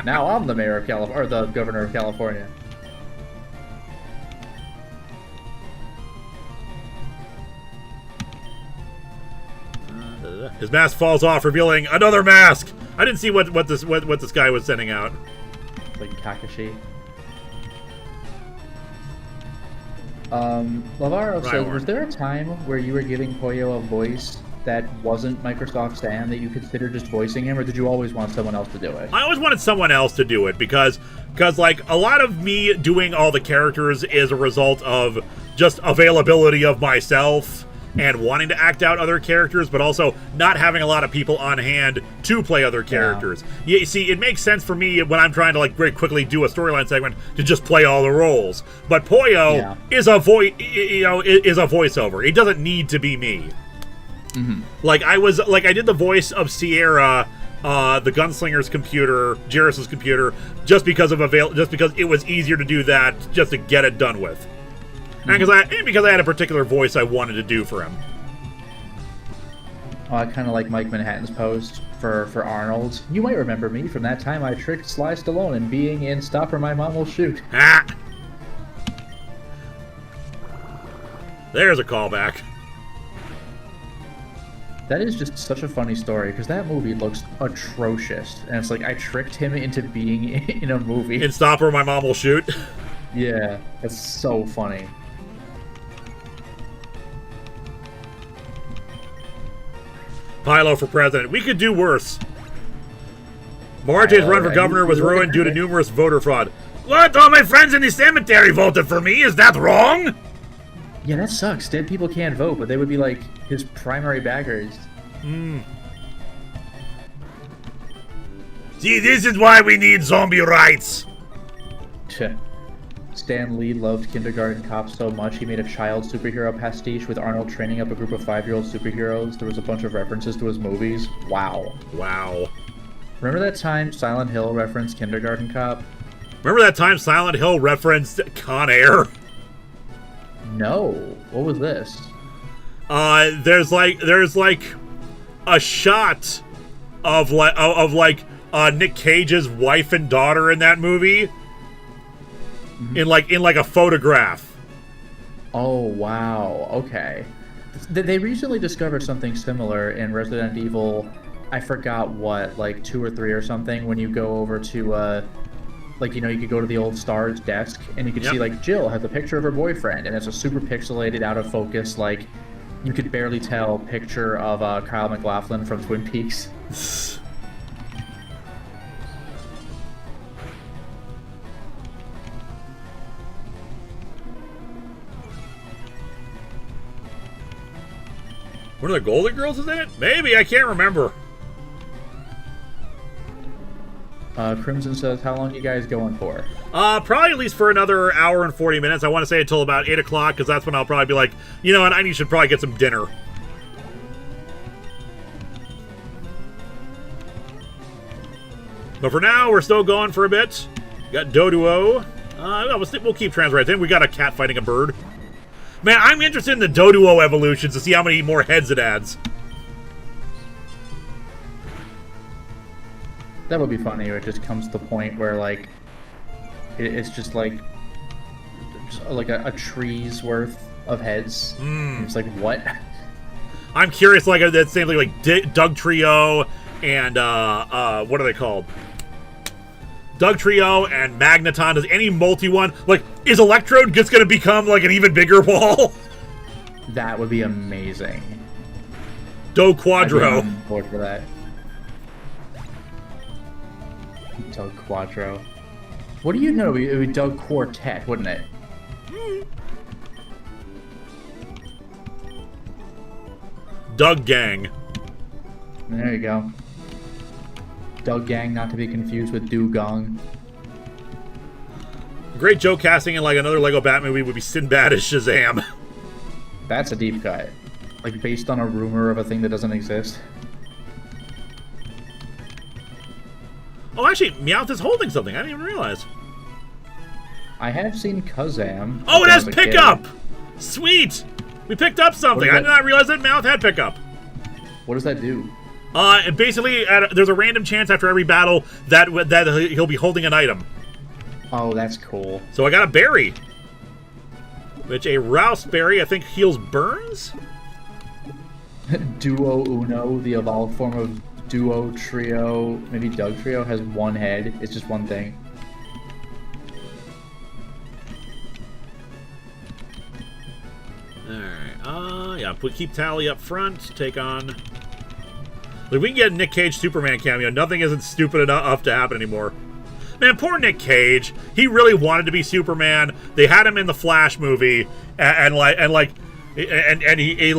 Now I'm the mayor of California, or the governor of California. His mask falls off, revealing another mask. I didn't see what this guy was sending out. Like Kakashi. Lavaro said, was there a time where you were giving Poyo a voice that wasn't Microsoft Sam that you considered just voicing him, or did you always want someone else to do it? I always wanted someone else to do it because like a lot of me doing all the characters is a result of just availability of myself and wanting to act out other characters, but also not having a lot of people on hand to play other characters. Yeah. You see, it makes sense for me when I'm trying to like very quickly do a storyline segment to just play all the roles. But Poyo is a voiceover. It doesn't need to be me. Like I did the voice of Sierra, the gunslinger's computer, Jairus's computer, just because it was easier to do that, just to get it done with. And because I had a particular voice I wanted to do for him. Oh, I kind of like Mike Manhattan's post for Arnold. You might remember me from that time I tricked Sly Stallone in being in Stop or My Mom Will Shoot. Ah! There's a callback. That is just such a funny story, because that movie looks atrocious. And it's like, I tricked him into being in a movie. In Stop or My Mom Will Shoot? Yeah, that's so funny. Pilo for president. We could do worse. Marj's run for governor was ruined due to numerous voter fraud. What? All my friends in the cemetery voted for me? Is that wrong? Yeah, that sucks. Dead people can't vote, but they would be like his primary backers. See, this is why we need zombie rights. Stan Lee loved Kindergarten Cop so much he made a child superhero pastiche with Arnold training up a group of 5-year-old superheroes. There was a bunch of references to his movies. Wow. Remember that time Silent Hill referenced Kindergarten Cop? Remember that time Silent Hill referenced Con Air? No. What was this? There's like a shot of Nick Cage's wife and daughter in that movie. In like a photograph. Oh, wow. Okay. They recently discovered something similar in Resident Evil, I forgot what, like 2 or 3 or something, when you go over to, like, you know, you could go to the old STARS desk, and you could see, like, Jill has a picture of her boyfriend, and it's a super pixelated, out of focus, like, you could barely tell picture of Kyle MacLachlan from Twin Peaks. One of the Golden Girls is in it? Maybe, I can't remember. Crimson says, how long are you guys going for? Probably at least for another hour and 40 minutes. I want to say until about 8 o'clock, because that's when I'll probably be like, you know what, I should probably get some dinner. But for now, we're still going for a bit. Got Doduo. We'll keep translating. We got a cat fighting a bird. Man, I'm interested in the Doduo evolutions to see how many more heads it adds. That would be funny if it just comes to the point where, like, it's just like a tree's worth of heads. It's like, what? I'm curious, like, that same thing, like Doug Trio and, what are they called? Doug Trio and Magneton. Does any multi one, like, is Electrode just going to become, like, an even bigger wall? That would be amazing. Do Quadro. I'd be on board for that. Doug Quadro. What do you know? It would be Doug Quartet, wouldn't it? Doug Gang. There you go. Doug Gang, not to be confused with Dugong. Great joke casting in, like, another Lego Batman movie would be Sinbad as Shazam. That's a deep cut. Like, based on a rumor of a thing that doesn't exist. Oh, actually, Meowth is holding something. I didn't even realize. I have seen Kazam. Oh, it has as a kid. pickup! Sweet! We picked up something. I did not realize that Meowth had pickup. What does that do? Basically, there's a random chance after every battle that he'll be holding an item. Oh, that's cool. So I got a berry. Which a Rouse berry, I think, heals burns? Duo Uno, the evolved form of Duo Trio, maybe Doug Trio, has one head. It's just one thing. Alright, yeah, keep Tally up front, take on... If we can get a Nick Cage Superman cameo, nothing isn't stupid enough to happen anymore. Man, poor Nick Cage. He really wanted to be Superman. They had him in the Flash movie, and he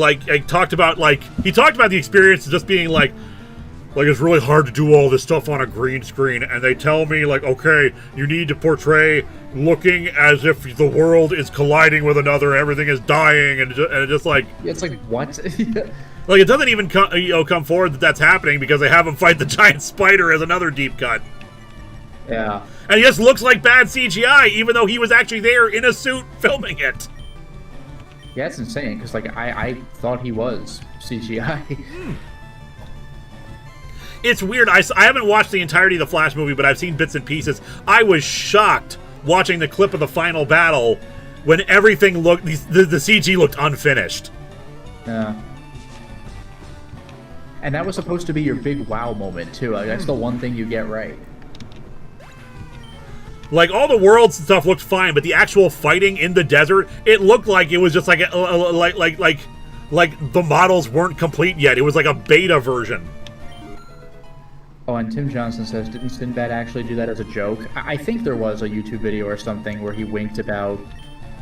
talked about the experience of just being like it's really hard to do all this stuff on a green screen, and they tell me, like, okay, you need to portray looking as if the world is colliding with another, everything is dying, and it's just like... It's like, what? Like, it doesn't even come forward that that's happening because they have him fight the giant spider as another deep cut. Yeah. And he just looks like bad CGI, even though he was actually there in a suit filming it. Yeah, it's insane, because, like, I thought he was CGI. It's weird. I haven't watched the entirety of the Flash movie, but I've seen bits and pieces. I was shocked watching the clip of the final battle when everything looked... The CG looked unfinished. Yeah. And that was supposed to be your big wow moment, too. Like, that's the one thing you get right. Like, all the worlds and stuff looked fine, but the actual fighting in the desert, it looked like it was just like the models weren't complete yet. It was like a beta version. Oh, and Tim Johnson says, didn't Sinbad actually do that as a joke? I think there was a YouTube video or something where he winked about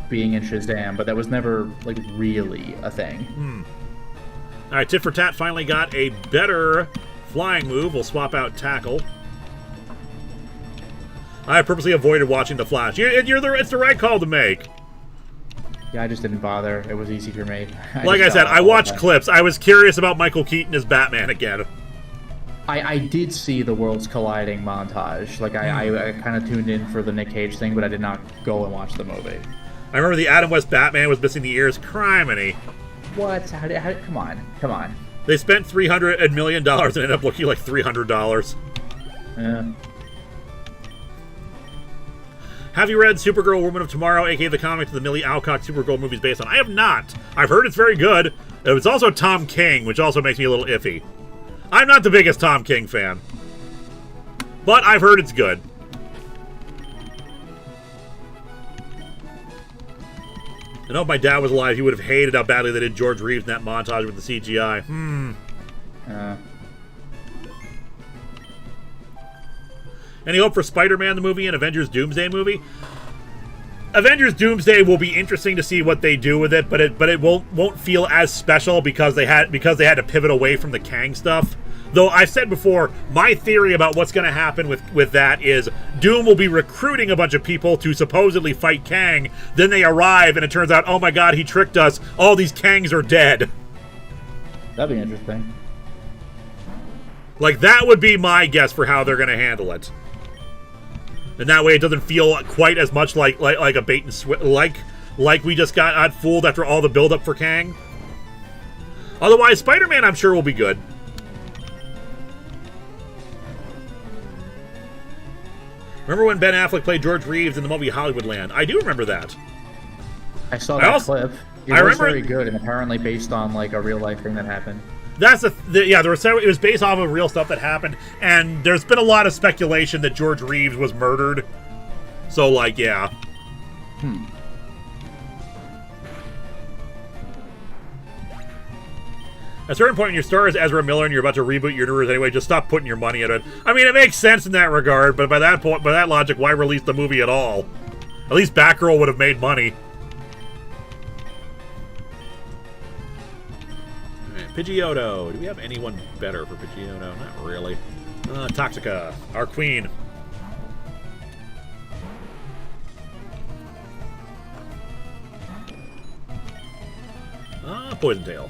being in Shazam, but that was never, like, really a thing. Alright, Tit for Tat finally got a better flying move. We'll swap out Tackle. I purposely avoided watching the Flash. It's the right call to make. Yeah, I just didn't bother. It was easy for me. Like I said, I watched clips. I was curious about Michael Keaton as Batman again. I did see the worlds colliding montage. Like, I kind of tuned in for the Nick Cage thing, but I did not go and watch the movie. I remember the Adam West Batman was missing the ears. Criminy. What? How, come on. They spent $300 million and ended up looking like $300. Yeah. Have you read Supergirl Woman of Tomorrow, aka the comic the Millie Alcock Supergirl movie is based on? I have not. I've heard it's very good. It's also Tom King, which also makes me a little iffy. I'm not the biggest Tom King fan, but I've heard it's good. I know if my dad was alive, he would have hated how badly they did George Reeves in that montage with the CGI. Any hope for Spider-Man the movie and Avengers Doomsday movie? Avengers Doomsday will be interesting to see what they do with it, but it won't feel as special because they had to pivot away from the Kang stuff. Though I've said before, my theory about what's going to happen with that is Doom will be recruiting a bunch of people to supposedly fight Kang. Then they arrive and it turns out, oh my god, he tricked us. All these Kangs are dead. That'd be interesting. Like, that would be my guess for how they're going to handle it. And that way it doesn't feel quite as much like a bait and switch, like we just got fooled after all the build-up for Kang. Otherwise, Spider-Man I'm sure will be good. Remember when Ben Affleck played George Reeves in the movie Hollywoodland? I do remember that. I saw that clip. It was remember very good and apparently based on like a real life thing that happened. That's yeah. There was it was based off of real stuff that happened, and there's been a lot of speculation that George Reeves was murdered. So like, yeah. At a certain point when you star as Ezra Miller and you're about to reboot your universe anyway, just stop putting your money into it. I mean, it makes sense in that regard, but by that point, by that logic, why release the movie at all? At least Batgirl would have made money. Alright, Pidgeotto. Do we have anyone better for Pidgeotto? Not really. Toxica, our queen. Poison Tail.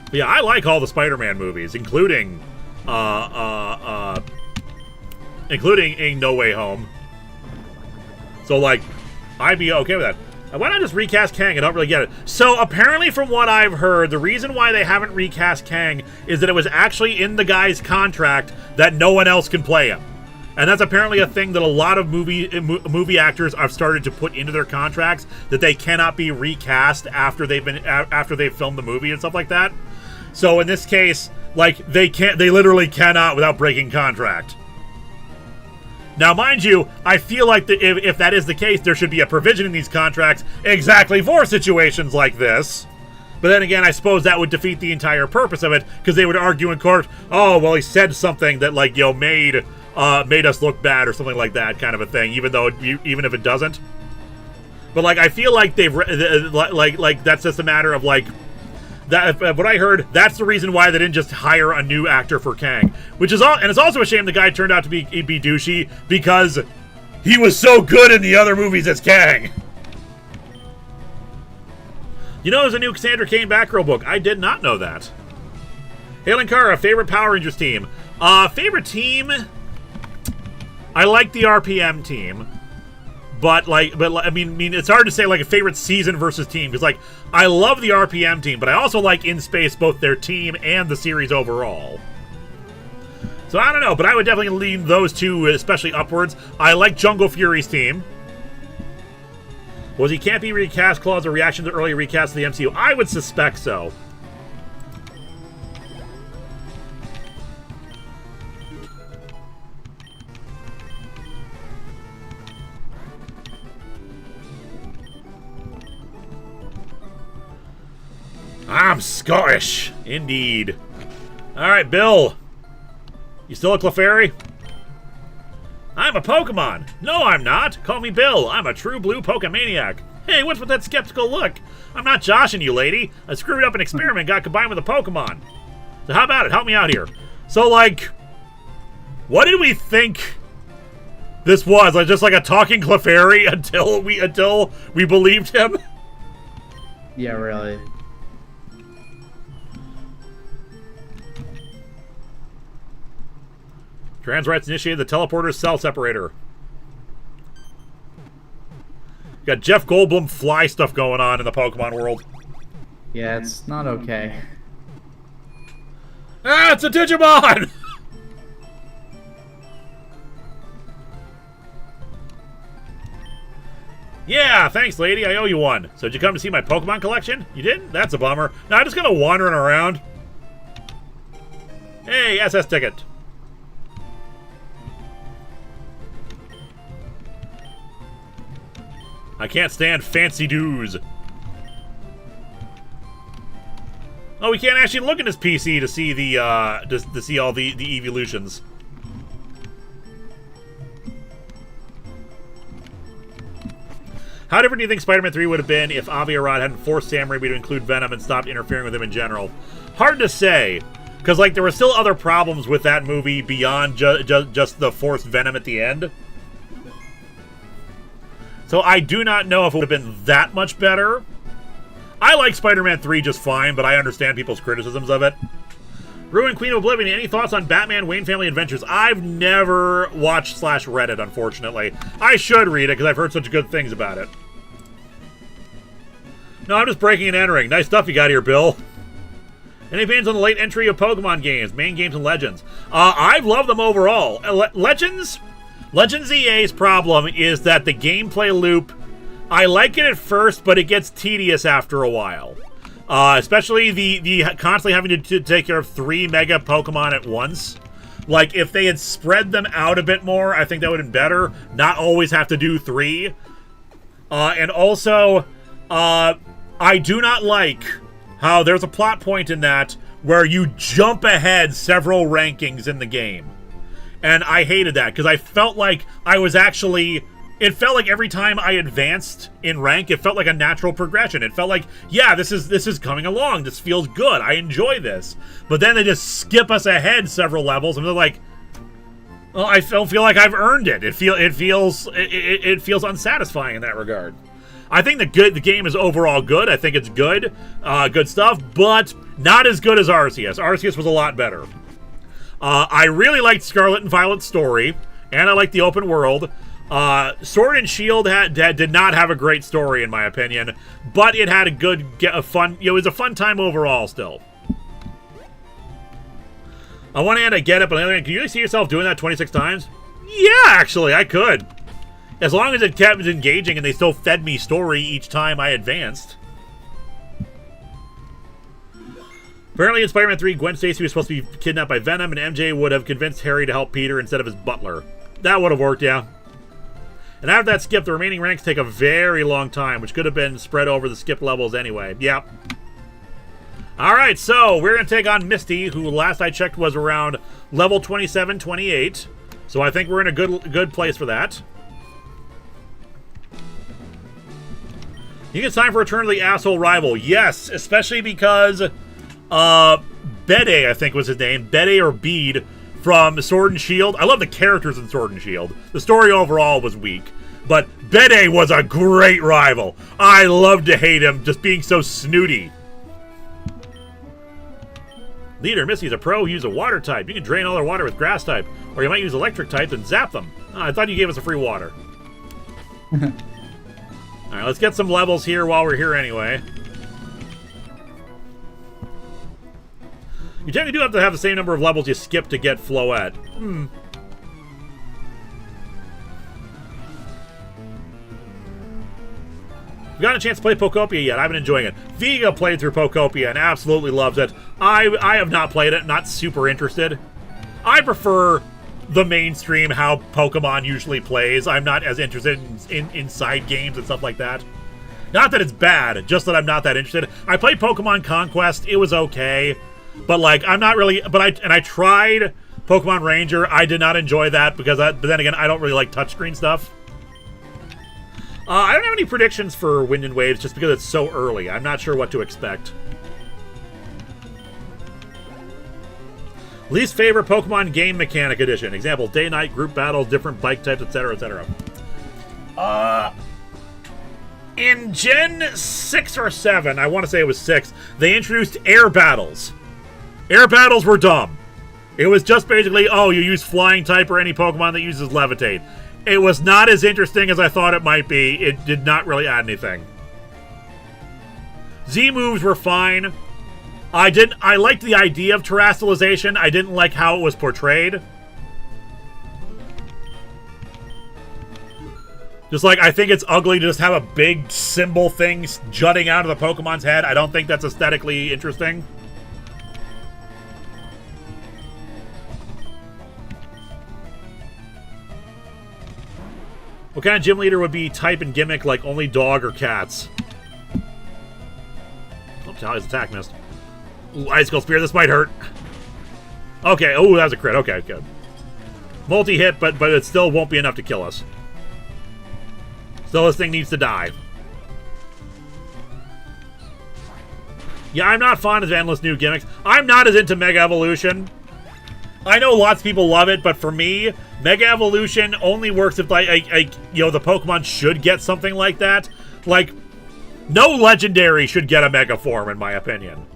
But yeah, I like all the Spider-Man movies, including including No Way Home. So like, I'd be okay with that. Why not just recast Kang? I don't really get it. So apparently from what I've heard, the reason why they haven't recast Kang is that it was actually in the guy's contract that no one else can play him. And that's apparently a thing that a lot of movie actors have started to put into their contracts, that they cannot be recast after they've filmed the movie and stuff like that. So in this case, like, they literally cannot without breaking contract. Now, mind you, I feel like if that is the case, there should be a provision in these contracts exactly for situations like this. But then again, I suppose that would defeat the entire purpose of it, because they would argue in court, oh, well, he said something that, like, you know, made us look bad or something like that, kind of a thing, even if it doesn't. But, like, I feel like they've, like that's just a matter of, like, that, what I heard, that's the reason why they didn't just hire a new actor for Kang. Which is all, and it's also a shame the guy turned out to be douchey, because he was so good in the other movies as Kang. You know, there's a new Cassandra Cain Batgirl book. I did not know that. Hey, Linkara, favorite Power Rangers team? Favorite team? I like the RPM team. But I mean, it's hard to say like a favorite season versus team, because like I love the RPM team, but I also like In Space, both their team and the series overall. So I don't know, but I would definitely lean those two, especially upwards. I like Jungle Fury's team. Was he can't be recast clause a reaction to early recasts of the MCU? I would suspect so. I'm Scottish. Indeed. Alright, Bill. You still a Clefairy? I'm a Pokemon. No, I'm not. Call me Bill. I'm a true blue Pokemaniac. Hey, what's with that skeptical look? I'm not joshing you, lady. I screwed up an experiment, got combined with a Pokemon. So how about it? Help me out here. So, like, what did we think this was? Like, just like a talking Clefairy until we believed him? Yeah, really. Trans rights initiated the teleporter's cell separator. Got Jeff Goldblum fly stuff going on in the Pokemon world. Yeah, it's not okay. Ah, it's a Digimon! Yeah, thanks, lady. I owe you one. So did you come to see my Pokemon collection? You didn't? That's a bummer. No, I'm just kind of wandering around. Hey, SS ticket. I can't stand fancy dues. Oh, we can't actually look at his PC to see the to see all the evolutions. How different do you think Spider-Man 3 would have been if Avi Arad hadn't forced Sam Raimi to include Venom and stopped interfering with him in general? Hard to say, because like there were still other problems with that movie beyond just the forced Venom at the end. So I do not know if it would have been that much better. I like Spider-Man 3 just fine, but I understand people's criticisms of it. Ruin Queen of Oblivion, any thoughts on Batman Wayne Family Adventures? I've never watched / read it, unfortunately. I should read it because I've heard such good things about it. No, I'm just breaking and entering. Nice stuff you got here, Bill. Any opinions on the late entry of Pokemon games, main games and Legends? I've loved them overall. Legends EA's problem is that the gameplay loop, I like it at first, but it gets tedious after a while. Especially the constantly having to take care of 3 mega Pokemon at once. Like, if they had spread them out a bit more, I think that would have been better. Not always have to do 3. And also, I do not like how there's a plot point in that where you jump ahead several rankings in the game. And I hated that, because I felt like I was actually... It felt like every time I advanced in rank, it felt like a natural progression. It felt like, yeah, this is coming along. This feels good. I enjoy this. But then they just skip us ahead several levels, and they're like, well, I don't feel like I've earned it. It feels unsatisfying in that regard. I think the game is overall good. I think it's good, good stuff, but not as good as Arceus. Arceus was a lot better. I really liked Scarlet and Violet's story, and I liked the open world. Sword and Shield did not have a great story, in my opinion, but it had a fun. It was a fun time overall. Still, on one hand, I get it, but on the other hand, can you see yourself doing that 26 times? Yeah, actually, I could, as long as it kept engaging and they still fed me story each time I advanced. Apparently, in Spider-Man 3, Gwen Stacy was supposed to be kidnapped by Venom, and MJ would have convinced Harry to help Peter instead of his butler. That would have worked, yeah. And after that skip, the remaining ranks take a very long time, which could have been spread over the skip levels anyway. Yep. Alright, so we're going to take on Misty, who last I checked was around level 27, 28. So I think we're in a good place for that. You think it's time for Return to the Asshole Rival? Yes, especially because Bede, I think was his name, Bede or Bede, from Sword and Shield. I love the characters in Sword and Shield. The story overall was weak, but Bede was a great rival. I loved to hate him, just being so snooty. Leader, Misty's a pro. Use a water type. You can drain all their water with grass type, or you might use electric type and zap them. Oh, I thought you gave us a free water. Alright, let's get some levels here while we're here anyway. You technically do have to have the same number of levels you skip to get Floette. I've gotten a chance to play Pokopia yet. I've been enjoying it. Viga played through Pokopia and absolutely loves it. I have not played it, not super interested. I prefer the mainstream, how Pokemon usually plays. I'm not as interested in side games and stuff like that. Not that it's bad, just that I'm not that interested. I played Pokemon Conquest. It was okay. But, like, I'm not really... I tried Pokemon Ranger. I did not enjoy that, because but then again, I don't really like touchscreen stuff. I don't have any predictions for Wind and Waves, just because it's so early. I'm not sure what to expect. Least favorite Pokemon Game Mechanic Edition. Example, day-night, group battles, different bike types, etc., etc. In Gen 6 or 7, I want to say it was 6, they introduced air battles. Air battles were dumb. It was just basically, oh, you use Flying type or any Pokemon that uses Levitate. It was not as interesting as I thought it might be. It did not really add anything. Z moves were fine. I liked the idea of terrestrialization. I didn't like how it was portrayed. Just like, I think it's ugly to just have a big symbol thing jutting out of the Pokemon's head. I don't think that's aesthetically interesting. What kind of gym leader would be type and gimmick like only dog or cats? Oops, how his attack missed. Ooh, Icicle Spear, this might hurt. Okay, oh, that was a crit. Okay, good. Multi-hit, but it still won't be enough to kill us. Still, this thing needs to die. Yeah, I'm not fond of endless new gimmicks. I'm not as into Mega Evolution. I know lots of people love it, but for me, Mega Evolution only works if, like, you know, the Pokemon should get something like that. Like, no Legendary should get a Mega Form, in my opinion.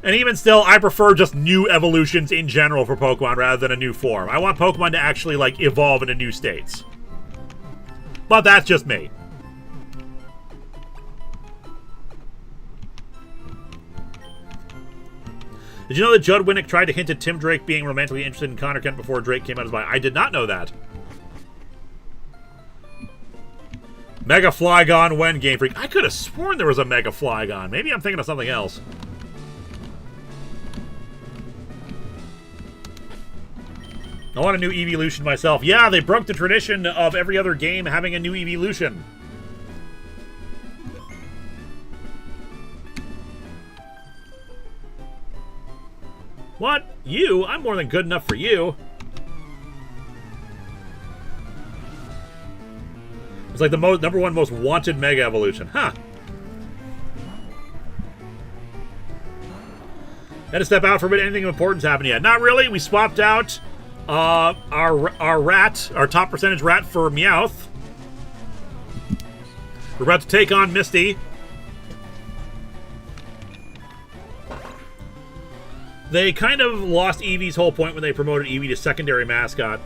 And even still, I prefer just new evolutions in general for Pokemon rather than a new form. I want Pokemon to actually, like, evolve into new states. But that's just me. Did you know that Judd Winnick tried to hint at Tim Drake being romantically interested in Connor Kent before Drake came out as bi? I did not know that. Mega Flygon when Game Freak. I could have sworn there was a Mega Flygon. Maybe I'm thinking of something else. I want a new evolution myself. Yeah, they broke the tradition of every other game having a new evolution. What? You? I'm more than good enough for you. It's like the number one most wanted Mega Evolution. Huh. Had to step out for a bit. Anything of importance happened yet? Not really. We swapped out our rat, our top percentage rat for Meowth. We're about to take on Misty. They kind of lost Eevee's whole point when they promoted Eevee to secondary mascot.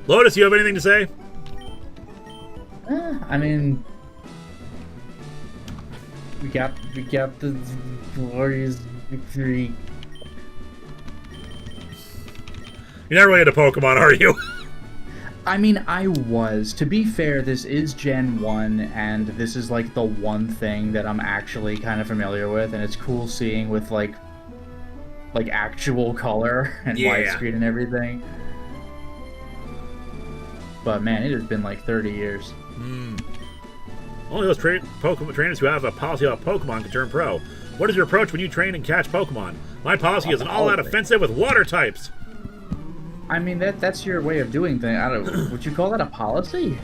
Lotus, you have anything to say? I mean, we got the glorious victory. You're not really into Pokemon, are you? I mean, I was. To be fair, this is Gen 1, and this is, like, the one thing that I'm actually kind of familiar with, and it's cool seeing with, like actual color and widescreen and everything. But, man, it has been, like, 30 years. Only those Pokemon trainers who have a policy about Pokemon can turn pro. What is your approach when you train and catch Pokemon? My policy is an all-out offensive with water types. I mean, that's your way of doing things. I don't. Would you call that a policy?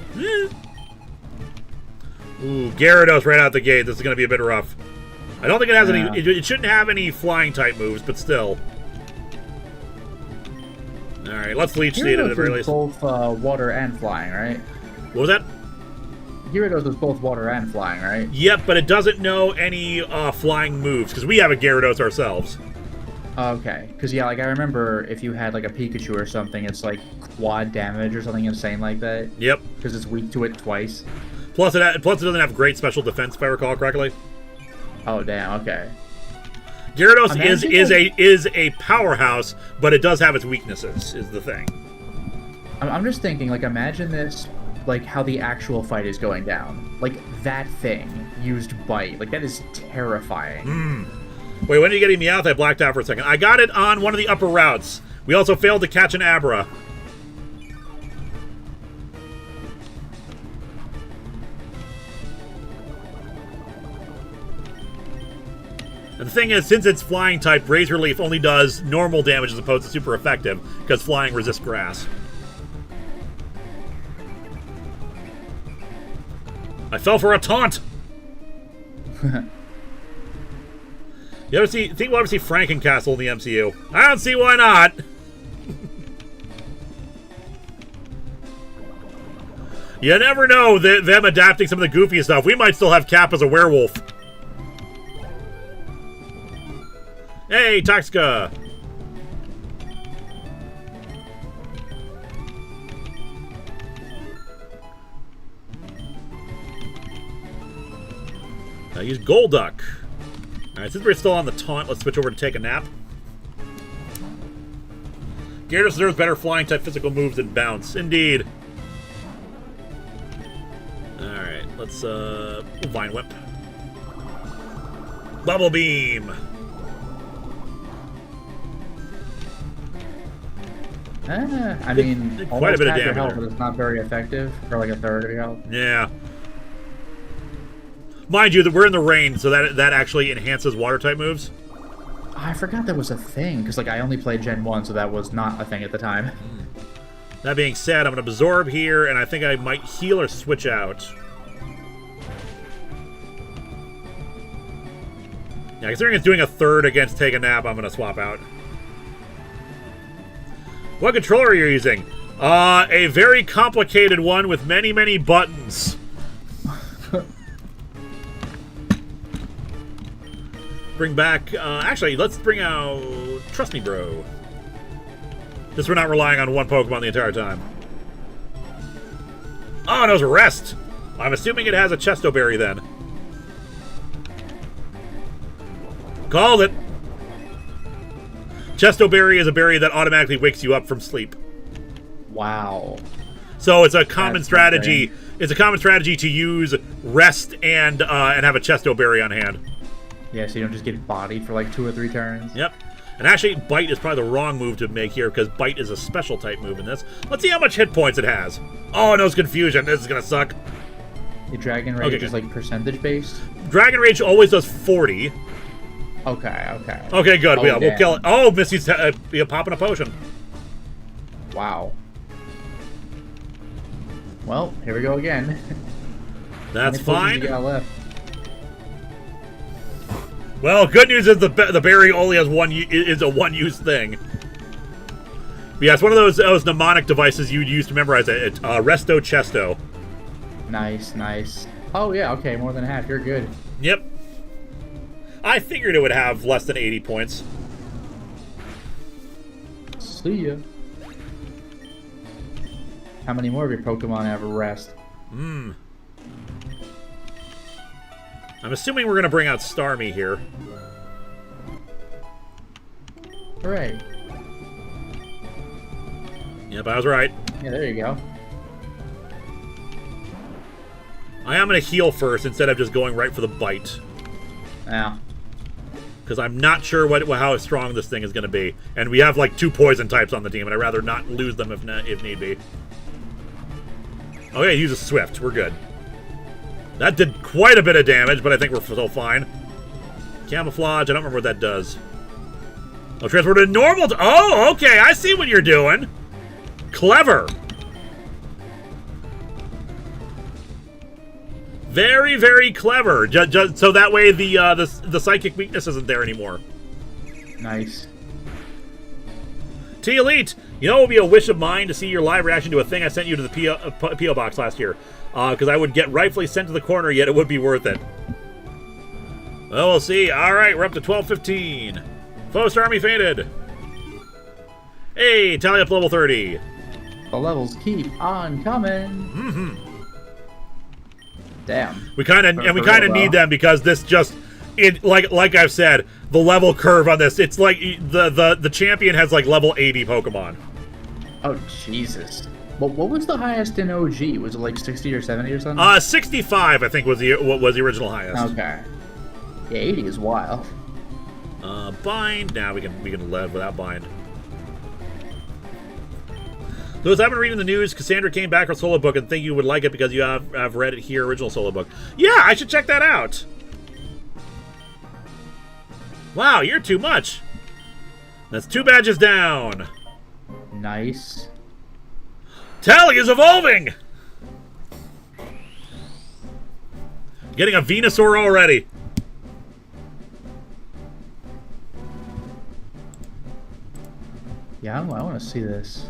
Ooh, Gyarados right out the gate. This is going to be a bit rough. I don't think it has any... It shouldn't have any flying-type moves, but still. Alright, let's Leech Seed at the very least. Both water and flying, right? What was that? Gyarados is both water and flying, right? Yep, but it doesn't know any flying moves, because we have a Gyarados ourselves. Okay, because yeah, like I remember if you had like a Pikachu or something, it's like quad damage or something insane like that. Yep. Because it's weak to it twice. Plus it doesn't have great special defense, if I recall correctly. Oh damn, okay. Gyarados is a powerhouse, but it does have its weaknesses, is the thing. I'm just thinking, like, imagine this, like, how the actual fight is going down. Like, that thing used Bite. Like, that is terrifying. Wait, when did you get Meowth? I blacked out for a second. I got it on one of the upper routes. We also failed to catch an Abra. And the thing is, since it's flying type, Razor Leaf only does normal damage as opposed to super effective, because flying resists grass. I fell for a taunt! Think we'll ever see Frankencastle in the MCU? I don't see why not! You never know, them adapting some of the goofiest stuff. We might still have Cap as a werewolf. Hey, Toxica! I use Golduck. Alright, since we're still on the taunt, let's switch over to take a nap. Gyarados deserves better flying type physical moves than bounce. Indeed. Alright, let's Vine Whip. Bubble Beam! I mean, quite a bit of damage health, there. but it's not very effective for like a third of your health. Yeah. Mind you, that we're in the rain, so that actually enhances water type moves. I forgot that was a thing, because like I only played Gen 1, so that was not a thing at the time. That being said, I'm going to absorb here, and I think I might heal or switch out. Yeah, considering it's doing a third against Take a Nap, I'm going to swap out. What controller are you using? A very complicated one with many, many buttons. Bring back... actually, let's bring out... Trust Me, Bro. Just we're not relying on one Pokemon the entire time. Oh, no, it's Rest. I'm assuming it has a Chesto Berry then. Called it. Chesto Berry is a berry that automatically wakes you up from sleep. Wow. So it's a common That's strategy. insane. It's a common strategy to use Rest and have a Chesto Berry on hand. Yeah, so you don't just get bodied for like 2 or 3 turns. Yep. And actually, Bite is probably the wrong move to make here, because Bite is a special type move in this. Let's see how much hit points it has. Oh, no, it's Confusion. This is going to suck. The Dragon Rage Okay, is like percentage based? Dragon Rage always does 40. Okay, okay. Okay, good. Oh, Yeah, we'll damn. kill it. Oh, Missy's popping a potion. Wow. Well, here we go again. That's How many potions fine. you got left? Well, good news is the berry only has is a one-use thing. But yeah, it's one of those mnemonic devices you'd use to memorize it. Resto Chesto. Nice, nice. Oh yeah, okay, more than half. You're good. Yep. I figured it would have less than 80 points. See ya. How many more of your Pokemon have Rest? I'm assuming we're going to bring out Starmie here. Hooray. Yep, I was right. Yeah, there you go. I am going to heal first instead of just going right for the Bite. Now, Because I'm not sure how strong this thing is going to be. And we have like 2 poison types on the team, and I'd rather not lose them if need be. Okay, use a Swift. We're good. That did quite a bit of damage, but I think we're still fine. Camouflage, I don't remember what that does. Oh, transfer to normal. Oh, okay, I see what you're doing. Clever. Very, very clever. So that way the psychic weakness isn't there anymore. nice. T-Elite, you know it would be a wish of mine to see your live reaction to a thing I sent you to the P.O. box last year. Because I would get rightfully sent to the corner, yet it would be worth it. Well, we'll see. Alright, we're up to 12:15. Foe Army fainted. Hey, tally up to level 30. The levels keep on coming. Mm-hmm. Damn. We kind of Well. need them because this just like I've said, the level curve on this, it's like the champion has like level 80 Pokemon. Oh, Jesus. Well, what was the highest in OG? Was it like 60 or 70 or something? 65 I think was the original highest. Okay. Yeah, 80 is wild. Bind. Now we can lead without bind. Louis, I've been reading the news. Cassandra came back with solo book and think you would like it because you have read it here, original solo book. Yeah, I should check that out. Wow, you're too much. That's 2 badges down. Nice. Tally is evolving. Getting a Venusaur already. Yeah, I want to see this.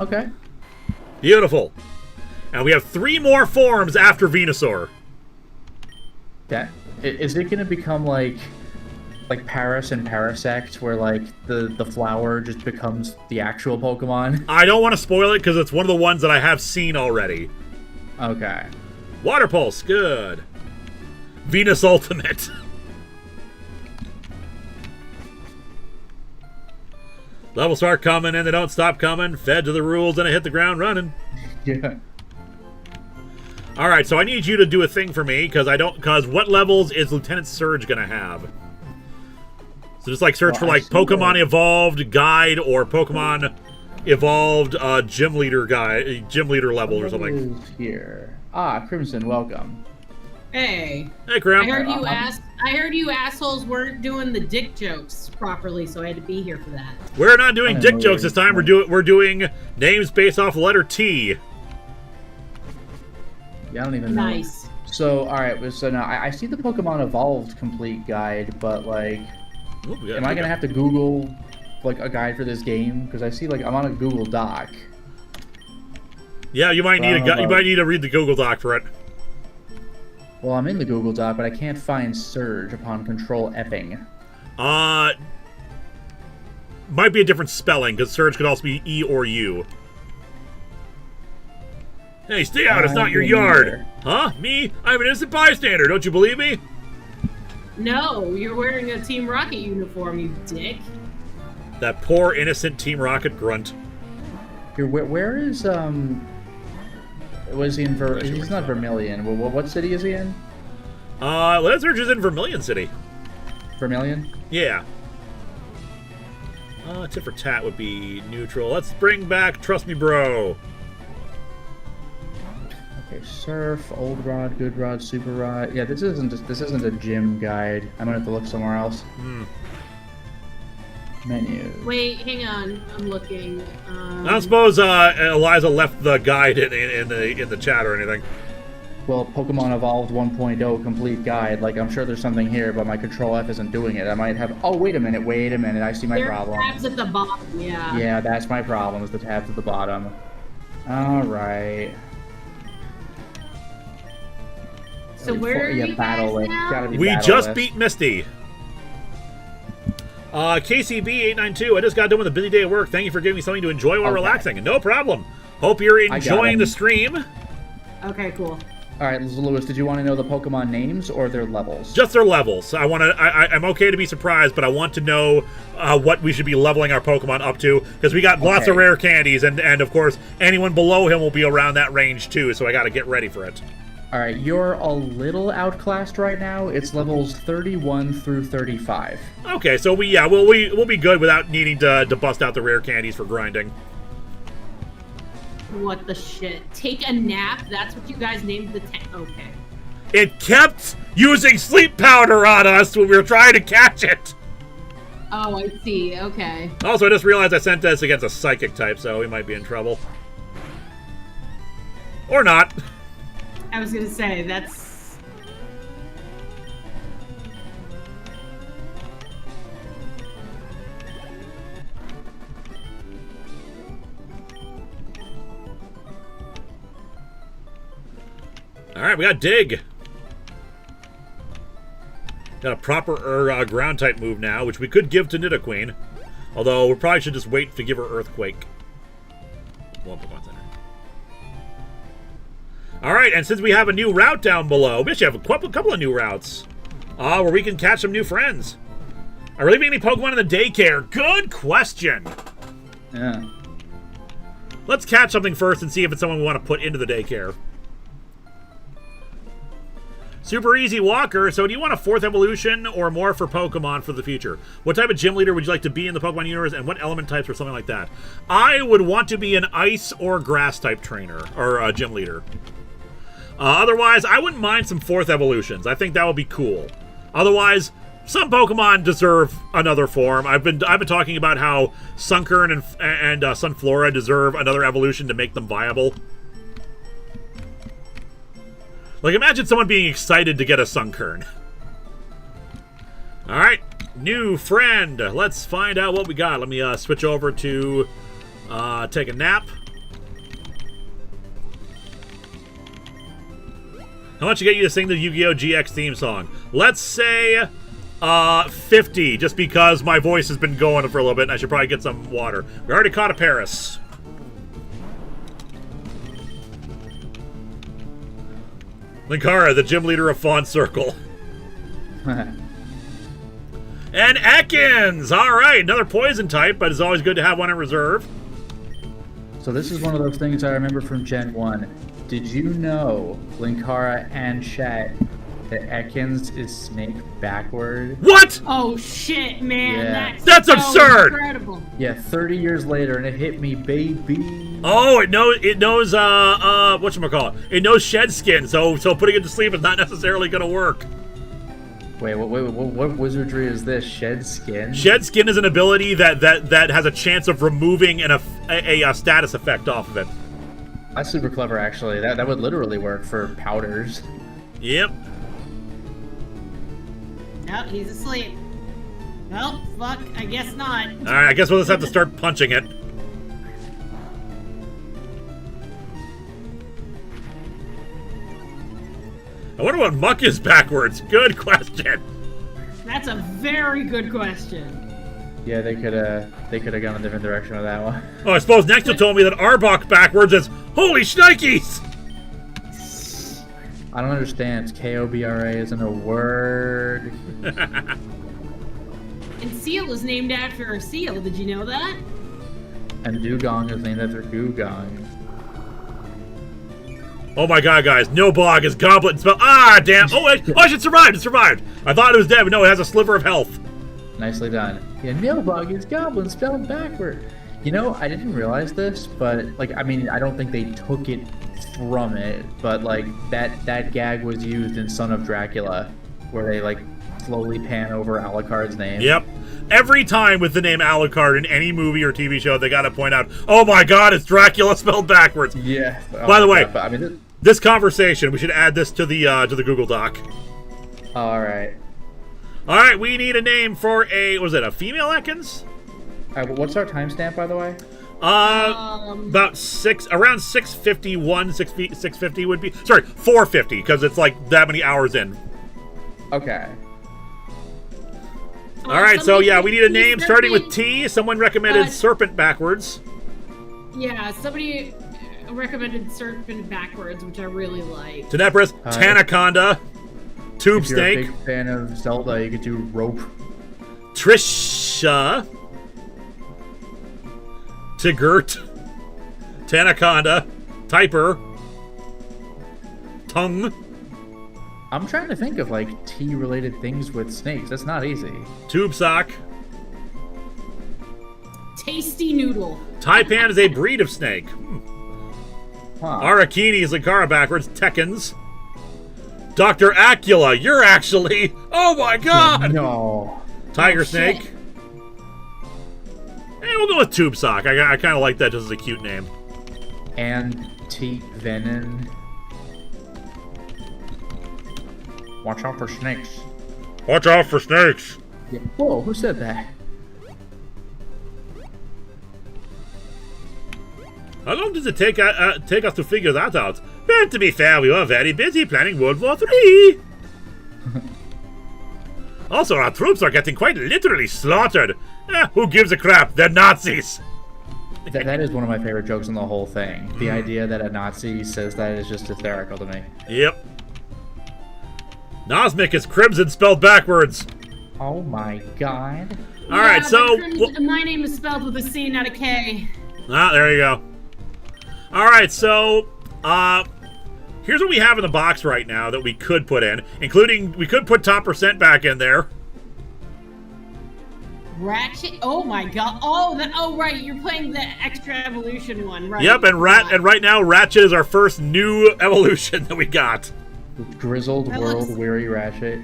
Okay. Beautiful. And we have 3 more forms after Venusaur. Yeah. Is it going to become like Paris and Parasect, where like the flower just becomes the actual Pokemon? I don't want to spoil it because it's one of the ones that I have seen already. Okay. Water Pulse, good. Venus Ultimate. Levels start coming and they don't stop coming. Fed to the rules and I hit the ground running. Yeah. Alright, so I need you to do a thing for me, because what levels is Lieutenant Surge gonna have? So just like search Well, for I like see Pokemon that. Evolved Guide or Pokemon Evolved Gym Leader Guide, Gym Leader level or something. What is here? Ah, Crimson, welcome. Hey, Hey, Grim. I heard you assholes weren't doing the dick jokes properly, so I had to be here for that. We're not doing I dick know jokes where this time. We're doing names based off the letter T. Yeah, I don't even know. Nice. So, alright, so now I see the Pokemon Evolved complete guide, but like, Ooh, we got- am I gonna have to Google like a guide for this game? Because I see like I'm on a Google Doc. Yeah, you might need you might need to read the Google Doc for it. Well, I'm in the Google Doc, but I can't find Surge upon Control Fing. Might be a different spelling, because Surge could also be E or U. Hey, stay out, it's not your yard! Huh? Me? I'm an innocent bystander, don't you believe me? No, you're wearing a Team Rocket uniform, you dick. That poor, innocent Team Rocket grunt. Here, where is, was he in he's not Vermilion. What city is he in? Surge is in Vermilion City. Vermilion? Yeah. Tit for tat would be neutral. Let's bring back Trust Me Bro. Okay, Surf, Old Rod, Good Rod, Super Rod. Yeah, this isn't a gym guide. I'm gonna have to look somewhere else. Menu. Wait, hang on. I'm looking. I don't suppose Eliza left the guide in the chat or anything. Well, Pokemon Evolved 1.0 complete guide. Like, I'm sure there's something here, but my Control F isn't doing it. I might have. Oh, wait a minute. I see my problem. Tabs at the bottom. Yeah. Yeah, that's my problem. Is the tabs at the bottom. All right. So where are you battle guys list. now? Gotta be We battle just list. beat Misty. KCB892, I just got done with a busy day at work. Thank you for giving me something to enjoy while relaxing. No problem. Hope you're enjoying the stream. Okay, cool. All right, Lewis, did you want to know the Pokemon names or their levels? Just their levels. I'm okay to be surprised, but I want to know what we should be leveling our Pokemon up to, because we got lots of rare candies, and of course, anyone below him will be around that range too, so I got to get ready for it. All right, you're a little outclassed right now. It's levels 31 through 35. Okay, so we'll be good without needing to bust out the rare candies for grinding. What the shit? Take a nap? That's what you guys named the okay. It kept using sleep powder on us when we were trying to catch it. Oh, I see. Okay. Also, I just realized I sent this against a psychic type, so we might be in trouble. Or not. I was gonna say, that's... Alright, we got Dig. Got a proper ground type move now, which we could give to Nidoqueen. Although, we probably should just wait to give her Earthquake. One Pokemon Center. Alright, and since we have a new route down below, we actually have a couple of new routes. Where we can catch some new friends. Are we leaving any Pokemon in the daycare? Good question! Yeah. Let's catch something first and see if it's someone we want to put into the daycare. Super Easy Walker, so do you want a 4th evolution or more for Pokemon for the future? What type of gym leader would you like to be in the Pokemon universe, and what element types or something like that? I would want to be an ice or grass type trainer, or gym leader. Otherwise, I wouldn't mind some 4th evolutions. I think that would be cool. Otherwise, some Pokemon deserve another form. I've been talking about how Sunkern and Sunflora deserve another evolution to make them viable. Like, imagine someone being excited to get a Sunkern. Alright, new friend. Let's find out what we got. Let me switch over to take a nap. How much to get you to sing the Yu-Gi-Oh! GX theme song? Let's say 50, just because my voice has been going for a little bit and I should probably get some water. We already caught a Paris. Linkara, the gym leader of Fawn Circle. And Ekans! Alright, another poison type, but it's always good to have one in reserve. So this is one of those things I remember from Gen 1. Did you know, Linkara and Shed, that Ekans is Snake backward? What?! Oh shit, man! Yeah. That's so absurd! Incredible. Yeah, 30 years later, and it hit me, baby. Oh, it knows whatchamacallit? It knows Shed Skin, so putting it to sleep is not necessarily gonna work. Wait, what wizardry is this? Shed Skin? Shed Skin is an ability that has a chance of removing a status effect off of it. That's super clever, actually. That would literally work for powders. Yep. No, he's asleep. Well, fuck, I guess not. Alright, I guess we'll just have to start punching it. I wonder what muck is backwards. Good question. That's a very good question. Yeah, they could have gone a different direction with that one. Oh, I suppose next you told me that Arbok backwards is holy shnikes! I don't understand. Kobra isn't a word. And Seal is named after a seal. Did you know that? And Dugong is named after Dugong. Oh my god, guys. No bog is goblet and spell. Ah, damn. Oh, wait. Oh, it survived. It survived. I thought it was dead, but no, it has a sliver of health. Nicely done. Yeah, Nilbog is goblin spelled backward. You know, I didn't realize this, but, like, I mean, I don't think they took it from it, but, like, that gag was used in Son of Dracula, where they, like, slowly pan over Alucard's name. Yep. Every time with the name Alucard in any movie or TV show, they gotta point out, oh my god, it's Dracula spelled backwards. Yeah. Oh By the way, God, but, I mean, this conversation, we should add this to the Google Doc. Alright. Alright, we need a name for a, was it a female Ekans? What's our timestamp, by the way? About around 6:51, 6:50 would be, sorry, 4:50, because it's like that many hours in. Okay. Alright, so yeah, we need a name starting with T. Someone recommended Serpent backwards. Yeah, somebody recommended Serpent backwards, which I really like. Tenebris, Tanaconda, Tube If you're Snake. a big fan of Zelda, you could do Rope. Trisha, Tigert, Tanaconda, Typer, Tongue, I'm trying to think of, like, T-related things with snakes. That's not easy. Tube Sock. Tasty Noodle. Taipan is a breed of snake. Huh. Arakini is Linkara backwards. Tekkens. Dr. Acula, you're actually... Oh my god! No. Tiger Oh, Snake. shit. Hey, we'll go with Tube Sock. I kind of like that just as a cute name. Anti-venom. Watch out for snakes. Watch out for snakes. Yeah. Whoa, who said that? How long does it take us to figure that out? But to be fair, we were very busy planning World War III. Also, our troops are getting quite literally slaughtered. Who gives a crap? They're Nazis. That is one of my favorite jokes in the whole thing. The idea that a Nazi says that is just hysterical to me. Yep. Nosmic is crimson spelled backwards. Oh my god. All right, so my name is spelled with a C, not a K. Ah, there you go. All right, so here's what we have in the box right now that we could put in, including we could put top percent back in there. Ratchet. Oh my god. Oh, right. You're playing the extra evolution one, right? Yep, and right now Ratchet is our first new evolution that we got. Grizzled world-weary Ratchet.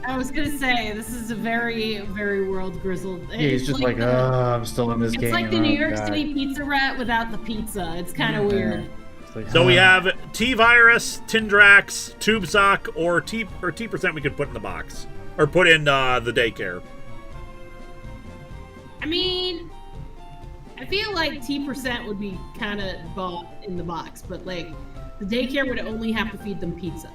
I was gonna say this is a very, very world grizzled. Yeah, he's just like, I'm still in this game. It's like the New York City pizza rat without the pizza. It's kind of weird. Like, So we have T-Virus, Tindrax, Tube Sock, or T% we could put in the box. Or put in the daycare. I mean, I feel like T% would be kind of bought in the box, but like the daycare would only have to feed them pizza.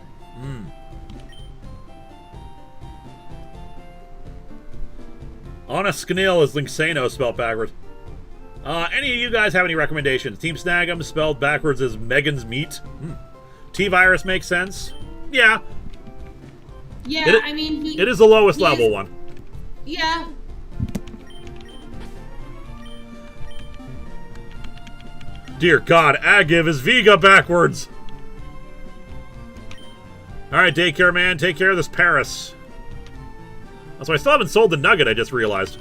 Anna Scanil is Linksano spelled backwards. Any of you guys have any recommendations? Team Snag'em spelled backwards is Megan's Meat. T-Virus makes sense. Yeah. Yeah, I mean, it is the lowest level one. Yeah. Dear God, Agiv is Viga backwards. Alright, daycare man, take care of this Paris. So I still haven't sold the nugget, I just realized.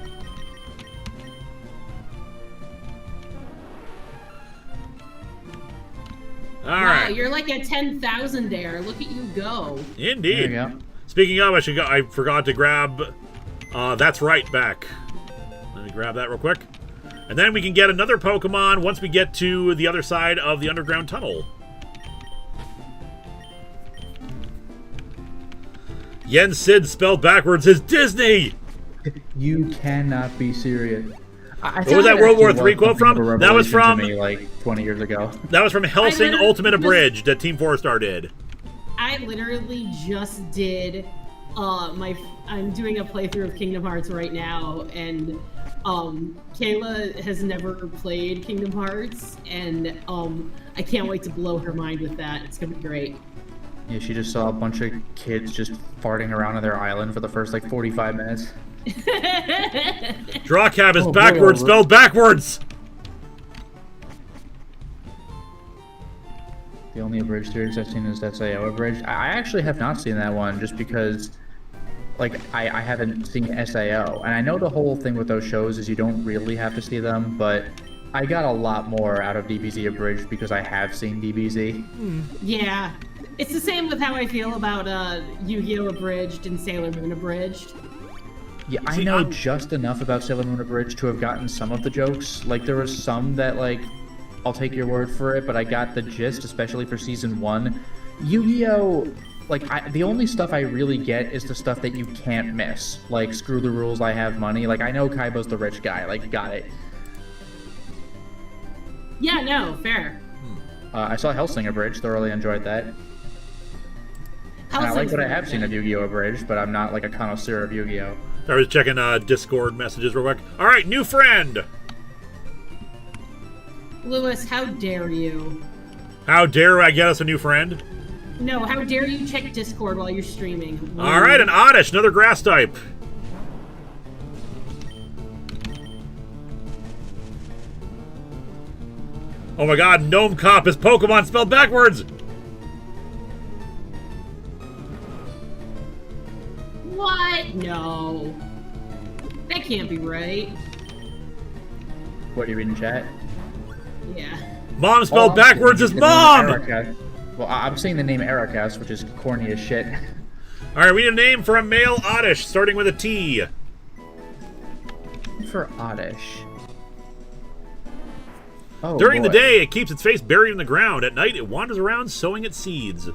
Alright. Wow, you're like at 10,000 there. Look at you go. Indeed. There you go. Speaking of, I forgot to grab That's Right back. Let me grab that real quick. And then we can get another Pokemon once we get to the other side of the underground tunnel. Yen Sid spelled backwards is Disney! You cannot be serious. What was that World War III quote from? That was from me like 20 years ago. That was from Helsing Ultimate Abridged that Team 4-Star did. I literally just did I'm doing a playthrough of Kingdom Hearts right now, and Kayla has never played Kingdom Hearts, and I can't wait to blow her mind with that. It's gonna be great. Yeah, she just saw a bunch of kids just farting around on their island for the first like 45 minutes. Draw cab is backwards, spelled backwards! The only abridged series I've seen is that SAO abridged. I actually have not seen that one just because, like, I haven't seen SAO. And I know the whole thing with those shows is you don't really have to see them, but I got a lot more out of DBZ abridged because I have seen DBZ. Yeah. It's the same with how I feel about Yu-Gi-Oh! Abridged and Sailor Moon Abridged. Yeah, I know just enough about Sailor Moon Abridged to have gotten some of the jokes. Like, there was some that, like, I'll take your word for it, but I got the gist, especially for Season 1. Yu-Gi-Oh! Like, the only stuff I really get is the stuff that you can't miss. Like, screw the rules, I have money. Like, I know Kaiba's the rich guy. Like, got it. Yeah, no, fair. I saw Hellsing Abridged, thoroughly enjoyed that. And I like what I have seen of Yu-Gi-Oh! Abridged, but I'm not, like, a connoisseur of Yu-Gi-Oh! I was checking Discord messages real quick. Alright, new friend! Lewis, how dare you? How dare I get us a new friend? No, how dare you check Discord while you're streaming? Alright, an Oddish, another grass type. Oh my god, Gnome Cop is Pokemon spelled backwards! What? No. That can't be right. What, you reading chat? Yeah. Mom spelled backwards is mom! Well, I'm saying the name Ericas, which is corny as shit. Alright, we need a name for a male Oddish, starting with a T. For Oddish. Oh, During boy. the day, it keeps its face buried in the ground. At night, it wanders around sowing its seeds.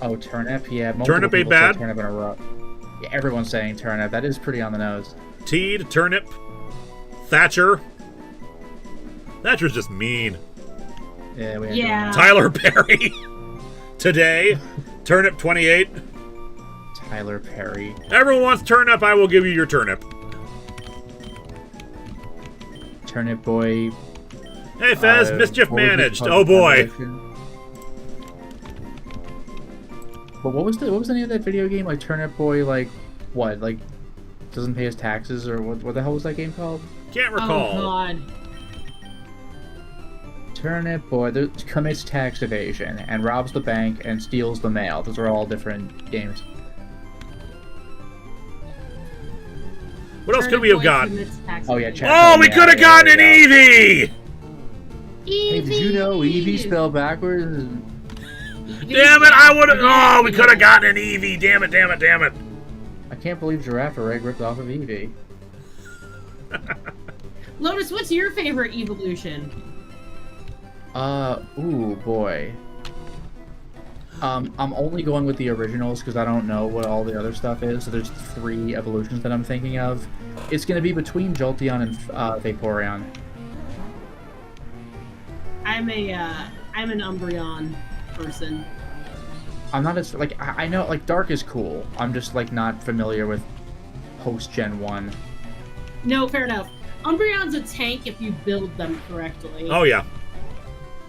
Oh, turnip? Yeah. Turnip ain't bad? Turnip in a row. Yeah, everyone's saying turnip. That is pretty on the nose. Teed, turnip, Thatcher. Thatcher's just mean. Yeah, we Yeah. Tyler Perry. Today, turnip 28. Tyler Perry. Everyone wants turnip, I will give you your turnip. Turnip boy. Hey Fez, mischief what was it managed. called? Oh boy. But what was the name of that video game? Like Turnip Boy, like what? Like doesn't pay his taxes, or what the hell was that game called? Can't recall. Oh god. Turnip Boy commits tax evasion and robs the bank and steals the mail. Those are all different games. What else could we have gotten? Oh yeah, chat. Oh, we could have gotten an Eevee! Hey, did you know Eevee spelled backwards? Damn it, I would have. Oh, we could have gotten an Eevee. Damn it, damn it, damn it. I can't believe Giraffe ripped off of Eevee. Lotus, what's your favorite evolution? Ooh boy. I'm only going with the originals because I don't know what all the other stuff is. So there's 3 evolutions that I'm thinking of. It's gonna be between Jolteon and Vaporeon. I'm an Umbreon person. I'm not as like I know like Dark is cool. I'm just like not familiar with post Gen 1. No, fair enough. Umbreon's a tank if you build them correctly. Oh yeah.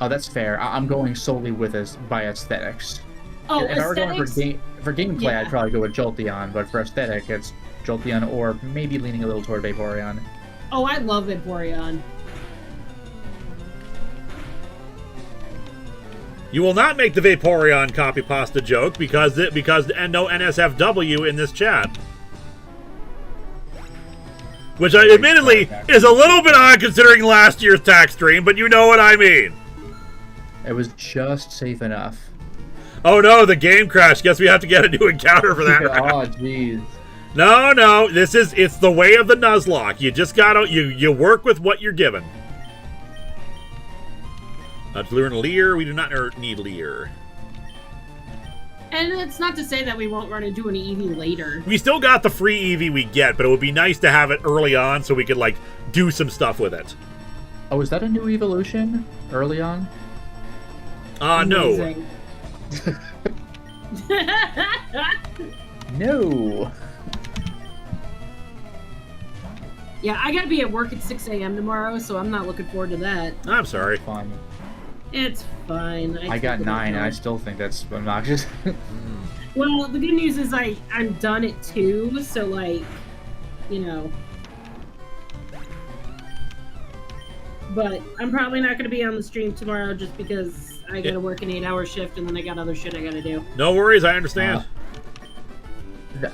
Oh, that's fair. I'm going solely with this by aesthetics. Oh, if I were going for gameplay, Yeah. I'd probably go with Jolteon, but for aesthetic, it's Jolteon or maybe leaning a little toward Vaporeon. Oh, I love Vaporeon. You will not make the Vaporeon copy pasta joke because no NSFW in this chat. Which admittedly is a little bit odd considering last year's tax stream, but you know what I mean. It was just safe enough. Oh no, the game crashed. Guess we have to get a new encounter for that. Oh jeez. No, it's the way of the Nuzlocke. You just gotta you work with what you're given. To learn Leer, we do not need Leer. And it's not to say that we won't run into an Eevee later. We still got the free Eevee we get, but it would be nice to have it early on so we could, like, do some stuff with it. Oh, is that a new evolution early on? No. No. Yeah, I gotta be at work at 6 a.m. tomorrow, so I'm not looking forward to that. I'm sorry. Fine. It's fine. I got 9, and I still think that's obnoxious. Well, the good news is I'm done at 2, so, like, you know. But I'm probably not going to be on the stream tomorrow just because I got to work an 8-hour shift and then I got other shit I got to do. No worries, I understand.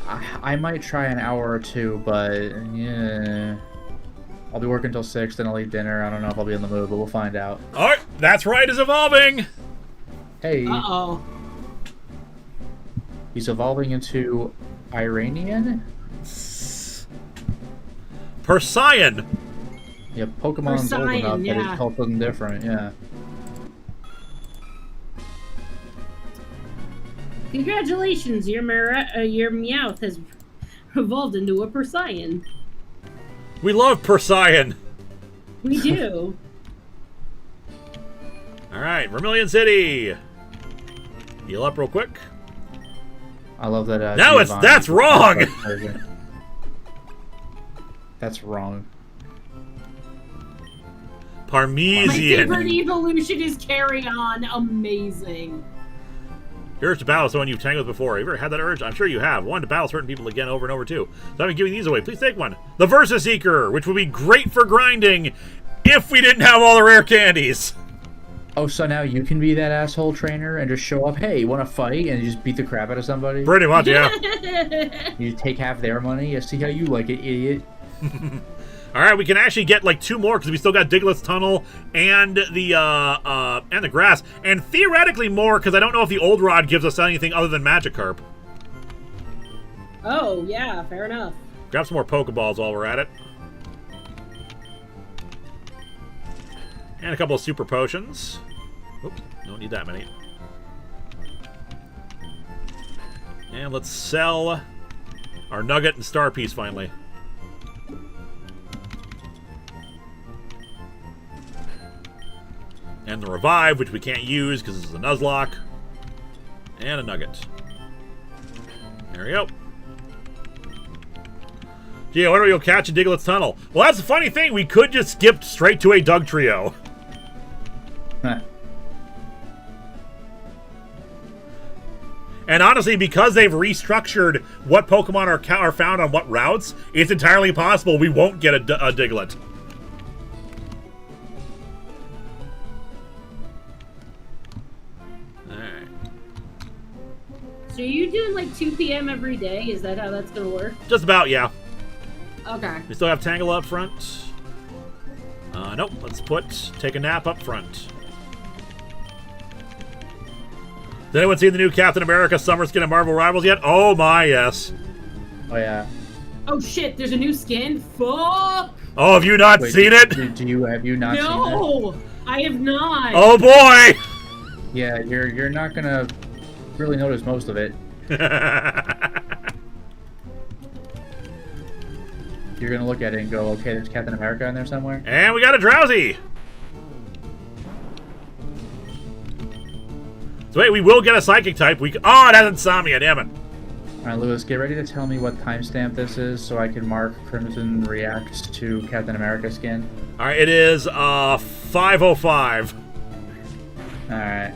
I might try an hour or 2, but yeah. I'll be working until 6, then I'll eat dinner. I don't know if I'll be in the mood, but we'll find out. Alright, That's Right is evolving! Hey. Uh-oh. He's evolving into Iranian? Persian! Yeah, Pokemon's old enough that it's called something different, yeah. Congratulations, your Meowth has evolved into a Persian. We love Persian! We do. Alright, Vermilion City! Heal up real quick. I love that. No, that's wrong! That's wrong. Parmesan. My favorite evolution is Carry On. Amazing. Urge to battle someone you've tangled with before. Have you ever had that urge? I'm sure you have. One to battle certain people again over and over too. So I've been giving these away. Please take one. The Versus Seeker, which would be great for grinding if we didn't have all the rare candies. Oh, so now you can be that asshole trainer and just show up, hey, you want to fight? And you just beat the crap out of somebody? Pretty much, yeah. You take half their money? Yeah, see how you like it, idiot. Alright, we can actually get like 2 more because we still got Diglett's Tunnel and the grass. And theoretically more because I don't know if the Old Rod gives us anything other than Magikarp. Oh, yeah, fair enough. Grab some more Pokeballs while we're at it. And a couple of Super Potions. Oops, don't need that many. And let's sell our Nugget and Star Piece finally. And the Revive, which we can't use because this is a Nuzlocke. And a Nugget. There we go. Gee, I wonder if you'll catch a Diglett's Tunnel. Well, that's the funny thing. We could just skip straight to a Doug Trio. Huh. And honestly, because they've restructured what Pokemon are found on what routes, it's entirely possible we won't get a Diglett. Alright. So are you doing like 2 p.m. every day? Is that how that's going to work? Just about, yeah. Okay. We still have Tangle up front. Nope. Let's take a nap up front. Did anyone see the new Captain America summer skin at Marvel Rivals yet? Oh my, yes. Oh yeah. Oh shit, there's a new skin? Fuck! Oh, have you not seen it? Have you not seen it? No! I have not! Oh boy! Yeah, you're not gonna really notice most of it. You're gonna look at it and go, okay, there's Captain America in there somewhere? And we got a Drowsy! So wait, we will get a Psychic type. Oh, it has Insomnia, damn it. Alright, Lewis, get ready to tell me what timestamp this is so I can mark Crimson reacts to Captain America skin. Alright, it is 5:05. Alright.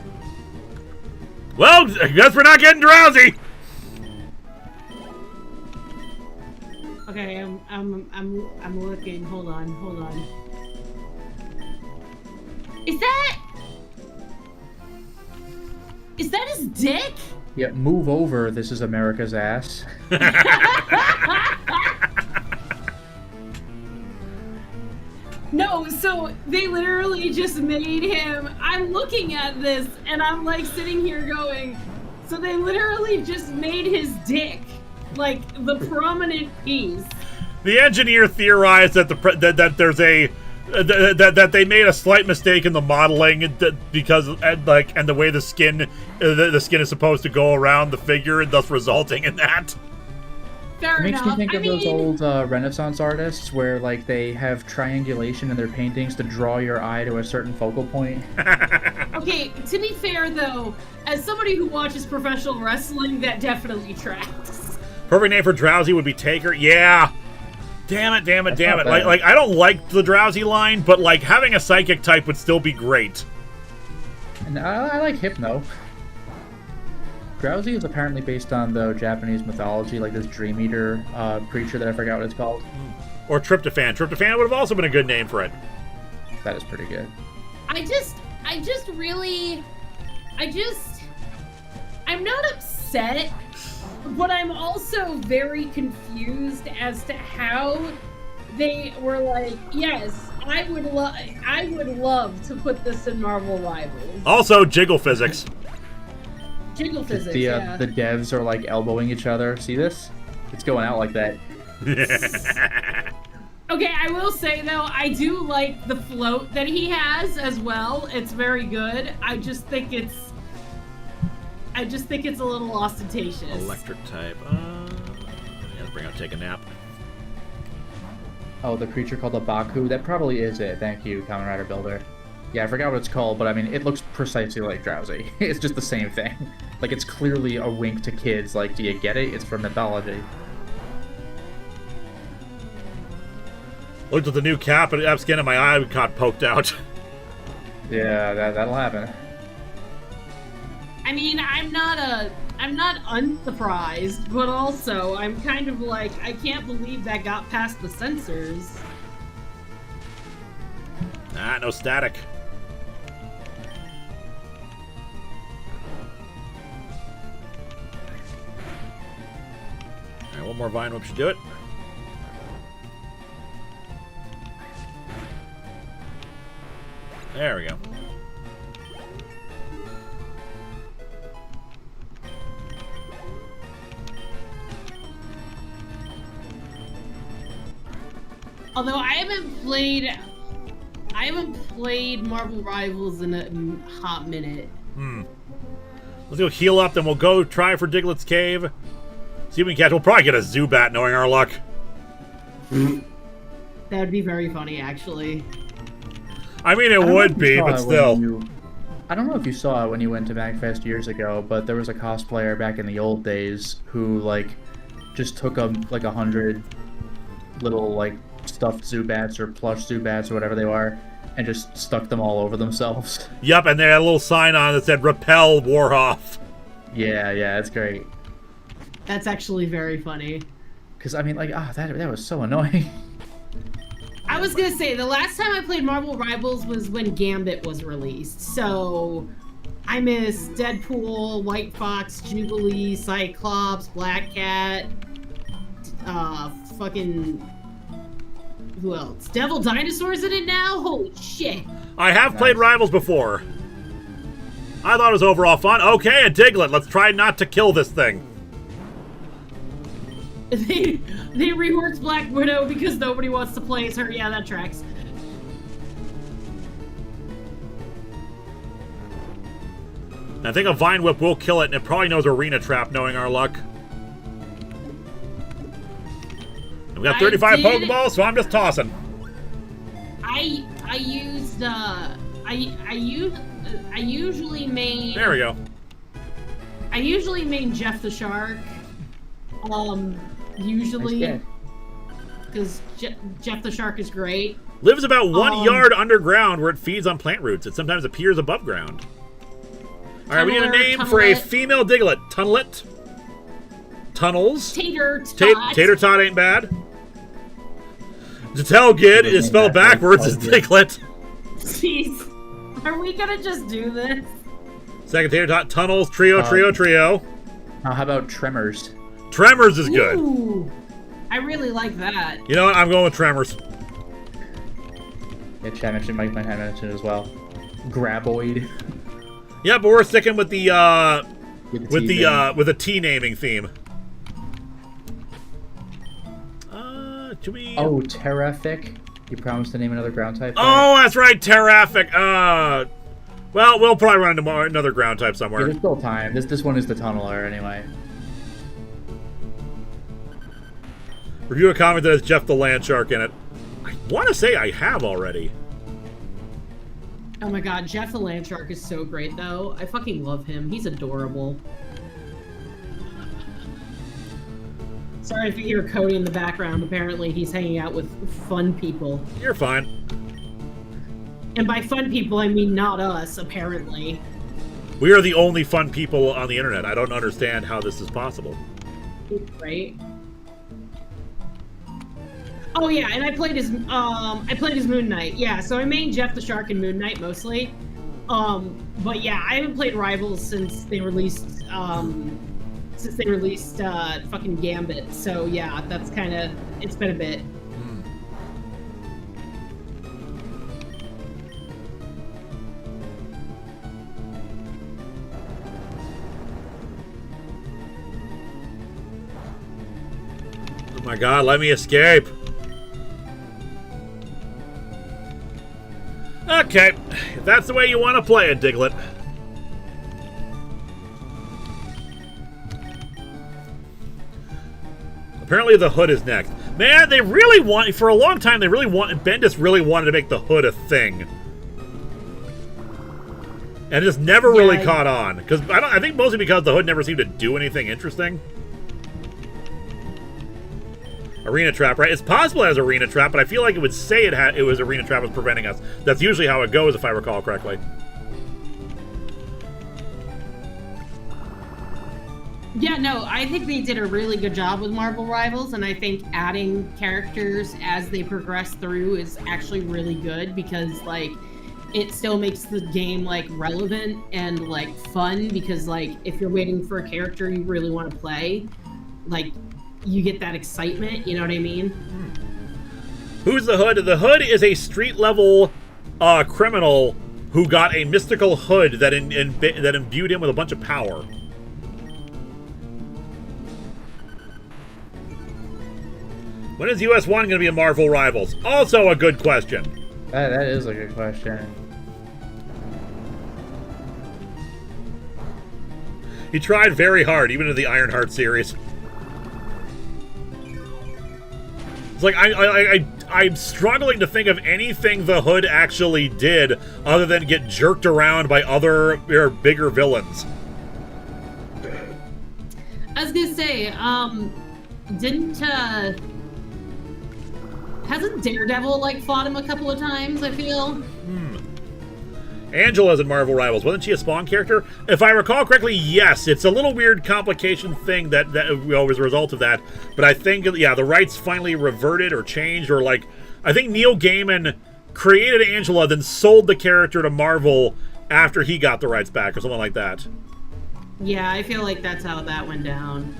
Well, I guess we're not getting Drowsy! Okay, I'm looking. Hold on. Is that his dick? Yeah, move over. This is America's ass. No, so they literally just made him. I'm looking at this and I'm like sitting here going, so they literally just made his dick like the prominent piece. The engineer theorized that that there's a that they made a slight mistake in the modeling because and the way the skin is supposed to go around the figure, and thus resulting in that. Fair It makes enough. me think I of mean, those old Renaissance artists where like they have triangulation in their paintings to draw your eye to a certain focal point. okay, to be fair though, as somebody who watches professional wrestling, that definitely tracks. Perfect name for Drowsy would be Taker. Yeah. Damn it. That's not Like I don't like the Drowsy line, but like having a psychic type would still be great. And I like Hypno. Drowsy is apparently based on the Japanese mythology, like this Dream Eater creature that I forgot what it's called. Or Tryptophan. Tryptophan would have also been a good name for it. That is pretty good. I'm not upset, but I'm also very confused as to how they were like, yes, I would love to put this in Marvel Rivals. Also, jiggle physics. Jiggle physics, The yeah. the devs are like elbowing each other. See this? It's going out like that. Okay, I will say though, I do like the float that he has as well. It's very good. I just think it's a little ostentatious. Electric type. Let's bring out Take a Nap. Oh, the creature called a Baku? That probably is it. Thank you, Kamen Rider Builder. Yeah, I forgot what it's called, but I mean, it looks precisely like Drowsy. It's just the same thing. Like, it's clearly a wink to kids. Like, do you get it? It's from mythology. Looked at the new cap and app skin and my eye got poked out. Yeah, that'll happen. I mean, I'm not unsurprised, but also I'm kind of like, I can't believe that got past the censors. Ah, no static. Alright, one more Vine Whip should do it. There we go. Although I haven't played Marvel Rivals in a hot minute. Let's go heal up, then we'll go try for Diglett's Cave. See if we can catch. We'll probably get a Zubat knowing our luck. That would be very funny, actually. I mean, it would be, but still. I don't know if you saw it when you went to MagFest years ago, but there was a cosplayer back in the old days who, like, just took like 100 little, like, stuffed Zubats or plush Zubats or whatever they are, and just stuck them all over themselves. Yup, and they had a little sign on that said "Repel Warhoff." Yeah, it's great. That's actually very funny. Because I mean, like, that was so annoying. I was gonna say, the last time I played Marvel Rivals was when Gambit was released, so I miss Deadpool, White Fox, Jubilee, Cyclops, Black Cat, fucking... who else? Devil Dinosaur's in it now? Holy shit. I have played Rivals before. I thought it was overall fun. Okay, a Diglett. Let's try not to kill this thing. They reworked Black Widow because nobody wants to play as her. Yeah, that tracks. I think a Vine Whip will kill it, and it probably knows Arena Trap, knowing our luck. And we got 35 Pokeballs, so I'm just tossing. I usually main... There we go. I usually main Jeff the Shark. Usually. Because Jeff the Shark is great. Lives about 1 yard underground where it feeds on plant roots. It sometimes appears above ground. Alright, we need a name for a female Diglett. Tunnelet. Tunnels. Tater Tot. Tater Tot ain't bad. Jatelgid is spelled backwards as Diglett. Jeez. Are we gonna just do this? Second Tater Tot. Tunnels. Trio. How about Tremors? Tremors is good. Ooh, I really like that. You know what? I'm going with Tremors. Yeah, Chad mentioned, Mike might have mentioned it as well. Graboid. Yeah, but we're sticking with the with the T naming theme. Oh, Terrific. You promised to name another ground type. Oh, that's right, Terraffic. Well, we'll probably run into another ground type somewhere. Yeah, there's still time. This one is the tunneler anyway. Review a comment that has Jeff the Land Shark in it. I want to say I have already. Oh my god, Jeff the Land Shark is so great though. I fucking love him. He's adorable. Sorry if you hear Cody in the background. Apparently he's hanging out with fun people. You're fine. And by fun people, I mean not us, apparently. We are the only fun people on the internet. I don't understand how this is possible. Right? Oh yeah, and I played as Moon Knight. Yeah, so I main Jeff the Shark and Moon Knight mostly. But yeah, I haven't played Rivals since they released fucking Gambit. So yeah, that's kind of, it's been a bit. Oh my god, let me escape. Okay, if that's the way you want to play it, Diglett. Apparently the hood is next. Man, they really want, for a long time, Bendis really wanted to make the hood a thing. And it just never really caught on. Because I think mostly because the hood never seemed to do anything interesting. Arena Trap, right? It's possible as Arena Trap, but I feel like it would say it was Arena Trap was preventing us. That's usually how it goes, if I recall correctly. Yeah, no, I think they did a really good job with Marvel Rivals, and I think adding characters as they progress through is actually really good because, like, it still makes the game, like, relevant and, like, fun because, like, if you're waiting for a character you really want to play, like, you get that excitement, you know what I mean? Who's the Hood? The Hood is a street-level criminal who got a mystical hood that imbued him with a bunch of power. When is US 1 going to be a Marvel Rivals? Also a good question. That is a good question. He tried very hard, even in the Ironheart series. It's like, I'm struggling to think of anything the Hood actually did other than get jerked around by other bigger villains. I was gonna say, hasn't Daredevil, like, fought him a couple of times, I feel? Angela's in Marvel Rivals. Wasn't she a Spawn character? If I recall correctly, yes. It's a little weird complication thing that was a result of that. But I think, yeah, the rights finally reverted or changed, or like, I think Neil Gaiman created Angela, then sold the character to Marvel after he got the rights back, or something like that. Yeah, I feel like that's how that went down.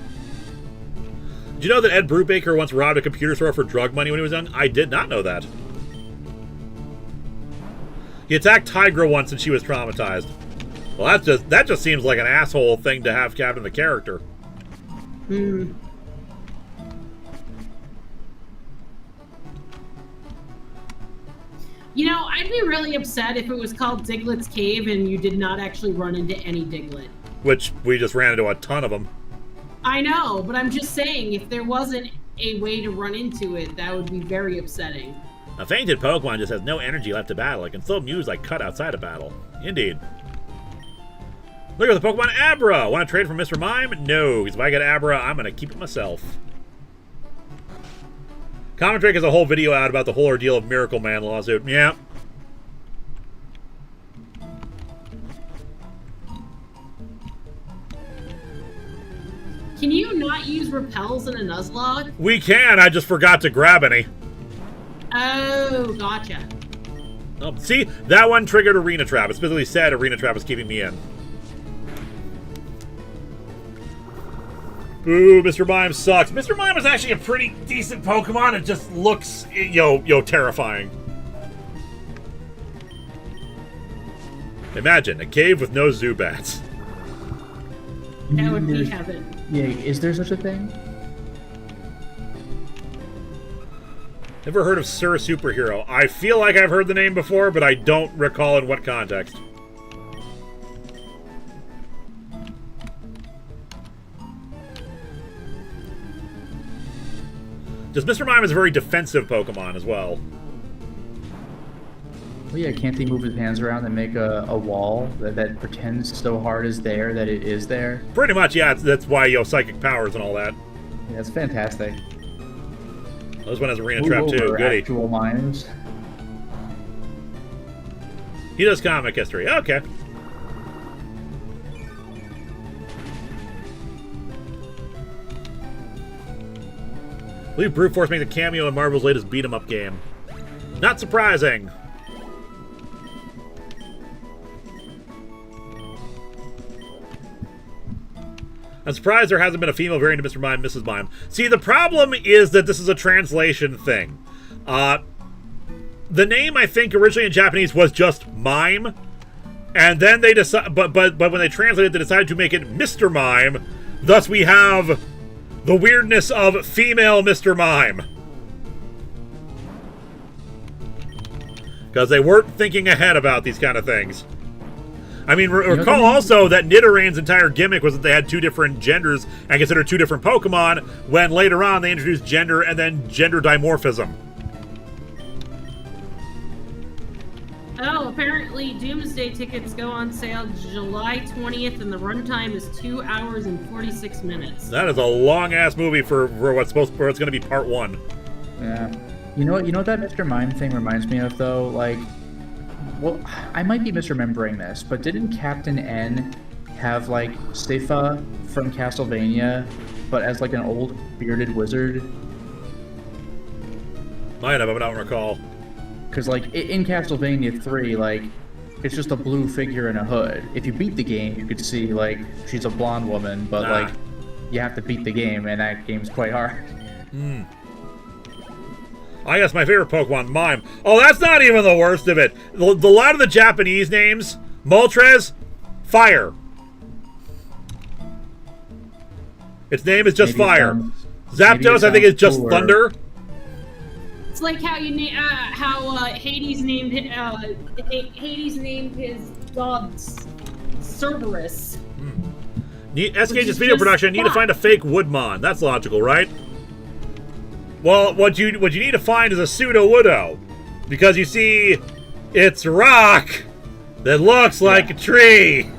Did you know that Ed Brubaker once robbed a computer store for drug money when he was young? I did not know that. He attacked Tigra once and she was traumatized. Well, that just seems like an asshole thing to have happen to the character. Hmm. You know, I'd be really upset if it was called Diglett's Cave and you did not actually run into any Diglett. Which we just ran into a ton of them. I know, but I'm just saying, if there wasn't a way to run into it, that would be very upsetting. A fainted Pokemon just has no energy left to battle. It can still muse like cut outside of battle. Indeed. Look at the Pokemon Abra! Want to trade for Mr. Mime? No, because if I get Abra, I'm going to keep it myself. Common Drake has a whole video out about the whole ordeal of Miracle Man lawsuit. Yeah. Can you not use repels in a Nuzlocke? We can, I just forgot to grab any. Oh, gotcha. Oh, see, that one triggered Arena Trap. It specifically said Arena Trap was keeping me in. Ooh, Mr. Mime sucks. Mr. Mime is actually a pretty decent Pokemon. It just looks, terrifying. Imagine, a cave with no Zubats. That would be heaven. Yeah, is there such a thing? Never heard of Sir Superhero. I feel like I've heard the name before, but I don't recall in what context. Just Mr. Mime is a very defensive Pokemon as well. Well, yeah, can't he move his hands around and make a wall that pretends so hard is there that it is there? Pretty much, yeah. That's why you have psychic powers and all that. Yeah, it's fantastic. This one has Arena Trap too. Goody. Actual mimes. He does comic history. Okay. I believe Brute Force makes a cameo in Marvel's latest beat-em-up game. Not surprising. I'm surprised there hasn't been a female variant of Mr. Mime, Mrs. Mime. See, the problem is that this is a translation thing. The name, I think, originally in Japanese was just Mime, and then they decided, but when they translated, they decided to make it Mr. Mime. Thus, we have the weirdness of female Mr. Mime, because they weren't thinking ahead about these kind of things. I mean, recall also that Nidoraine's entire gimmick was that they had two different genders and considered two different Pokemon, when later on they introduced gender and then gender dimorphism. Oh, apparently Doomsday tickets go on sale July 20th, and the runtime is 2 hours and 46 minutes. That is a long-ass movie for what's supposed for it's going to be part 1. Yeah. You know what that Mr. Mime thing reminds me of, though? Like, well, I might be misremembering this, but didn't Captain N have, like, Sypha from Castlevania, but as, like, an old bearded wizard? Might have, but I don't recall. Because, like, in Castlevania 3, like, it's just a blue figure in a hood. If you beat the game, you could see, like, she's a blonde woman, but, like, you have to beat the game, and that game's quite hard. I guess my favorite Pokemon, Mime. Oh, that's not even the worst of it. The lot of the Japanese names, Moltres, Fire. Its name is just Fire. Zapdos, I think, is just cooler. Thunder. It's like how you Hades named his dog Cerberus. SKH's video production, need to find a fake Woodmon. That's logical, right? Well, what you need to find is a pseudo-Woodo. Because you see, it's rock that looks like a tree.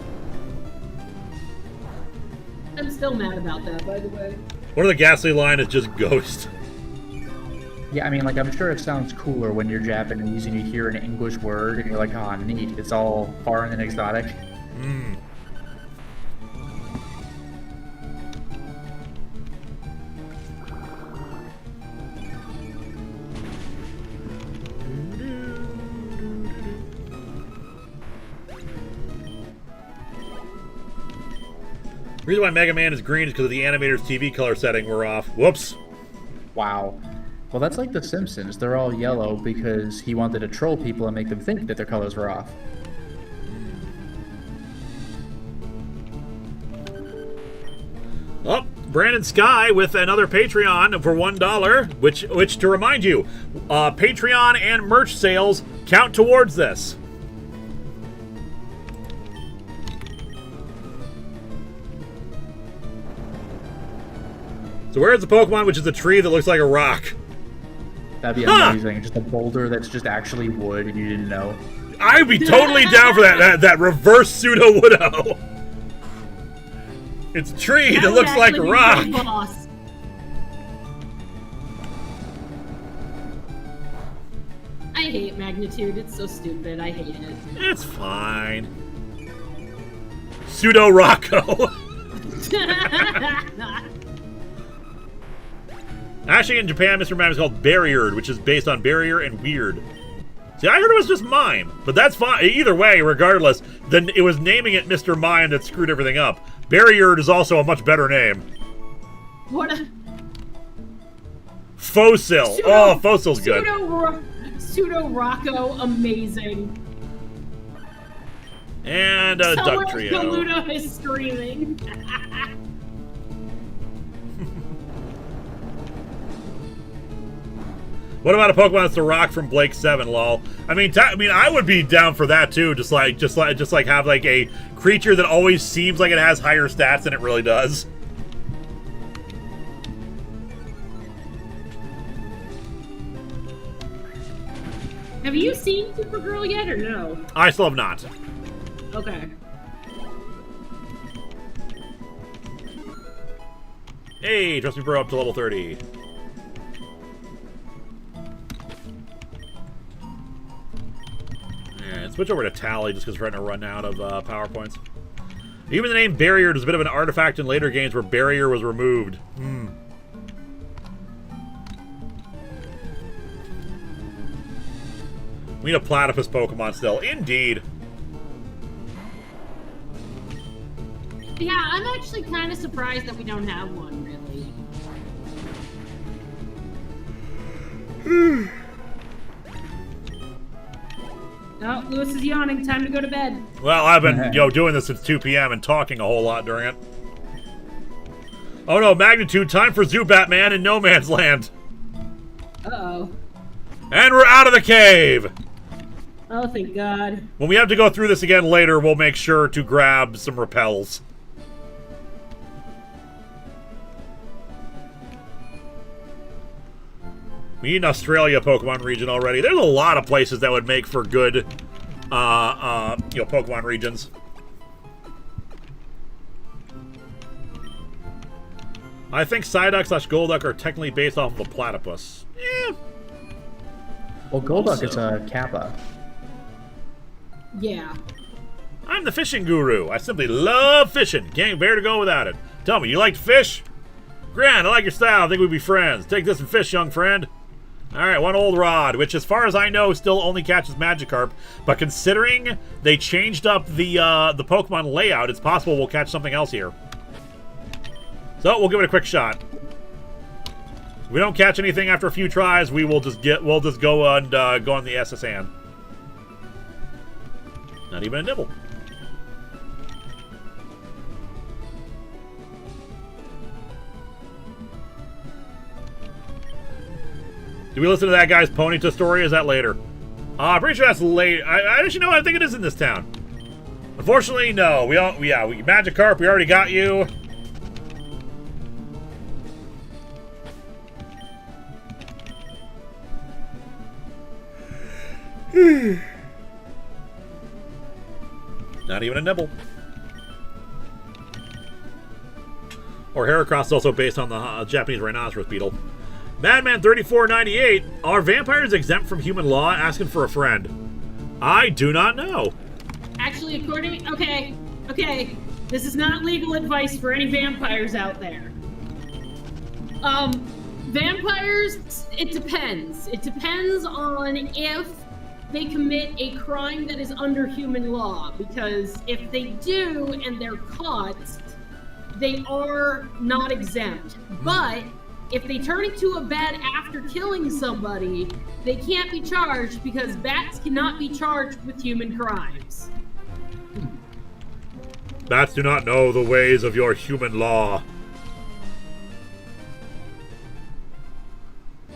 I'm still mad about that, by the way. One of the ghastly line is just Ghost. Yeah, I mean, like, I'm sure it sounds cooler when you're Japanese and you hear an English word and you're like, ah, neat. It's all foreign and exotic. The reason why Mega Man is green is because of the animator's TV color setting were off. Whoops. Wow. Well, that's like The Simpsons. They're all yellow because he wanted to troll people and make them think that their colors were off. Oh, Brandon Sky with another Patreon for $1, which to remind you, Patreon and merch sales count towards this. So where is the Pokemon which is a tree that looks like a rock? That'd be amazing. Just a boulder that's just actually wood and you didn't know. I'd be totally down for that reverse pseudo-Woodo. It's a tree that looks like a rock. Boss. I hate Magnitude. It's so stupid. I hate it. It's fine. Pseudo-Rocco. Actually, in Japan, Mr. Mime is called Barriered, which is based on barrier and weird. See, I heard it was just Mime, but that's fine. Either way, regardless, then it was naming it Mr. Mime that screwed everything up. Barriered is also a much better name. What a... Fosil. Oh, Fosil's good. Pseudo-Rocco, amazing. And a Duck Trio. Kaluto is screaming. What about a Pokemon that's the Rock from Blake 7, lol? I mean, I would be down for that too. Just like have like a creature that always seems like it has higher stats than it really does. Have you seen Supergirl yet, or no? I still have not. Okay. Hey, Trust Me Bro up to level 30. And switch over to Tally just because we're trying to run out of PowerPoints. Even the name Barrier is a bit of an artifact in later games where Barrier was removed. We need a platypus Pokemon still. Indeed. Yeah, I'm actually kind of surprised that we don't have one, really. Oh, Lewis is yawning. Time to go to bed. Well, I've been doing this since 2 p.m. and talking a whole lot during it. Oh no, Magnitude, time for Zubat Man in No Man's Land. Uh-oh. And we're out of the cave! Oh, thank God. When we have to go through this again later, we'll make sure to grab some repels. We need an Australia Pokemon region already. There's a lot of places that would make for good, Pokemon regions. I think Psyduck/Golduck are technically based off of a platypus. Yeah. Well, Golduck is a Kappa. Yeah. I'm the fishing guru. I simply love fishing. Can't bear to go without it. Tell me, you like to fish? Grand, I like your style. I think we'd be friends. Take this and fish, young friend. Alright, one old rod, which as far as I know still only catches Magikarp. But considering they changed up the Pokemon layout, it's possible we'll catch something else here. So we'll give it a quick shot. If we don't catch anything after a few tries, we'll just go on the SSN. Not even a nibble. Do we listen to that guy's Ponyta story? Is that later? I'm pretty sure that's late. I actually know. I think it is in this town. Unfortunately, no. We Magikarp. We already got you. Not even a nibble. Or Heracross is also based on the Japanese rhinoceros beetle. Madman3498, are vampires exempt from human law? Asking for a friend. I do not know. Actually, okay, this is not legal advice for any vampires out there. Vampires, it depends. It depends on if they commit a crime that is under human law, because if they do and they're caught, they are not exempt. But if they turn into a bat after killing somebody, they can't be charged because bats cannot be charged with human crimes. Bats do not know the ways of your human law.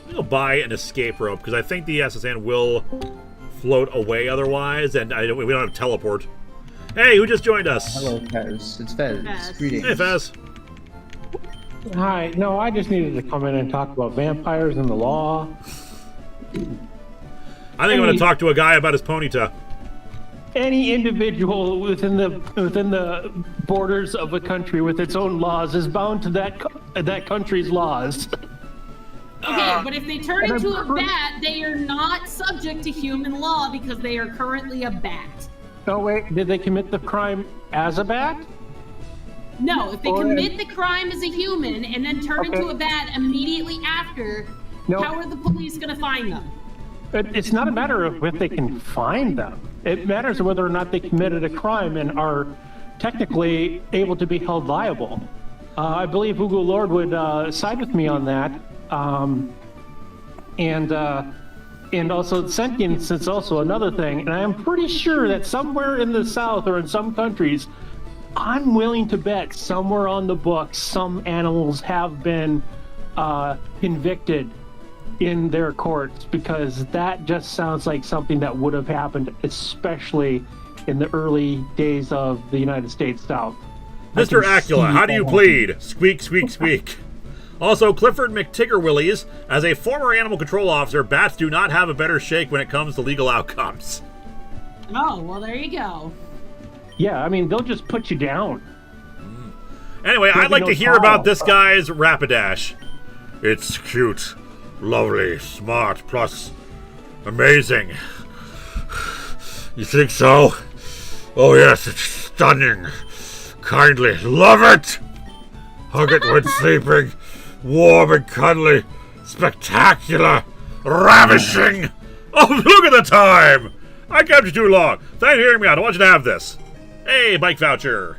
I'm gonna buy an escape rope because I think the SSN will float away otherwise, and we don't have teleport. Hey, who just joined us? Hello, Fez. It's Fez. Fez. Greetings. Hey, Fez. Hi. No, I just needed to come in and talk about vampires and the law. I think I'm going to talk to a guy about his Ponyta. Any individual within the borders of a country with its own laws is bound to that country's laws. Okay, but if they turn into a bat, they are not subject to human law because they are currently a bat. Oh wait, did they commit the crime as a bat? No, if they commit the crime as a human and then turn into a bat immediately after, how are the police going to find them? It's not a matter of if they can find them. It matters whether or not they committed a crime and are technically able to be held liable. I believe Ugo Lord would side with me on that. And also sentience is also another thing. And I am pretty sure that somewhere in the South or in some countries, I'm willing to bet somewhere on the books some animals have been convicted in their courts, because that just sounds like something that would have happened, especially in the early days of the United States South. Mr. Acula, how do you plead? Squeak, squeak, squeak. Also, Clifford McTiggerwillies, as a former animal control officer, bats do not have a better shake when it comes to legal outcomes. Oh, well, there you go. Yeah, I mean, they'll just put you down. Anyway, There'll I'd be like no to hear trial. about this guy's Rapidash. It's cute, lovely, smart, plus amazing. You think so? Oh yes, it's stunning. Kindly love it. Hug it when sleeping. Warm and cuddly. Spectacular. Ravishing. Oh, look at the time. I kept you too long. Thanks for hearing me out. I want you to have this. Hey, bike voucher.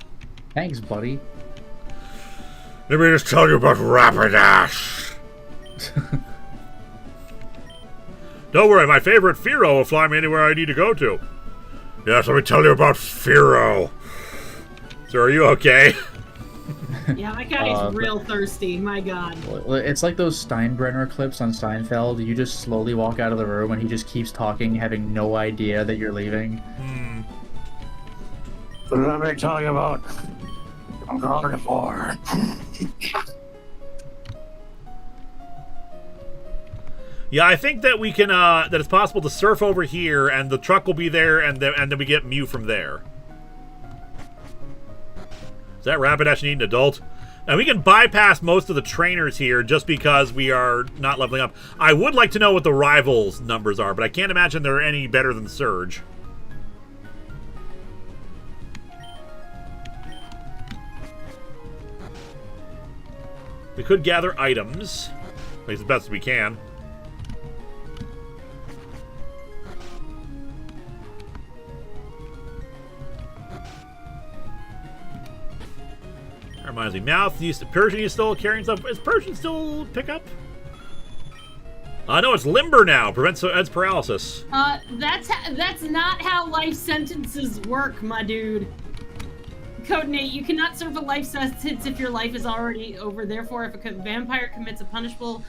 Thanks, buddy. Let me just tell you about Rapidash. Don't worry, my favorite Firo will fly me anywhere I need to go to. Yes, let me tell you about Firo. So are you okay? Yeah, that guy's real thirsty. My God. It's like those Steinbrenner clips on Seinfeld. You just slowly walk out of the room and he just keeps talking, having no idea that you're leaving. Let me tell you about Carnivore. Yeah, I think that we can, that it's possible to surf over here, and the truck will be there, and then we get Mew from there. Is that Rapidash need an adult? And we can bypass most of the trainers here just because we are not leveling up. I would like to know what the rivals' numbers are, but I can't imagine they're any better than Surge. We could gather items, at least as best as we can. That reminds me, Mouth, Persian is still carrying stuff. Is Persian still pickup? No, it's limber now. Prevents paralysis. That's not how life sentences work, my dude. Codenate, you cannot serve a life sentence if your life is already over. Therefore, if a vampire commits a punishable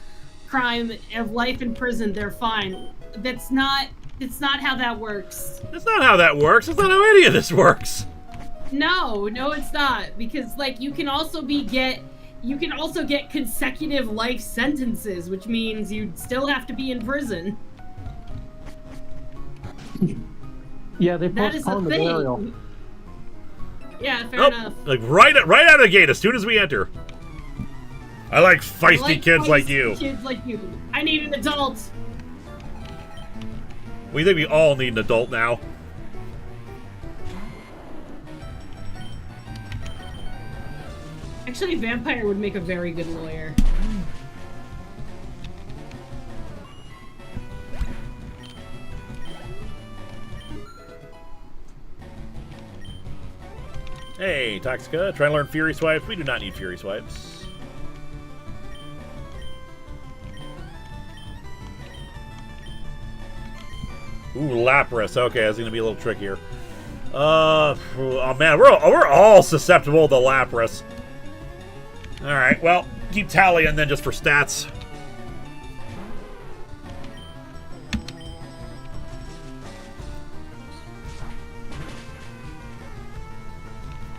crime of life in prison, they're fine. It's not how that works. That's not how that works. That's not how any of this works. No, it's not. Because like you can also get consecutive life sentences, which means you still have to be in prison. Yeah, they That is a postponed the thing. burial. Yeah, fair enough. Like right out of the gate, as soon as we enter. I like feisty kids like you. Kids like you. I need an adult. We think we all need an adult now. Actually, vampire would make a very good lawyer. Hey, Toxica, trying to learn Fury Swipes. We do not need Fury Swipes. Ooh, Lapras. Okay, that's gonna be a little trickier. Oh man, we're all susceptible to Lapras. All right, well, keep tallying then just for stats.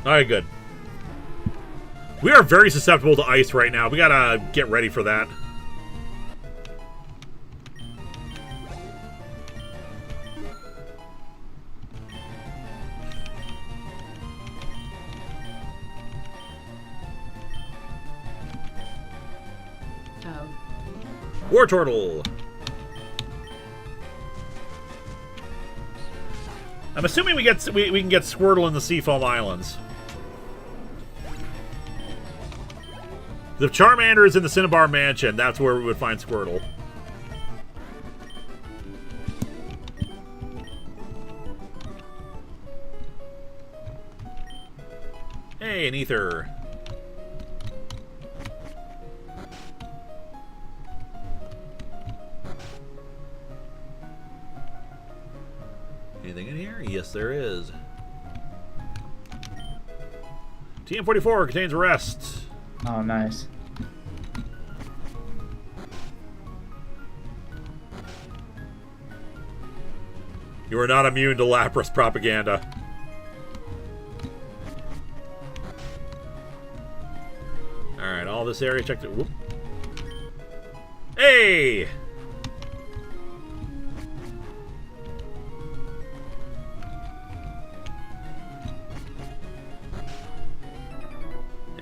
All right, good. We are very susceptible to ice right now. We gotta get ready for that. War Turtle. I'm assuming we can get Squirtle in the Seafoam Islands. If Charmander is in the Cinnabar Mansion, that's where we would find Squirtle. Hey, an Ether. Anything in here? Yes, there is. TM44 contains rest. Oh, nice. You are not immune to Lapras propaganda. Alright, all this area checked. Whoop. Hey!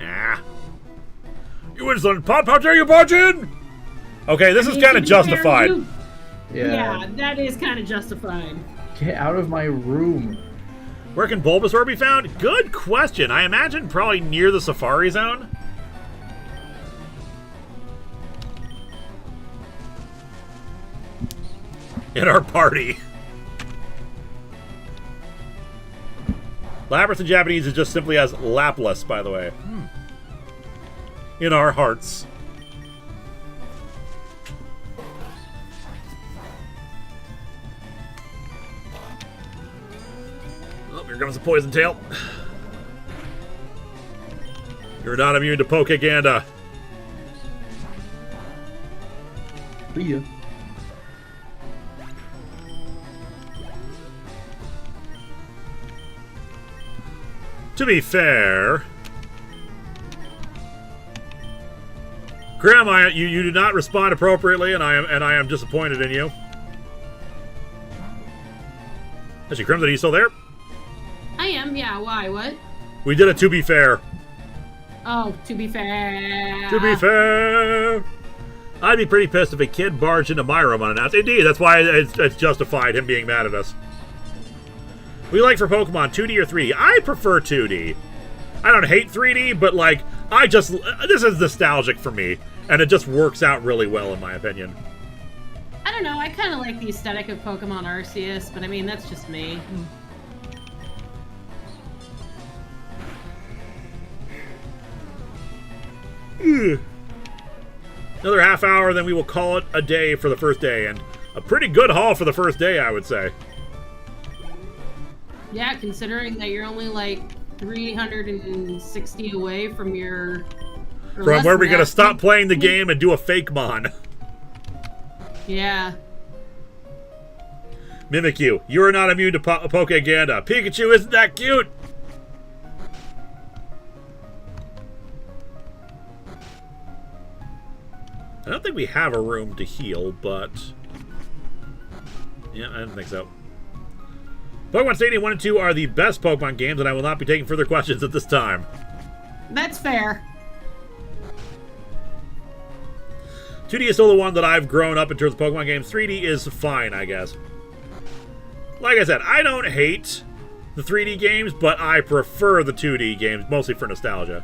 Ah. You insolent pop, how dare you barge in? Okay, this is kind of justified. Yeah, that is kind of justified. Get out of my room. Where can Bulbasaur be found? Good question. I imagine probably near the Safari Zone. In our party. Lapras in Japanese is just simply as Lapless, by the way. In our hearts. Oh, here comes the Poison Tail. You're not immune to Pokeganda. See ya. To be fair, Graham, you do not respond appropriately, and I am disappointed in you. Actually, Crimson, are you still there? I am, yeah. Why? What? We did a to be fair. Oh, to be fair. To be fair. I'd be pretty pissed if a kid barged into my room unannounced. Indeed, that's why it's justified him being mad at us. We like for Pokemon 2D or 3D. I prefer 2D. I don't hate 3D, but like, this is nostalgic for me, and it just works out really well in my opinion. I don't know. I kind of like the aesthetic of Pokemon Arceus, but I mean, that's just me. Another half hour, then we will call it a day for the first day, and a pretty good haul for the first day, I would say. Yeah, considering that you're only like 360 away from your... From where we're going to stop playing the game and do a Fakemon. Yeah. Mimikyu, you are not immune to Pokeganda. Pikachu, isn't that cute? I don't think we have a room to heal, but... yeah, I don't think so. Pokemon Stadium 1 and 2 are the best Pokemon games, and I will not be taking further questions at this time. That's fair. 2D is still the one that I've grown up in terms of Pokemon games. 3D is fine, I guess. Like I said, I don't hate the 3D games, but I prefer the 2D games, mostly for nostalgia.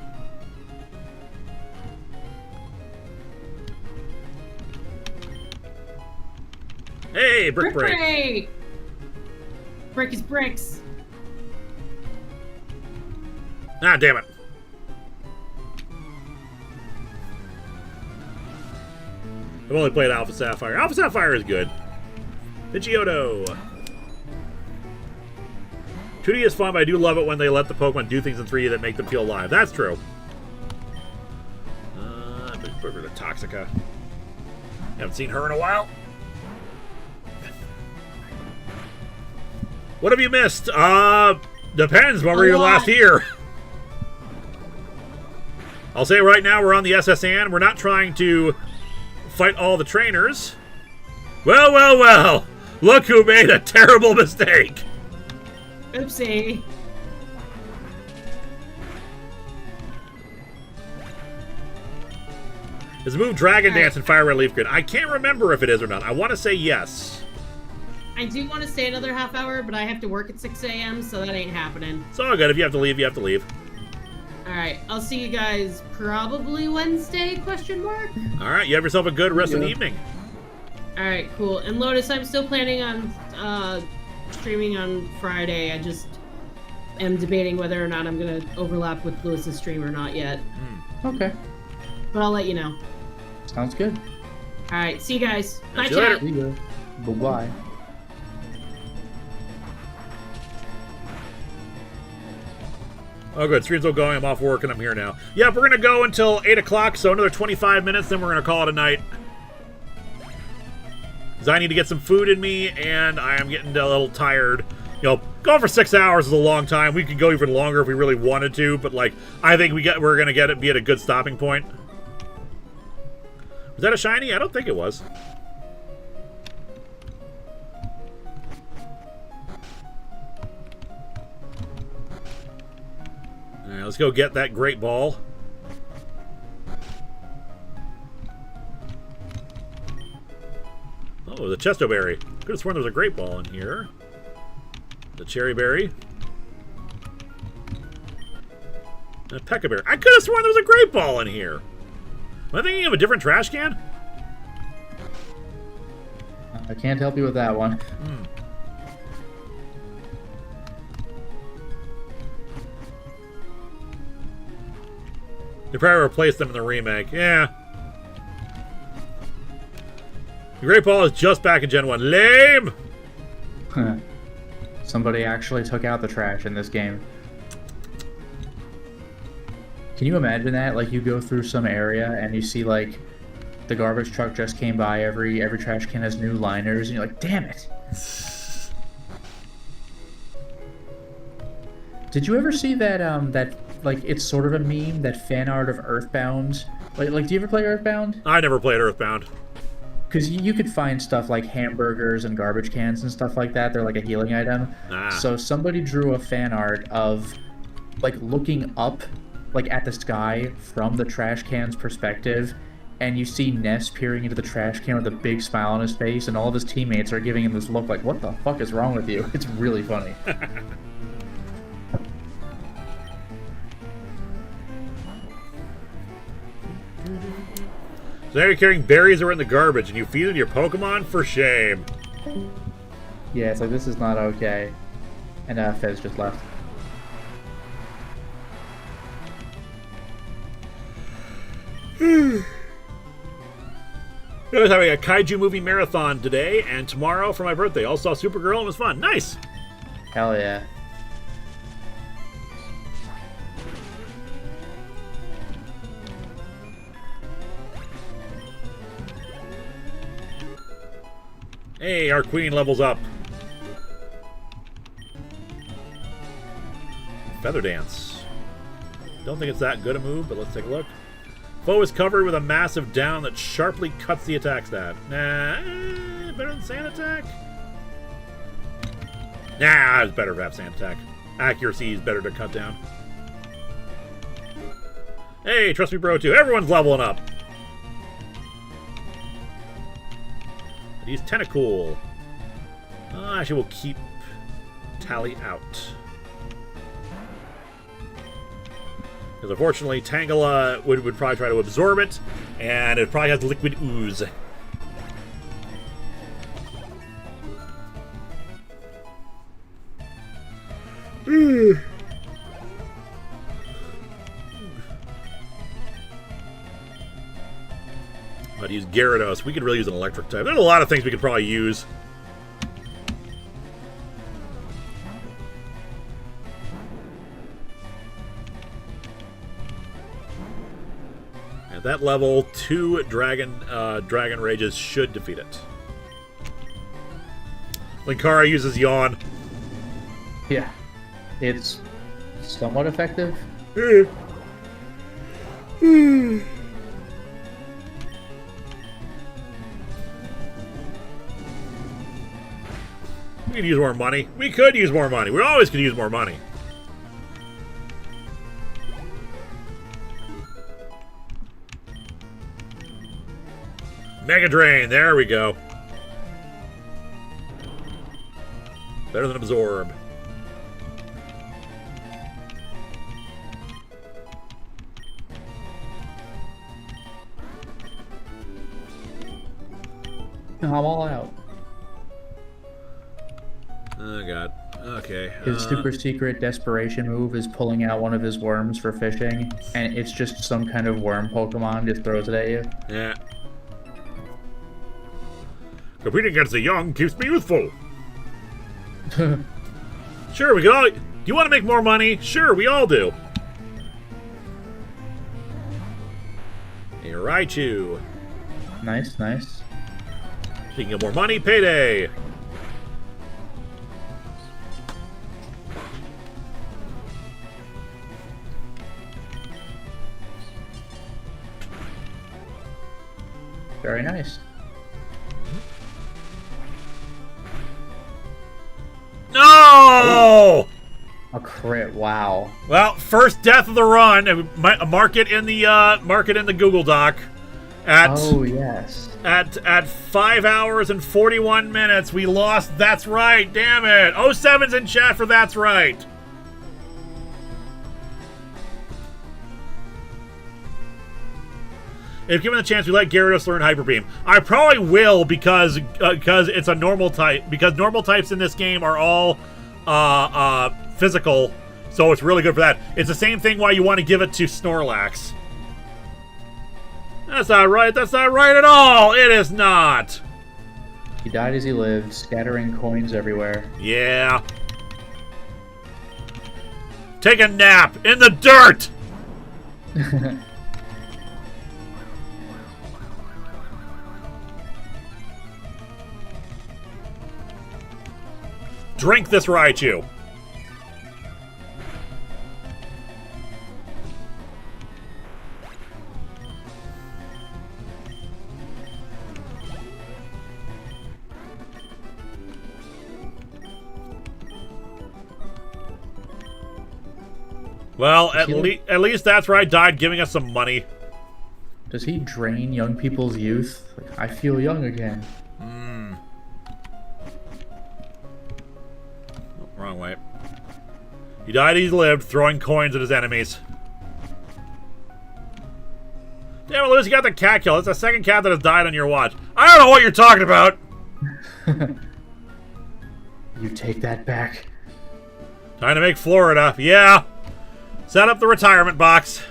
Hey, Brick Break! Brick is bricks. Ah, damn it. I've only played Alpha Sapphire. Alpha Sapphire is good. Pidgeotto. 2D is fun, but I do love it when they let the Pokemon do things in 3D that make them feel alive. That's true. Put rid of Toxica. Haven't seen her in a while. What have you missed? Depends. When were you last here? I'll say right now we're on the SSN. We're not trying to fight all the trainers. Well, well, well. Look who made a terrible mistake. Oopsie. Is the move Dragon Dance in Fire Red Leaf Grid? I can't remember if it is or not. I want to say yes. I do want to stay another half hour, but I have to work at 6 a.m., so that ain't happening. It's all good. If you have to leave, you have to leave. Alright, I'll see you guys probably Wednesday, question mark? Alright, you have yourself a good rest of the evening. Alright, cool. And Lotus, I'm still planning on streaming on Friday. I just am debating whether or not I'm going to overlap with Lewis's stream or not yet. Okay. But I'll let you know. Sounds good. Alright, see you guys. Bye, See you later. chat. See ya. Bye-bye. Oh, good. Stream's still going. I'm off work and I'm here now. Yeah, we're going to go until 8 o'clock, so another 25 minutes, then we're going to call it a night. Is Because I need to get some food in me, and I am getting a little tired. You know, going for 6 hours is a long time. We could go even longer if we really wanted to, but like, I think we're gonna be at a good stopping point. Was that a shiny? I don't think it was. All right, let's go get that great ball. Oh, the Chesto Berry. Could have sworn there was a great ball in here. The Cherry Berry. And a Pekka Berry. I could have sworn there was a great ball in here. Am I thinking of a different trash can? I can't help you with that one. They probably replaced them in the remake. Yeah. The Great Ball is just back in Gen 1. Lame! Somebody actually took out the trash in this game. Can you imagine that? Like, you go through some area and you see, like, the garbage truck just came by, every trash can has new liners, and you're like, damn it! Did you ever see that, like, it's sort of a meme, that fan art of Earthbound? Like, do you ever play Earthbound? I never played Earthbound. Because you could find stuff like hamburgers and garbage cans and stuff like that. They're like a healing item. So somebody drew a fan art of, like, looking up, like, at the sky from the trash can's perspective, and you see Ness peering into the trash can with a big smile on his face, and all of his teammates are giving him this look like, what the fuck is wrong with you? It's really funny. So now you're carrying berries that are in the garbage, and you feed them to your Pokemon? For shame. Yeah, it's like, this is not okay. And Fez just left. I was having a kaiju movie marathon today and tomorrow for my birthday. Also saw Supergirl and it was fun. Nice! Hell yeah. Hey, our queen levels up. Feather Dance. Don't think it's that good a move, but let's take a look. Foe is covered with a massive down that sharply cuts the attack stat. Nah, better than Sand Attack? Nah, it's better to have Sand Attack. Accuracy is better to cut down. Hey, trust me, bro, too. Everyone's leveling up. He's Tentacool. Actually, we'll keep Tally out. Because unfortunately, Tangela would probably try to absorb it, and it probably has Liquid Ooze. I'd use Gyarados. We could really use an electric type. There's a lot of things we could probably use. At that level, 2 Dragon Rages should defeat it. Linkara uses Yawn. Yeah. It's somewhat effective. We could use more money. We could use more money. We always could use more money. Mega Drain. There we go. Better than Absorb. I'm all out. Oh god. Okay. His super secret desperation move is pulling out one of his worms for fishing, and it's just some kind of worm Pokemon just throws it at you. Yeah. Competing against the young keeps me youthful. Sure, we can all... Do you want to make more money? Sure, we all do. Hey, Raichu. Nice, nice. Speaking of more money, payday. Very nice. No! A crit. Wow. Well, first death of the run. Mark it in the Google Doc. Oh yes. At 5 hours and 41 minutes, we lost. That's right. Damn it. 07's in chat for that's right. If given the chance, we let Gyarados learn Hyper Beam. I probably will because it's a normal type. Because normal types in this game are all physical, so it's really good for that. It's the same thing why you want to give it to Snorlax. That's not right. That's not right at all. It is not. He died as he lived, scattering coins everywhere. Yeah. Take a nap in the dirt. Drink this Raichu. Well, at least that's right. Died giving us some money. Does he drain young people's youth? Like, I feel young again. Wrong way. He died, he lived, throwing coins at his enemies. Damn it, Lewis, you got the cat kill. It's the second cat that has died on your watch. I don't know what you're talking about. You take that back. Time to make Florida. Yeah. Set up the retirement box.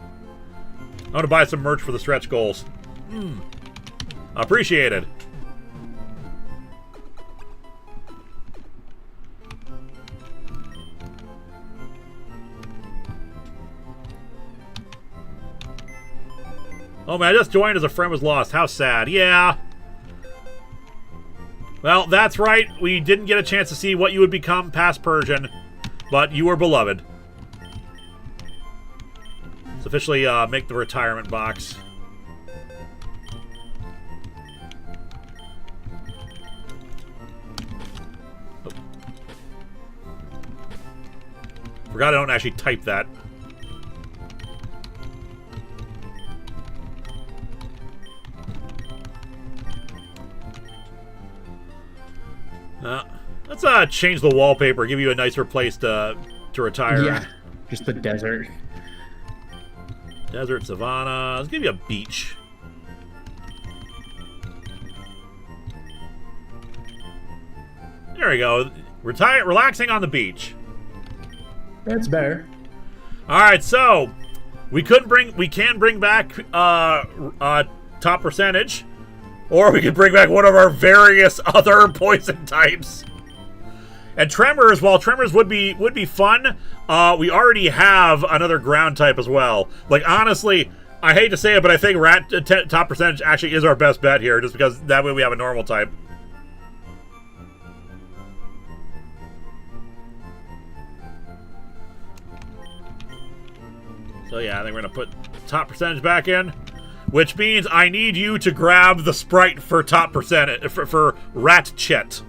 I want to buy some merch for the stretch goals. Appreciated. Oh man, I just joined as a friend was lost. How sad. Yeah. Well, that's right. We didn't get a chance to see what you would become past Persian, but you were beloved. Let's officially make the retirement box. Forgot I don't actually type that. Let's change the wallpaper, give you a nicer place to retire. Yeah, just the desert. Desert, savanna. Let's give you a beach. There we go. Relaxing on the beach. That's better. All right, so we can bring back top percentage, or we could bring back one of our various other poison types. And Tremors, while Tremors would be fun, we already have another ground type as well. Like, honestly, I hate to say it, but I think top percentage actually is our best bet here, just because that way we have a normal type. So yeah, I think we're gonna put top percentage back in, which means I need you to grab the sprite for top percentage for Rat Chet.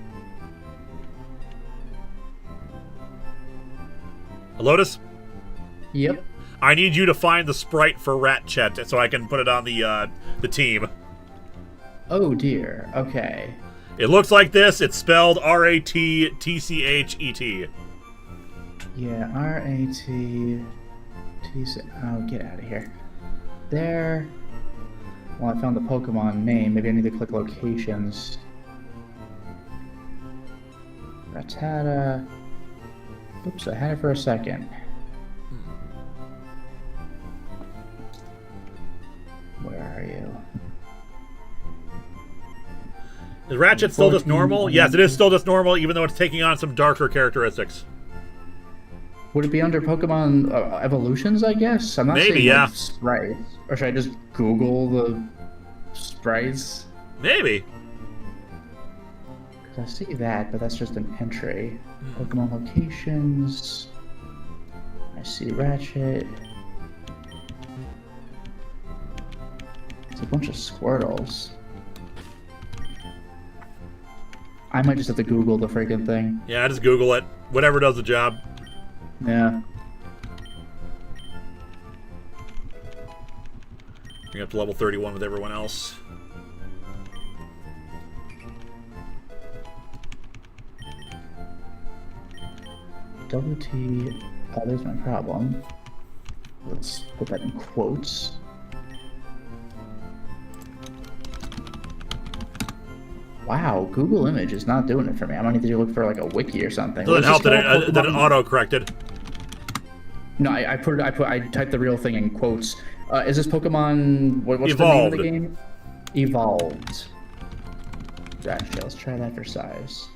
Lotus? Yep. I need you to find the sprite for Rat Chet so I can put it on the team. Oh dear. Okay. It looks like this. It's spelled R-A-T-T-C-H-E-T. Yeah, R-A-T-T-C... Oh, get out of here. There. Well, I found the Pokemon name. Maybe I need to click locations. Rattata... Oops, I had it for a second. Where are you? Is Ratchet still just normal? Yes, it is still just normal, even though it's taking on some darker characteristics. Would it be under Pokemon Evolutions, I guess? I'm not Maybe, seeing, yeah. like, sprites. Or should I just Google the sprites? Maybe. Because I see that, but that's just an entry. Pokemon locations. I see Ratchet. It's a bunch of Squirtles. I might just have to Google the freaking thing. Yeah, just Google it. Whatever does the job. Yeah. Bring up to level 31 with everyone else. Double T. Oh, there's my problem. Let's put that in quotes. Wow, Google Image is not doing it for me. I might need to look for like a wiki or something. Doesn't help that Let's it auto-corrected. No, I typed the real thing in quotes. Is this Pokemon? What's Evolved. the name of the game? Evolved. Gotcha. Let's try that for size.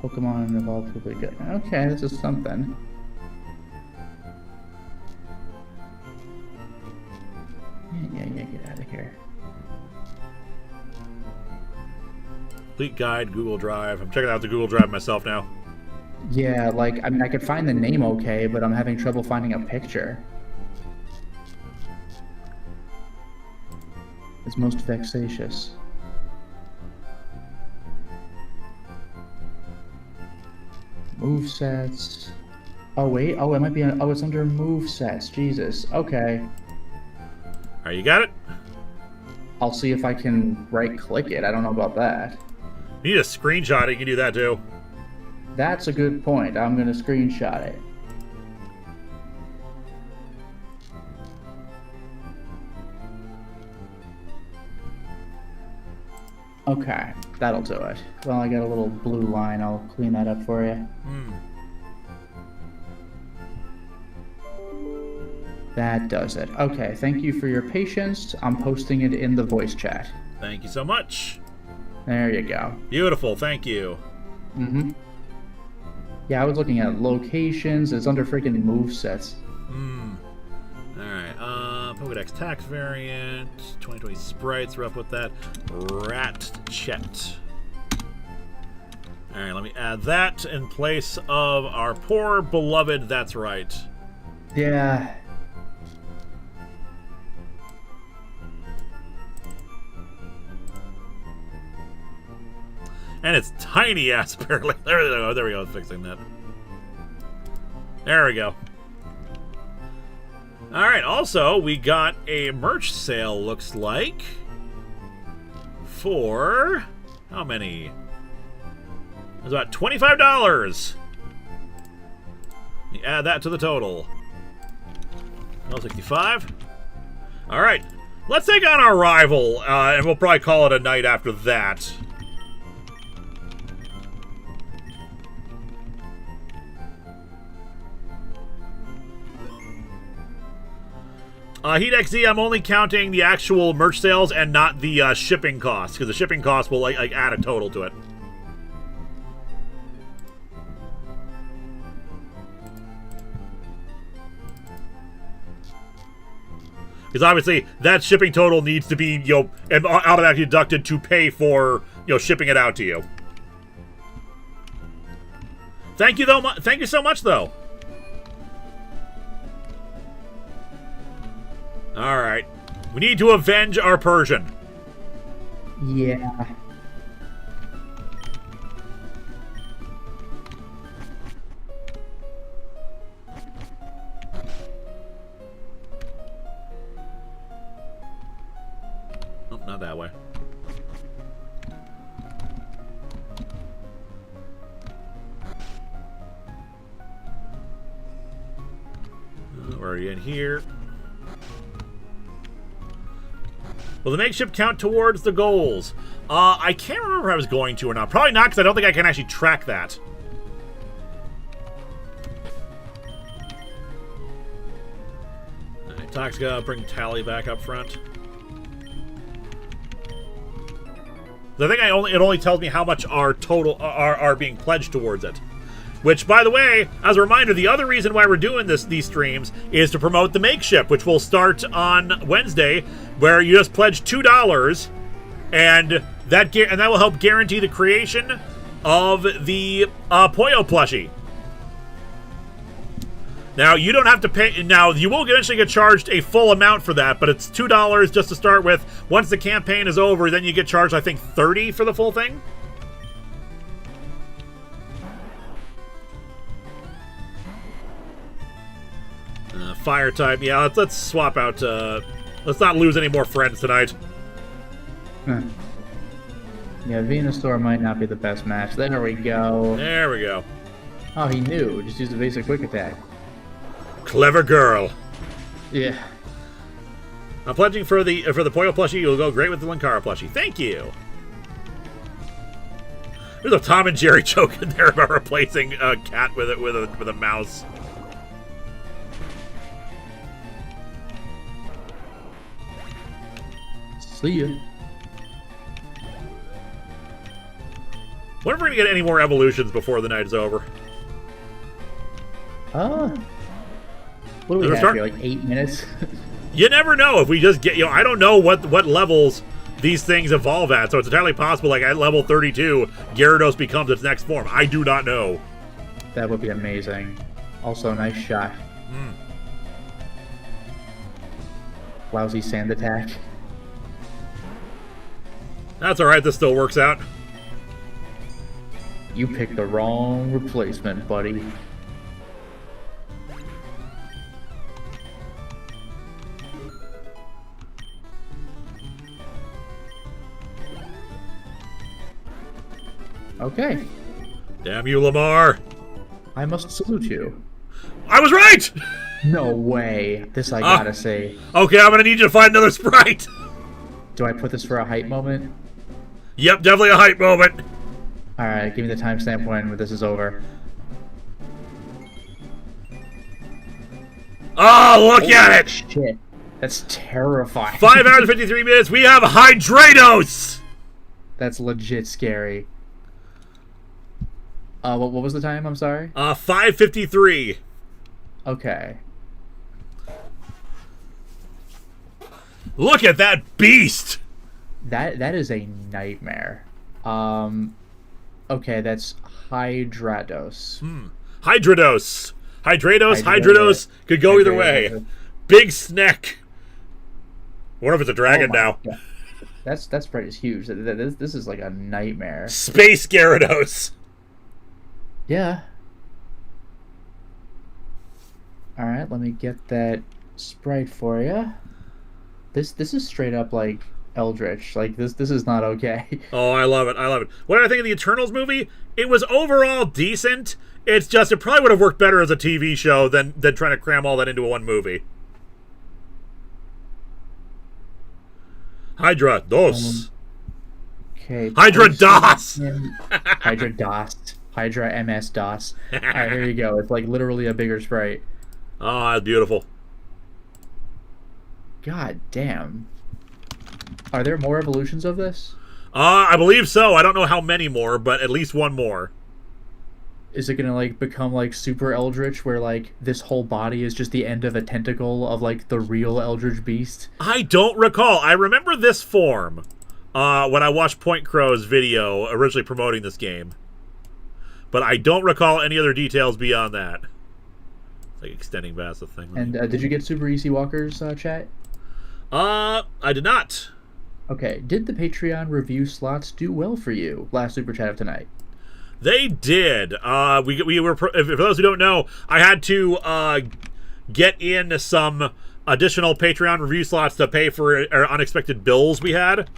Pokemon Evolved will be good. Okay, this is something. Yeah, get out of here. Complete guide, Google Drive. I'm checking out the Google Drive myself now. Yeah, like, I mean, I could find the name okay, but I'm having trouble finding a picture. It's most vexatious. Movesets. Oh, wait. Oh, it might be. Oh, it's under movesets. Jesus. Okay. Alright, you got it? I'll see if I can right-click it. I don't know about that. You need a screenshot it. You can do that too. That's a good point. I'm going to screenshot it. Okay, that'll do it. Well, I got a little blue line. I'll clean that up for you. That does it. Okay, thank you for your patience. I'm posting it in the voice chat. Thank you so much. There you go. Beautiful, thank you. Mm-hmm. Yeah, I was looking at locations. It's under freaking movesets. Alright, Pokedex tax variant, 2020 sprites, rough with that. Ratchet. Alright, let me add that in place of our poor beloved That's Right. Yeah. And it's tiny ass barely. There we go. There we go. Fixing that. There we go. All right. Also, we got a merch sale. Looks like for how many? It was about $25. Let me add that to the total. 1265. All right. Let's take on our rival, and we'll probably call it a night after that. Heat XZ, I'm only counting the actual merch sales and not the shipping costs, because the shipping costs will like add a total to it. Because obviously that shipping total needs to be, automatically deducted to pay for, shipping it out to you. Thank you though. Thank you so much though. Alright. We need to avenge our Persian. Yeah. Oh, not that way. Where are you in here? Will the makeshift count towards the goals? I can't remember if I was going to or not. Probably not, because I don't think I can actually track that. Alright, Toxica, bring Tally back up front. I think it only tells me how much our total are being pledged towards it. Which, by the way, as a reminder, the other reason why we're doing these streams is to promote the Makeship, which will start on Wednesday, where you just pledge $2, and that will help guarantee the creation of the Poyo plushie. Now, you don't have to pay. Now, you will eventually get charged a full amount for that, but it's $2 just to start with. Once the campaign is over, then you get charged, I think, $30 for the full thing. Fire type. Yeah, let's swap out. Let's not lose any more friends tonight. Yeah, Venusaur might not be the best match. There we go. There we go. Oh, he knew. Just used a basic quick attack. Clever girl. Yeah. I'm pledging for the Poyo plushie. You'll go great with the Linkara plushie. Thank you. There's a Tom and Jerry joke in there about replacing a cat with a mouse. See ya. Wonder if we're gonna get any more evolutions before the night is over. What do we have here, like 8 minutes? You never know if we just get, I don't know what levels these things evolve at, so it's entirely possible, like at level 32, Gyarados becomes its next form. I do not know. That would be amazing. Also, nice shot. Lousy sand attack. That's alright, this still works out. You picked the wrong replacement, buddy. Okay. Damn you, Lamar. I must salute you. I was right! No way. This I gotta say. Okay, I'm gonna need you to find another sprite. Do I put this for a hype moment? Yep, definitely a hype moment. Alright, give me the timestamp when this is over. Oh, look at it! Shit. That's terrifying. 5 hours and 53 minutes, we have Hydrados! That's legit scary. What was the time? I'm sorry? 5:53. Okay. Look at that beast! That is a nightmare. Okay, that's Hydrados. Hydrados. Hydrados could go either way. Big snack. I wonder if it's a dragon now. God. That sprite is huge. This is like a nightmare. Space Gyarados. Yeah. Alright, let me get that sprite for you. This is straight up like Eldritch. Like this is not okay. Oh, I love it. I love it. What did I think of the Eternals movie? It was overall decent. It's just it probably would have worked better as a TV show than trying to cram all that into one movie. Hydrados. Okay. Hydrados. Hydrados. Hydra MS DOS. Alright, here you go. It's like literally a bigger sprite. Oh, that's beautiful. God damn. Are there more evolutions of this? I believe so. I don't know how many more, but at least one more. Is it gonna like become like super Eldritch, where like this whole body is just the end of a tentacle of like the real Eldritch beast? I don't recall. I remember this form when I watched Point Crow's video originally promoting this game. But I don't recall any other details beyond that. It's like extending past the thing. And did you get Super Easy Walker's chat? I did not. Okay. Did the Patreon review slots do well for you last Super Chat of tonight? They did. We were, for those who don't know, I had to get in some additional Patreon review slots to pay for our unexpected bills we had.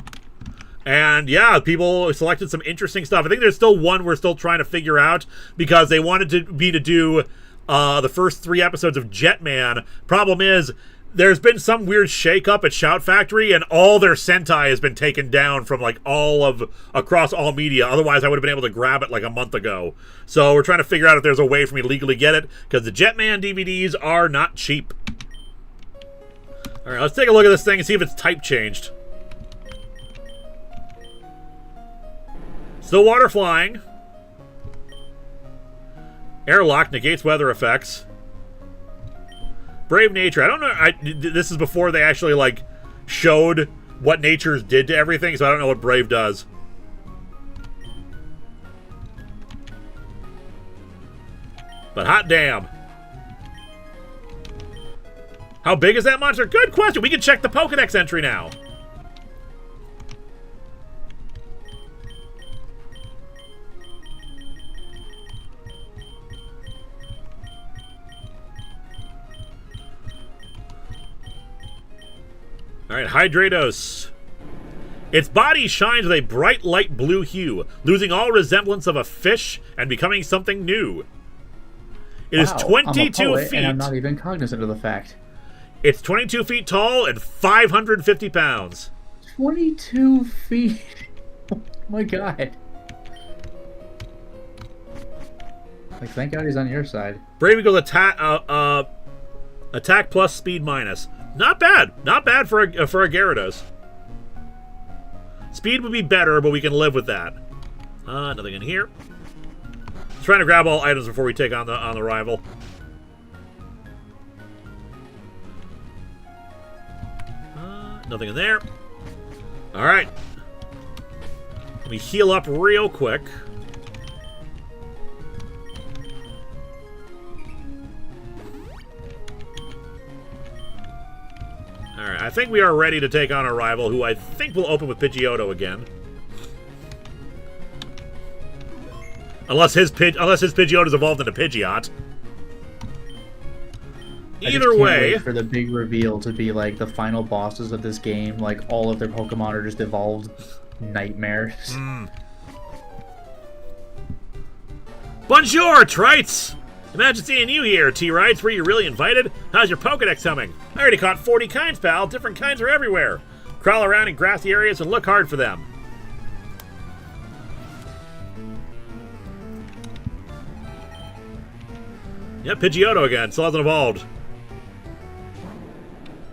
And yeah, people selected some interesting stuff. I think there's still one we're still trying to figure out because they wanted to do the first 3 episodes of Jetman. Problem is, there's been some weird shakeup at Shout Factory, and all their Sentai has been taken down from like across all media. Otherwise, I would have been able to grab it like a month ago. So we're trying to figure out if there's a way for me to legally get it because the Jetman DVDs are not cheap. All right, let's take a look at this thing and see if it's type changed. Still water flying. Airlock negates weather effects. Brave Nature. I don't know. This is before they actually, like, showed what Nature's did to everything, so I don't know what Brave does. But hot damn. How big is that monster? Good question. We can check the Pokedex entry now. Alright, Hydratos. Its body shines with a bright light blue hue, losing all resemblance of a fish and becoming something new. It is 22 I'm a poet, feet. And I'm not even cognizant of the fact. It's 22 feet tall and 550 pounds. 22 feet. Oh my god. Like, thank God he's on your side. Brave Eagle's attack plus speed minus. Not bad. Not bad for a Gyarados. Speed would be better, but we can live with that. Nothing in here. Trying to grab all items before we take on the rival. Nothing in there. All right. Let me heal up real quick. All right, I think we are ready to take on our rival, who I think will open with Pidgeotto again. Unless his Pidgeotto's evolved into Pidgeot. Either way, wait for the big reveal to be like the final bosses of this game, like all of their Pokemon are just evolved nightmares. Bonjour, Trites! Imagine seeing you here, T-Rites. Were you really invited? How's your Pokedex coming? I already caught 40 kinds, pal. Different kinds are everywhere. Crawl around in grassy areas and look hard for them. Yep, Pidgeotto again. Still hasn't evolved.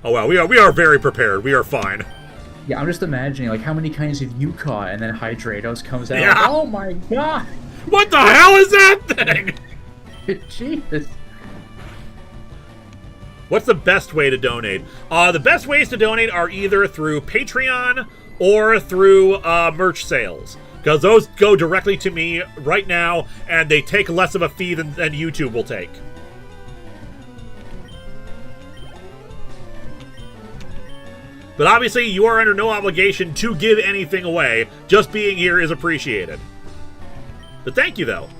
Oh wow, we are very prepared. We are fine. Yeah, I'm just imagining like how many kinds have you caught, and then Hydratos comes out. Yeah. Like, oh my god! What the hell is that thing? Jesus. What's the best way to donate? The best ways to donate are either through Patreon or through merch sales. Because those go directly to me right now, and they take less of a fee than YouTube will take. But obviously, you are under no obligation to give anything away. Just being here is appreciated. But thank you, though.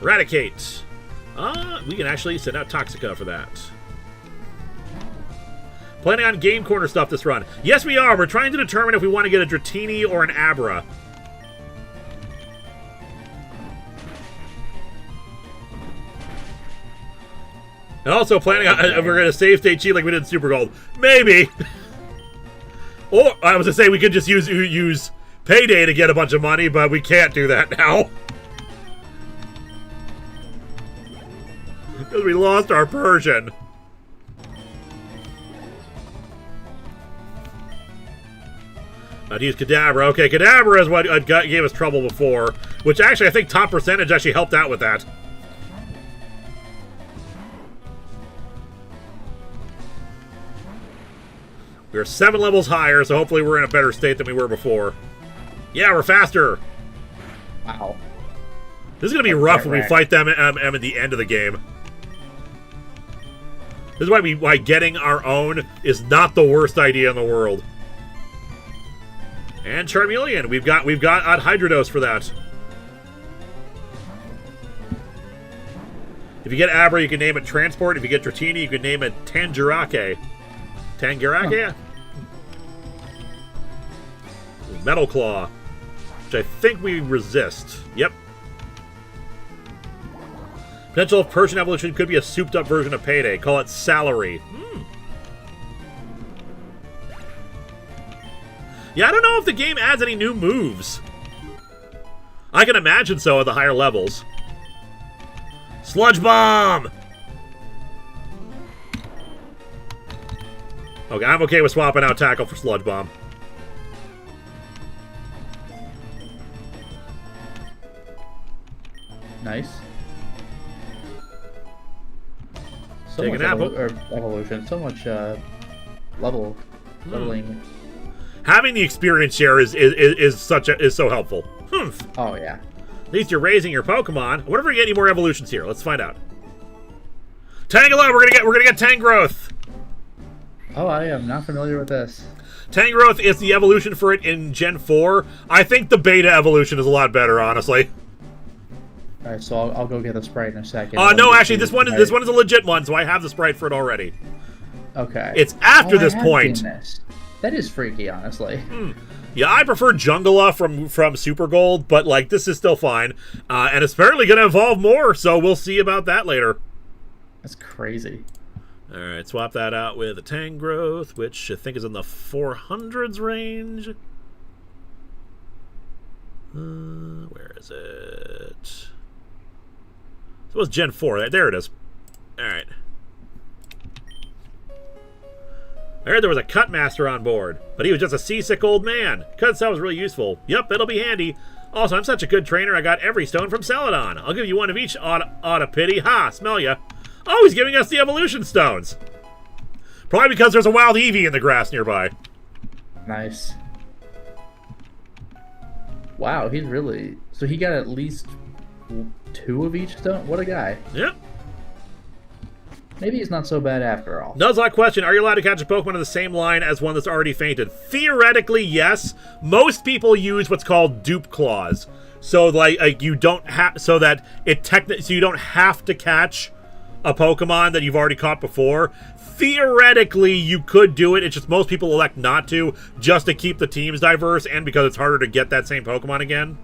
Eradicate. We can actually send out Toxica for that. Planning on Game Corner stuff this run. Yes, we are. We're trying to determine if we want to get a Dratini or an Abra. And also planning on we're going to save state cheat like we did in Super Gold. Maybe. Or I was going to say we could just use Payday to get a bunch of money, but we can't do that now. Because we lost our Persian. I'd use Kadabra. Okay, Kadabra is what gave us trouble before. Which actually, I think top percentage actually helped out with that. We're 7 levels higher, so hopefully we're in a better state than we were before. Yeah, we're faster. Wow. This is going to be rough when we fight them at the end of the game. This is why getting our own is not the worst idea in the world. And Charmeleon, we've got Hydrados for that. If you get Abra, you can name it Transport. If you get Dratini, you can name it Tangerake. Tangerake? Huh. Metal Claw, which I think we resist. Yep. Potential of Persian evolution could be a souped-up version of Payday. Call it Salary. Yeah, I don't know if the game adds any new moves. I can imagine so at the higher levels. Sludge Bomb! Okay, I'm okay with swapping out Tackle for Sludge Bomb. Nice. So Take much an apple. evolution. So much leveling. Having the experience share is so helpful. Oh yeah. At least you're raising your Pokemon. I wonder if we get any more evolutions here. Let's find out. Tangela, we're gonna get Tangrowth. Oh, I am not familiar with this. Tangrowth is the evolution for it in Gen 4. I think the beta evolution is a lot better, honestly. All right, so I'll go get the sprite in a second. No, actually, this one is a legit one, so I have the sprite for it already. Okay. It's after this I have point. seen this. That is freaky, honestly. Yeah, I prefer Jungala from Super Gold, but like this is still fine, and it's apparently going to evolve more. So we'll see about that later. That's crazy. All right, swap that out with a Tangrowth, which I think is in the 400s range. Where is it? So it was Gen 4. There it is. All right. I heard there was a cut master on board, but he was just a seasick old man. Cut stuff was really useful. Yep, it'll be handy. Also, I'm such a good trainer, I got every stone from Celadon. I'll give you one of each, Autopity. Ha, smell ya. Oh, he's giving us the evolution stones. Probably because there's a wild Eevee in the grass nearby. Nice. Wow, he's really... So he got at least 2 of each stone? What a guy. Yep. Maybe he's not so bad after all. Nuzlocke question, are you allowed to catch a Pokemon in the same line as one that's already fainted? Theoretically, yes. Most people use what's called dupe claws. So like you don't have... So that it so you don't have to catch a Pokemon that you've already caught before. Theoretically, you could do it. It's just most people elect not to, just to keep the teams diverse and because it's harder to get that same Pokemon again.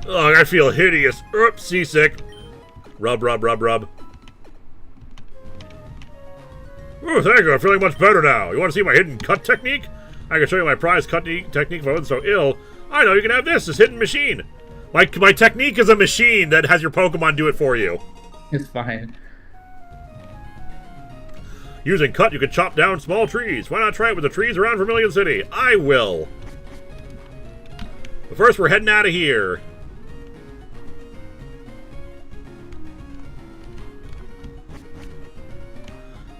Ugh, I feel hideous. Oops, seasick. Rub, rub, rub, rub. Oh, thank you. I'm feeling much better now. You want to see my hidden cut technique? I can show you my prized cut technique if I wasn't so ill. I know you can have this hidden machine. My technique is a machine that has your Pokemon do it for you. It's fine. Using cut, you can chop down small trees. Why not try it with the trees around Vermilion City? I will. But first, we're heading out of here.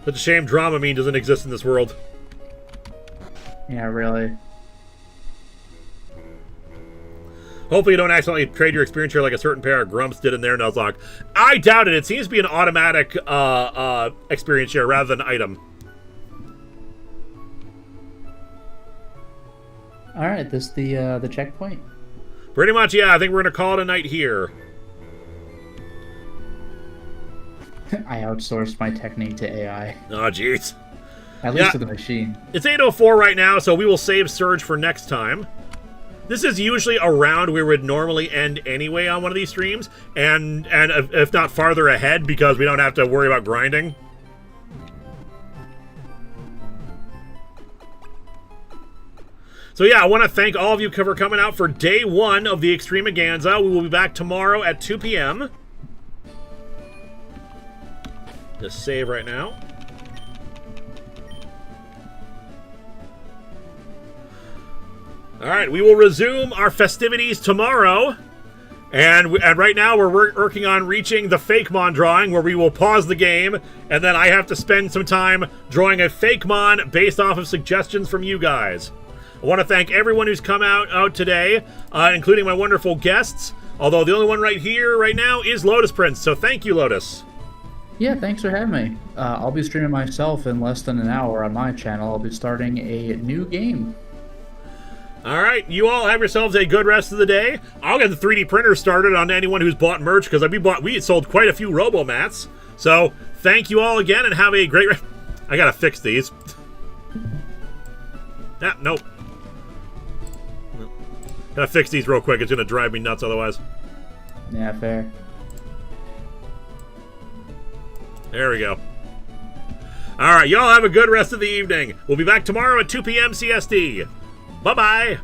Such a shame Dramamine doesn't exist in this world. Yeah, really. Hopefully you don't accidentally trade your experience here like a certain pair of Grumps did in their Nuzlocke. I doubt it. It seems to be an automatic experience share rather than item. Alright, this the checkpoint? Pretty much, yeah. I think we're going to call it a night here. I outsourced my technique to AI. Oh, jeez. At least to the machine. It's 8:04 right now, so we will save Surge for next time. This is usually around where we'd normally end anyway on one of these streams, and if not farther ahead, because we don't have to worry about grinding. So yeah, I want to thank all of you for coming out for day 1 of the Exstreamaganza. We will be back tomorrow at 2 p.m. Just save right now. Alright, we will resume our festivities tomorrow. And right now we're working on reaching the Fakemon drawing, where we will pause the game, and then I have to spend some time drawing a Fakemon based off of suggestions from you guys. I want to thank everyone who's come out today, including my wonderful guests. Although the only one right here, right now, is Lotus Prince. So thank you, Lotus. Yeah, thanks for having me. I'll be streaming myself in less than an hour on my channel. I'll be starting a new game. Alright, you all have yourselves a good rest of the day. I'll get the 3D printer started on anyone who's bought merch, because we sold quite a few Robo-Mats. So, thank you all again, and have a great I gotta fix these. Nope. Gotta fix these real quick, it's gonna drive me nuts otherwise. Yeah, fair. There we go. Alright, y'all have a good rest of the evening. We'll be back tomorrow at 2 p.m. CST. Bye-bye.